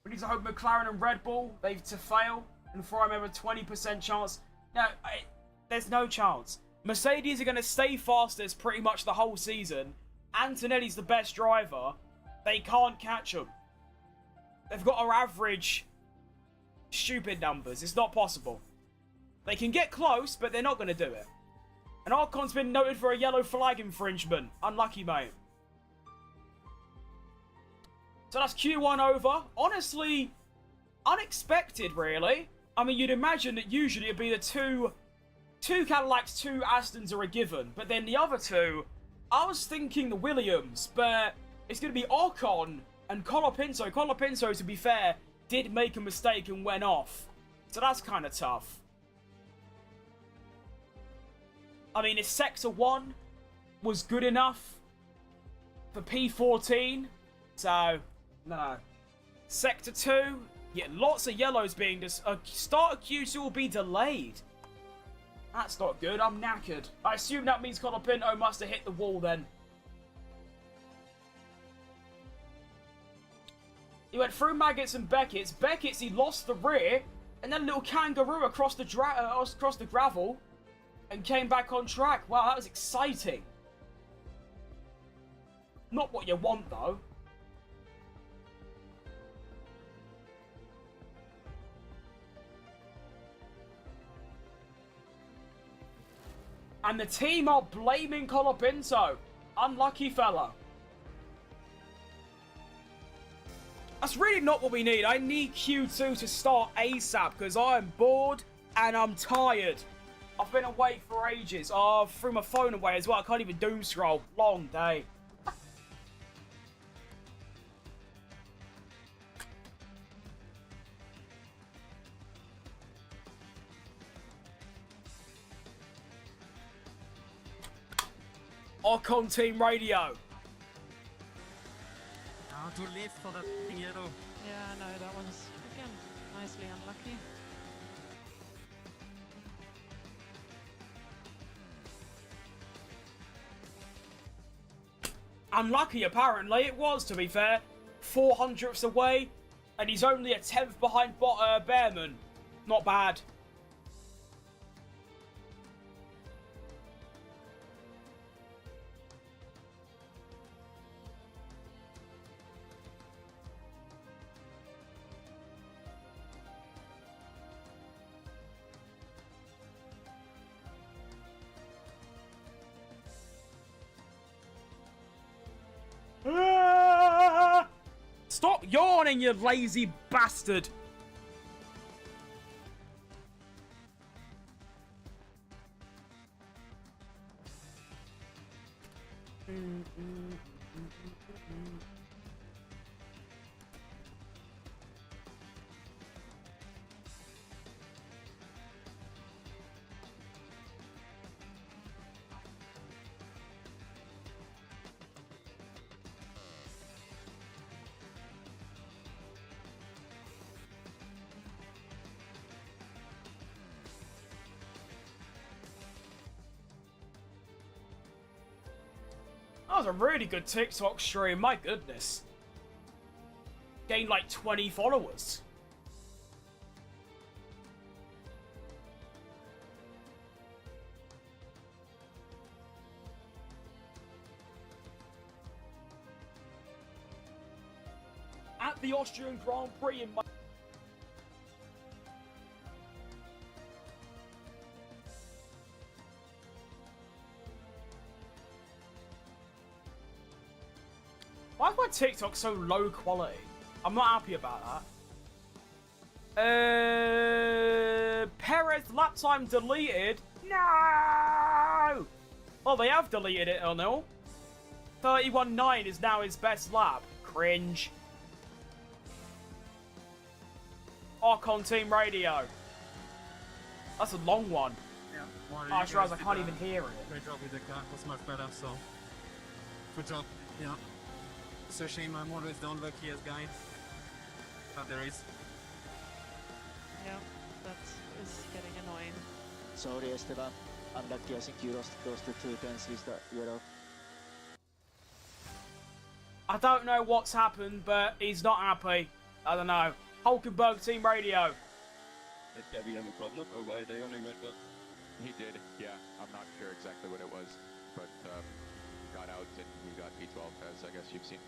We need to hope McLaren and Red Bull, they've to fail, and Ferrari have a 20% chance. No, there's no chance. Mercedes are going to stay fastest pretty much the whole season. Antonelli's the best driver. They can't catch him. They've got our average stupid numbers. It's not possible. They can get close, but they're not going to do it. And Arcon's been noted for a yellow flag infringement. Unlucky, mate. So that's Q1 over. Honestly, unexpected, really. I mean, you'd imagine that usually it'd be the two Cadillacs, 2 Astons are a given. But then the other two, I was thinking the Williams, but it's going to be Ocon and Colapinto. Colapinto, to be fair, did make a mistake and went off. So that's kind of tough. I mean, if Sector 1 was good enough for P14, so, no. Sector 2, yeah, lots of yellows being... start of Q2 will be delayed. That's not good, I'm knackered. I assume that means Colapinto must have hit the wall then. He went through Maggots and Beckett's. Beckett's, he lost the rear, and then a little kangaroo across the gravel, and came back on track. Wow, that was exciting. Not what you want, though. And the team are blaming Colapinto. Unlucky fella. That's really not what we need. I need Q2 to start ASAP because I am bored and I'm tired. I've been awake for ages. Oh, I threw my phone away as well. I can't even doom scroll. Long day. Ocon Team Radio. How to live for that yellow. Yeah, no, that one's, again, nicely unlucky. Unlucky, apparently. It was, to be fair. 400ths away, and he's only a 10th behind Behrman. Not bad. Stop yawning, you lazy bastard! That was a really good TikTok stream, my goodness. Gained like 20 followers. At the Austrian Grand Prix in my... Why is my TikTok so low quality? I'm not happy about that. Perez lap time deleted. No! Well, they have deleted it, no? 31.9 is now his best lap. Cringe. Archon Team Radio. That's a long one. Yeah. I just realized I can't even hear it. Great job with the car. Was much better, so good job. Yeah. It's a shame I'm always the unluckiest guy. But there is. Yeah, that is getting annoying. Sorry, Esteban. Unlucky, I think you lost close to 2 tenths with the yellow. I don't know what's happened, but he's not happy. I don't know. Hulkenberg Team Radio. Did Gabby have a problem, or why they only red one? He did, yeah. I'm not sure exactly what it was, but got out and he got P12, as I guess you've seen.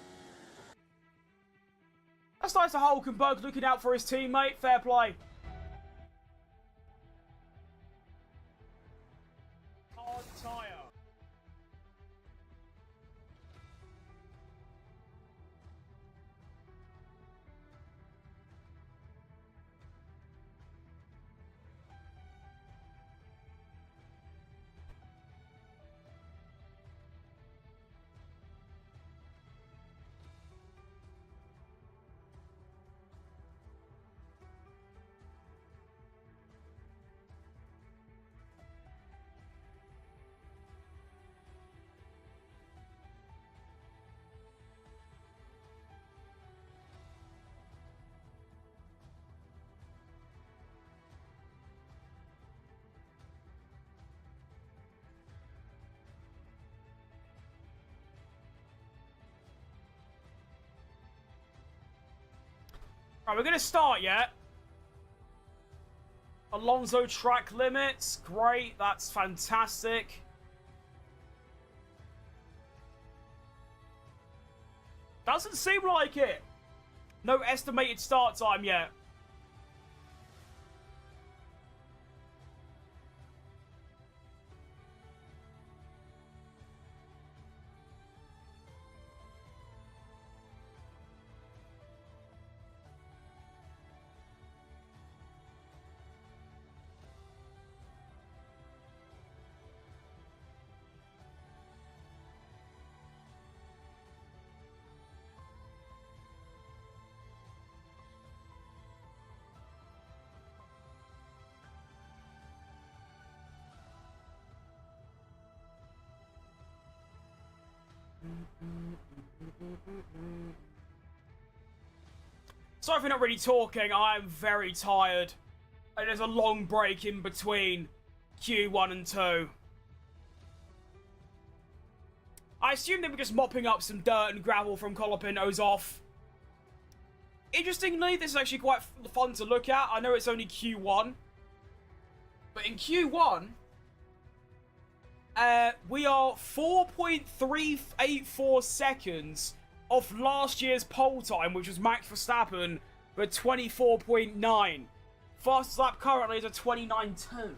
That's nice to Hulkenberg looking out for his teammate. Fair play. Hard tyre. Right, we're going to start yet. Alonso track limits. Great, that's fantastic. Doesn't seem like it. No estimated start time yet. Sorry for not really talking, I'm very tired. And there's a long break in between Q1 and 2. I assume they were just mopping up some dirt and gravel from Colapinto's off. Interestingly, this is actually quite fun to look at. I know it's only Q1. But in Q1, we are 4.384 seconds off last year's pole time, which was Max Verstappen with 24.9. Fastest lap currently is a 29.2.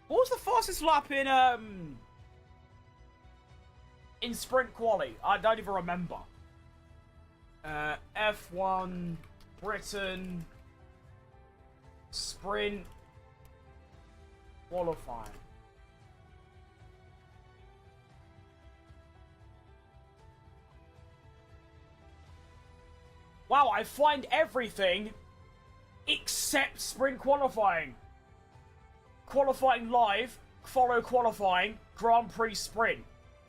What was the fastest lap in sprint quali? I don't even remember. F1 Britain sprint qualifying. Wow, I find everything except sprint qualifying. Qualifying live, follow qualifying, Grand Prix sprint.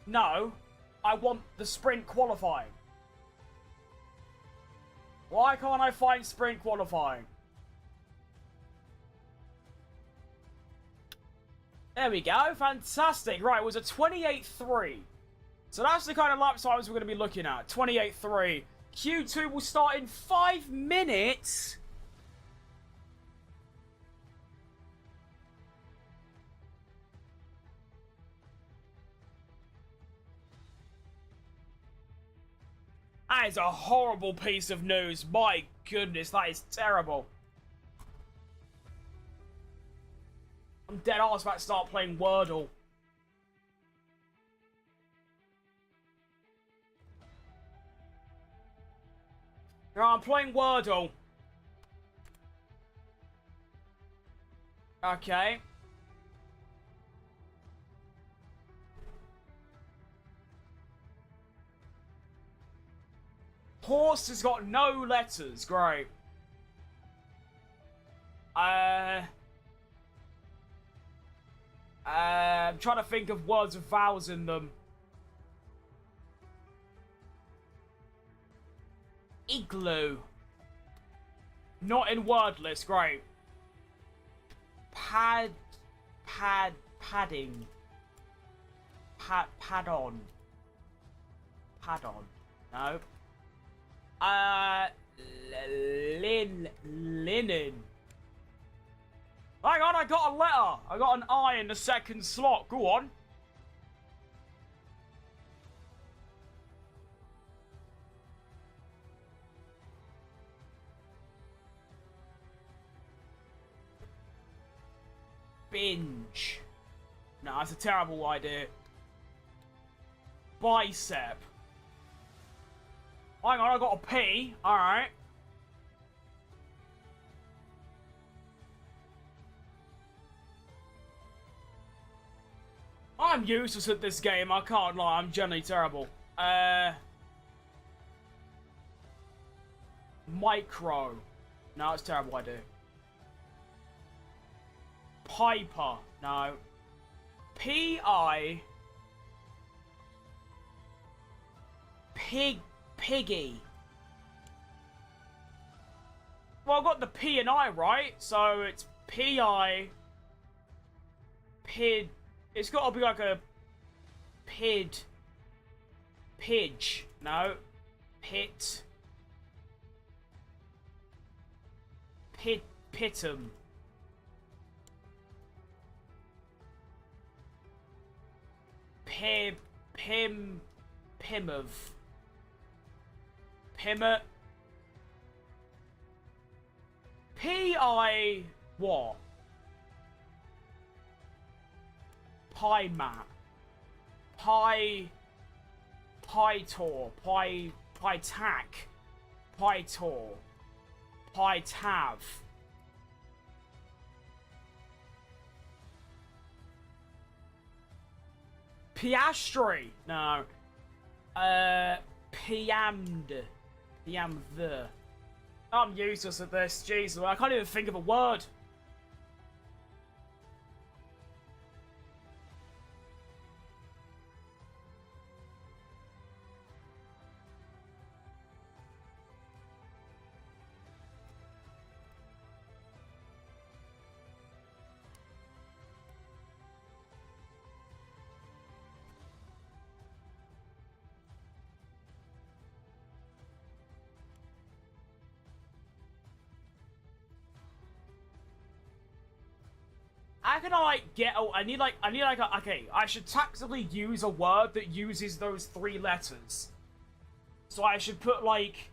No, I want the sprint qualifying. Why can't I find sprint qualifying? There we go, fantastic. Right, it was a 28.3. So that's the kind of lap times we're going to be looking at. 28.3. Q2 will start in 5 minutes. That is a horrible piece of news. My goodness, that is terrible. I'm dead ass about to start playing Wordle. Right, I'm playing Wordle. Okay. Horse has got no letters. Great. I'm trying to think of words with vowels in them. Igloo. Not in word list. Great. Padding. Pad-on. No. bin linen. Hang on, I got a letter. I got an I in the second slot. Go on. Binge. No, that's a terrible idea. Bicep. Hang on, I got a P. Alright. I'm useless at this game, I can't lie, I'm generally terrible. Micro. No, it's a terrible idea. Piper. No. P-I... Piggy. Well, I got the P and I right, so it's P-I... Pid... It's got to be like a... Pidge. No. Pitum. Pimov. Pimmer. P-I... What? Pie mat. Pie tor. Pie tack. Pie tor. Pie tav. Piastri. No. Piamd. Piamd. I'm useless at this. Jesus, I can't even think of a word. How can I, like, get... Oh, I need, like, a... Okay, I should tactically use a word that uses those 3 letters. So I should put, like,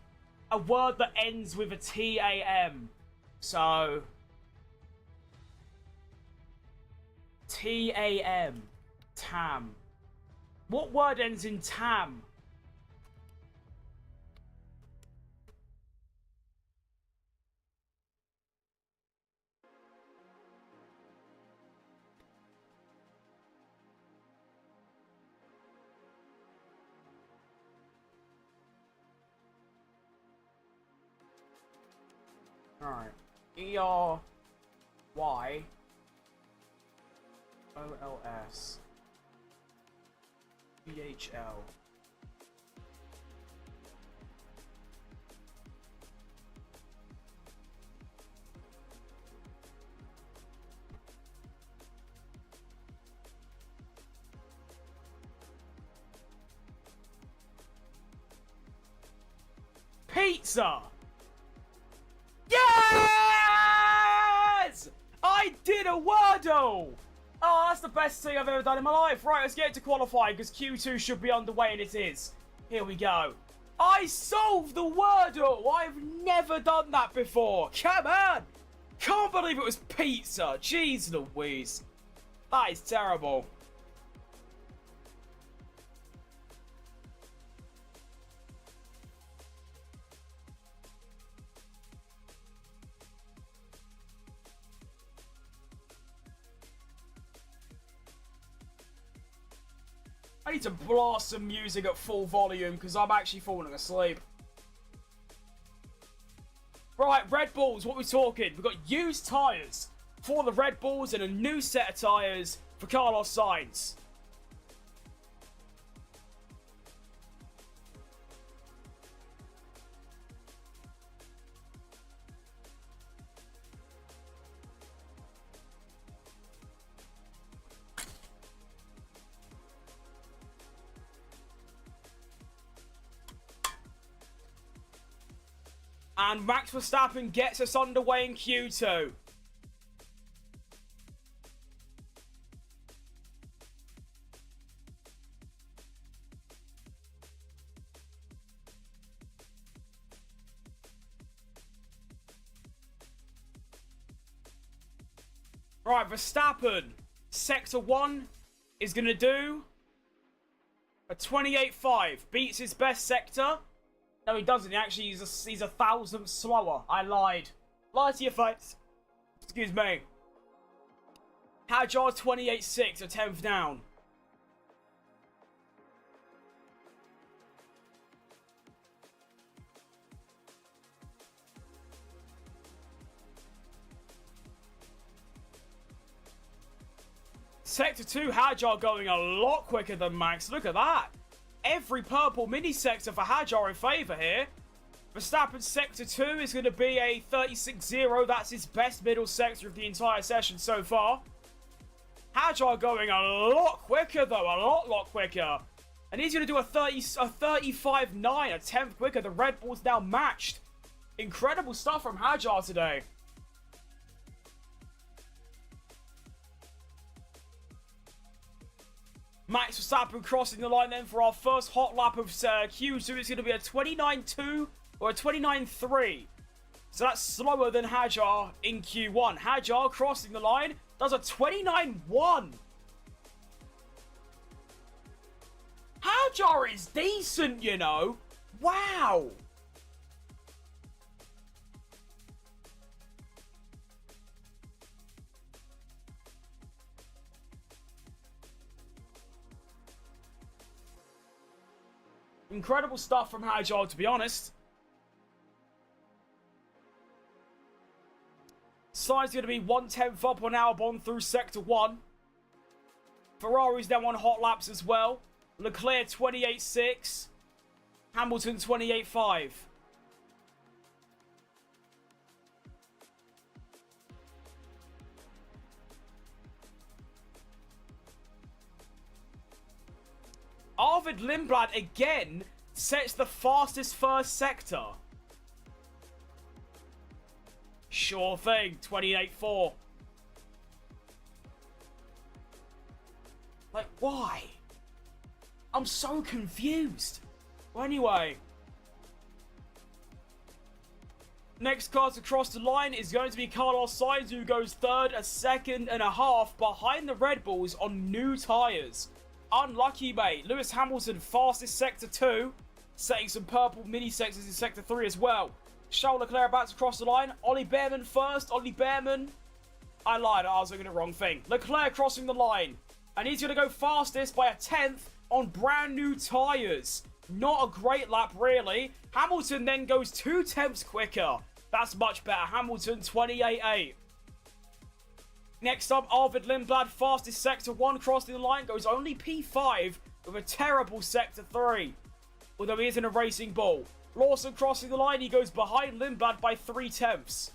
a word that ends with a T-A-M. So... T-A-M. Tam. What word ends in tam? Alright. E-R-Y-O-L-S. B-H-L. Pizza! Yes! I did a Wordle! Oh, that's the best thing I've ever done in my life. Right, let's get to qualifying, because Q2 should be underway, and it is. Here we go. I solved the Wordle! I've never done that before. Come on! Can't believe it was pizza. Jeez Louise. That is terrible. I need to blast some music at full volume because I'm actually falling asleep. Right, Red Bulls, what are we talking? We've got used tyres for the Red Bulls and a new set of tyres for Carlos Sainz. And Max Verstappen gets us underway in Q2. Right, Verstappen, Sector 1 is going to do a 28.5. Beats his best sector. No, he doesn't. He actually, he's a thousandth slower. I lied. Lied to your face. Excuse me. Hajar 28.6, a 10th down. Sector 2, Hajar going a lot quicker than Max. Look at that. Every purple mini sector for Hajar in favour here. Verstappen's Sector 2 is going to be a 36.0. That's his best middle sector of the entire session so far. Hajar going a lot quicker, though. A lot quicker. And he's going to do a 35.9, a 10th quicker. The Red Bull's now matched. Incredible stuff from Hajar today. Max Verstappen crossing the line then for our first hot lap of Q2. It's going to be a 29.2 or a 29.3. So that's slower than Hajar in Q1. Hajar crossing the line does a 29.1. Hajar is decent, you know. Wow. Incredible stuff from Hajar, to be honest. Side's going to be 1/10 up on Albon through Sector 1. Ferrari's then on hot laps as well. Leclerc 28.6. Hamilton 28.5. Arvid Lindblad again sets the fastest first sector. Sure thing, 28.4. Like, why? I'm so confused. Well, anyway. Next car to cross the line is going to be Carlos Sainz, who goes third, a second and a half behind the Red Bulls on new tyres. Unlucky, mate. Lewis Hamilton, fastest Sector 2. Setting some purple mini sectors in Sector 3 as well. Charles Leclerc about to cross the line. Ollie Behrman first. Ollie Behrman. I lied. I was looking at the wrong thing. Leclerc crossing the line. And he's going to go fastest by a 10th on brand new tyres. Not a great lap, really. Hamilton then goes 2/10 quicker. That's much better. Hamilton, 28.8. Next up, Arvid Lindblad, fastest Sector 1, crossing the line, goes only P5 with a terrible Sector 3. Although he isn't a racing bull. Lawson crossing the line, he goes behind Lindblad by 3/10.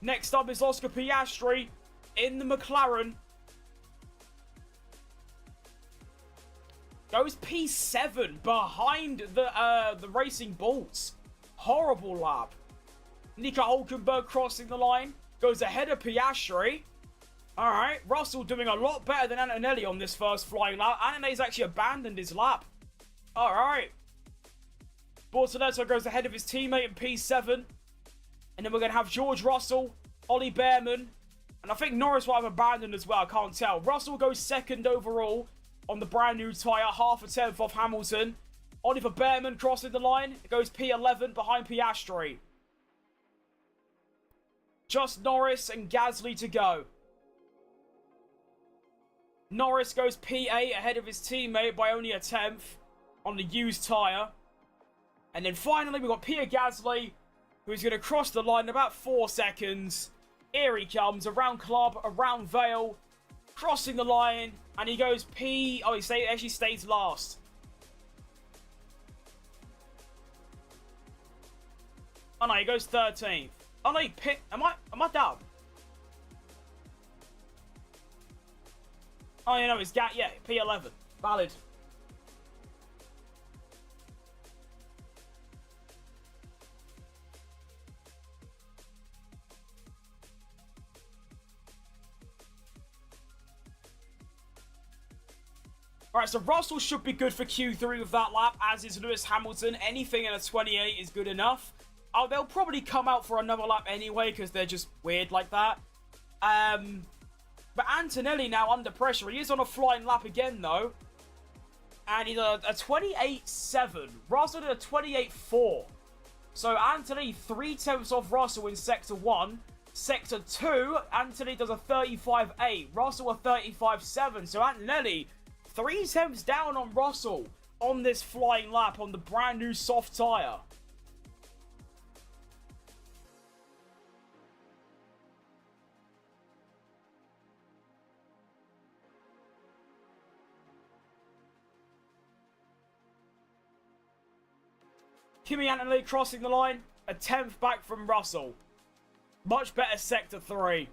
Next up is Oscar Piastri in the McLaren. Goes P7 behind the racing bulls. Horrible lap. Nico Hülkenberg crossing the line. Goes ahead of Piastri. Alright, Russell doing a lot better than Antonelli on this first flying lap. Antonelli's actually abandoned his lap. Alright. Bortoletto goes ahead of his teammate in P7. And then we're going to have George Russell, Ollie Behrman. And I think Norris will have abandoned as well, I can't tell. Russell goes second overall on the brand new tyre, 0.5 off Hamilton. Oliver Behrman crossing the line. It goes P11 behind Piastri. Just Norris and Gasly to go. Norris goes P8 ahead of his teammate by only a 10th on the used tyre. And then finally we've got Pierre Gasly, who's going to cross the line in about 4 seconds. Here he comes, around Club, around Vale, crossing the line, and he goes P... Oh, he actually stays last. Oh no, he goes 13th. Oh no, am I down? Oh, you know, it's yeah, P11. Valid. Alright, so Russell should be good for Q3 with that lap, as is Lewis Hamilton. Anything in a 28 is good enough. Oh, they'll probably come out for another lap anyway, because they're just weird like that. But Antonelli now under pressure. He is on a flying lap again, though. And he's a 28.7. Russell did a 28.4. So Antonelli 3/10 off Russell in Sector 1. Sector 2, Antonelli does a 35.8. Russell a 35.7. So Antonelli 3/10 down on Russell on this flying lap on the brand new soft tyre. Kimi Antonelli crossing the line, a 10th back from Russell. Much better Sector 3.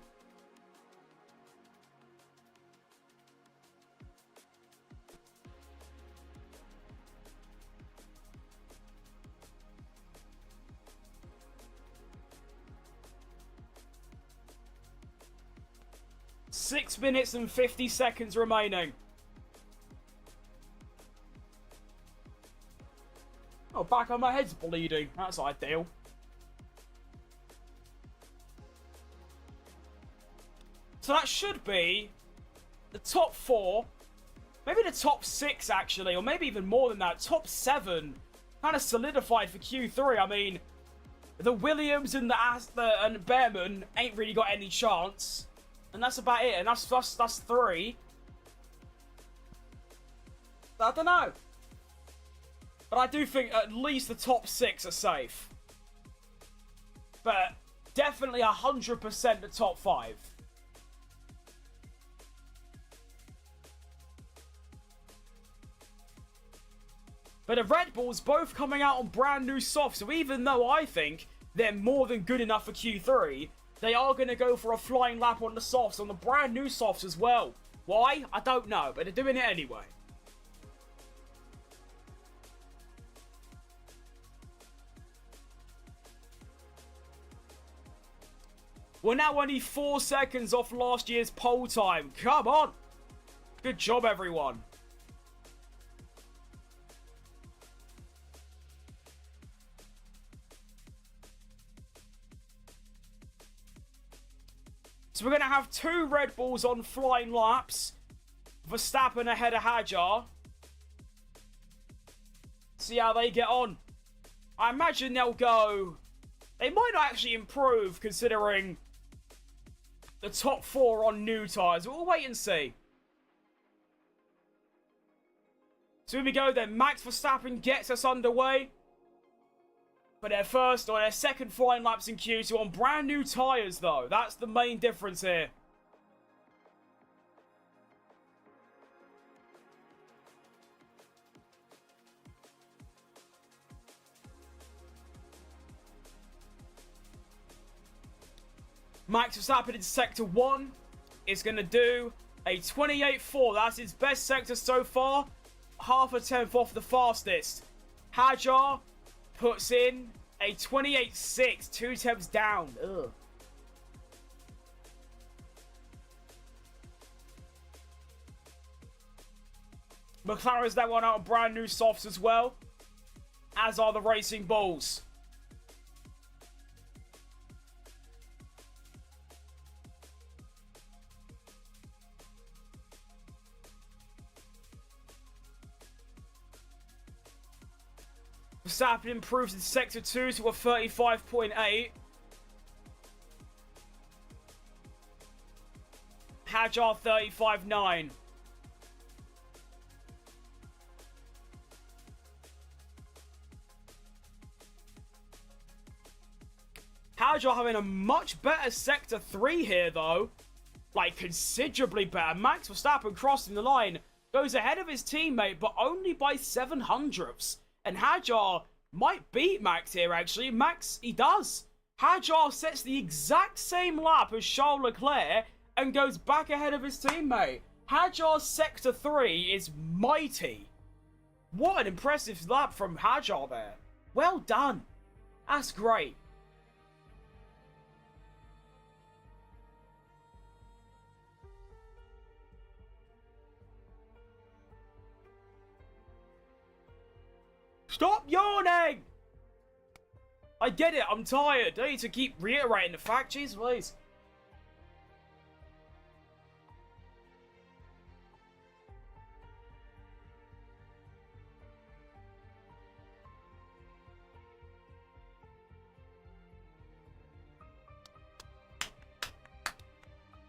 Six minutes and 50 seconds remaining. Oh, back on my head's bleeding. That's ideal. So that should be the top 4. Maybe the top 6, actually. Or maybe even more than that. Top 7. Kind of solidified for Q3. I mean, the Williams and and Behrman ain't really got any chance. And that's about it. And that's 3. I don't know. But I do think at least the top 6 are safe. But definitely 100% the top 5. But the Red Bulls both coming out on brand new softs. So even though I think they're more than good enough for Q3, they are going to go for a flying lap on the softs, on the brand new softs as well. Why? I don't know, but they're doing it anyway. We're now only 4 seconds off last year's pole time. Come on. Good job, everyone. So we're going to have 2 Red Bulls on flying laps. Verstappen ahead of Hadjar. See how they get on. I imagine they'll go... They might not actually improve, considering the top 4 on new tyres. We'll wait and see. So here we go then. Max Verstappen gets us underway. For their first or their second flying laps in Q2 on brand new tyres, though. That's the main difference here. Max Verstappen in Sector 1 is going to do a 28.4. That's his best sector so far. Half a tenth off the fastest. Hadjar puts in a 28.6. 2 tenths down. Ugh. McLaren's that one out on brand new softs as well. As are the Racing Bulls. Verstappen improves in Sector 2 to a 35.8. Hadjar 35.9. Hadjar having a much better Sector 3 here, though. Like, considerably better. Max Verstappen crossing the line. Goes ahead of his teammate, but only by 0.07. And Hadjar might beat Max here, actually. Max, he does. Hadjar sets the exact same lap as Charles Leclerc and goes back ahead of his teammate. Hadjar's Sector 3 is mighty. What an impressive lap from Hadjar there. Well done. That's great. I get it. I'm tired. I need to keep reiterating the fact. Jeez, please.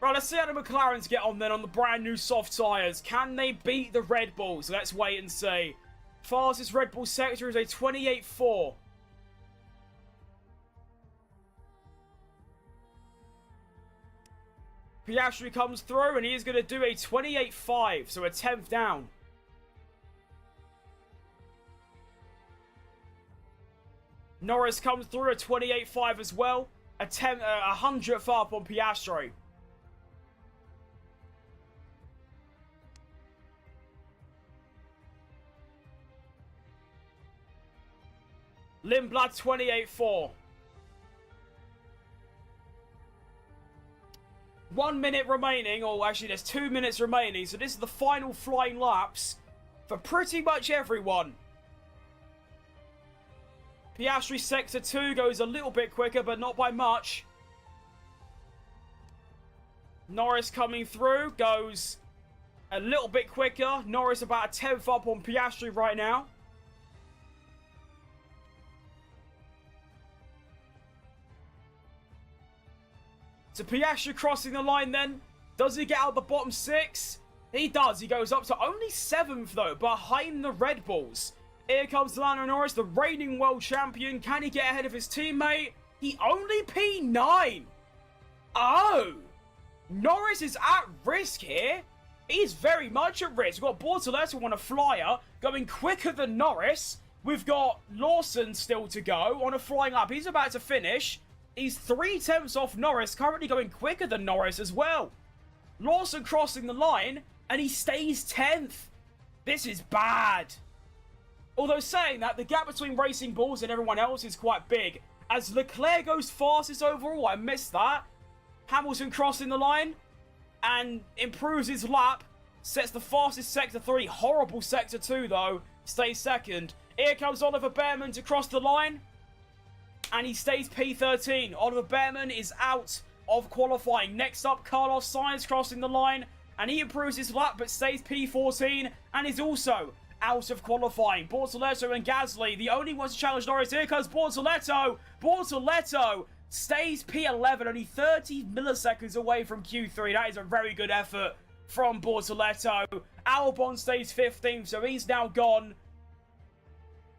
Right, let's see how the McLarens get on then on the brand new soft tyres. Can they beat the Red Bulls? Let's wait and see. Fastest Red Bull sector is a 28.4. Piastri comes through and he is going to do a 28.5, so a 10th down. Norris comes through a 28.5 as well, a 100th up on Piastri. Lindblad 28.4. 1 minute remaining, or actually there's 2 minutes remaining, so this is the final flying laps for pretty much everyone. Piastri sector 2 goes a little bit quicker, but not by much. Norris coming through goes a little bit quicker. Norris about a 10th up on Piastri right now. So Piastri crossing the line then. Does he get out of the bottom 6? He does. He goes up to only 7th though, behind the Red Bulls. Here comes Lando Norris, the reigning world champion. Can he get ahead of his teammate? He only P9. Oh. Norris is at risk here. He's very much at risk. We've got Bortoleto on a flyer, going quicker than Norris. We've got Lawson still to go on a flying lap. He's about to finish. He's 3/10 off Norris, currently going quicker than Norris as well. Lawson crossing the line, and he stays 10th. This is bad. Although saying that, the gap between Racing Bulls and everyone else is quite big. As Leclerc goes fastest overall, I missed that. Hamilton crossing the line, and improves his lap. Sets the fastest Sector 3, horrible Sector 2 though. Stays 2nd. Here comes Oliver Behrman to cross the line. And he stays P13. Oliver Behrman is out of qualifying. Next up, Carlos Sainz crossing the line. And he improves his lap, but stays P14. And is also out of qualifying. Bortoleto and Gasly, the only ones to challenge Norris. Here comes Bortoleto. Bortoleto stays P11. Only 30 milliseconds away from Q3. That is a very good effort from Bortoleto. Albon stays 15th, so he's now gone.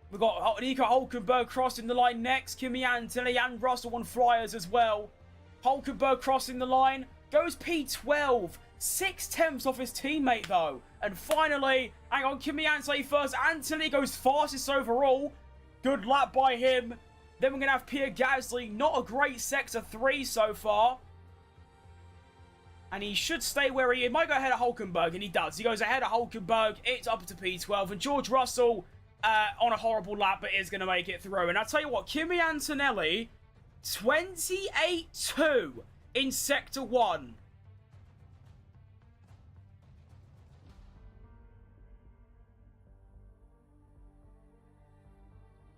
We've got Nico Hülkenberg crossing the line next. Kimi Antonelli and Russell on flyers as well. Hülkenberg crossing the line. Goes P12. 6/10 off his teammate though. And finally, hang on, Kimi Antonelli first. Antonelli goes fastest overall. Good lap by him. Then we're going to have Pierre Gasly. Not a great Sector 3 so far. And he should stay where he is. He might go ahead of Hülkenberg, and he does. He goes ahead of Hülkenberg. It's up to P12. And George Russell on a horrible lap, but is going to make it through. And I'll tell you what, Kimi Antonelli, 28.2 in Sector 1.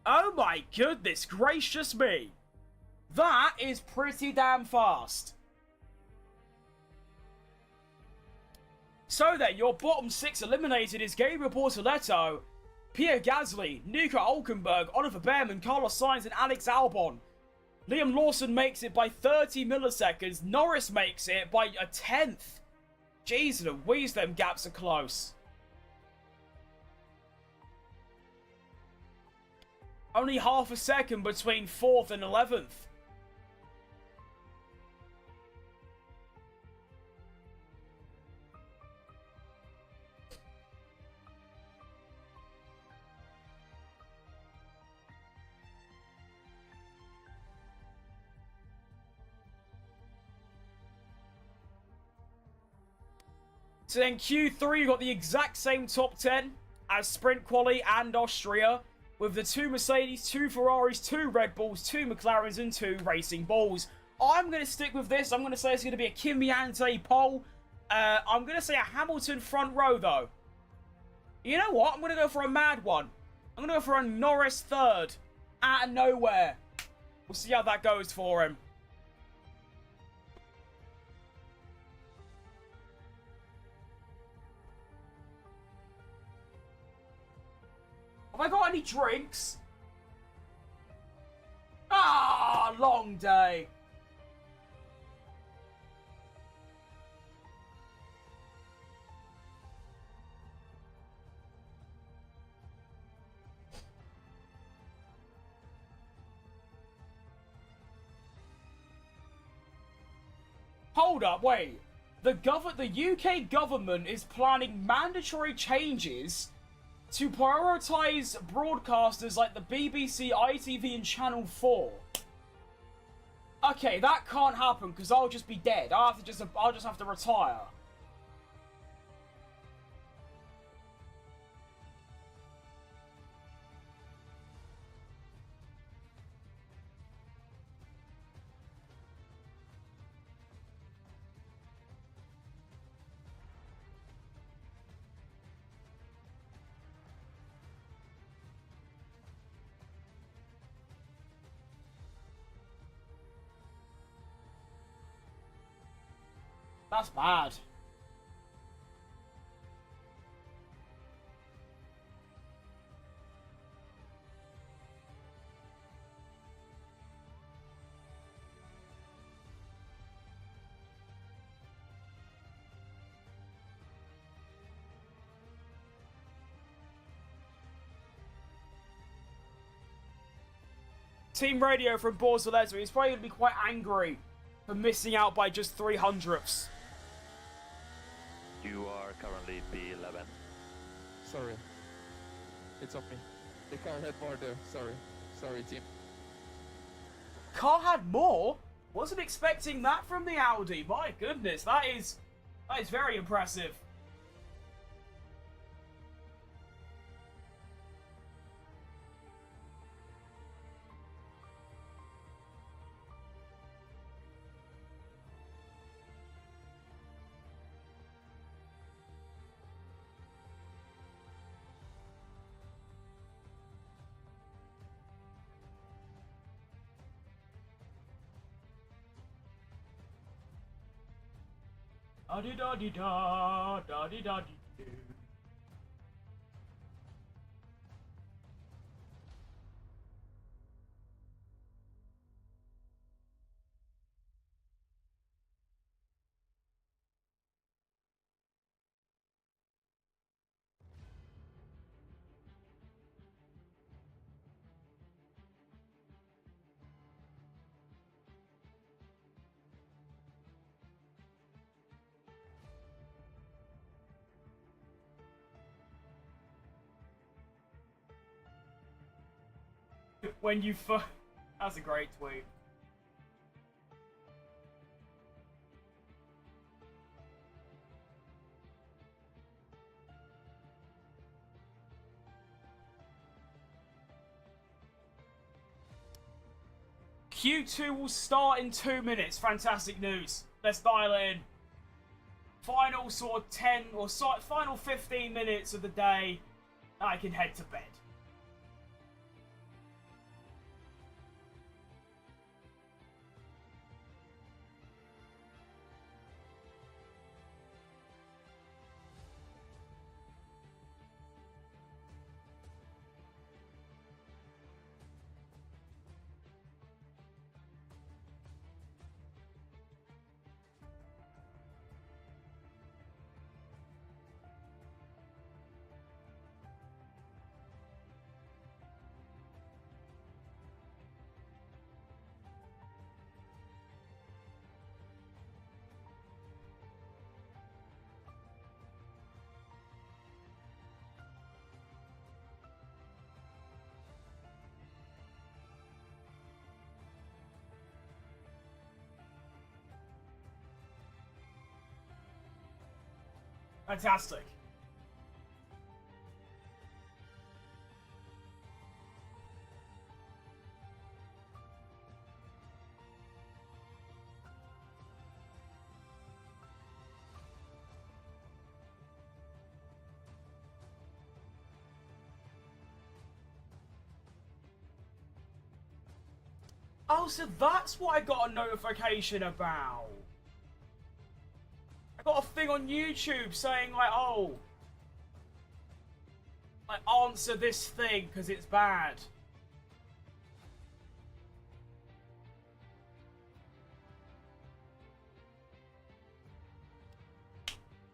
Oh my goodness gracious me. That is pretty damn fast. So then, your bottom 6 eliminated is Gabriel Bortoleto, Pierre Gasly, Nico Hülkenberg, Oliver Behrman, Carlos Sainz, and Alex Albon. Liam Lawson makes it by 30 milliseconds. Norris makes it by a 10th. Jeez Louise, them gaps are close. Only half a second between 4th and 11th. So then Q3, you got the exact same top 10 as Sprint Quali and Austria, with the 2 Mercedes, 2 Ferraris, 2 Red Bulls, 2 McLarens, and 2 Racing Bulls. I'm going to stick with this. I'm going to say it's going to be a Kimi Antonelli pole. I'm going to say a Hamilton front row, though. You know what? I'm going to go for a mad one. I'm going to go for a Norris third. Out of nowhere. We'll see how that goes for him. Have I got any drinks? Ah, long day. Hold up, wait. The UK government is planning mandatory changes to prioritise broadcasters like the BBC, ITV and Channel 4. Okay, that can't happen because I'll just be dead. I'll just have to retire. That's bad. Team Radio from Borsalezzo, he's probably going to be quite angry for missing out by just 300ths. You are currently P11. Sorry. It's on me. The car had more there. Sorry. Sorry, team. Car had more? Wasn't expecting that from the Audi. My goodness, that is very impressive. Da-di-da-di-da, da-di-da-di-do. When you that's a great tweet. Q2 will start in 2 minutes. Fantastic news. Let's dial it in. Final sort of 10 or final 15 minutes of the day. I can head to bed. Fantastic. Oh, so that's what I got a notification about. I got a thing on YouTube saying, like, oh, like, answer this thing because it's bad.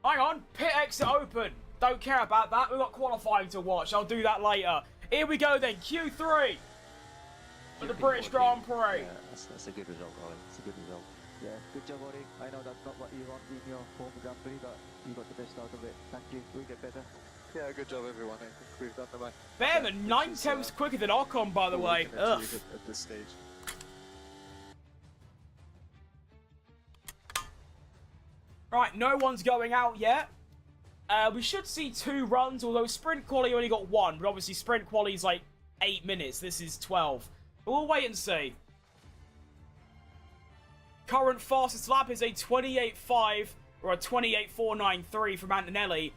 Hang on, pit exit open. Don't care about that. We've got qualifying to watch. I'll do that later. Here we go then, Q3 for the British Grand Prix. Yeah, that's a good result, Ollie. It's a good result. Yeah, good job, Ollie. I know that's not what you want in your home Grand Prix, but you got the best out of it. Thank you. We'll get better. Yeah, good job, everyone. I think we've done the right. Behrman, 9 tenths quicker than Ocon, by the way. Ugh. At this stage. Right, no one's going out yet. We should see 2 runs, although sprint quali only got 1, but obviously sprint quali is like 8 minutes. This is 12. But we'll wait and see. Current fastest lap is a 28.5 or a 28.493 from Antonelli.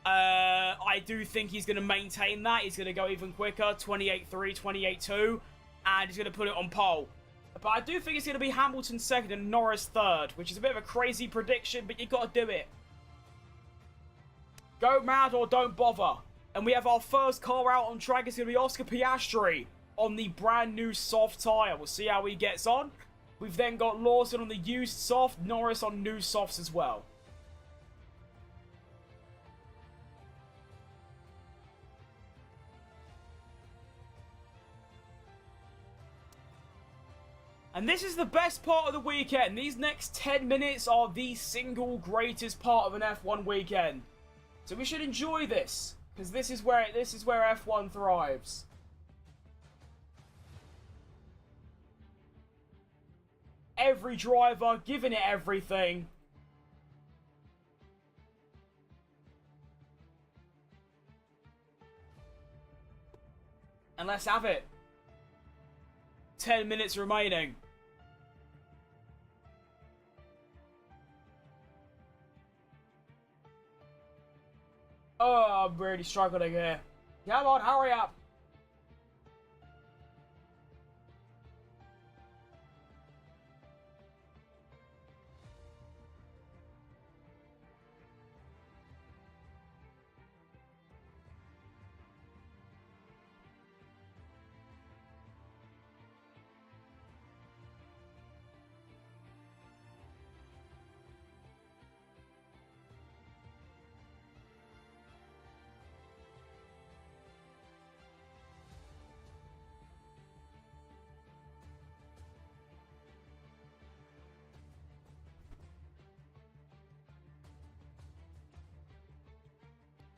I do think he's going to maintain that. He's going to go even quicker, 28.3, 28.2, and he's going to put it on pole. But I do think it's going to be Hamilton second and Norris third, which is a bit of a crazy prediction, but you got to do it. Go mad or don't bother. And we have our first car out on track. It's going to be Oscar Piastri on the brand new soft tyre. We'll see how he gets on. We've then got Lawson on the used soft, Norris on new softs as well. And this is the best part of the weekend. These next 10 minutes are the single greatest part of an F1 weekend. So we should enjoy this, because this is where F1 thrives. Every driver giving it everything. And let's have it. 10 minutes remaining. Oh, I'm really struggling here. Come on, hurry up.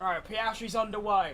Alright, Piastri's underway.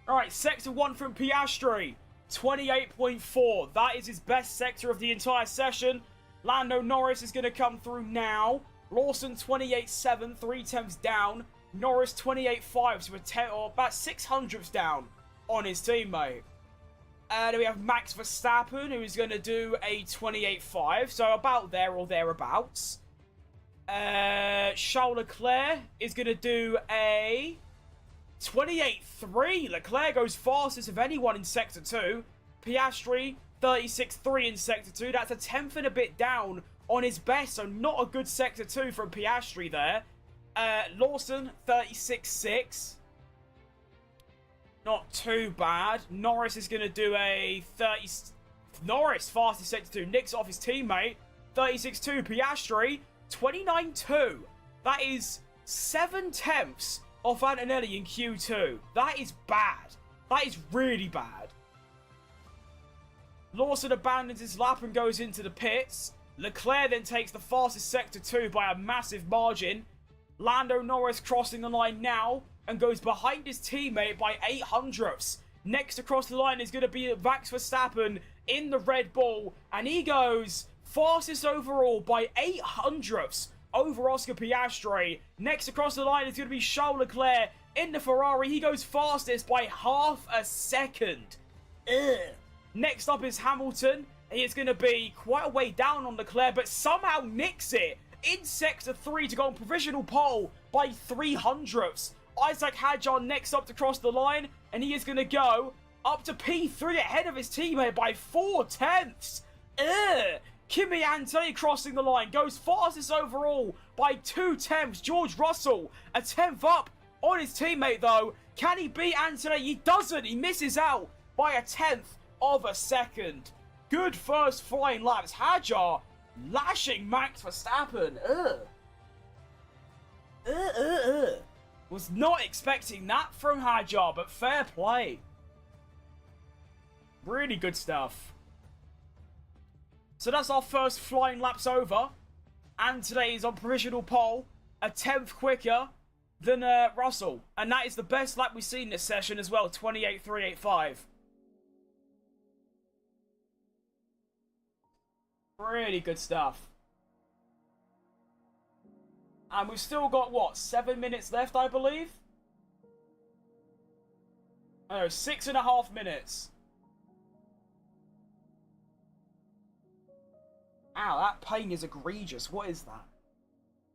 Alright, sector 1 from Piastri, 28.4. That is his best sector of the entire session. Lando Norris is going to come through now. Lawson 28.7, 3 tenths down. Norris 28.5, so about 600ths down on his teammate. And we have Max Verstappen, who is going to do a 28.5, so about there or thereabouts. Charles Leclerc is going to do a 28.3. Leclerc goes fastest of anyone in Sector 2. Piastri, 36.3 in Sector 2. That's a tenth and a bit down on his best, so not a good Sector 2 from Piastri there. Lawson, 36.6. Not too bad. Norris is going to do a 30... Norris, fastest Sector 2. Nicks off his teammate. 36.2. Piastri, 29.2. That is 7 tenths off Antonelli in Q2. That is bad. That is really bad. Lawson abandons his lap and goes into the pits. Leclerc then takes the fastest Sector 2 by a massive margin. Lando Norris crossing the line now and goes behind his teammate by 800ths. Next across the line is going to be Max Verstappen in the Red Bull, and he goes Fastest overall by 800ths over Oscar Piastri. Next across the line is going to be Charles Leclerc in the Ferrari. He goes fastest by half a second. Ugh. Next up is Hamilton. He is going to be quite a way down on Leclerc, but somehow nicks it in Sector 3 to go on provisional pole by 300ths. Isaac Hadjar next up to cross the line, and he is going to go up to P3 ahead of his teammate by 4/10. Ugh. Kimi Antonelli crossing the line, goes fastest overall by 2/10. George Russell a 10th up on his teammate though. Can he beat Antonelli? He doesn't. He misses out by a 10th of a second. Good first flying laps. Hadjar lashing Max Verstappen. Was not expecting that from Hadjar, but fair play. Really good stuff. So that's our first flying laps over. And today is on provisional pole, a 10th quicker than Russell. And that is the best lap we've seen this session as well, 28.385. Really good stuff. And we've still got, what, 7 minutes left, I believe? Oh, 6.5 minutes. Ow, that pain is egregious. What is that?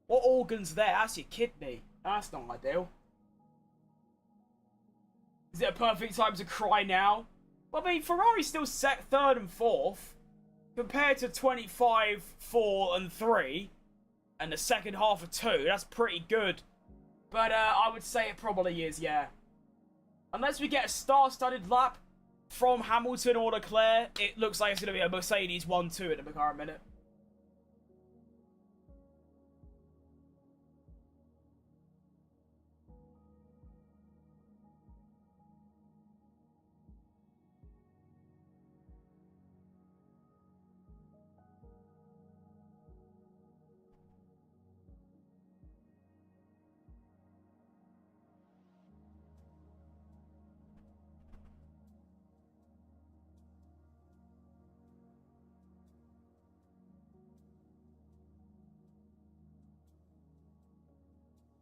What organ's there? That's your kidney. That's not ideal. Is it a perfect time to cry now? Well, I mean, Ferrari's still set 3rd and 4th. Compared to 25, 4 and 3. And the second half of 2. That's pretty good. But I would say it probably is, yeah. Unless we get a star-studded lap from Hamilton or Leclerc, it looks like it's going to be a Mercedes 1-2 at the current minute.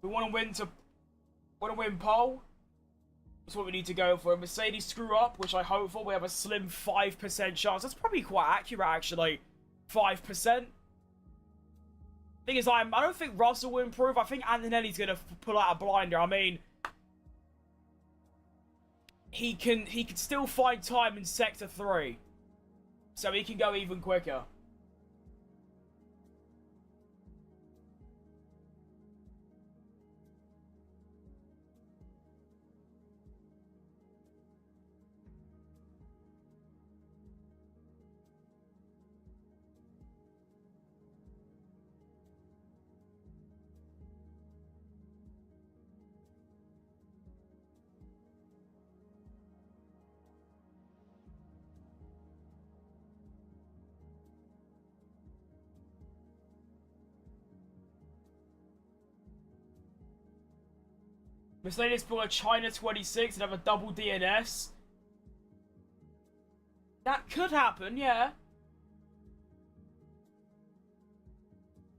We want to win pole. That's what we need to go for. If Mercedes screw up, which I hope for, we have a slim 5% chance. That's probably quite accurate, actually. 5%. Thing is, I don't think Russell will improve. I think Antonelli's going to pull out a blinder. I mean, he can still find time in Sector 3. So he can go even quicker. Mercedes pull a China 26 and have a double DNS. That could happen, yeah.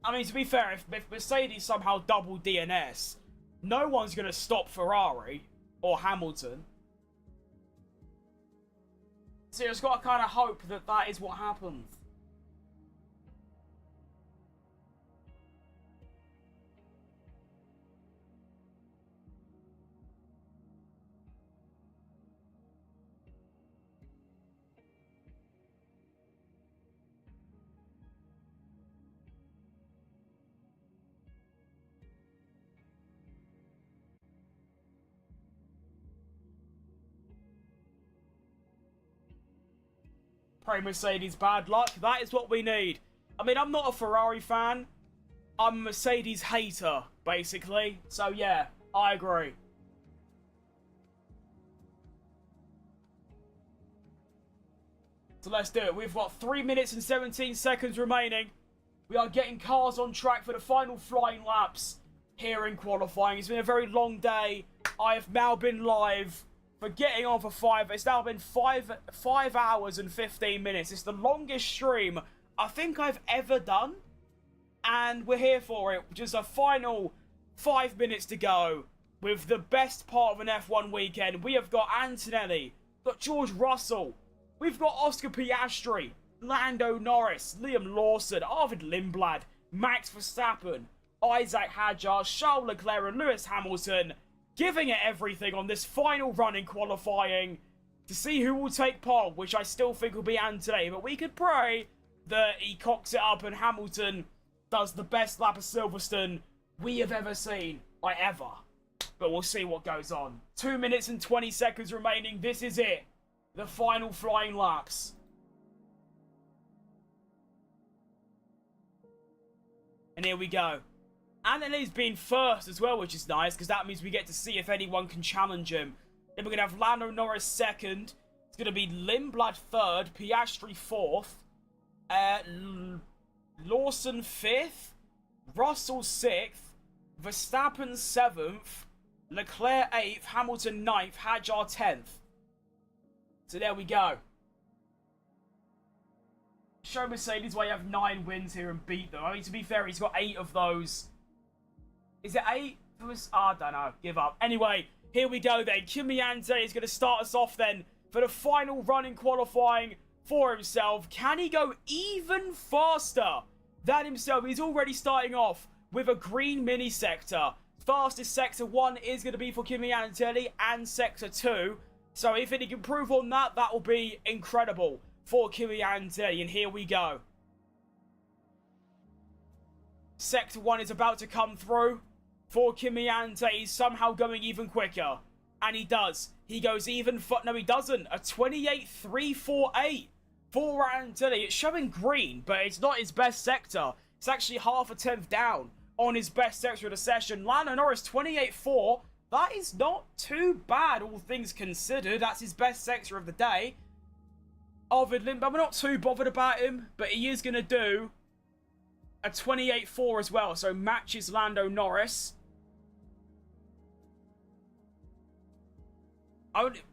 I mean, to be fair, if Mercedes somehow double DNS, no one's going to stop Ferrari or Hamilton. So you just got to kind of hope that that is what happens. Pray Mercedes bad luck. That is what we need. I mean, I'm not a Ferrari fan. I'm a Mercedes hater, basically. So, yeah, I agree. So let's do it. We've got 3 minutes and 17 seconds remaining. We are getting cars on track for the final flying laps here in qualifying. It's been a very long day. I have now been live for getting on for 5. It's now been 5 hours and 15 minutes. It's the longest stream I think I've ever done. And we're here for it. Just a final 5 minutes to go with the best part of an F1 weekend. We have got Antonelli, got George Russell, we've got Oscar Piastri, Lando Norris, Liam Lawson, Arvid Lindblad, Max Verstappen, Isaac Hadjar, Charles Leclerc and Lewis Hamilton giving it everything on this final run in qualifying to see who will take pole, which I still think will be Antonelli, but we could pray that he cocks it up and Hamilton does the best lap of Silverstone we have ever seen, like ever. But we'll see what goes on. 2 minutes and 20 seconds remaining. This is it. The final flying laps. And here we go. Antonelli's been first as well, which is nice, because that means we get to see if anyone can challenge him. Then we're going to have Lando Norris second. It's going to be Lindblad third, Piastri fourth, Lawson fifth, Russell sixth, Verstappen seventh, Leclerc eighth, Hamilton ninth, Hadjar 10th. So there we go. Show Mercedes why you have 9 wins here and beat them. I mean, to be fair, he's got 8 of those. Is it 8? I don't know. Give up. Anyway, here we go then. Kimi Antonelli is going to start us off then for the final run in qualifying for himself. Can he go even faster than himself? He's already starting off with a green mini sector. Fastest sector 1 is going to be for Kimi Antonelli and sector 2. So if he can improve on that, that will be incredible for Kimi Antonelli. And here we go. Sector 1 is about to come through for Kimi Antonelli. He's somehow going even quicker. And he does. He goes even... No, he doesn't. A 28.348 for Antonelli. It's showing green, but it's not his best sector. It's actually half a tenth down on his best sector of the session. Lando Norris, 28.4. That is not too bad, all things considered. That's his best sector of the day. Arvid Lindblad, we're not too bothered about him, but he is going to do a 28.4 as well, so matches Lando Norris.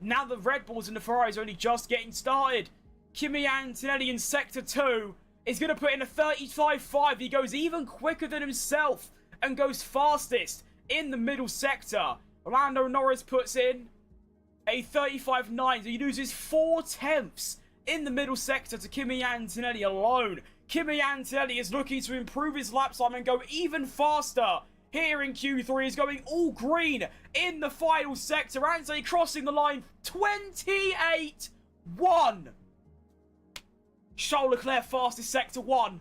Now the Red Bulls and the Ferraris are only just getting started. Kimi Antonelli in Sector 2 is going to put in a 35.5. He goes even quicker than himself and goes fastest in the middle sector. Lando Norris puts in a 35.9. So he loses 4 tenths in the middle sector to Kimi Antonelli alone. Kimi Antonelli is looking to improve his lap time and go even faster. Here in Q3 is going all green in the final sector. Antonelli crossing the line 28.1. Charles Leclerc fastest sector 1.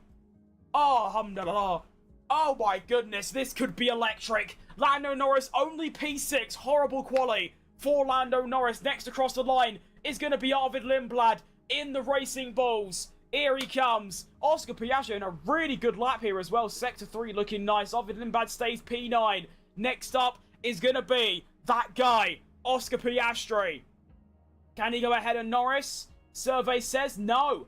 Oh, alhamdulillah. Oh my goodness, this could be electric. Lando Norris only P6. Horrible quali for Lando Norris. Next across the line is going to be Arvid Lindblad in the Racing Bulls. Here he comes. Oscar Piastri in a really good lap here as well. Sector 3 looking nice. Arvid Lindblad stays P9. Next up is going to be that guy, Oscar Piastri. Can he go ahead of Norris? Survey says no.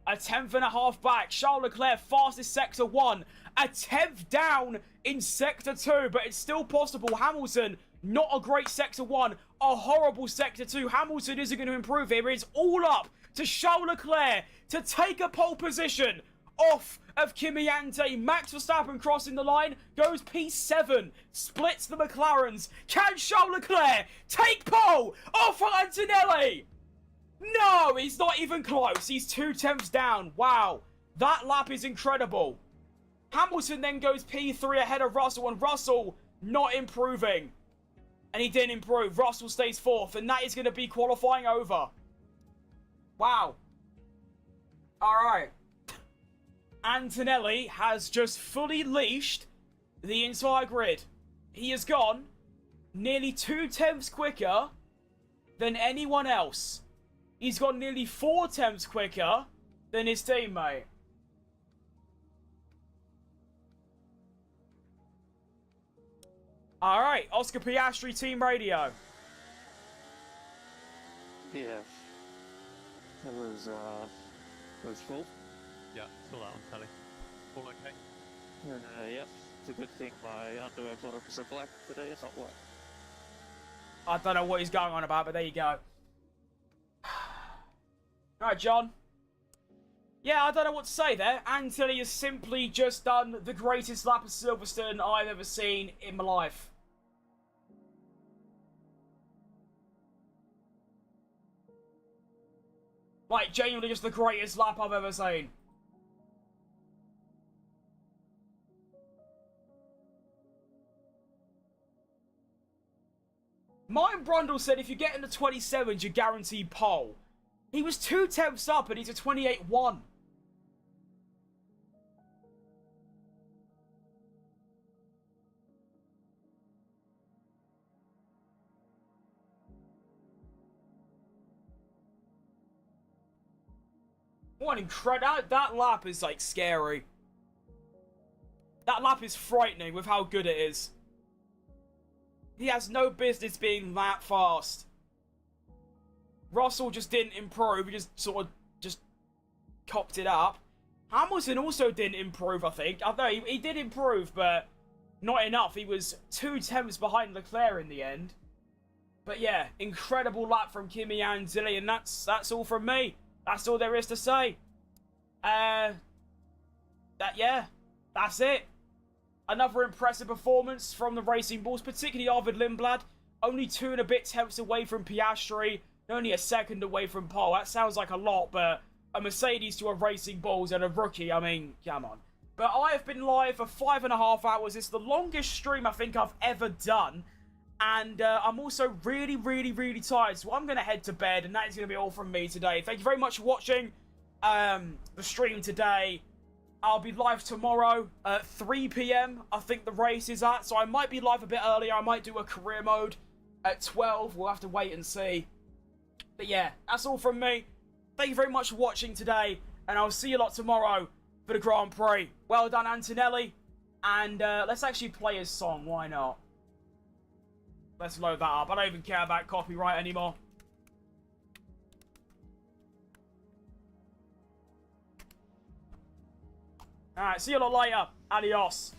A 10.5 back. Charles Leclerc fastest sector 1. A 10th down in sector 2, but it's still possible. Hamilton, not a great sector 1. A horrible sector 2. Hamilton isn't going to improve here. It's all up to Charles Leclerc to take a pole position off of Kimi Antonelli. Max Verstappen crossing the line, goes P7, splits the McLarens. Can Charles Leclerc take pole off of Antonelli? No, he's not even close. He's 2 tenths down. Wow, that lap is incredible. Hamilton then goes P3 ahead of Russell, and Russell not improving. And he didn't improve. Russell stays 4th, and that is going to be qualifying over. Wow. Alright. Antonelli has just fully leashed the entire grid. He has gone nearly 2 tenths quicker than anyone else. He's gone nearly 4 tenths quicker than his teammate. Alright, Oscar Piastri Team Radio. Yeah. It was full. Yeah, still out on telly. All okay? Yep. It's a good thing my underwear bottoms are black today, it's not white. I don't know what he's going on about, but there you go. Alright, John. Yeah, I don't know what to say there. Antilli has simply just done the greatest lap of Silverstone I've ever seen in my life. Like, genuinely just the greatest lap I've ever seen. Martin Brundle said if you get in the 27s, you're guaranteed pole. He was 2 tenths up and he's a 28-1. What an incredible... That lap is, like, scary. That lap is frightening with how good it is. He has no business being that fast. Russell just didn't improve. He just sort of just cocked it up. Hamilton also didn't improve, I think. Although he did improve, but not enough. He was 2 tenths behind Leclerc in the end. But yeah, incredible lap from Kimi Antilli, and that's all from me. That's all there is to say. Yeah, that's it. Another impressive performance from the Racing Bulls, particularly Arvid Lindblad. Only 2 and a bit tenths away from Piastri, and only a second away from pole. That sounds like a lot, but a Mercedes to a Racing Bulls and a rookie, I mean, come on. But I have been live for 5.5 hours. It's the longest stream I think I've ever done. And I'm also really, really, really tired. So I'm going to head to bed, and that is going to be all from me today. Thank you very much for watching the stream today. I'll be live tomorrow at 3 PM. I think the race is at. So I might be live a bit earlier. I might do a career mode at 12. We'll have to wait and see. But yeah, that's all from me. Thank you very much for watching today. And I'll see you lot tomorrow for the Grand Prix. Well done, Antonelli. And let's actually play his song. Why not? Let's load that up. I don't even care about copyright anymore. Alright, see you lot later. Adios.